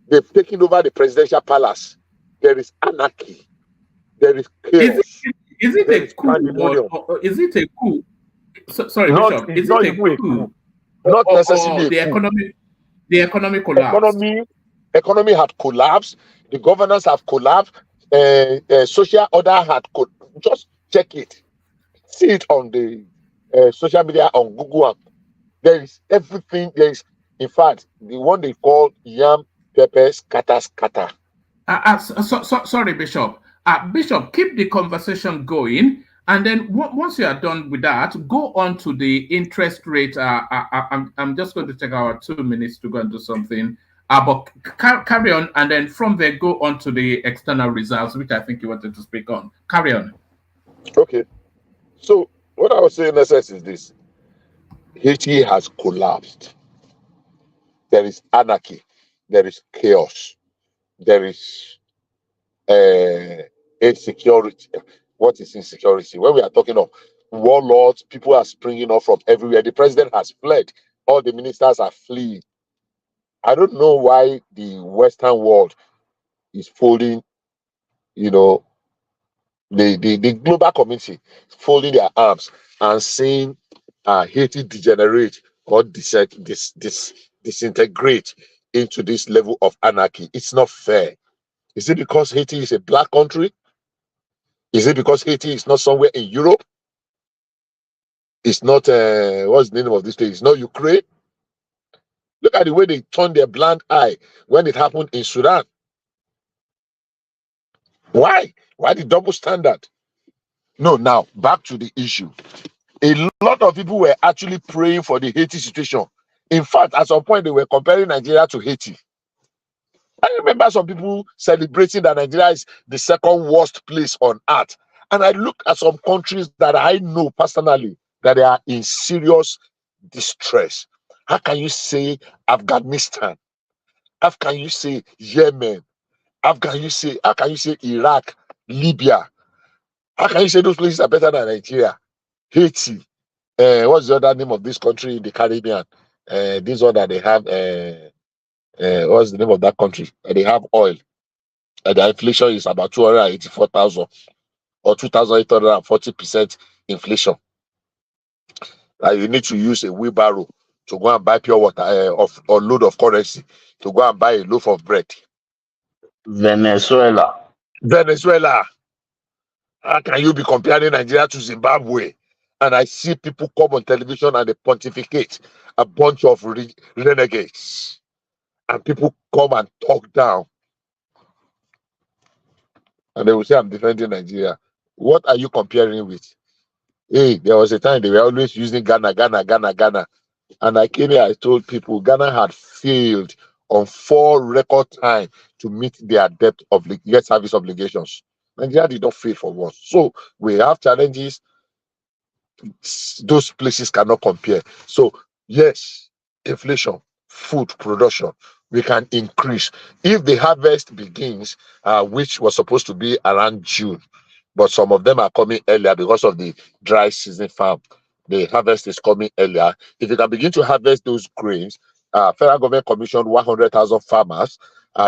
They've taken over the presidential palace. There is anarchy. There is chaos. Is it a coup? Or is it a coup? Sorry, Bishop. Is it a coup? Not necessarily. The economy collapsed. Economy had collapsed. The governance have collapsed. Social order had collapsed. Just check it. See it on the social media, on Google. There is everything. There is, in fact, the one they call yam, pepper, scatter. Sorry, Bishop. Bishop, keep the conversation going. And then once you are done with that, go on to the interest rate. I'm just going to take our 2 minutes to go and do something. But carry on, and then from there go on to the external results, which I think you wanted to speak on. Carry on. Okay. So what I was saying, in essence, is this: Haiti has collapsed. There is anarchy. There is chaos. There is insecurity. What is insecurity? When we are talking of warlords, people are springing up from everywhere. The president has fled. All the ministers are fleeing. I don't know why the Western world is folding, you know, the global community folding their arms and seeing Haiti degenerate or disintegrate into this level of anarchy. It's not fair. Is it because Haiti is a black country? Is it because Haiti is not somewhere in Europe? It's not, what's the name of this place? It's not Ukraine. Look at the way they turned their blind eye when it happened in Sudan. Why? Why the double standard? No, now, back to the issue. A lot of people were actually praying for the Haiti situation. In fact, at some point, they were comparing Nigeria to Haiti. I remember some people celebrating that Nigeria is the second worst place on earth. And I looked at some countries that I know personally that they are in serious distress. How can you say Afghanistan? How can you say Yemen? How can you say Iraq, Libya? How can you say those places are better than Nigeria? Haiti. What's the other name of this country in the Caribbean? This one that they have. What's the name of that country? They have oil. The inflation is about 284,000 or 2,840% inflation. You need to use a wheelbarrow to go and buy pure water or load of currency to go and buy a loaf of bread. Venezuela. How can you be comparing Nigeria to Zimbabwe? And I see people come on television and they pontificate, a bunch of renegades. And people come and talk down. And they will say, I'm defending Nigeria. What are you comparing with? Hey, there was a time they were always using Ghana. And I came here, I told people Ghana had failed on 4 record time to meet their debt service obligations. Nigeria did not fail for once. So we have challenges. Those places cannot compare. So yes, inflation, food production, we can increase. If the harvest begins, which was supposed to be around June, but some of them are coming earlier because of the dry season farm. The harvest is coming earlier. If you can begin to harvest those grains, federal government commissioned 100,000 farmers.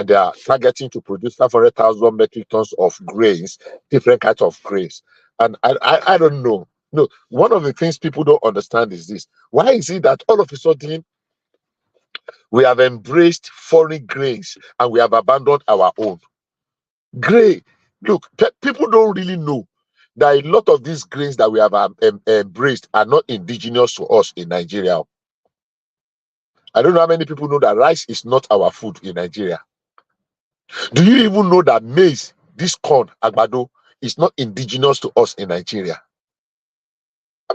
They are targeting to produce 500,000 metric tons of grains, different kinds of grains. And I don't know. No, one of the things people don't understand is this. Why is it that all of a sudden we have embraced foreign grains and we have abandoned our own? Look, people don't really know that a lot of these grains that we have embraced are not indigenous to us in Nigeria. I don't know how many people know that rice is not our food in Nigeria. Do you even know that maize, this corn, agbado, is not indigenous to us in Nigeria?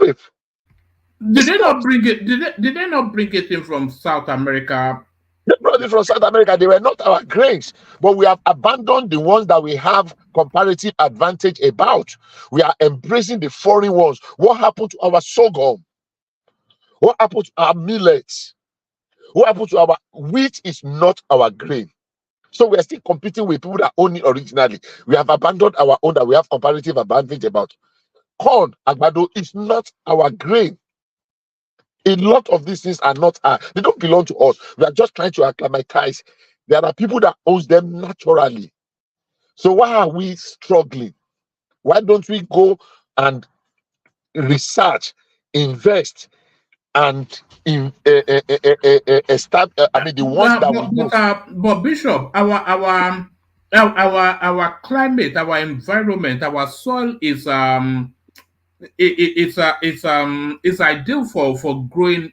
I mean, did they not bring it? Did they not bring it in from South America? They brought it from South America. They were not our grains, but we have abandoned the ones that we have comparative advantage about. We are embracing the foreign ones. What happened to our sorghum? What happened to our millets? What happened to our wheat? Is not our grain. So we are still competing with people that own it originally. We have abandoned our own that we have comparative advantage about. Corn, agbado is not our grain. A lot of these things are not they don't belong to us. We are just trying to acclimatize. There are people that own them naturally. So why are we struggling? Why don't we go and research, invest, and start? The ones but Bishop, our climate, our environment, our soil is it's ideal for growing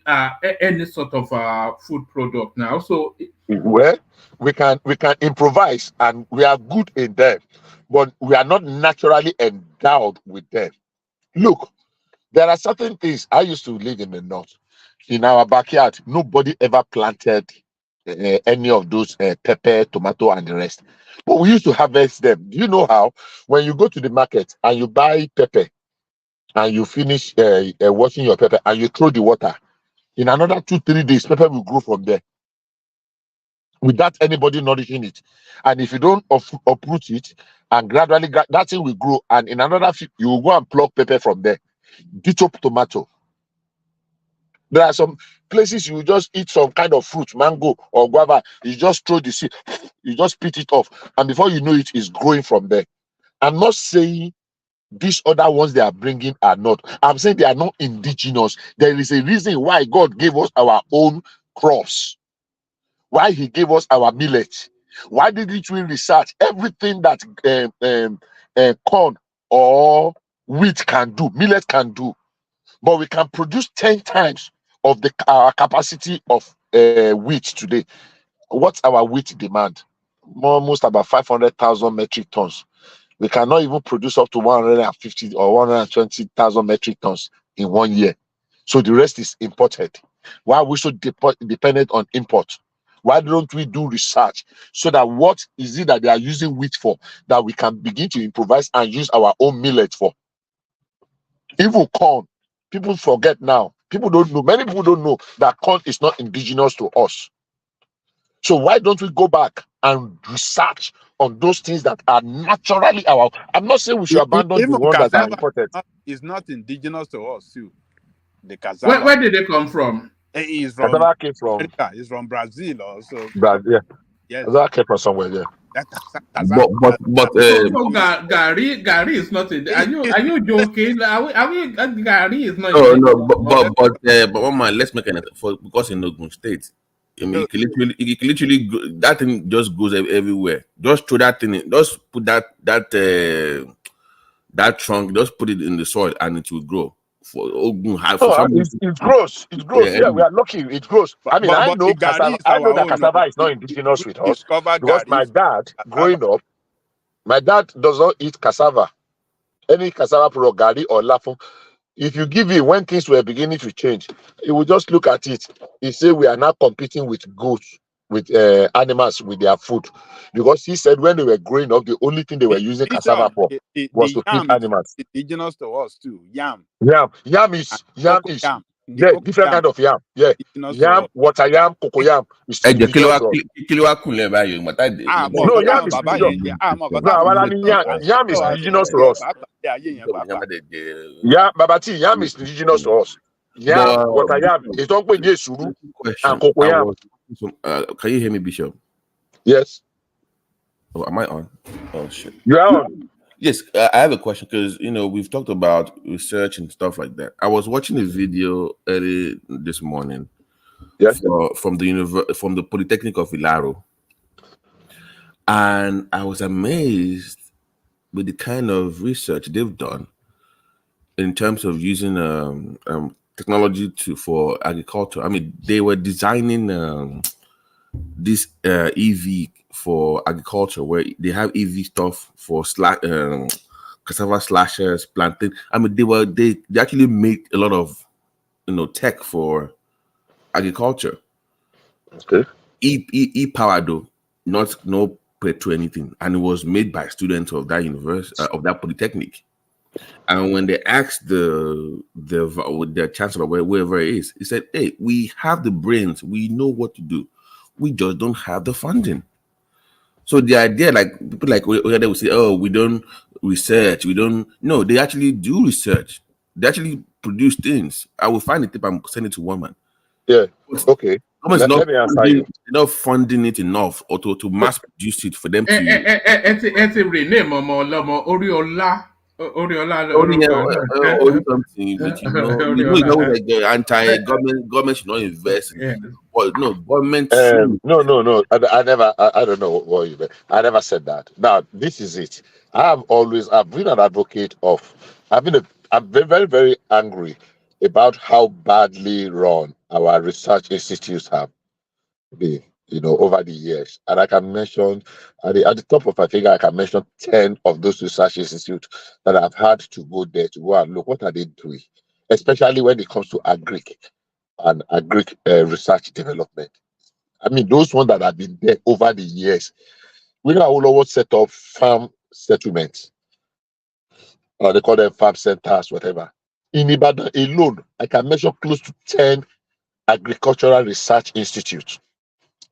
any sort of food product now. So well, we can improvise, and we are good in them, but we are not naturally endowed with them. Look, there are certain things. I used to live in the north. In our backyard, nobody ever planted any of those pepper, tomato, and the rest. But we used to harvest them. Do you know how? When you go to the market and you buy pepper and you finish washing your pepper and you throw the water, in another 2-3 days, pepper will grow from there without anybody nourishing it. And if you don't uproot it, and gradually that thing will grow, and in another you will go and pluck pepper from there. Ditto tomato. There are some places you just eat some kind of fruit, mango or guava. You just throw the seed, you just spit it off, and before you know it, is growing from there. I'm not saying these other ones they are bringing are not. I'm saying they are not indigenous. There is a reason why God gave us our own crops, why He gave us our millet. Why didn't we research everything that corn or wheat can do, millet can do? But we can produce 10 times of our capacity of wheat today. What's our wheat demand? Almost about 500,000 metric tons. We cannot even produce up to 150 or 120,000 metric tons in 1 year. So the rest is imported. Why are we so dependent on import? Why don't we do research so that what is it that they are using wheat for that we can begin to improvise and use our own millet for? Even corn, people forget now. People don't know. Many people don't know that corn is not indigenous to us. So why don't we go back and research on those things that are naturally our? I'm not saying we should abandon Even the ones that are cassava imported. is not indigenous to us too. The cassava. Where did they come from? Is from Cassava came from America. It's from Brazil also. Brazil. Yeah. Yes. Cassava came from somewhere. Yeah. So Gary is not in. Are you joking? Are we Gary is not. No, but Mama, let's make an effort because in Ogun State, I mean, you can literally that thing just goes everywhere. Just throw that thing in, just put that trunk, just put it in the soil and it will grow. For Ogun, it grows. It grows. Yeah, we are lucky. It grows. I mean, I know cassava. I know that cassava is not indigenous with us because my dad, growing up, my dad does not eat cassava. Any cassava product, gari or lafun. If you give him when things were beginning to change, he will just look at it. He say we are now competing with goats, with animals, with their food, because he said when they were growing up, the only thing they were using cassava for was to feed animals. Indigenous to us too. Yam is different kind of yam. Yeah, yam, water yam, cocoa yam. No, yam is yam is indigenous to us. Yeah, Babati, yam is indigenous to us. Yam, water yam, it's not going to suru and cocoa yam. Can you hear me, Bishop? Yes. Oh, am I on? Oh shit. You are on. Yes, I have a question because we've talked about research and stuff like that. I was watching a video early this morning. Yes. From the Polytechnic of Ilaro, and I was amazed with the kind of research they've done in terms of using technology for agriculture. I mean, they were designing this EV for agriculture, where they have EV stuff for cassava slashers, planting. I mean, they actually made a lot of tech for agriculture. Okay. E-power though, no petro anything, and it was made by students of that university of that polytechnic. And when they asked the chancellor, wherever it is, he said, "Hey, we have the brains, we know what to do, we just don't have the funding." So the idea, like people like they will say, "Oh, we don't research, we don't." No, they actually do research. They actually produce things. I will find the tip and send it to one man. Yeah. Okay. Let me answer you. They're not funding it enough or to mass produce it for them to. Something, but like the anti-government should not invest. Well, no, government. No. I never. I don't know what you mean. I never said that. Now, this is it. I've been an advocate of. I'm very, very angry about how badly run our research institutes have been, over the years. And I can mention at the top of my finger, I can mention 10 of those research institutes that I've had to go there to go and look what are they doing, especially when it comes to agric and agric research development. I mean, those ones that have been there over the years. We know Awolowo set up farm settlements, or they call them farm centers, whatever. In Ibadan alone, I can measure close to 10 agricultural research institutes.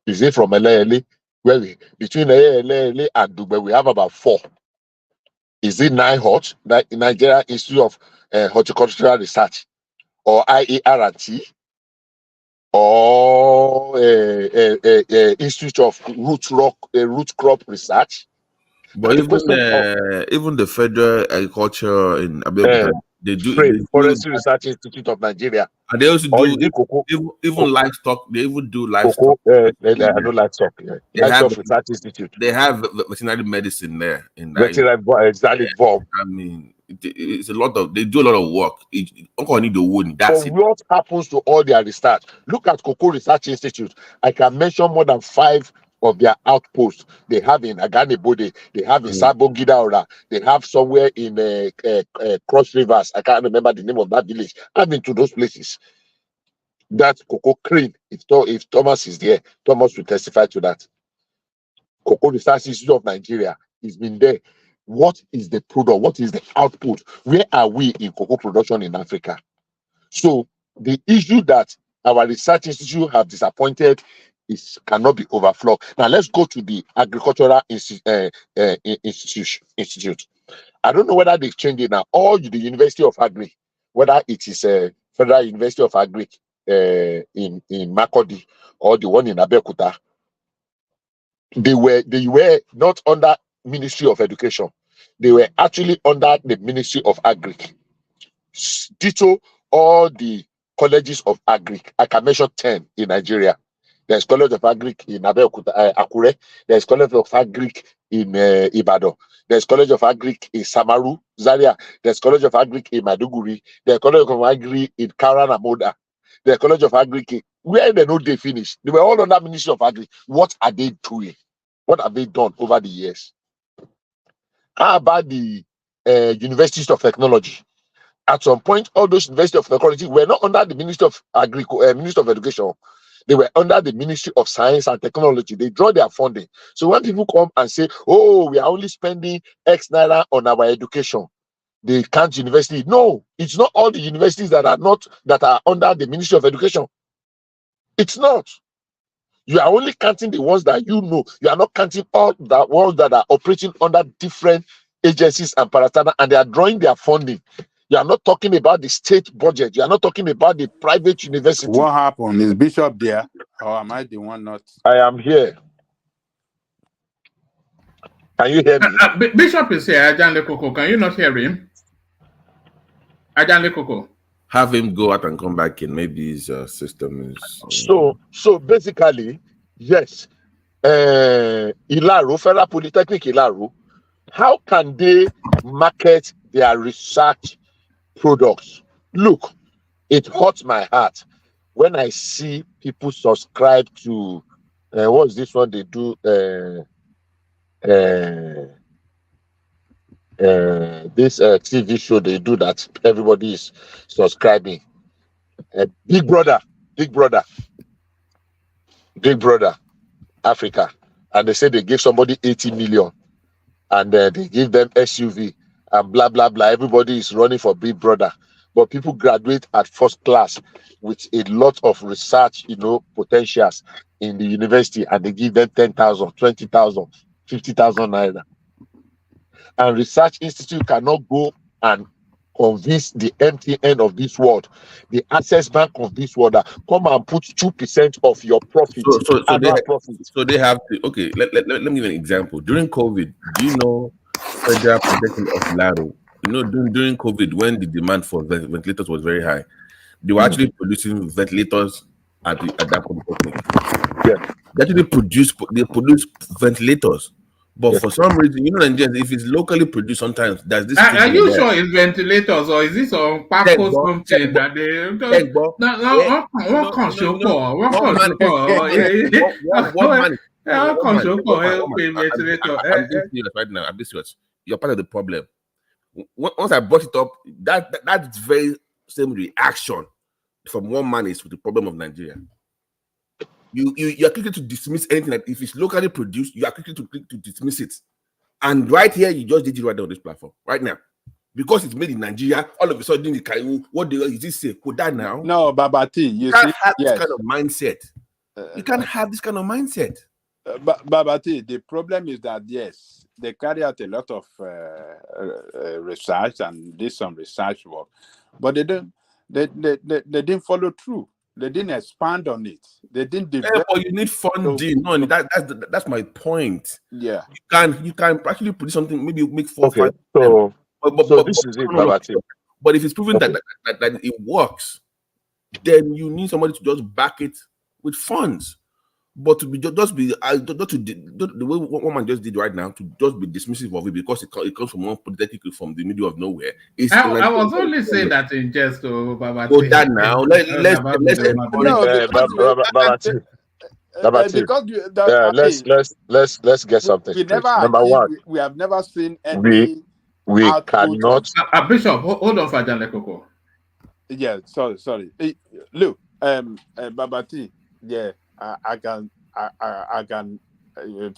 Is it from Elele? Where between Elele and Dugbe, we have about 4. Is it NIHOT, Nigeria Institute of Horticultural Research, or IART, or Institute of Root Crop Research? But even the Federal Agriculture in Abeokuta, they do Forestry Research Institute of Nigeria. And they also do even livestock. They even do livestock. I know livestock. Yeah. Livestock Research Institute. They have veterinary medicine there. Exactly. I mean, it's a lot of. They do a lot of work. Uncle need the wood. That's it. What happens to all their research? Look at Cocoa Research Institute. I can mention more than 5 of their outposts. They have in Aganebode, they have in Sabongidaora, they have somewhere in Cross Rivers. I can't remember the name of that village. I've been to those places. That Cocoa Crane, if Thomas is there, Thomas will testify to that. Cocoa Research Institute of Nigeria has been there. What is the product? What is the output? Where are we in cocoa production in Africa? So the issue that our research institute have disappointed cannot be overflowed. Now let's go to the agricultural institute. I don't know whether they've changed it now, or the University of Agri, whether it is a Federal University of Agri in Makurdi or the one in Abeokuta. They were not under Ministry of Education. They were actually under the Ministry of Agri. Ditto all the colleges of Agri. I can mention 10 in Nigeria. There's College of Agric in Abeokuta, Akure. There's College of Agric in Ibadan. There's College of Agric in Samaru, Zaria. There's College of Agric in Maduguri. There's College of Agric in Karanamoda. There's College of Agric where they know they finished. They were all under Ministry of Agri. What are they doing? What have they done over the years? How about the Universities of Technology? At some point, all those Universities of Technology were not under the Ministry of Ministry of Education. They were under the Ministry of Science and Technology. They draw their funding. So when people come and say, oh, we are only spending X naira on our education, they can't university. No, it's not all the universities that are under the Ministry of Education. It's not. You are only counting the ones that you know. You are not counting all the ones that are operating under different agencies and parastatals, and they are drawing their funding. You are not talking about the state budget. You are not talking about the private university. What happened? Is Bishop there? Or am I the one not? I am here. Can you hear me? Bishop is here, Ajanle Koko. Can you not hear him? Ajanle Koko. Have him go out and come back in. Maybe his system is. So basically, yes. Ilaro, Federal Polytechnic Ilaro, how can they market their research products? Look, it hurts my heart when I see people subscribe to what's this one they do? This TV show they do that everybody is subscribing. Big Brother, Africa, and they say they give somebody 80 million, and they give them SUV and blah blah blah. Everybody is running for Big Brother, but people graduate at first class with a lot of research, potentials in the university, and they give them 10,000, 20,000, 50,000 naira. And research institute cannot go and convince the MTN of this world, the Access Bank of this world, that come and put 2% of your profit. So they have to. Okay, let me give an example. During COVID, do you know Federal Polytechnic of Ilaro? During COVID, when the demand for ventilators was very high, they were actually producing ventilators at that polytechnic. Yeah, they produce ventilators. But for some reason, Nigerians, if it's locally produced, sometimes there's this. Are you sure it's ventilators or is this on Paco's something that they? I'm this serious. You're part of the problem. Once I brought it up, that's very same reaction from one man is with the problem of Nigeria. you're quickly to dismiss anything that if it's locally produced, you are quickly to dismiss it. And right here, you just did it right on this platform, right now. Because it's made in Nigeria, all of a sudden, what is this say? Could that now? No, Babati, you can't see, have yes. this kind of mindset. You can't have this kind of mindset. Babati, the problem is that, yes, they carry out a lot of research and did some research work, but they didn't follow through. They didn't expand on it. They didn't develop. But you need funding. No, that's my point. Yeah, you can actually produce something. Maybe make 4 Okay, 5. so But this is it, no. Babati. But if it's proven that it works, then you need somebody to just back it with funds. But to be the way one man just did right now, to just be dismissive of it because it comes from one polytechnic from the middle of nowhere. I was only saying that in jest, Babati. Oh, that now. Let's get something straight. Number one, we have never seen any. We cannot. Bishop, hold on for Janle Koko. Yeah, sorry. Hey, look, Babati, yeah, I can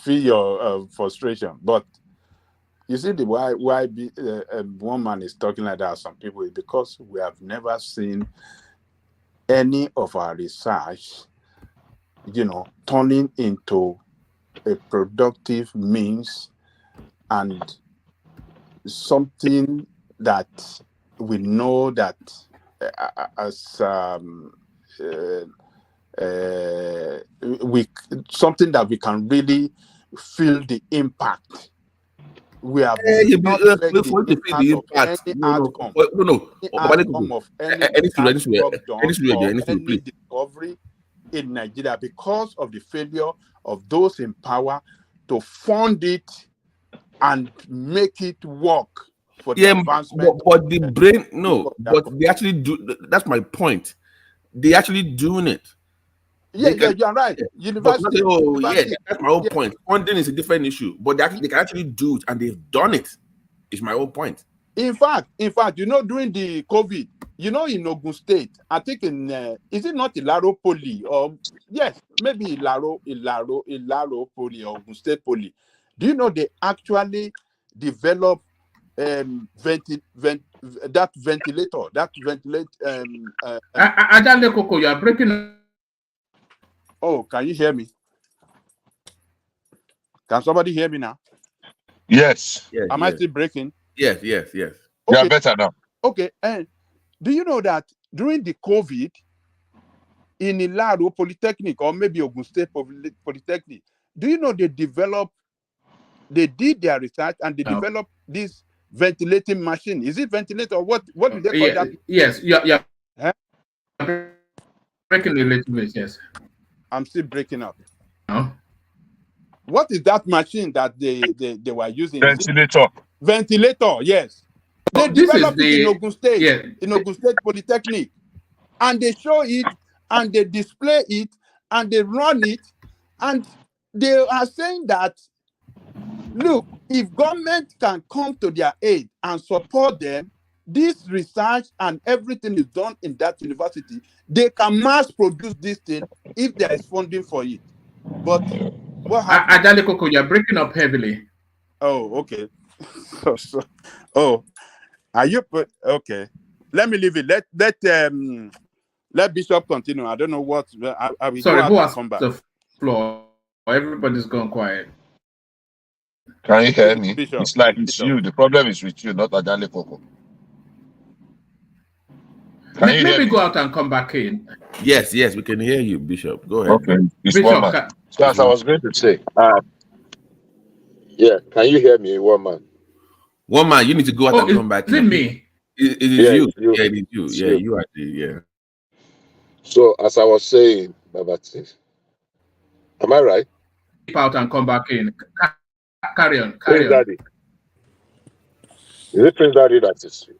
feel your frustration, but you see the why one man is talking like that. Some people is because we have never seen any of our research, turning into a productive means and something that we know that something that we can really feel the impact. We have not felt the impact of any outcome. Any discovery in Nigeria because of the failure of those in power to fund it and make it work for the advancement. But the brain, but they actually do. That's my point. They actually doing it. Yeah, you're right. University. That's my whole point. Funding is a different issue, but they can actually do it, and they've done it. Is my whole point. In fact, during the COVID, in Ogun State, I think is it not Ilaro Poly or yes, maybe Ilaro Poly or Ogun State Poly. Do you know they actually developed ventilator? Ajale Koko, you are breaking. Oh, can you hear me? Can somebody hear me now? Yes. Am I still breaking? Yes. Okay. You are better now. Okay. And do you know that during the COVID in Ilaro Polytechnic or maybe Ogun State Polytechnic, do you know they did their research and they developed this ventilating machine? Is it ventilator? What do they call that? Yes, yeah. Huh? Breaking a little bit, yes. I'm still breaking up. No. What is that machine that they were using? Ventilator, yes. They developed it in Ogun State, in Ogun State Polytechnic. And they show it and they display it and they run it. And they are saying that, look, if government can come to their aid and support them, this research and everything is done in that university, they can mass produce this thing if there is funding for it. But what happened? Ajale Koko, you're breaking up heavily. Oh, okay. Are you okay? Let me leave it. Let Bishop continue. I don't know what. I will Sorry, go who out has and come back. the floor? Everybody's gone quiet. Can you hear me? Bishop, it's like it's you. The problem is with you, not Ajale Koko. Maybe go out and come back in. Yes, we can hear you, Bishop. Go ahead. Okay. Bishop, so as I was going to say, can you hear me, one man? One man, you need to go out and come back. Is it me? It is you. Yeah, it is you. Yeah, you are the, yeah. So as I was saying, Babati, am I right? Go out and come back in. Carry on. Daddy. Is it Prince Daddy that is? Is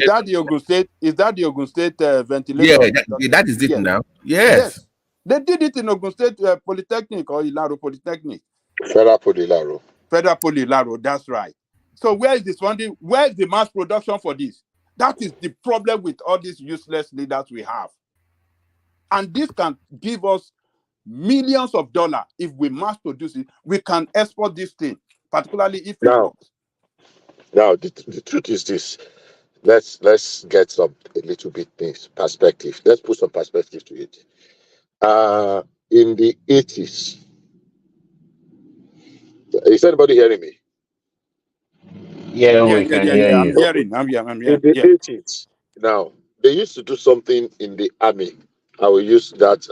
that the Ogun State? Is that the Ogun State ventilator? Yeah, that is it now. Yes. They did it in Ogun State Polytechnic or Ilaro Polytechnic. Federal Poly Ilaro, that's right. So where is this funding? Where is the mass production for this? That is the problem with all these useless leaders we have. And this can give us millions of dollars. If we mass produce it, we can export this thing, particularly if it Now, works. now the truth is this. Let's get some a little bit things perspective. Let's put some perspective to it. In the 80s, is anybody hearing me? Yeah, we Yeah. can hear I'm you. hearing. In the 80s, now they used to do something in the army. I will use that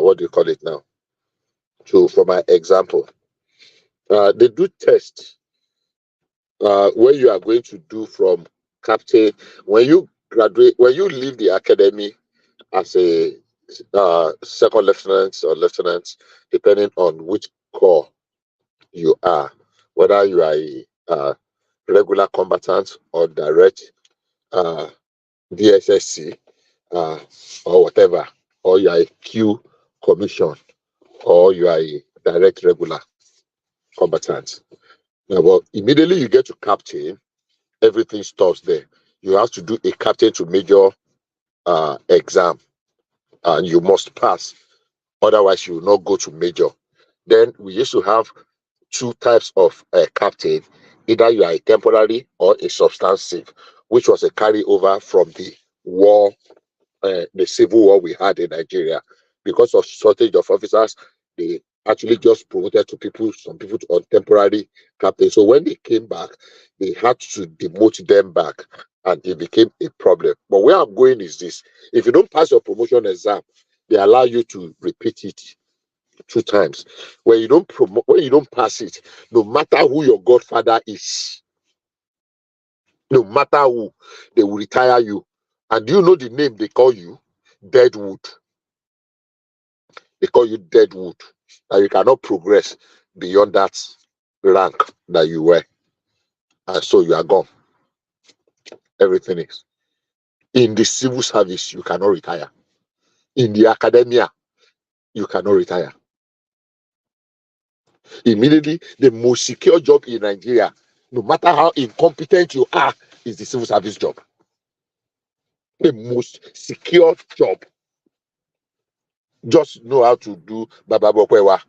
what do you call it now? For my example. They do tests where you are going to do from captain when you graduate, when you leave the academy as a second lieutenant or lieutenant, depending on which corps you are, whether you are a regular combatant or direct DSSC or whatever, or you are a Q commission, or you are a direct regular combatant. Now, well, immediately you get to captain, everything stops there. You have to do a captain to major exam, and you must pass. Otherwise, you will not go to major. Then we used to have two types of captain. Either you are a temporary or a substantive, which was a carryover from the war, the civil war we had in Nigeria. Because of shortage of officers, they actually just promoted some people on temporary captain. So when they came back, they had to demote them back, and it became a problem. But where I'm going is this: if you don't pass your promotion exam, they allow you to repeat it 2 times. When you don't pass it, no matter who your godfather is, no matter who, they will retire you. And do you know the name they call you? Deadwood. They call you Deadwood. And you cannot progress beyond that rank that you were. And so you are gone. Everything is. In the civil service, you cannot retire. In the academia, you cannot retire. Immediately, the most secure job in Nigeria, no matter how incompetent you are, is the civil service job. The most secure job. Just know how to do Baba Bokwewa,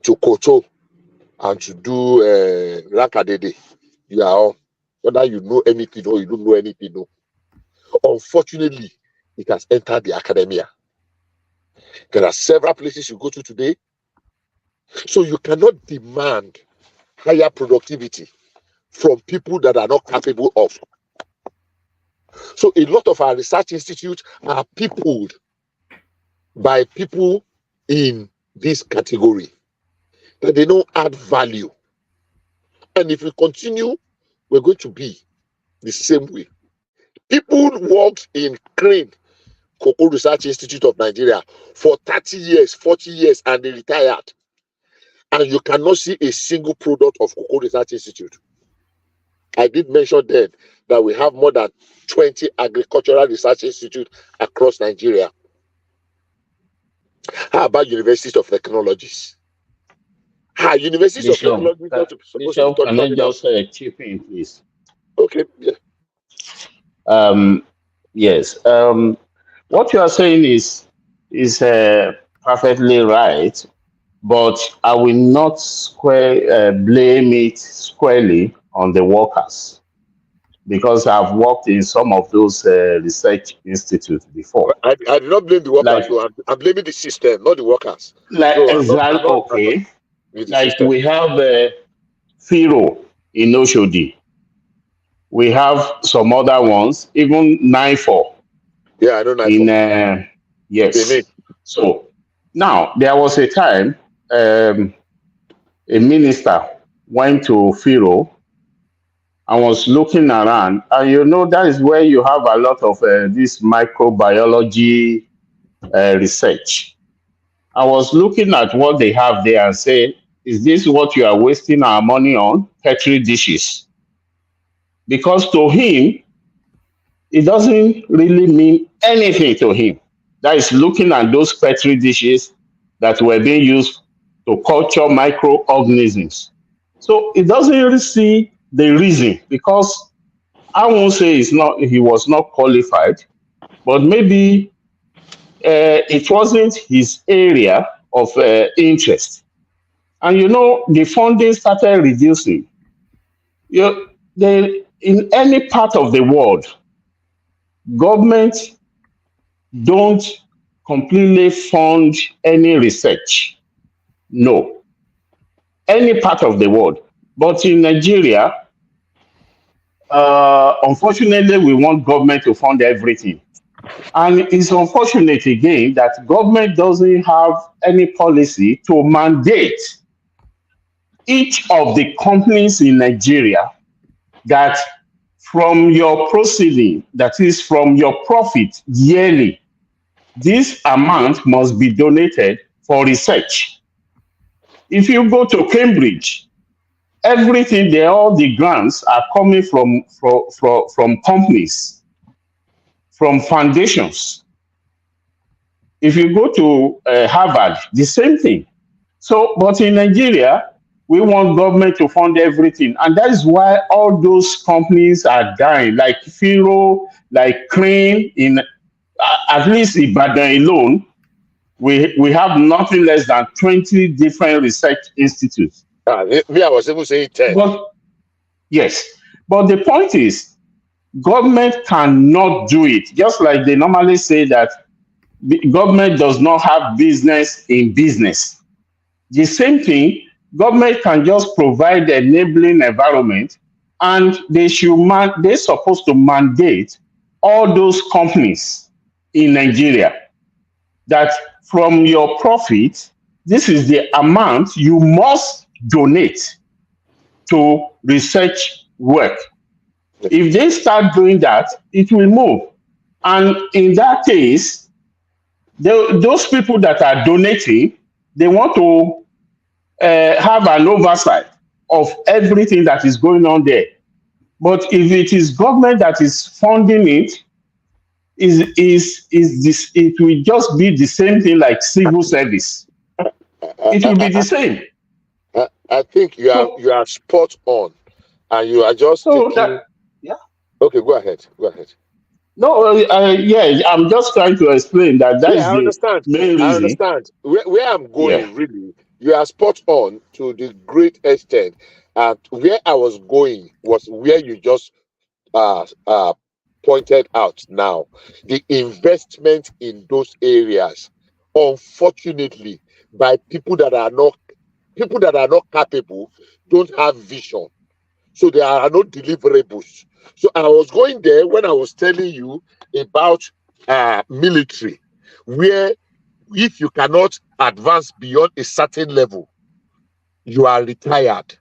to Koto, and to do Rakadede. You are on. Whether you know anything or you don't know anything. No. Unfortunately, it has entered the academia. There are several places you go to today. So you cannot demand higher productivity from people that are not capable of. So a lot of our research institutes are peopled by people in this category that they don't add value. And if we continue, we're going to be the same way. People worked in Crane Cocoa Research Institute of Nigeria for 30 years, 40 years, and they retired. And you cannot see a single product of Cocoa Research Institute. I did mention then that we have more than 20 agricultural research institutes across Nigeria. How about universities of technologies? Universities of technology not supposed Bishop, to can I just chip in, please? Okay. Yeah. Yes. What you are saying is perfectly right, but I will not blame it squarely on the workers, because I've worked in some of those research institutes before. I did not blame the workers, so I'm blaming the system, not the workers. Exactly. Okay. Like we have FIRO in Oshodi. We have some other ones, even NIFO. Yeah, I know NIFO. Yes. So now there was a time a minister went to FIRO and was looking around, and you know that is where you have a lot of this microbiology research. I was looking at what they have there and say, is this what you are wasting our money on? Petri dishes. Because to him, it doesn't really mean anything to him. That is looking at those Petri dishes that were being used to culture microorganisms. So it doesn't really see the reason, because I won't say he was not qualified, but maybe it wasn't his area of interest. And the funding started reducing. In any part of the world, government don't completely fund any research. No. Any part of the world. But in Nigeria, unfortunately, we want government to fund everything. And it's unfortunate again that government doesn't have any policy to mandate each of the companies in Nigeria that from your proceeding, that is from your profit yearly, this amount must be donated for research. If you go to Cambridge, everything there, all the grants are coming from companies, from foundations. If you go to Harvard, the same thing. So, but in Nigeria, we want government to fund everything. And that is why all those companies are dying, like Firo, like Crane, in at least Ibadan alone, we have nothing less than 20 different research institutes. Me, I was able to say 10. But, yes. But the point is, government cannot do it. Just like they normally say that the government does not have business in business. The same thing, government can just provide the enabling environment, and they're supposed to mandate all those companies in Nigeria that from your profit, this is the amount you must donate to research work. If they start doing that, it will move. And in that case, those people that are donating, they want to have an oversight of everything that is going on there. But if it is government that is funding it, it will just be the same thing like civil service. It will be the same. I think you are spot on, and you are just yeah. Okay, go ahead. Go ahead. No, yeah, I'm just trying to explain that is I understand. the main reason. I understand. Where I'm going, Yeah. really, you are spot on to the great extent. And where I was going was where you just pointed out now. The investment in those areas, unfortunately, by people that are not capable, don't have vision. So there are no deliverables. So I was going there when I was telling you about military, where if you cannot advance beyond a certain level, you are retired,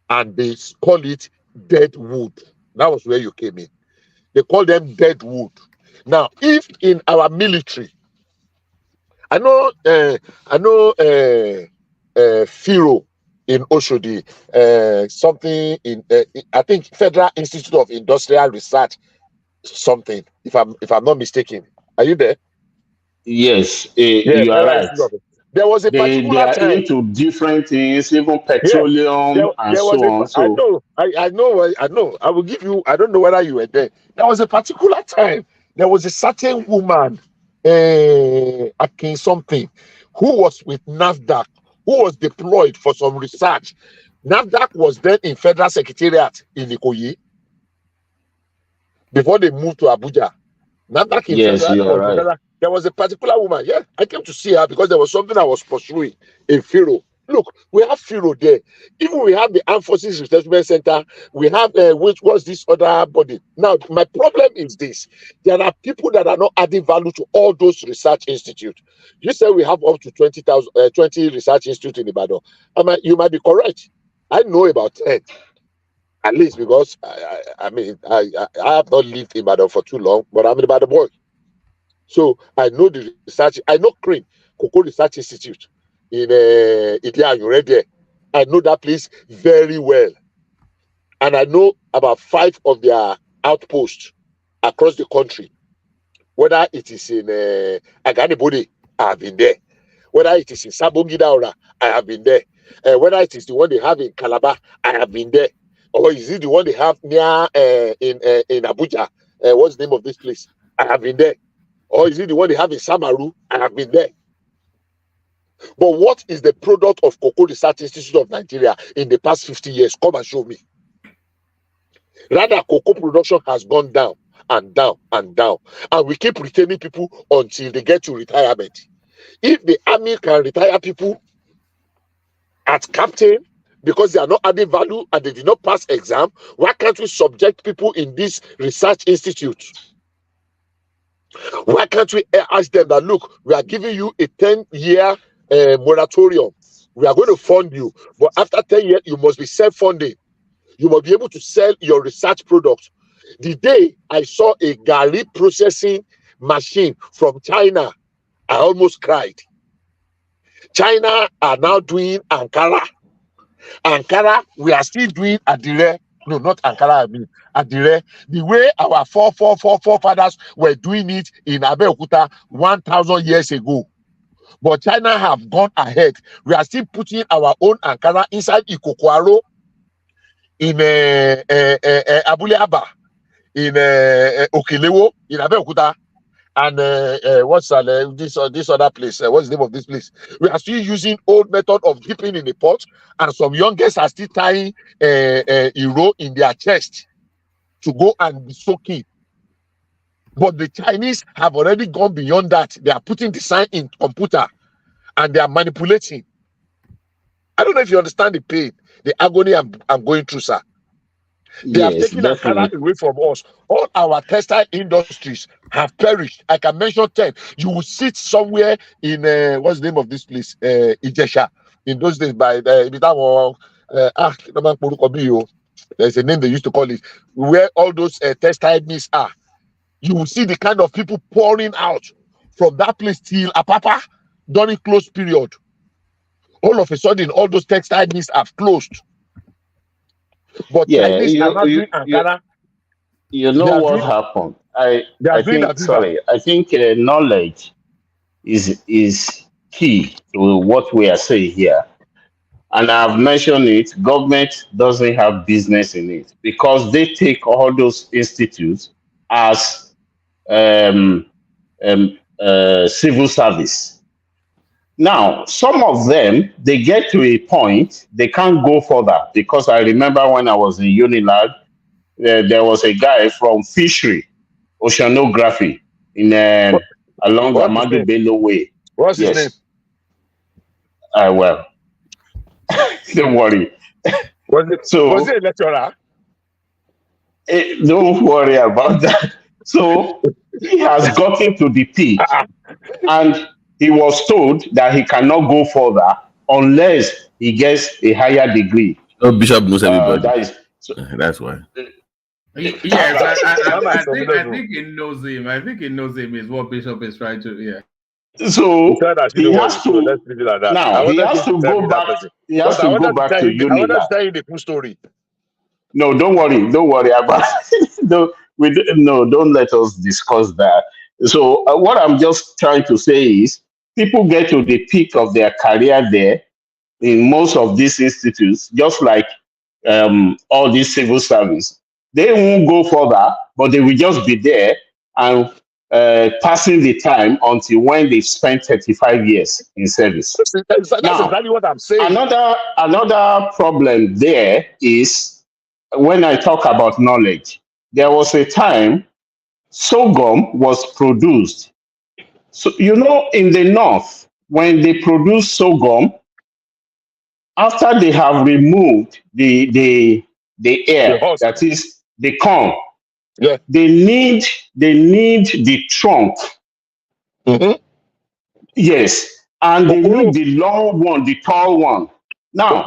and they call it dead wood. That was where you came in. They call them dead wood. Now, if in our military, I know Firo in Oshodi, something in I think Federal Institute of Industrial Research, something. If I'm not mistaken, are you there? Yes, Yeah, you are Federal right. Institute of- There was a They particular are time. into different things, even petroleum and There was so on. I know. I will give you. I don't know whether you were there. There was a particular time. There was a certain woman, Akin something, who was with NAFDAC, who was deployed for some research. NAFDAC was then in Federal Secretariat in Ikoyi before they moved to Abuja. NAFDAC in Yes, Federal, you are right. there was a particular woman. Yeah, I came to see her because there was something I was pursuing in Firo. Look, we have Firo there. Even we have the Armed Forces Resettlement Center. We have which was this other body. Now, my problem is this: there are people that are not adding value to all those research institutes. You say we have up to 20 research institutes in Ibadan. You might be correct. I know about 10, at least, because I have not lived in Ibadan for too long, but I'm an Ibadan boy. So I know the research. I know Crane, Cocoa Research Institute in Idia, you read there. I know that place very well. And I know about 5 of their outposts across the country. Whether it is in Aganibode, I have been there. Whether it is in Sabongidaura, I have been there. Whether it is the one they have in Calabar, I have been there. Or is it the one they have near in Abuja? What's the name of this place? I have been there. Or is it the one they have in Samaru? I have been there. But what is the product of Cocoa Research Institute of Nigeria in the past 50 years? Come and show me. Rather, cocoa production has gone down and down and down. And we keep retaining people until they get to retirement. If the army can retire people at captain because they are not adding value and they did not pass exam, why can't we subject people in this research institute? Why can't we ask them that, look, we are giving you a 10-year moratorium. We are going to fund you. But after 10 years, you must be self-funding. You must be able to sell your research product. The day I saw a Gari processing machine from China, I almost cried. China are now doing Ankara. Ankara, we are still doing Adire. No, not Ankara, I mean Adire. The way our forefathers were doing it in Abeokuta 1,000 years ago. But China have gone ahead. We are still putting our own Ankara inside Ikokwaro, in Abule Aba, in Okelewo, in Abeokuta, and what's this other place? What's the name of this place? We are still using old method of dipping in the pot, and some young girls are still tying a rope in their chest to go and be soaking. But the Chinese have already gone beyond that. They are putting the sign in computer, and they are manipulating. I don't know if you understand the pain, the agony I'm going through, sir. They have taken Ankara away from us. All our textile industries have perished. I can mention 10. You will sit somewhere in what's the name of this place? Ijesha. In those days, by there's a name they used to call it, where all those textile mills are. You will see the kind of people pouring out from that place till Apapa during close period. All of a sudden, all those textile mills have closed. But Chinese are not doing Ankara. You know what happened? I think knowledge is key to what we are saying here. And I've mentioned it, government doesn't have business in it because they take all those institutes as civil service. Now, some of them, they get to a point, they can't go further because I remember when I was in Unilab, there was a guy from fishery, oceanography, in along Amadu Bello Way. What's his name? Well, don't worry. Was it a lecturer? Don't worry about that. So he has gotten to the peak, and he was told that he cannot go further unless he gets a higher degree. Oh, Bishop knows everybody. That's why. Yes, I think he knows him. I think he knows him is what Bishop is trying to. Yeah. So he has to. Now he has to go back. He has to go back to Unilab. I want to tell you the full story. No, don't worry about. Don't let us discuss that. So what I'm just trying to say is, people get to the peak of their career there in most of these institutes, just like all these civil service. They won't go further, but they will just be there and passing the time until when they've spent 35 years in service. That's exactly what I'm saying. Another problem there is when I talk about knowledge, there was a time sorghum was produced. So, in the north, when they produce sorghum, after they have removed the air, that is the corn, they need the trunk. Mm-hmm. Yes, and they need the long one, the tall one. Now,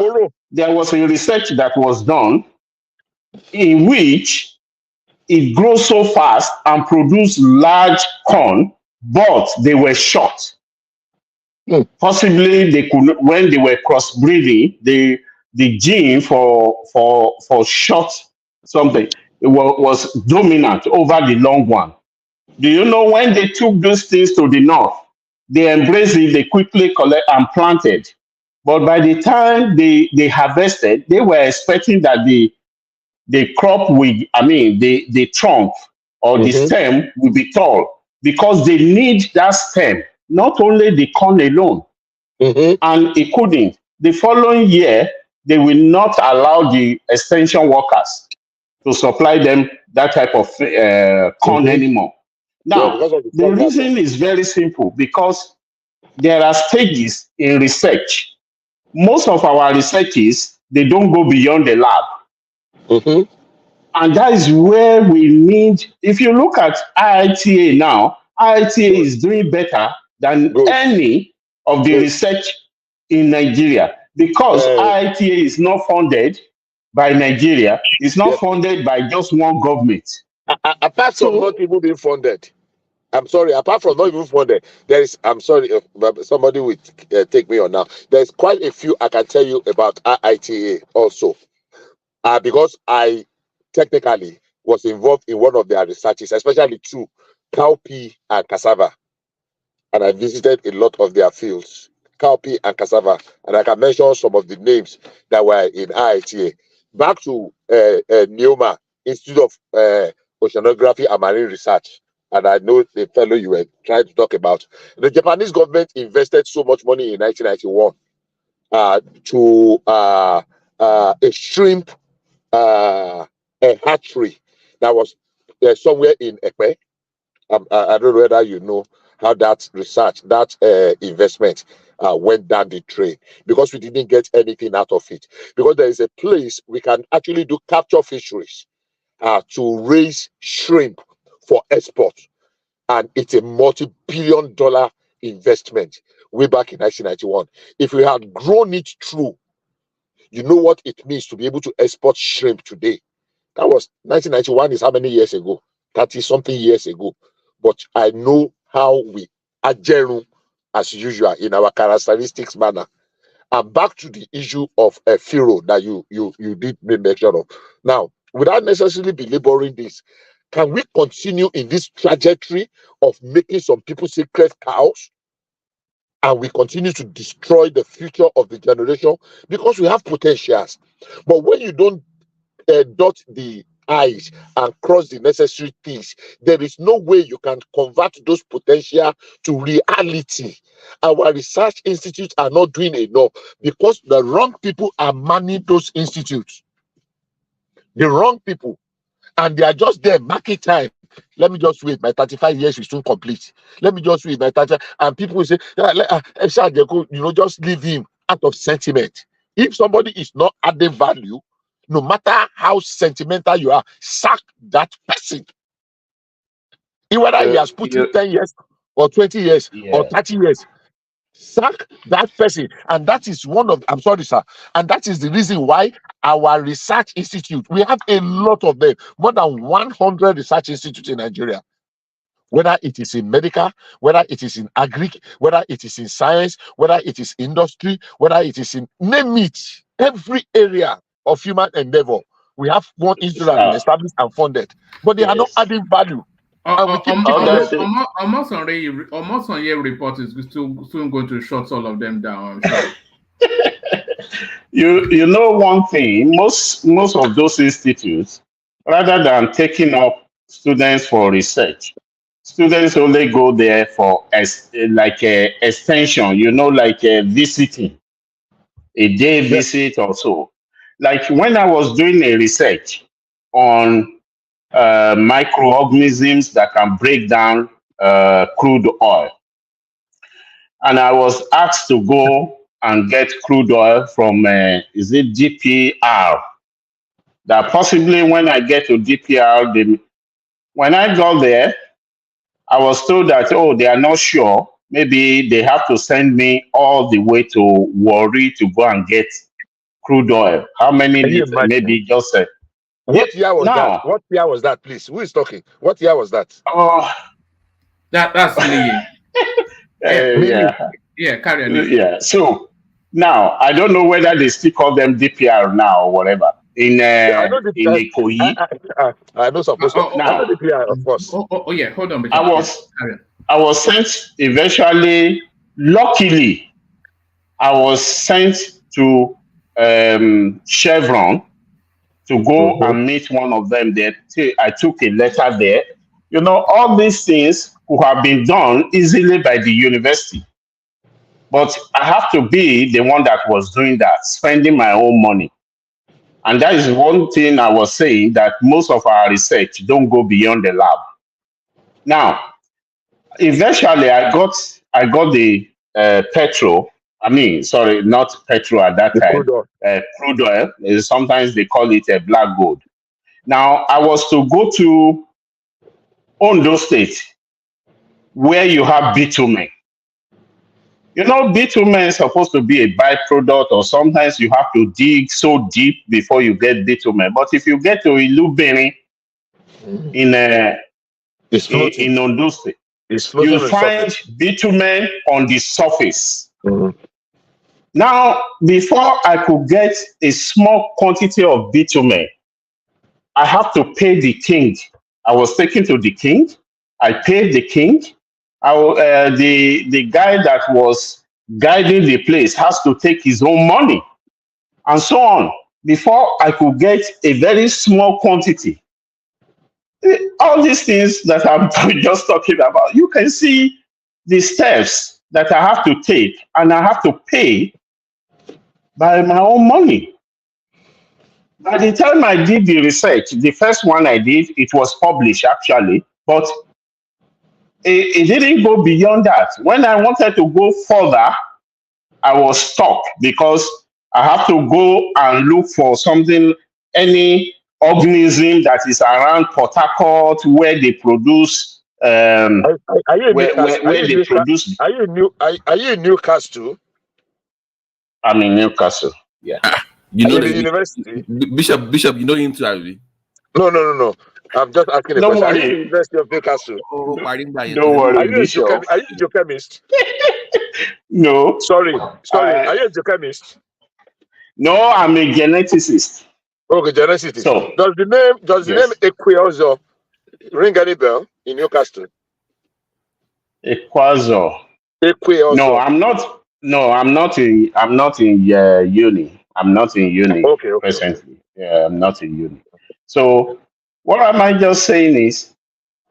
there was a research that was done in which it grows so fast and produce large corn, but they were short. Possibly they could, when they were crossbreeding, the gene for short something was dominant over the long one. Do you know when they took those things to the north, they embraced it, they quickly collect and planted. But by the time they harvested, they were expecting that the crop the trunk or the stem will be tall. because they need that stem, not only the corn alone. And it couldn't. The following year, they will not allow the extension workers to supply them that type of corn anymore. Now, the reason is very simple, because there are stages in research. Most of our researches, they don't go beyond the lab. And that is where we need, if you look at IITA now, IITA is doing better than any of the research in Nigeria, because IITA is not funded by Nigeria. It's not funded by just one government. Apart from not even being funded, I'm sorry, apart from not even funded, there is, I'm sorry, somebody will take me on now. There's quite a few I can tell you about IITA also. Because I technically was involved in one of their researches, especially two, cowpea and cassava. And I visited a lot of their fields, cowpea and cassava. And I can mention some of the names that were in IITA. Back to NEOMA, Institute of Oceanography and Marine Research. And I know the fellow you were trying to talk about. The Japanese government invested so much money in 1991 to a shrimp a hatchery that was somewhere in Ekpe. I don't know whether you know how that research, that investment went down the drain, because we didn't get anything out of it. Because there is a place we can actually do capture fisheries to raise shrimp for export, and it's a multi-billion-dollar investment way back in 1991. If we had grown it through, you know what it means to be able to export shrimp today. That was 1991 is how many years ago? 30-something years ago. But I know how we adjourn as usual in our characteristics manner. And back to the issue of a Pharaoh that you did make mention of. Now, without necessarily belaboring this, can we continue in this trajectory of making some people sacred cows, and we continue to destroy the future of the generation? Because we have potentials, but when you don't dot the I's and cross the necessary T's, there is no way you can convert those potential to reality. Our research institutes are not doing enough because the wrong people are manning those institutes. The wrong people. And they are just there, market time. Let me just wait. My 35 years will soon complete. Let me just wait. My 35, and people will say, just leave him out of sentiment. If somebody is not adding value, no matter how sentimental you are, sack that person. Whether he has put in 10 years or 20 years or 30 years, sack that person. And that is one of, I'm sorry, sir, and that is the reason why our research institute, we have a lot of them, more than 100 research institutes in Nigeria. Whether it is in medical, whether it is in agri, whether it is in science, whether it is industry, whether it is in, name it, every area of human endeavor. We have one institute that is established and funded, but they are not adding value. Almost on your report is soon going to shut all of them down, I'm sure. You know one thing, most of those institutes, rather than taking up students for research, students only go there for extension, like visiting, a day visit or so. Like when I was doing a research on microorganisms that can break down crude oil, and I was asked to go and get crude oil from, is it DPR? That possibly when I get to DPR, when I got there, I was told that, they are not sure. Maybe they have to send me all the way to Warri to go and get crude oil. How many liters? Maybe just what year was that? What year was that, please? Who is talking? What year was that? That's Lee. Yeah, carry on. Yeah. So now I don't know whether they still call them DPR now or whatever. In Ikoyi. I know supposed to. I know DPR, of course. Yeah. Hold on. I was sent eventually. Luckily, I was sent to Chevron to go and meet one of them there. I took a letter there You know, all these things could have been done easily by the university. But I have to be the one that was doing that, spending my own money. And that is one thing I was saying, that most of our research don't go beyond the lab. Now, eventually I got the petrol. I mean, sorry, not petrol at that time. Crude oil. Sometimes they call it a black gold. Now, I was to go to Ondo State, where you have bitumen. You know, bitumen is supposed to be a byproduct, or sometimes you have to dig so deep before you get bitumen. But if you get to Ilubeni in Ondo State, you find bitumen on the surface. Now, before I could get a small quantity of bitumen, I have to pay the king. I was taken to the king. I paid the king. The guy that was guiding the place has to take his own money, and so on, before I could get a very small quantity. All these things that I'm just talking about, you can see the steps that I have to take, and I have to pay by my own money. By the time I did the research, the first one I did, it was published actually, but it didn't go beyond that. When I wanted to go further, I was stuck because I have to go and look for something, any organism that is around Port Harcourt where they produce. Are you in produce. Are you in Newcastle? I'm in Newcastle. Yeah. You know the university? Bishop, you know him too, Harvey? No. I'm just asking a question. Are you in the University of Newcastle? Don't worry, Are you Bishop. a geochemist? No. Sorry. Are you a geochemist? No, I'm a geneticist. Okay, geneticist. So, does the name Equiozo ring any bell in Newcastle? Equiozo. Equiozo. No, I'm not. No, I'm not in uni. I'm not in uni presently. Yeah, I'm not in uni. So what am I just saying is,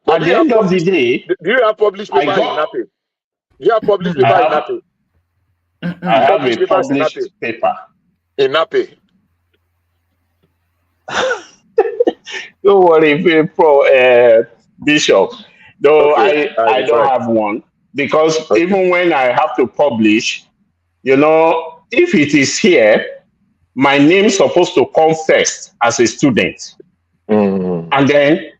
at the end of the day, do you have published paper in NAPE? Do you have published paper in NAPE? I have a published paper in NAPE. Don't worry, Bishop. Though I don't have one, because even when I have to publish, you know, if it is here, my name is supposed to come first as a student. And then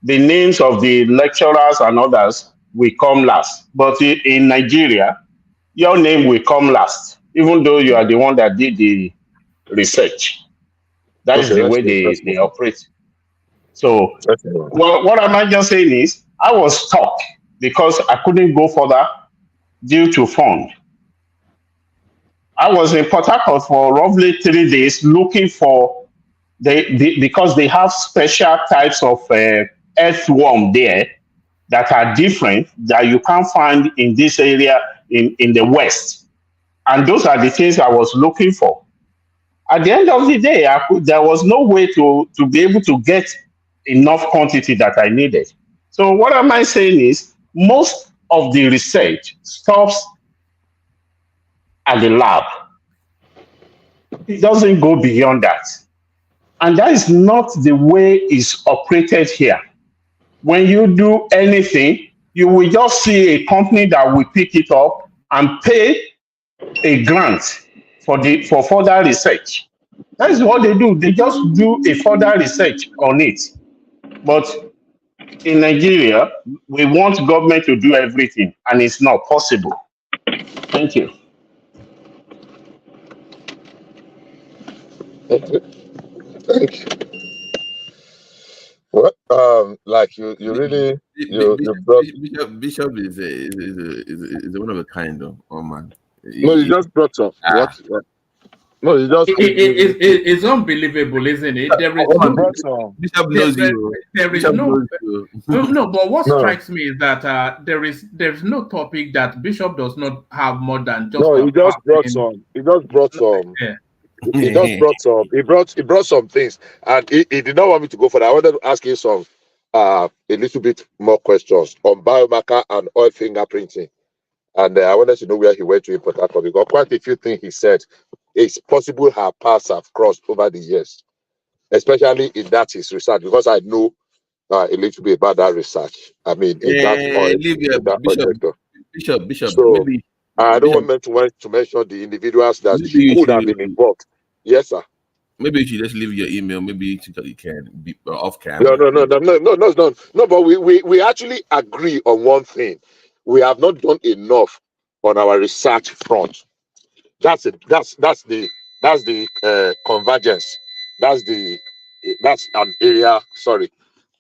the names of the lecturers and others will come last. But in Nigeria, your name will come last, even though you are the one that did the research. That is the way they operate. So what am I just saying is, I was stuck because I couldn't go further due to fund. I was in Port Harcourt for roughly 3 days looking for because they have special types of earthworm there that are different that you can't find in this area in the West. And those are the things I was looking for. At the end of the day, there was no way to be able to get enough quantity that I needed. So what am I saying is, most of the research stops at the lab. It doesn't go beyond that. And that is not the way it's operated here. When you do anything, you will just see a company that will pick it up and pay a grant for further research. That is what they do. They just do a further research on it. But in Nigeria, we want government to do everything, and it's not possible. Thank you. Thank you. Well, like you really brought. Bishop is one of a kind, though. Oh man. No, you just brought up what? No, you just. It's unbelievable, isn't it? There is Bishop knows you. There is no. But what strikes me is that there's no topic that Bishop does not have more than just. No, he just brought some. He just brought some. Yeah. He just brought some. He brought some things, and he did not want me to go for that. I wanted to ask him some a little bit more questions on biomarker and oil fingerprinting. And I wanted to know where he went to in Port Harcourt, because quite a few things he said, it's possible her paths have crossed over the years, especially in that his research, because I know a little bit about that research. I mean, in that oil, in that oil sector. Bishop, So maybe I don't Bishop, want to mention the individuals that maybe you could have been should, involved. Yes, sir. maybe you should just leave your email. Maybe you can be off No, camera. but we actually agree on one thing. We have not done enough on our research front. That's the convergence. That's an area. Sorry,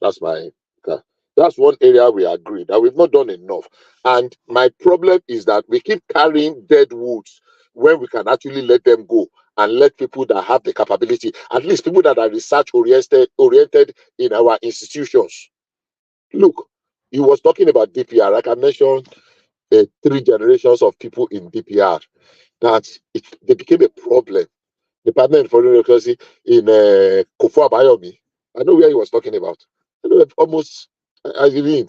that's my car. That's one area we agree that we've not done enough. And my problem is that we keep carrying dead woods when we can actually let them go and let people that have the capability, at least people that are research oriented in our institutions. Look, he was talking about DPR. I can mention 3 generations of people in DPR that they became a problem. Department for Democracy in Kofu Abayomi. I know where he was talking about. I know almost, I mean,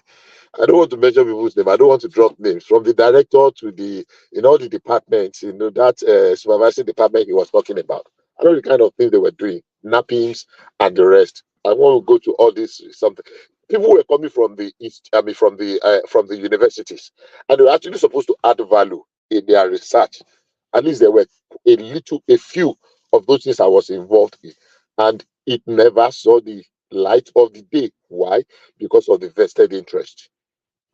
I don't want to mention people's name. I don't want to drop names. From the director to the, in all the departments, that supervising department he was talking about. I know the kind of things they were doing, nappings and the rest. I want to go to all this something. People were coming from the east, from the universities, and they were actually supposed to add value in their research. At least there were a few of those things I was involved in, and it never saw the light of the day. Why? Because of the vested interest.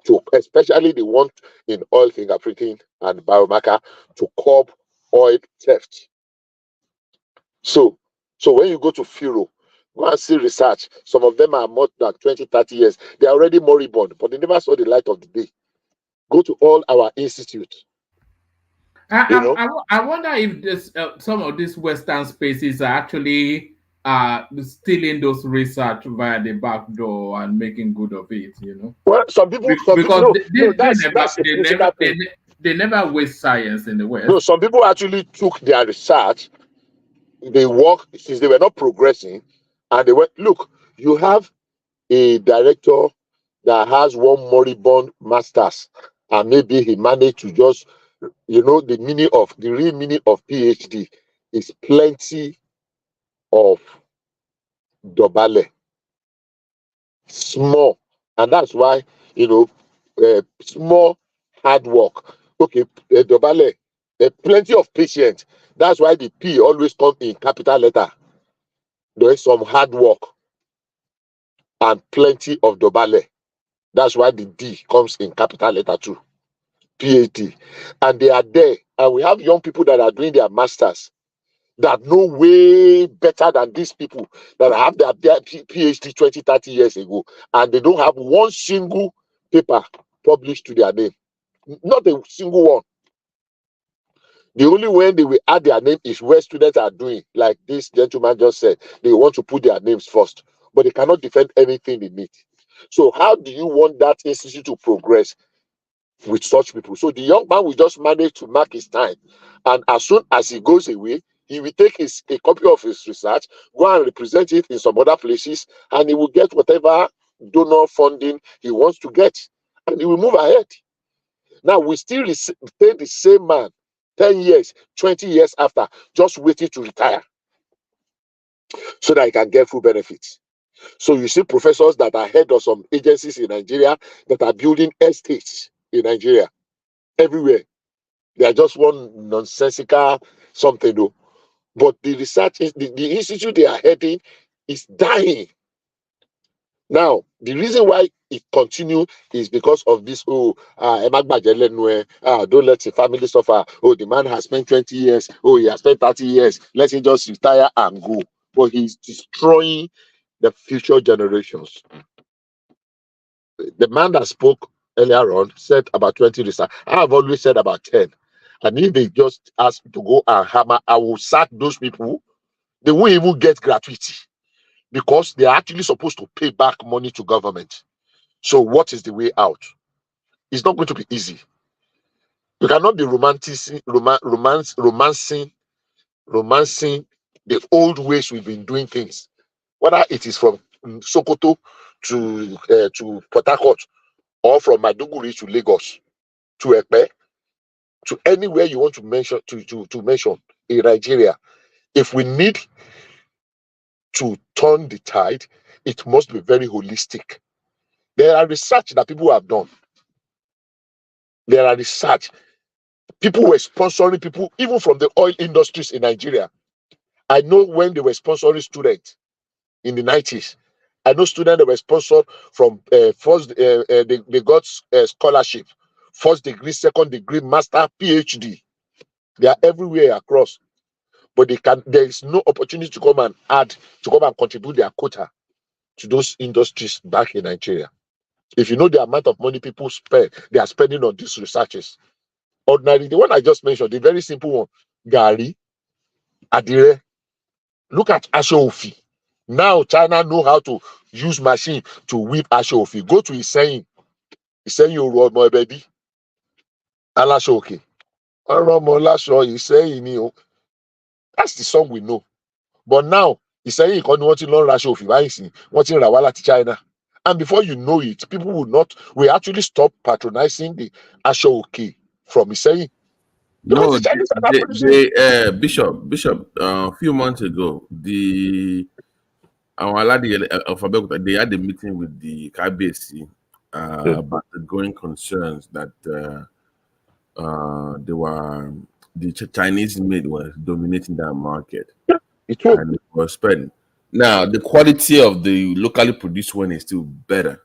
To especially the one in oil fingerprinting and biomarker to curb oil theft. So when you go to Firo, go and see research. Some of them are more than 20, 30 years. They are already moribund, but they never saw the light of the day. Go to all our institutes. I wonder if this some of these Western spaces are actually stealing those research via the back door and making good of it. Well, some people they never waste science in the West. No, some people actually took their research. They work since they were not progressing, and they went. Look, you have a director that has one moribund masters, and maybe he managed to just, the real meaning of PhD is plenty of dobale, small, and that's why small hard work. Okay, dobale, plenty of patience. That's why the P always comes in capital letter. There is some hard work and plenty of dobale. That's why the D comes in capital letter too. PhD. And they are there. And we have young people that are doing their masters that know way better than these people that have their PhD 20, 30 years ago. And they don't have one single paper published to their name. Not a single one. The only way they will add their name is where students are doing, like this gentleman just said. They want to put their names first, but they cannot defend anything in it. So how do you want that institute to progress with such people? So the young man will just manage to mark his time, and as soon as he goes away, he will take a copy of his research, go and represent it in some other places, and he will get whatever donor funding he wants to get, and he will move ahead. Now we still retain the same man 10 years, 20 years after, just waiting to retire so that he can get full benefits. So you see professors that are head of some agencies in Nigeria that are building estates in Nigeria everywhere. They are just one nonsensical something though. But the research, the institute they are heading is dying. Now, the reason why it continues is because of this, don't let the family suffer. Oh, the man has spent 20 years. Oh, he has spent 30 years. Let him just retire and go. But he's destroying the future generations. The man that spoke earlier on said about 20 research. I have always said about 10. And if they just ask to go and hammer, I will sack those people. They won't even get gratuity, because they are actually supposed to pay back money to government. So what is the way out? It's not going to be easy. You cannot be romancing the old ways we've been doing things. Whether it is from Sokoto to Port Harcourt, or from Maiduguri to Lagos, to Ekpe, to anywhere you want to mention mention in Nigeria. If we need to turn the tide, it must be very holistic. There are research that people have done. There are research. People were sponsoring people, even from the oil industries in Nigeria. I know when they were sponsoring students in the 90s. I know students that were sponsored from first, they got scholarship, first degree, second degree, master, PhD. They are everywhere across, but there is no opportunity to come and contribute their quota to those industries back in Nigeria. If you know the amount of money people spend, they are spending on these researches. Ordinarily, the one I just mentioned, the very simple one, Gari, Adire. Look at Ashofi. Now China know how to use machine to whip Ashofi. Go to Iseyin Oromo baby. Alashoke. Oromo Lasho Iseyin. That's the song we know. But now Iseyin can want to learn Ashofi. Want to Rawala to China. And before you know it, people will actually stop patronizing the Ashoke from Iseyin. No, Bishop, a few months ago, our lady of Abeokuta, they had a meeting with the KBC about the growing concerns that the Chinese made was dominating that market. And it was spreading. Now, the quality of the locally produced one is still better.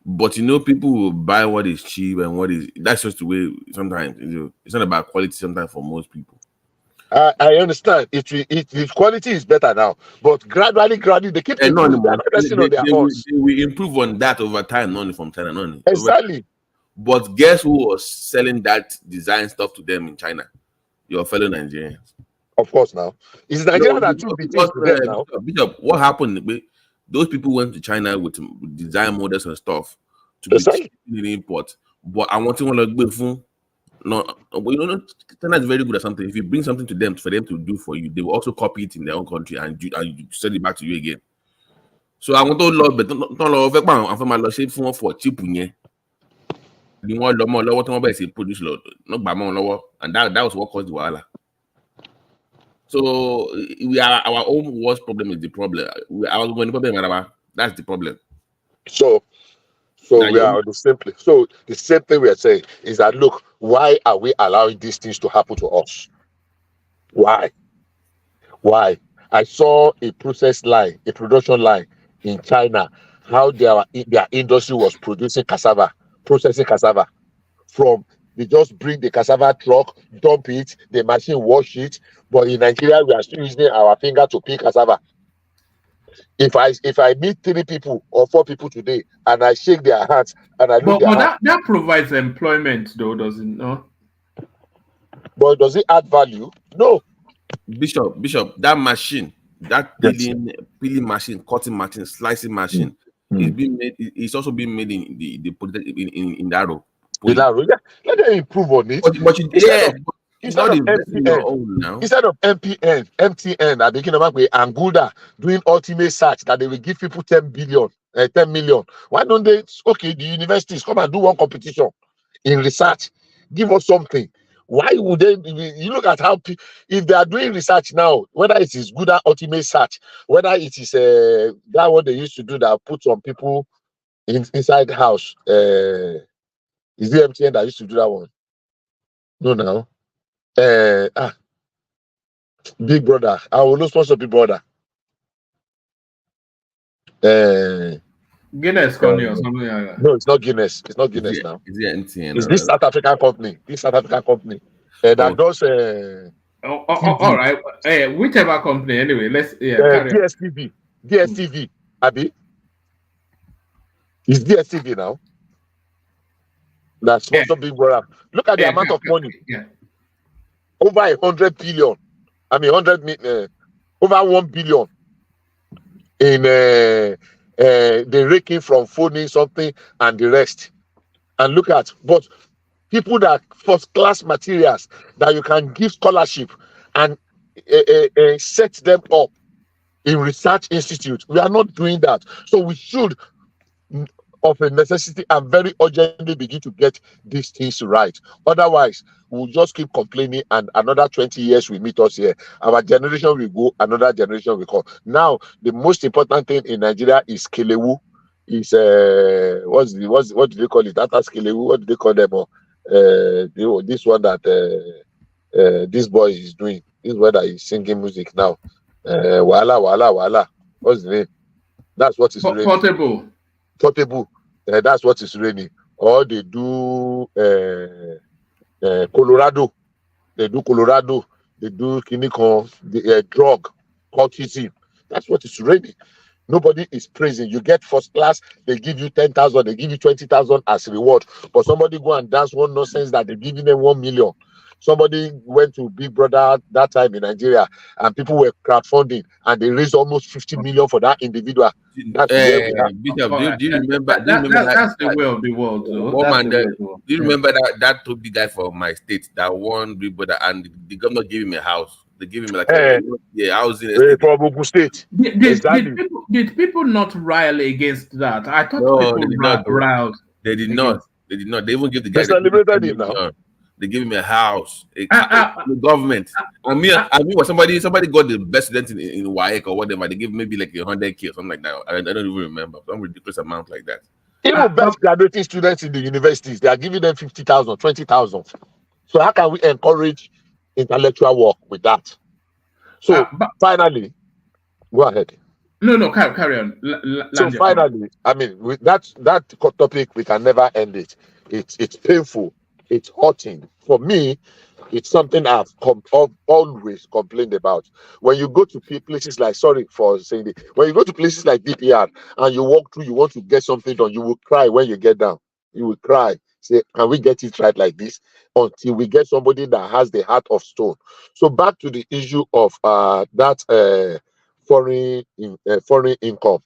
But people will buy what is cheap and that's just the way sometimes it's not about quality sometimes for most people. I understand. Its quality is better now, but gradually they keep improving. They will improve on that over time, not from China. Exactly. But guess who was selling that design stuff to them in China? Your fellow Nigerians. Of course, now it's Nigeria that took the things to them now. Bishop, what happened? Those people went to China with design models and stuff to be cheap in the import. But I want to China is very good at something. If you bring something to them for them to do for you, they will also copy it in their own country and you send it back to you again. So I want to love, but don't for cheap. The one produce and that was what caused the wahala. So our own worst problem is the problem. That's the problem. So we are the same place. So the same thing we are saying is that look, why are we allowing these things to happen to us? Why? I saw a production line in China, how their industry was processing cassava. They just bring the cassava truck, dump it, the machine wash it. But in Nigeria, we are still using our finger to pick cassava. If I meet 3 people or 4 people today and I shake their hands and I look that provides employment though, does it not? But does it add value? No. Bishop, that machine, that peeling machine, cutting machine, slicing machine, it's also being made in in Daro. Let them improve on it. Instead of MTN, I begin about with Anguda doing ultimate search that they will give people 10 million. Why don't they? Okay, the universities come and do one competition in research. Give us something. Why would they? You look at how if they are doing research now, whether it is good at ultimate search, whether it is that what they used to do that put some people inside the house. Is it MTN that used to do that one? No. Big Brother. I will not sponsor Big Brother. Guinness Company or something like that. No, it's not Guinness. It's not Guinness now. Is it MTN? It's this South African company. That does. All right. Whichever company. Anyway, let's DSTV. Abi. It's DSTV now. That's sponsor Big Brother. Look at the amount of money. Over 100 billion. Over 1 billion in the raking from phoning something and the rest. And look at, but people that first class materials that you can give scholarship and set them up in research institute. We are not doing that. So we should of a necessity and very urgently begin to get these things right. Otherwise, we'll just keep complaining and another 20 years will meet us here. Our generation will go, another generation will come. Now, the most important thing in Nigeria is Kelewu. Is what do they call it? That's Kelewu. What do they call them? This one that this boy is doing. This one that is singing music now. Wala. What's the name? That's what is raining. Portable. That's what is raining. Or they do Colorado. They do Colorado. They do Kinikon, the drug, cultism. That's what is raining. Nobody is praising. You get first class, they give you 10,000, they give you 20,000 as reward. But somebody go and dance one nonsense that they're giving them 1 million. Somebody went to Big Brother that time in Nigeria, and people were crowdfunding, and they raised almost 50 million for that individual. That's where we are. Bishop, do you remember? That's the way of the world, though. Do you remember that told the guy from my state that won Big Brother, and the governor gave him a house. They gave him like housing. From Ogun State. Did people not rile against that? I thought people riled. They did not. They even give the guy. They celebrated him now. They give him a house. The government. I mean, when somebody got the best student in WAEC or whatever, they give maybe like 100K or something like that. I don't even remember some ridiculous amount like that. Even best graduating students in the universities, they are giving them 50,000, 20,000. So how can we encourage intellectual work with that? So finally, go ahead. No, carry on. So finally, I mean, with that topic, we can never end it. It's painful. It's hurting. For me, it's something I've always complained about. When you go to places like, sorry for saying it, when you go to places like DPR and you walk through, you want to get something done, you will cry when you get down. You will cry. Say, can we get it right like this? Until we get somebody that has the heart of stone. So back to the issue of that foreign income,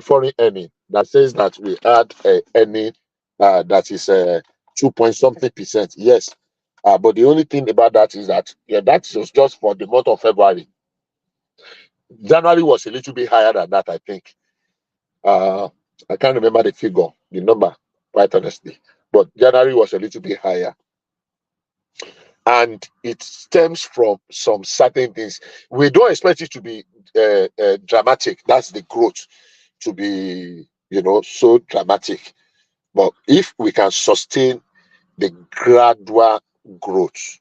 foreign earning, that says that we had earning that is 2.something%. Yes. But the only thing about that is that that was just for the month of February. January was a little bit higher than that, I think. I can't remember the number, quite honestly. But January was a little bit higher. And it stems from some certain things. We don't expect it to be dramatic. That's the growth, to be, so dramatic. But if we can sustain the gradual growth,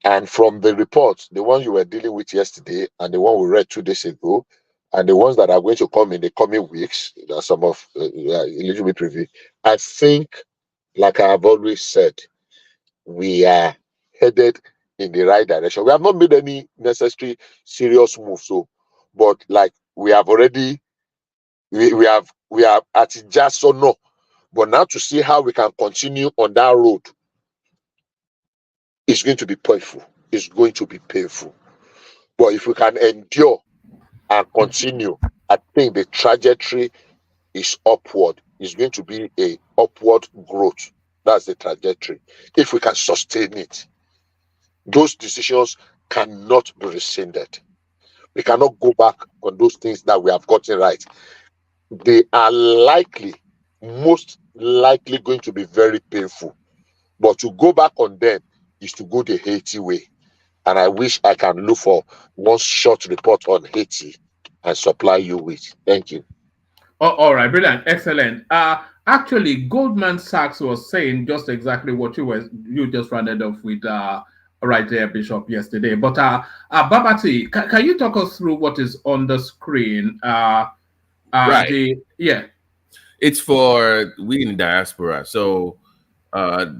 and from the reports, the one you were dealing with yesterday and the one we read 2 days ago, and the ones that are going to come in the coming weeks, there are some of a little bit preview. I think, like I have always said, we are headed in the right direction. We have not made any necessary serious moves, but like we have already, we have at just or no. But now to see how we can continue on that road, it's going to be painful. It's going to be painful. But if we can endure and continue, I think the trajectory is upward. It's going to be a upward growth. That's the trajectory. If we can sustain it, those decisions cannot be rescinded. We cannot go back on those things that we have gotten right. They are most likely going to be very painful. But to go back on them is to go the Haiti way. And I wish I can look for one short report on Haiti and supply you with. Thank you. All right, brilliant, excellent. Actually, Goldman Sachs was saying just exactly what you just rounded off with right there, Bishop, yesterday. But Babati, can you talk us through what is on the screen? Right. It's for we in the diaspora. So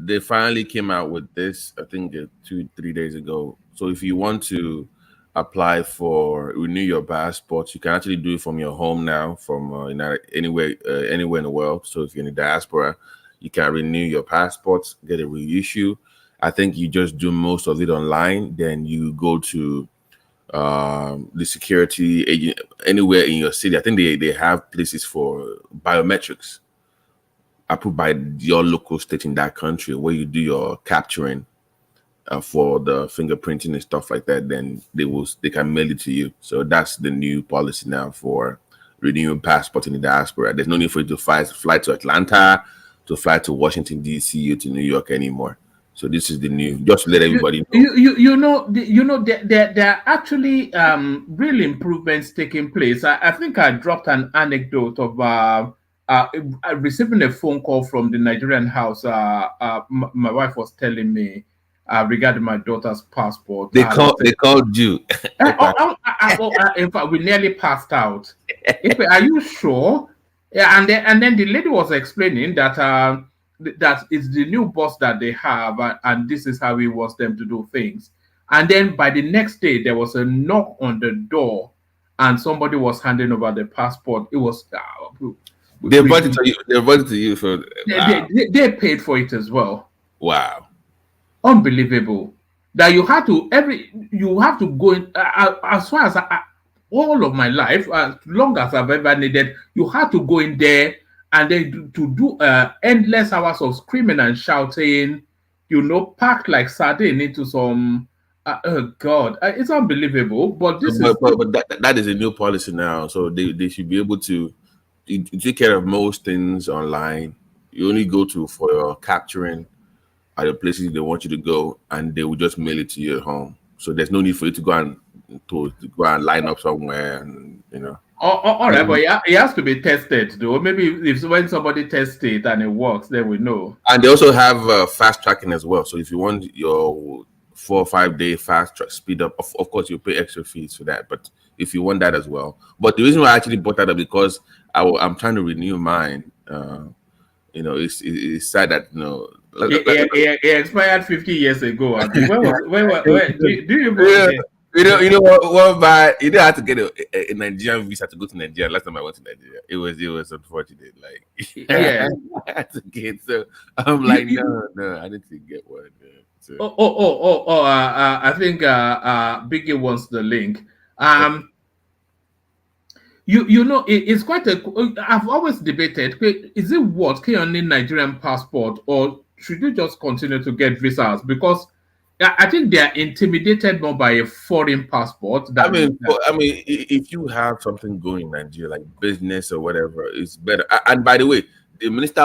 they finally came out with this, I think 2-3 days ago. So if you want to apply for renew your passport, you can actually do it from your home now, from anywhere in the world. So if you're in the diaspora, you can renew your passports, get a reissue. I think you just do most of it online. Then you go to the security agent anywhere in your city. I think they have places for biometrics approved by your local state in that country, where you do your capturing for the fingerprinting and stuff like that. Then they can mail it to you. So that's the new policy now for renewing passport in the diaspora. There's no need for you to fly to Atlanta, to fly to Washington D.C. or to New York anymore. So this is the new. Just to let everybody know. There are actually real improvements taking place. I think I dropped an anecdote of receiving a phone call from the Nigerian house. My wife was telling me regarding my daughter's passport. They called you. In fact, we nearly passed out. Are you sure? Yeah, and then the lady was explaining that that is the new boss that they have, and this is how he wants them to do things. And then by the next day, there was a knock on the door, and somebody was handing over the passport. It was they brought it to you. They brought it to you for. Wow. They paid for it as well. Wow, unbelievable! That you have to go in as far as all of my life, as long as I've ever needed, you had to go in there and then to do endless hours of screaming and shouting, packed like sardine into some. Oh God, it's unbelievable. But that is a new policy now, so they should be able to take care of most things online. You only go for your capturing at the places they want you to go, and they will just mail it to you at home. So there's no need for you to go and line up somewhere, and All right, but it has to be tested, though. Maybe if when somebody tests it and it works, then we know. And they also have fast tracking as well. So if you want your 4 or 5 day fast track speed up, of course you pay extra fees for that. But if you want that as well, but the reason why I actually brought that up because I'm trying to renew mine. It's sad that it expired 50 years ago. Where do you? Yeah. You know what? But you don't have to get a Nigerian visa to go to Nigeria. Last time I went to Nigeria, it was unfortunate. Like, yeah, I had to get. So I'm like, no, I need to get one. So. I think Biggie wants the link. It's quite I've always debated. Is it worth carrying Nigerian passport, or should you just continue to get visas? Because I think they are intimidated more by a foreign passport. If you have something going in Nigeria, like business or whatever, it's better. And by the way, the minister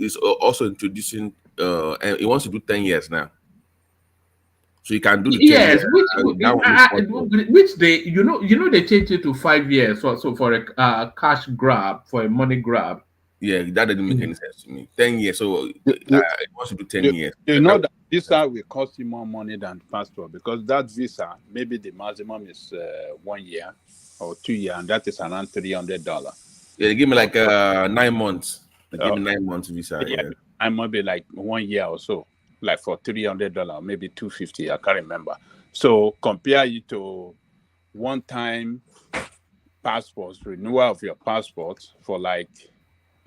is also introducing. And he wants to do 10 years now, so you can do the 10 yes, years. Which they they changed it to 5 years. So for a cash grab, for a money grab. Yeah, that didn't make any sense to me. 10 years, so it wants to do 10 years. You know that visa will cost you more money than passport, because that visa, maybe the maximum is 1 year or 2 years, and that is around $300. Yeah, they give me like 9 months. They give me 9 months visa. Yeah, I might be like 1 year or so, like for $300, maybe $250. I can't remember. So compare it to one-time passports, renewal of your passport for like.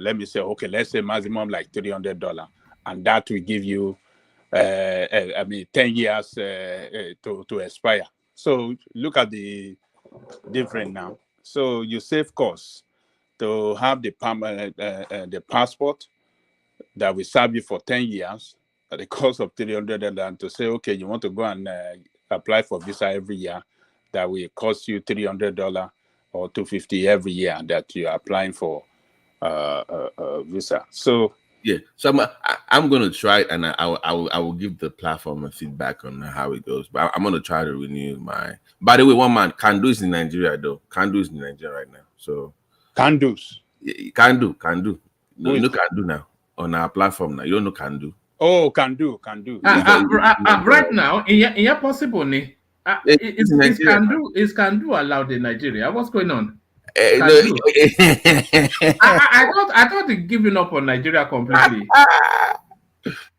Let me say, okay, let's say maximum like $300, and that will give you, 10 years to expire. So look at the difference now. So you save costs to have the passport that will serve you for 10 years at the cost of $300, and to say, okay, you want to go and apply for visa every year, that will cost you $300 or $250 every year that you are applying for. Visa. So yeah, so I'm going to try it, and I will give the platform a feedback on how it goes. But I'm going to try to renew my. By the way, one man can do is in Nigeria though. Can do is in Nigeria right now. So can do. No, you know can do now on our platform now. You don't know can do. Oh, can do. Right now, in your possible is can do allowed in Nigeria? What's going on? I thought they'd given up on Nigeria completely.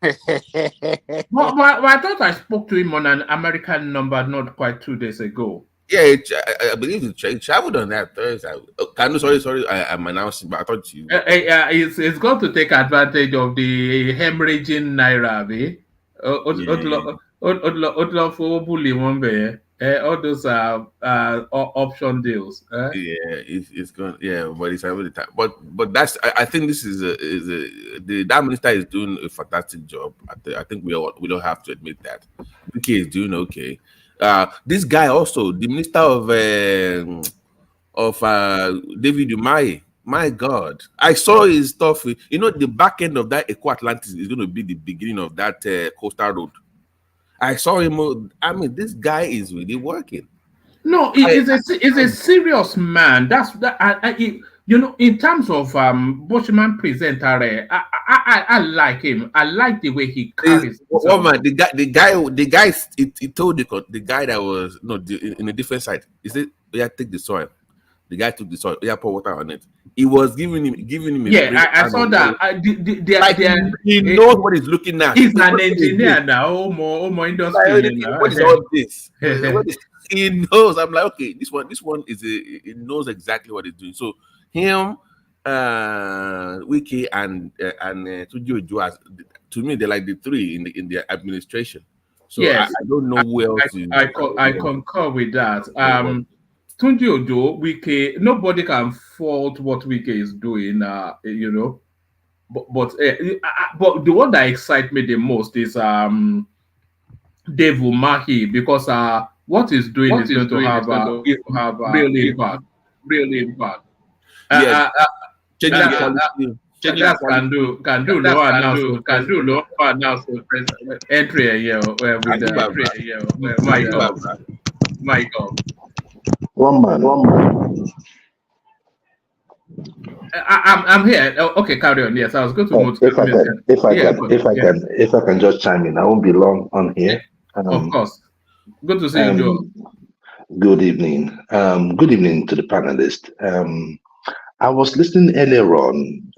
but I thought I spoke to him on an American number not quite 2 days ago. Yeah, I believe he traveled on that Thursday. Sorry, I'm announcing, but I thought you. It's got to take advantage of the hemorrhaging naira, all those option deals. Yeah, it's going. Yeah, but it's having the time. But that's. I think this that minister is doing a fantastic job. I think we don't have to admit that. BK is doing okay. This guy also, the minister of of David Umahi. My God, I saw his stuff. You know, the back end of that Eco Atlantis is going to be the beginning of that coastal road. I saw him. I mean, this guy is really working. No, it's a serious man. That's that. You know, in terms of Bushman presenter, I like him. I like the way he carries. Man, the guy. He told the guy that was in a different side. He said, "Yeah, take the soil." The guy took the soil. Yeah, pour water on it. He was giving him. Yeah, I saw that. He knows what he's looking at. He's an engineer now. More industry. What is all this? He knows. I'm like, okay, this one is he knows exactly what he's doing. So him, Wiki and Tunji Ojo, to me, they're like the three in the administration. So yes, I don't know who else. I concur with that. Tunji Ojo, Wiki, nobody can fault what Wiki is doing. You know, but the one that excites me the most is Dave Umahi, because what he's doing is going to have real impact. Real impact. Yes. Can do low announcement entry here with Michael. One man. I'm here. Okay, carry on. Yes, I was going to move. If I can just chime in, I won't be long on here. Of course. Good to see you, Joe. Good evening. Good evening to the panelists. I was listening earlier on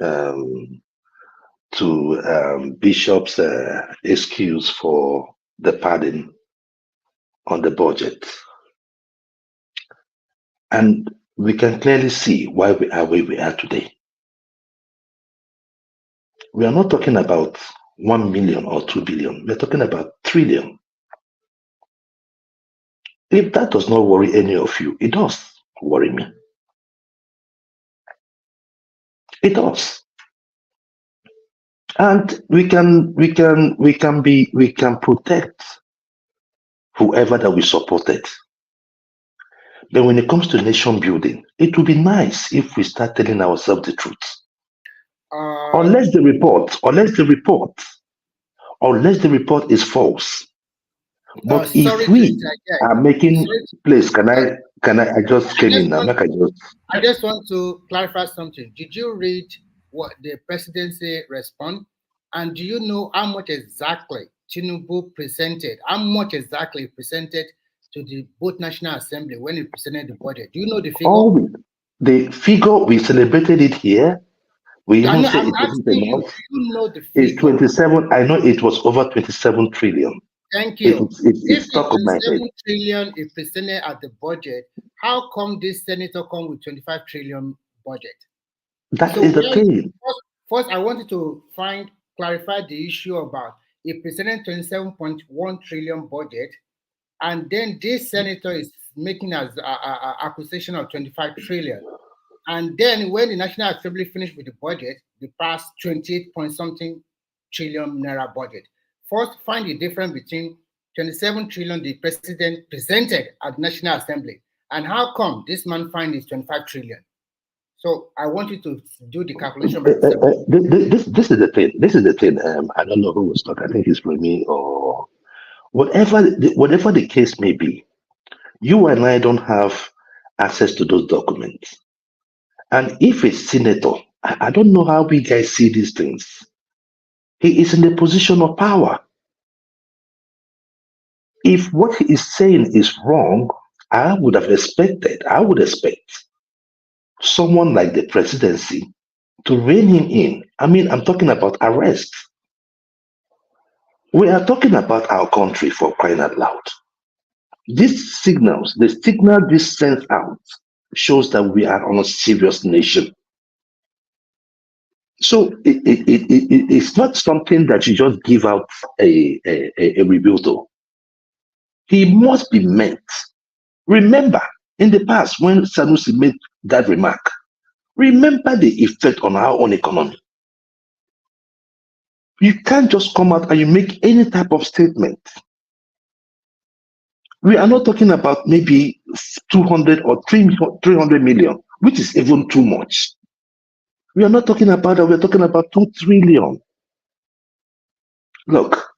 to Bishop's excuse for the padding on the budget. And we can clearly see why we are where we are today. We are not talking about 1 million or 2 billion. We're talking about trillion. If that does not worry any of you, it does worry me. It does. And we can protect whoever that we supported. But when it comes to nation building, it would be nice if we start telling ourselves the truth. Unless the report is false. But if we are making place, I just came in now. I just want to clarify something. Did you read what the presidency respond? And do you know how much exactly Tinubu presented? How much exactly presented to the both National Assembly when he presented the budget? Do you know the figure? The figure, we celebrated it here. We even said it wasn't enough. You know the it's figure. 27. I know it was over 27 trillion. Thank you. It's stuck on my head. 7 trillion is presented at the budget, how come this senator come with 25 trillion budget? That is the thing. First, I wanted to clarify the issue about he presented 27.1 trillion budget, and then this senator is making as accusation of 25 trillion. And then when the National Assembly finished with the budget, they passed 28 point something trillion naira budget. First, find the difference between 27 trillion the president presented at the National Assembly and how come this man find is 25 trillion. So I want you to do the calculation. This is the thing. I don't know who was talking. I think it's Remy or whatever the case may be. You and I don't have access to those documents. And if a senator, I don't know how we guys see these things. He is in a position of power. If what he is saying is wrong, I would expect someone like the presidency to rein him in. I mean, I'm talking about arrest. We are talking about our country, for crying out loud. These signals, the signal this sends out shows that we are on a serious nation. So it's not something that you just give out a rebuttal. He must be meant. Remember, in the past, when Sanusi made that remark, remember the effect on our own economy. You can't just come out and you make any type of statement. We are not talking about maybe 200 or 300 million, which is even too much. We are not talking about that. We're talking about 2 trillion. Look,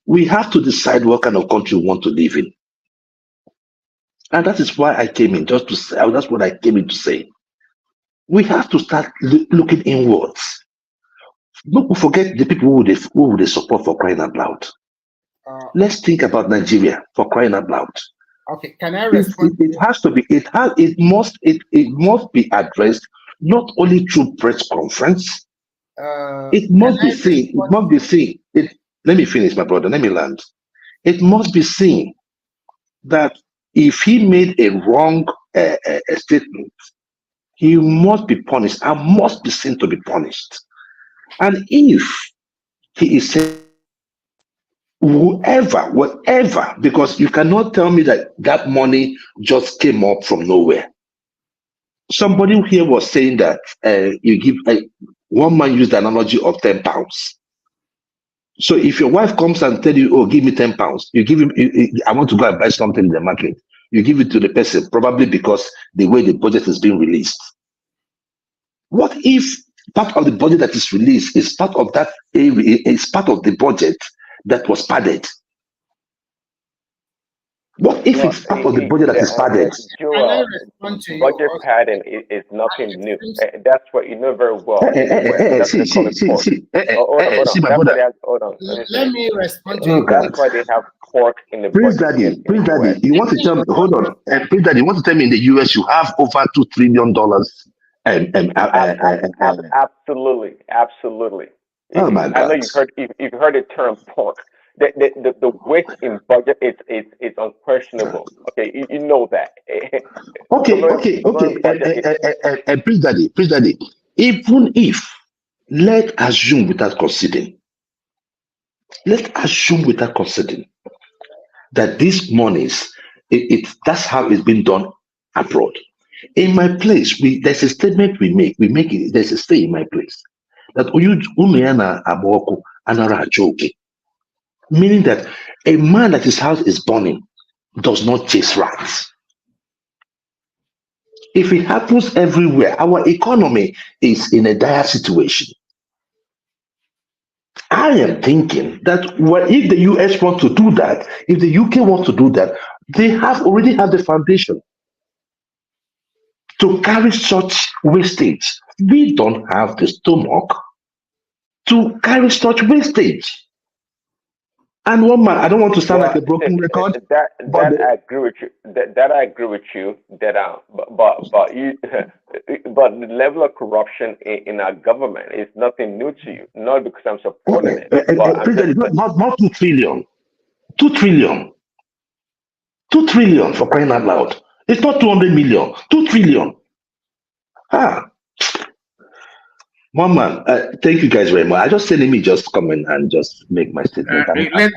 we have to decide what kind of country we want to live in. And that is why I came in, just to say, that's what I came in to say. We have to start looking inwards. Don't forget the people who they support for crying out loud. Let's think about Nigeria for crying out loud. Okay, can I respond? It has to be. It must be addressed not only through press conference. It must be seen. It must be seen. Let me finish, my brother. Let me land. It must be seen that if he made a wrong statement, he must be punished and must be seen to be punished. And if he is saying whatever, because you cannot tell me that money just came up from nowhere. Somebody here was saying that you give one man used the analogy of 10 pounds. So if your wife comes and tell you, oh, give me 10 pounds, you give him, I want to go and buy something in the market. You give it to the person, probably because the way the budget is being released. What if part of the budget that is released is part of that area, is part of the budget that was padded? What if it's part of the budget that is padded? Budget padding is nothing new. That's what you know very well. See, my brother. Hold on. Let me respond to you. That's why they have pork in the Prince Daddy, you want to tell me, hold on. Prince Daddy, you want to tell me in the US you have over $2 trillion? Absolutely. Oh my God. I know you've heard the term pork. The weight in budget is unquestionable. Okay, you know that. Okay. And Prince Daddy, even if, let's assume without considering that these monies, that's how it's been done abroad. In my place, there's a statement we make it, there's a stay in my place that Unuyana Aboko Anara Joke. Meaning that a man that his house is burning does not chase rats. If it happens everywhere, our economy is in a dire situation. I am thinking that if the US want to do that, if the UK wants to do that, they already have the foundation to carry such wastage. We don't have the stomach to carry such wastage. And one man, I don't want to sound like a broken record. I agree with you. That I agree with you. But the level of corruption in our government is nothing new to you. Not because I'm supporting it. Not 2 trillion. 2 trillion. 2 trillion for crying out loud. It's not 200 million. 2 trillion. One man, thank you guys very much. I just said let me just come in and just make my statement.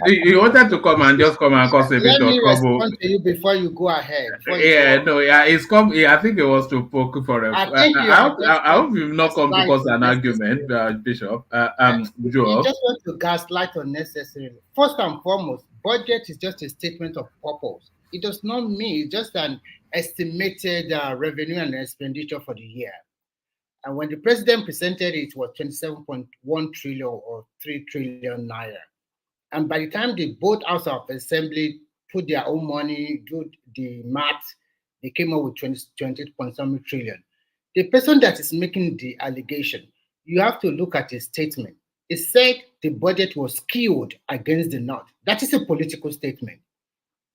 You wanted to come and just come and cause a bit of trouble. Let me respond to you before you go ahead. It's come. I think it was to poke for a. I hope you've not come to cause an argument, Bishop. You just want to gaslight unnecessarily. First and foremost, budget is just a statement of purpose. It does not mean it's just an estimated revenue and expenditure for the year. And when the president presented it, was 27.1 trillion or 3 trillion naira. And by the time the both House of Assembly put their own money, do the math, they came up with 20.something trillion. The person that is making the allegation, you have to look at his statement. It said the budget was skewed against the North. That is a political statement.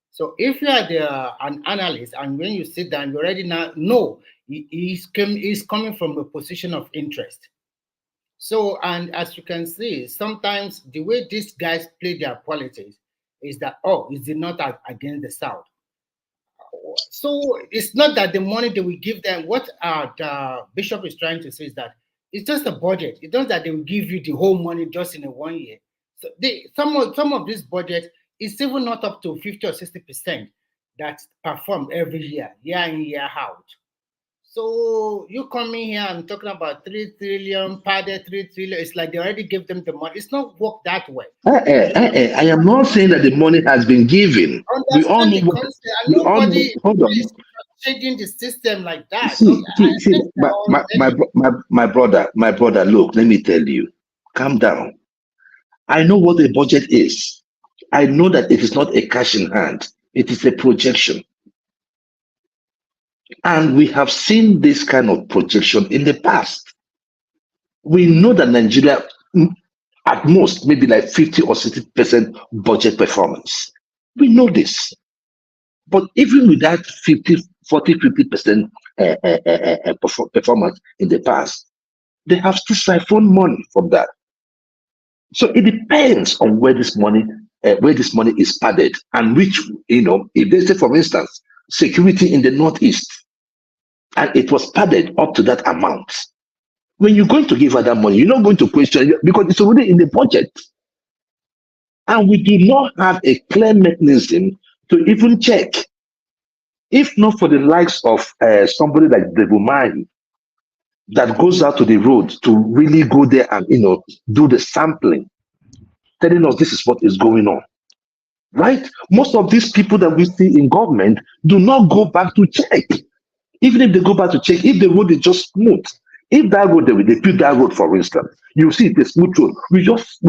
So if you are an analyst and when you sit down, you already know he's coming from a position of interest. So, and as you can see, sometimes the way these guys play their politics is that, it's the North against the South. So it's not that the money they will give them, what the bishop is trying to say is that it's just a budget. It's not that they will give you the whole money just in a 1 year. So some of this budget is even not up to 50 or 60% that perform every year in, year out. So you coming here and talking about 3 trillion, padded 3 trillion. It's like they already gave them the money. It's not work that way. I am not saying that the money has been given. We all Understand know the what. concept, and We all know. nobody Hold on. is changing the system like that. See, I think they're my, all my, my, bro- my brother, look, let me tell you, calm down. I know what a budget is. I know that it is not a cash in hand, it is a projection. And we have seen this kind of projection in the past. We know that Nigeria, at most, maybe like 50 or 60% budget performance. We know this. But even with that 50% performance in the past, they have still siphoned money from that. So it depends on where this money is padded, and which, if they say, for instance, security in the Northeast, and it was padded up to that amount. When you're going to give her that money, you're not going to question it because it's already in the budget. And we do not have a clear mechanism to even check. If not for the likes of somebody like Devumai that goes out to the road to really go there and do the sampling, telling us this is what is going on. Right? Most of these people that we see in government do not go back to check. Even if they go back to check, if the road is just smooth, if that road, they build that road, for instance, you see it's a smooth road. We just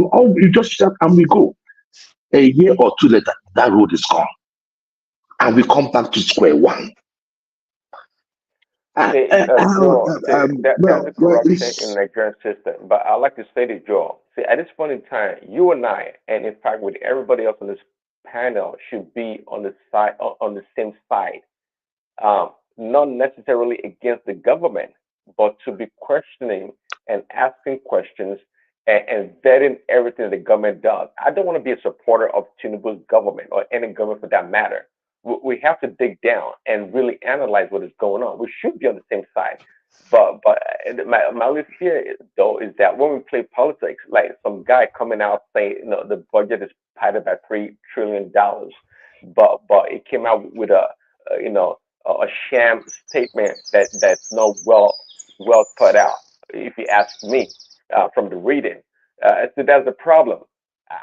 shut and we go. A year or two later, that road is gone, and we come back to square one. There's a corruption in the Nigerian system. But I like to say to Joel, see, at this point in time, you and I, and in fact with everybody else on this panel, should be on the same side. Not necessarily against the government, but to be questioning and asking questions and vetting everything the government does. I don't want to be a supporter of Tinubu's government or any government for that matter. We have to dig down and really analyze what is going on. We should be on the same side. But my only fear, though, is that when we play politics, like some guy coming out saying, the budget is padded by $3 trillion, but it came out with a sham statement that's not well put out, if you ask me, from the reading. So that's the problem.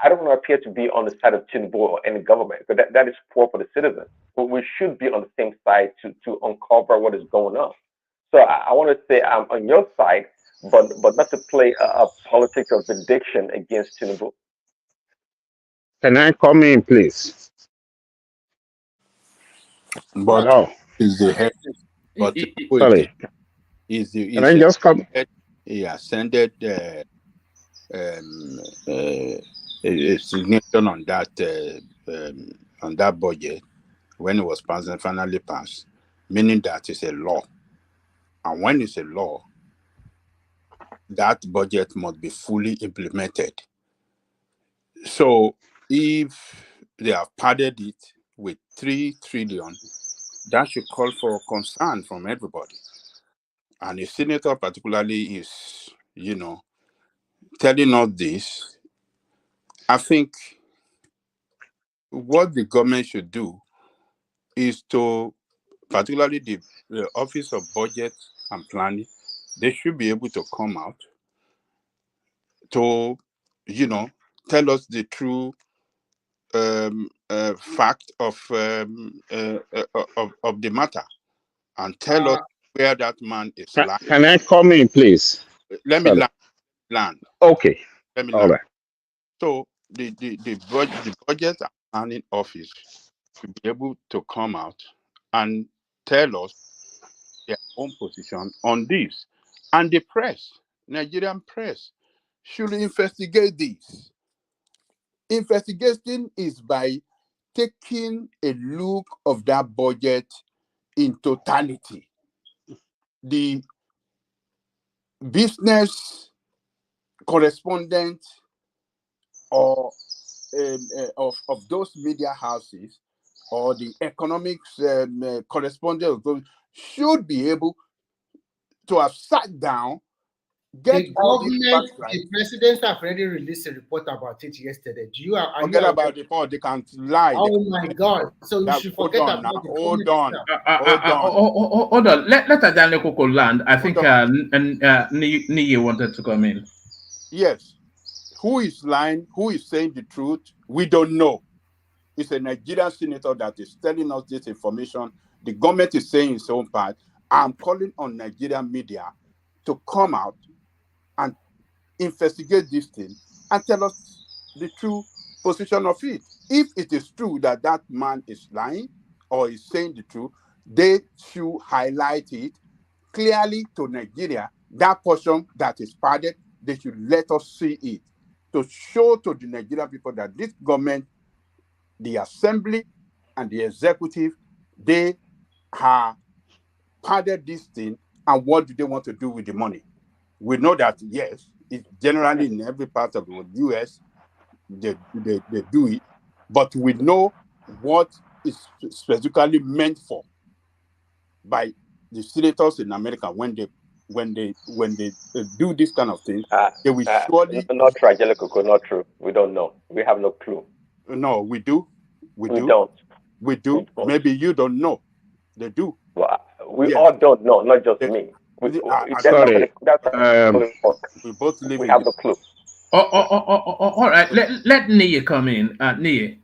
I don't want to appear to be on the side of Tinubu or any government, but that is poor for the citizens. But we should be on the same side to uncover what is going on. So I want to say I'm on your side, but not to play a politics of vindication against Tinubu. Can I come in, please? But is the head? But sorry, can I just come? He ascended a signature on that budget when it was finally passed, meaning that it's a law. And when it's a law, that budget must be fully implemented. So if they have padded it with 3 trillion, that should call for concern from everybody. And the senator particularly is, telling us this. I think what the government should do is to, particularly the Office of Budget and Planning, they should be able to come out to, tell us the true fact of the matter and tell us where that man is lying. Can I come in, please? Let me land. Okay. Let me All land. right. So the budget and planning office should be able to come out and tell us their own position on this. And the press, Nigerian press, should investigate this. Investigation is by taking a look of that budget in totality. The business correspondent or of those media houses or the economics correspondent of those should be able to have sat down The all these government, facts right. the presidents have already released a report about it yesterday. Are Forget you about aware? the report. They can't lie. Oh my God! So you should Hold forget on about now. the Hold government on. itself. Hold on. Let Adane Koko land. I think Niyi wanted to come in. Yes. Who is lying? Who is saying the truth? We don't know. It's a Nigerian senator that is telling us this information. The government is saying its own part. I'm calling on Nigerian media to come out and investigate this thing and tell us the true position of it. If it is true that that man is lying or is saying the truth, they should highlight it clearly to Nigeria. That portion that is padded, they should let us see it to show to the Nigerian people that this government, the assembly and the executive, they have padded this thing, and what do they want to do with the money? We know that, yes, it's generally in every part of the US, they do it, but we know what is specifically meant for by the senators in America when they do this kind of thing. They will surely not true, Angelico, not true. We don't know. We have no clue. No, we do. We do. Don't. We do. Maybe you don't know. They do. Well, we all don't know, not just me. Sorry. We both live we have no clue. All right. Let Niyi come in. Niyi.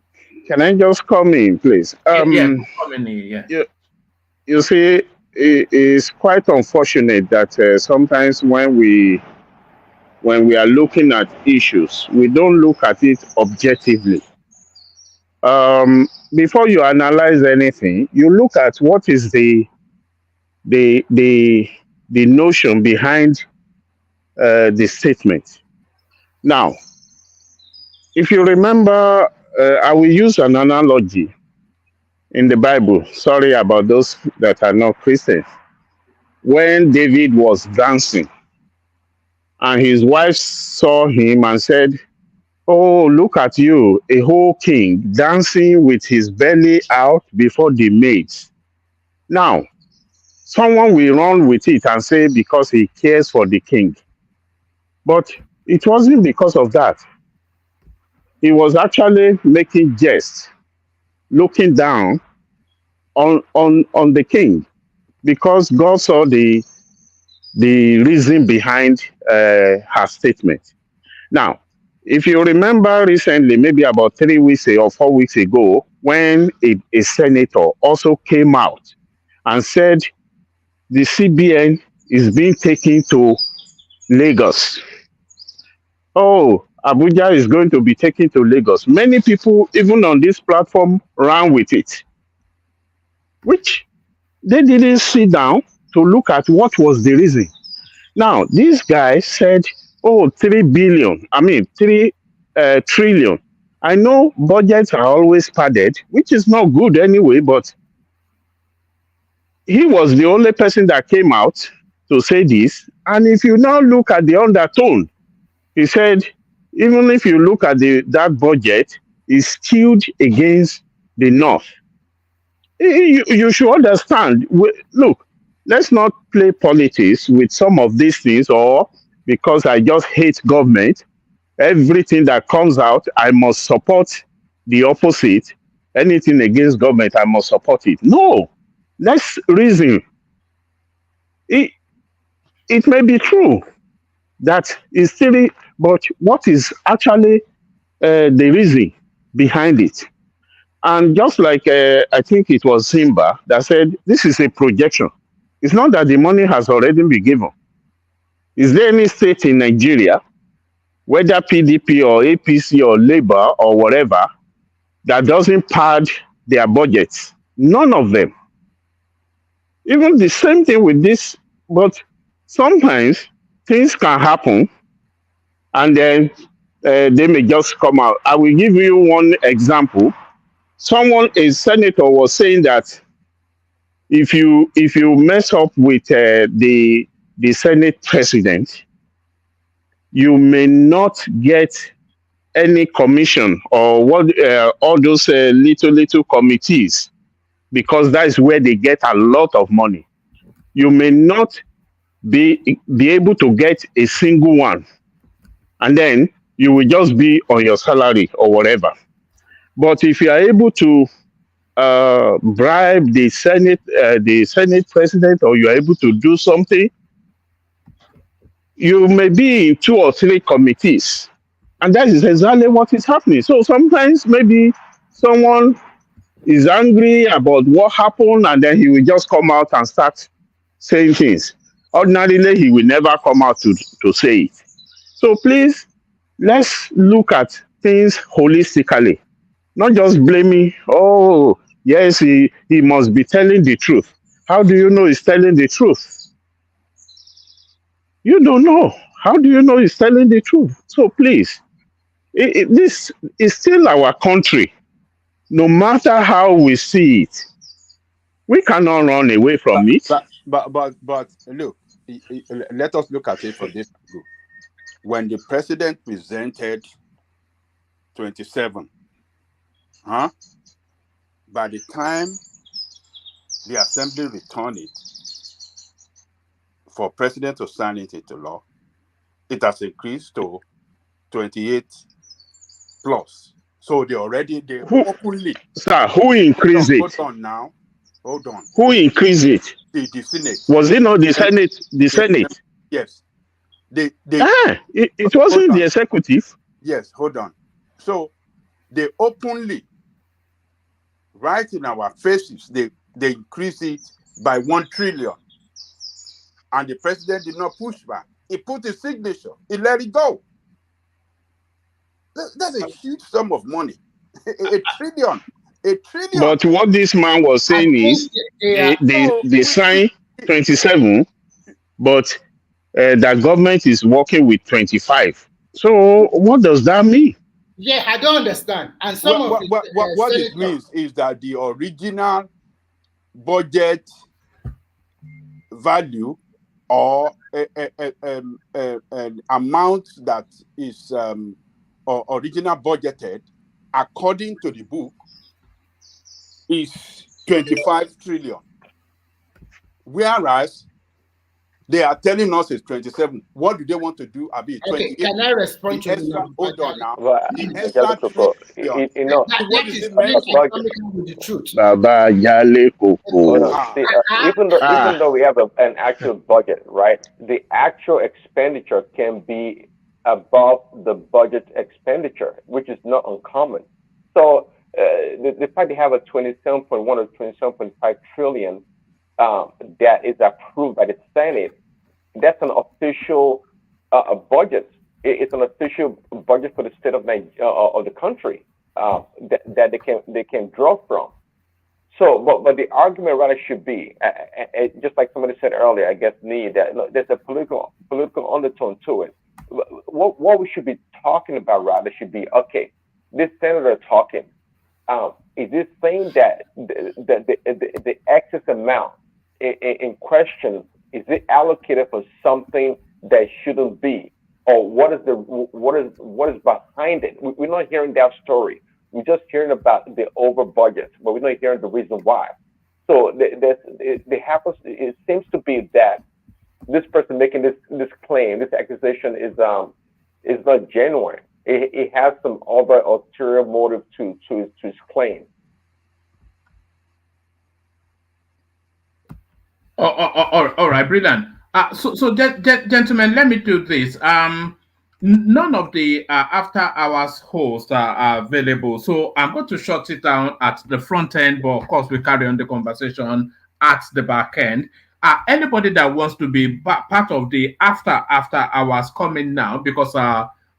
Can I just come in, please? Come in, Niyi. Yeah. You see, it's quite unfortunate that sometimes when we are looking at issues, we don't look at it objectively. Before you analyze anything, you look at what is the notion behind the statement. Now, if you remember, I will use an analogy in the Bible. Sorry about those that are not Christians. When David was dancing, and his wife saw him and said, "Oh, look at you, a whole king dancing with his belly out before the maids." Now, someone will run with it and say because he cares for the king. But it wasn't because of that. He was actually making jest, looking down on the king, because God saw the reason behind her statement. Now, if you remember recently, maybe about 3 weeks or 4 weeks ago, when a senator also came out and said the CBN is being taken to Lagos. Oh, Abuja is going to be taken to Lagos. Many people, even on this platform, ran with it, which they didn't sit down to look at what was the reason. Now, this guy said, oh, 3 trillion. I know budgets are always padded, which is not good anyway, but he was the only person that came out to say this. And if you now look at the undertone, he said, even if you look at that budget, it's skewed against the North. You should understand. Look, let's not play politics with some of these things, or because I just hate government, everything that comes out, I must support the opposite. Anything against government, I must support it. No, let's reason. It may be true that is still, but what is actually the reason behind it? And just like I think it was Simba that said, this is a projection. It's not that the money has already been given. Is there any state in Nigeria, whether PDP or APC or Labour or whatever, that doesn't pad their budgets? None of them. Even the same thing with this, but sometimes things can happen and then they may just come out. I will give you one example. A senator was saying that if you mess up with the Senate president, you may not get any commission or all those little committees, because that is where they get a lot of money. You may not be able to get a single one, and then you will just be on your salary or whatever. But if you are able to bribe the Senate president, or you are able to do something, you may be in 2 or 3 committees, and that is exactly what is happening. So sometimes maybe someone is angry about what happened, and then he will just come out and start saying things. Ordinarily, he will never come out to say it. So please, let's look at things holistically, not just blaming, oh, yes, he must be telling the truth. How do you know he's telling the truth? You don't know. How do you know he's telling the truth? So please, this is still our country. No matter how we see it, we cannot run away from it. But look, let us look at it from this angle. When the president presented 27, by the time the assembly returned it for president to sign it into law, it has increased to 28 plus. So they openly. Sir, who increased it? Hold on now. Hold on. Who increased it? The Senate. Was it not the Senate? The Senate. Yes. It wasn't the executive. Yes, hold on. So they openly, right in our faces, they increased it by 1 trillion. And the president did not push back. He put his signature. He let it go. That's a huge sum of money. A trillion. A trillion. But what this man was saying is they signed 27, but the government is working with 25. So what does that mean? Yeah, I don't understand. And what it means is that the original budget value or an amount that is original budgeted according to the book is 25 trillion, whereas they are telling us it's 27. What do they want to do? Abi, 28. Okay, can I respond to you? Hold on now. The truth. Even though we have an actual budget, right? The actual expenditure can be above the budget expenditure, which is not uncommon. So the fact they have a 27.1 or 27.5 trillion that is approved by the Senate, that's an official budget. It's an official budget for the state of the country that they can draw from. So, but the argument rather should be, just like somebody said earlier, I guess, that there's a political undertone to it. What we should be talking about rather should be, okay, this senator talking, is this saying that the excess amount in question, is it allocated for something that shouldn't be, or what is behind it? We're not hearing that story. We're just hearing about the over budget, but we're not hearing the reason why. So it seems to be that this person making this claim, this accusation is not genuine. It has some other ulterior motive to his claim. All right, brilliant. So gentlemen, let me do this. None of the after hours hosts are available, so I'm going to shut it down at the front end, but of course we carry on the conversation at the back end. Anybody that wants to be part of the after hours coming now, because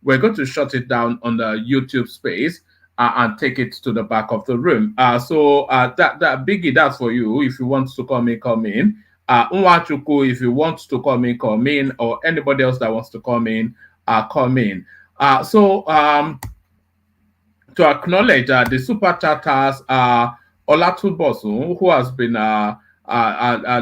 we're going to shut it down on the YouTube space and take it to the back of the room. So that Biggie, that's for you. If you want to come in. Nwachuku, if you want to come in, or anybody else that wants to come in, come in. To acknowledge the super chatters, Olatubosu, who has been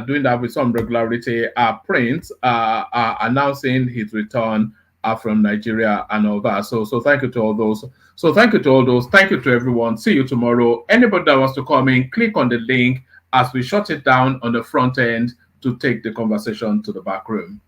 doing that with some regularity, Prince announcing his return from Nigeria and all that. So thank you to all those. Thank you to everyone. See you tomorrow. Anybody that wants to come in, click on the link as we shut it down on the front end to take the conversation to the back room.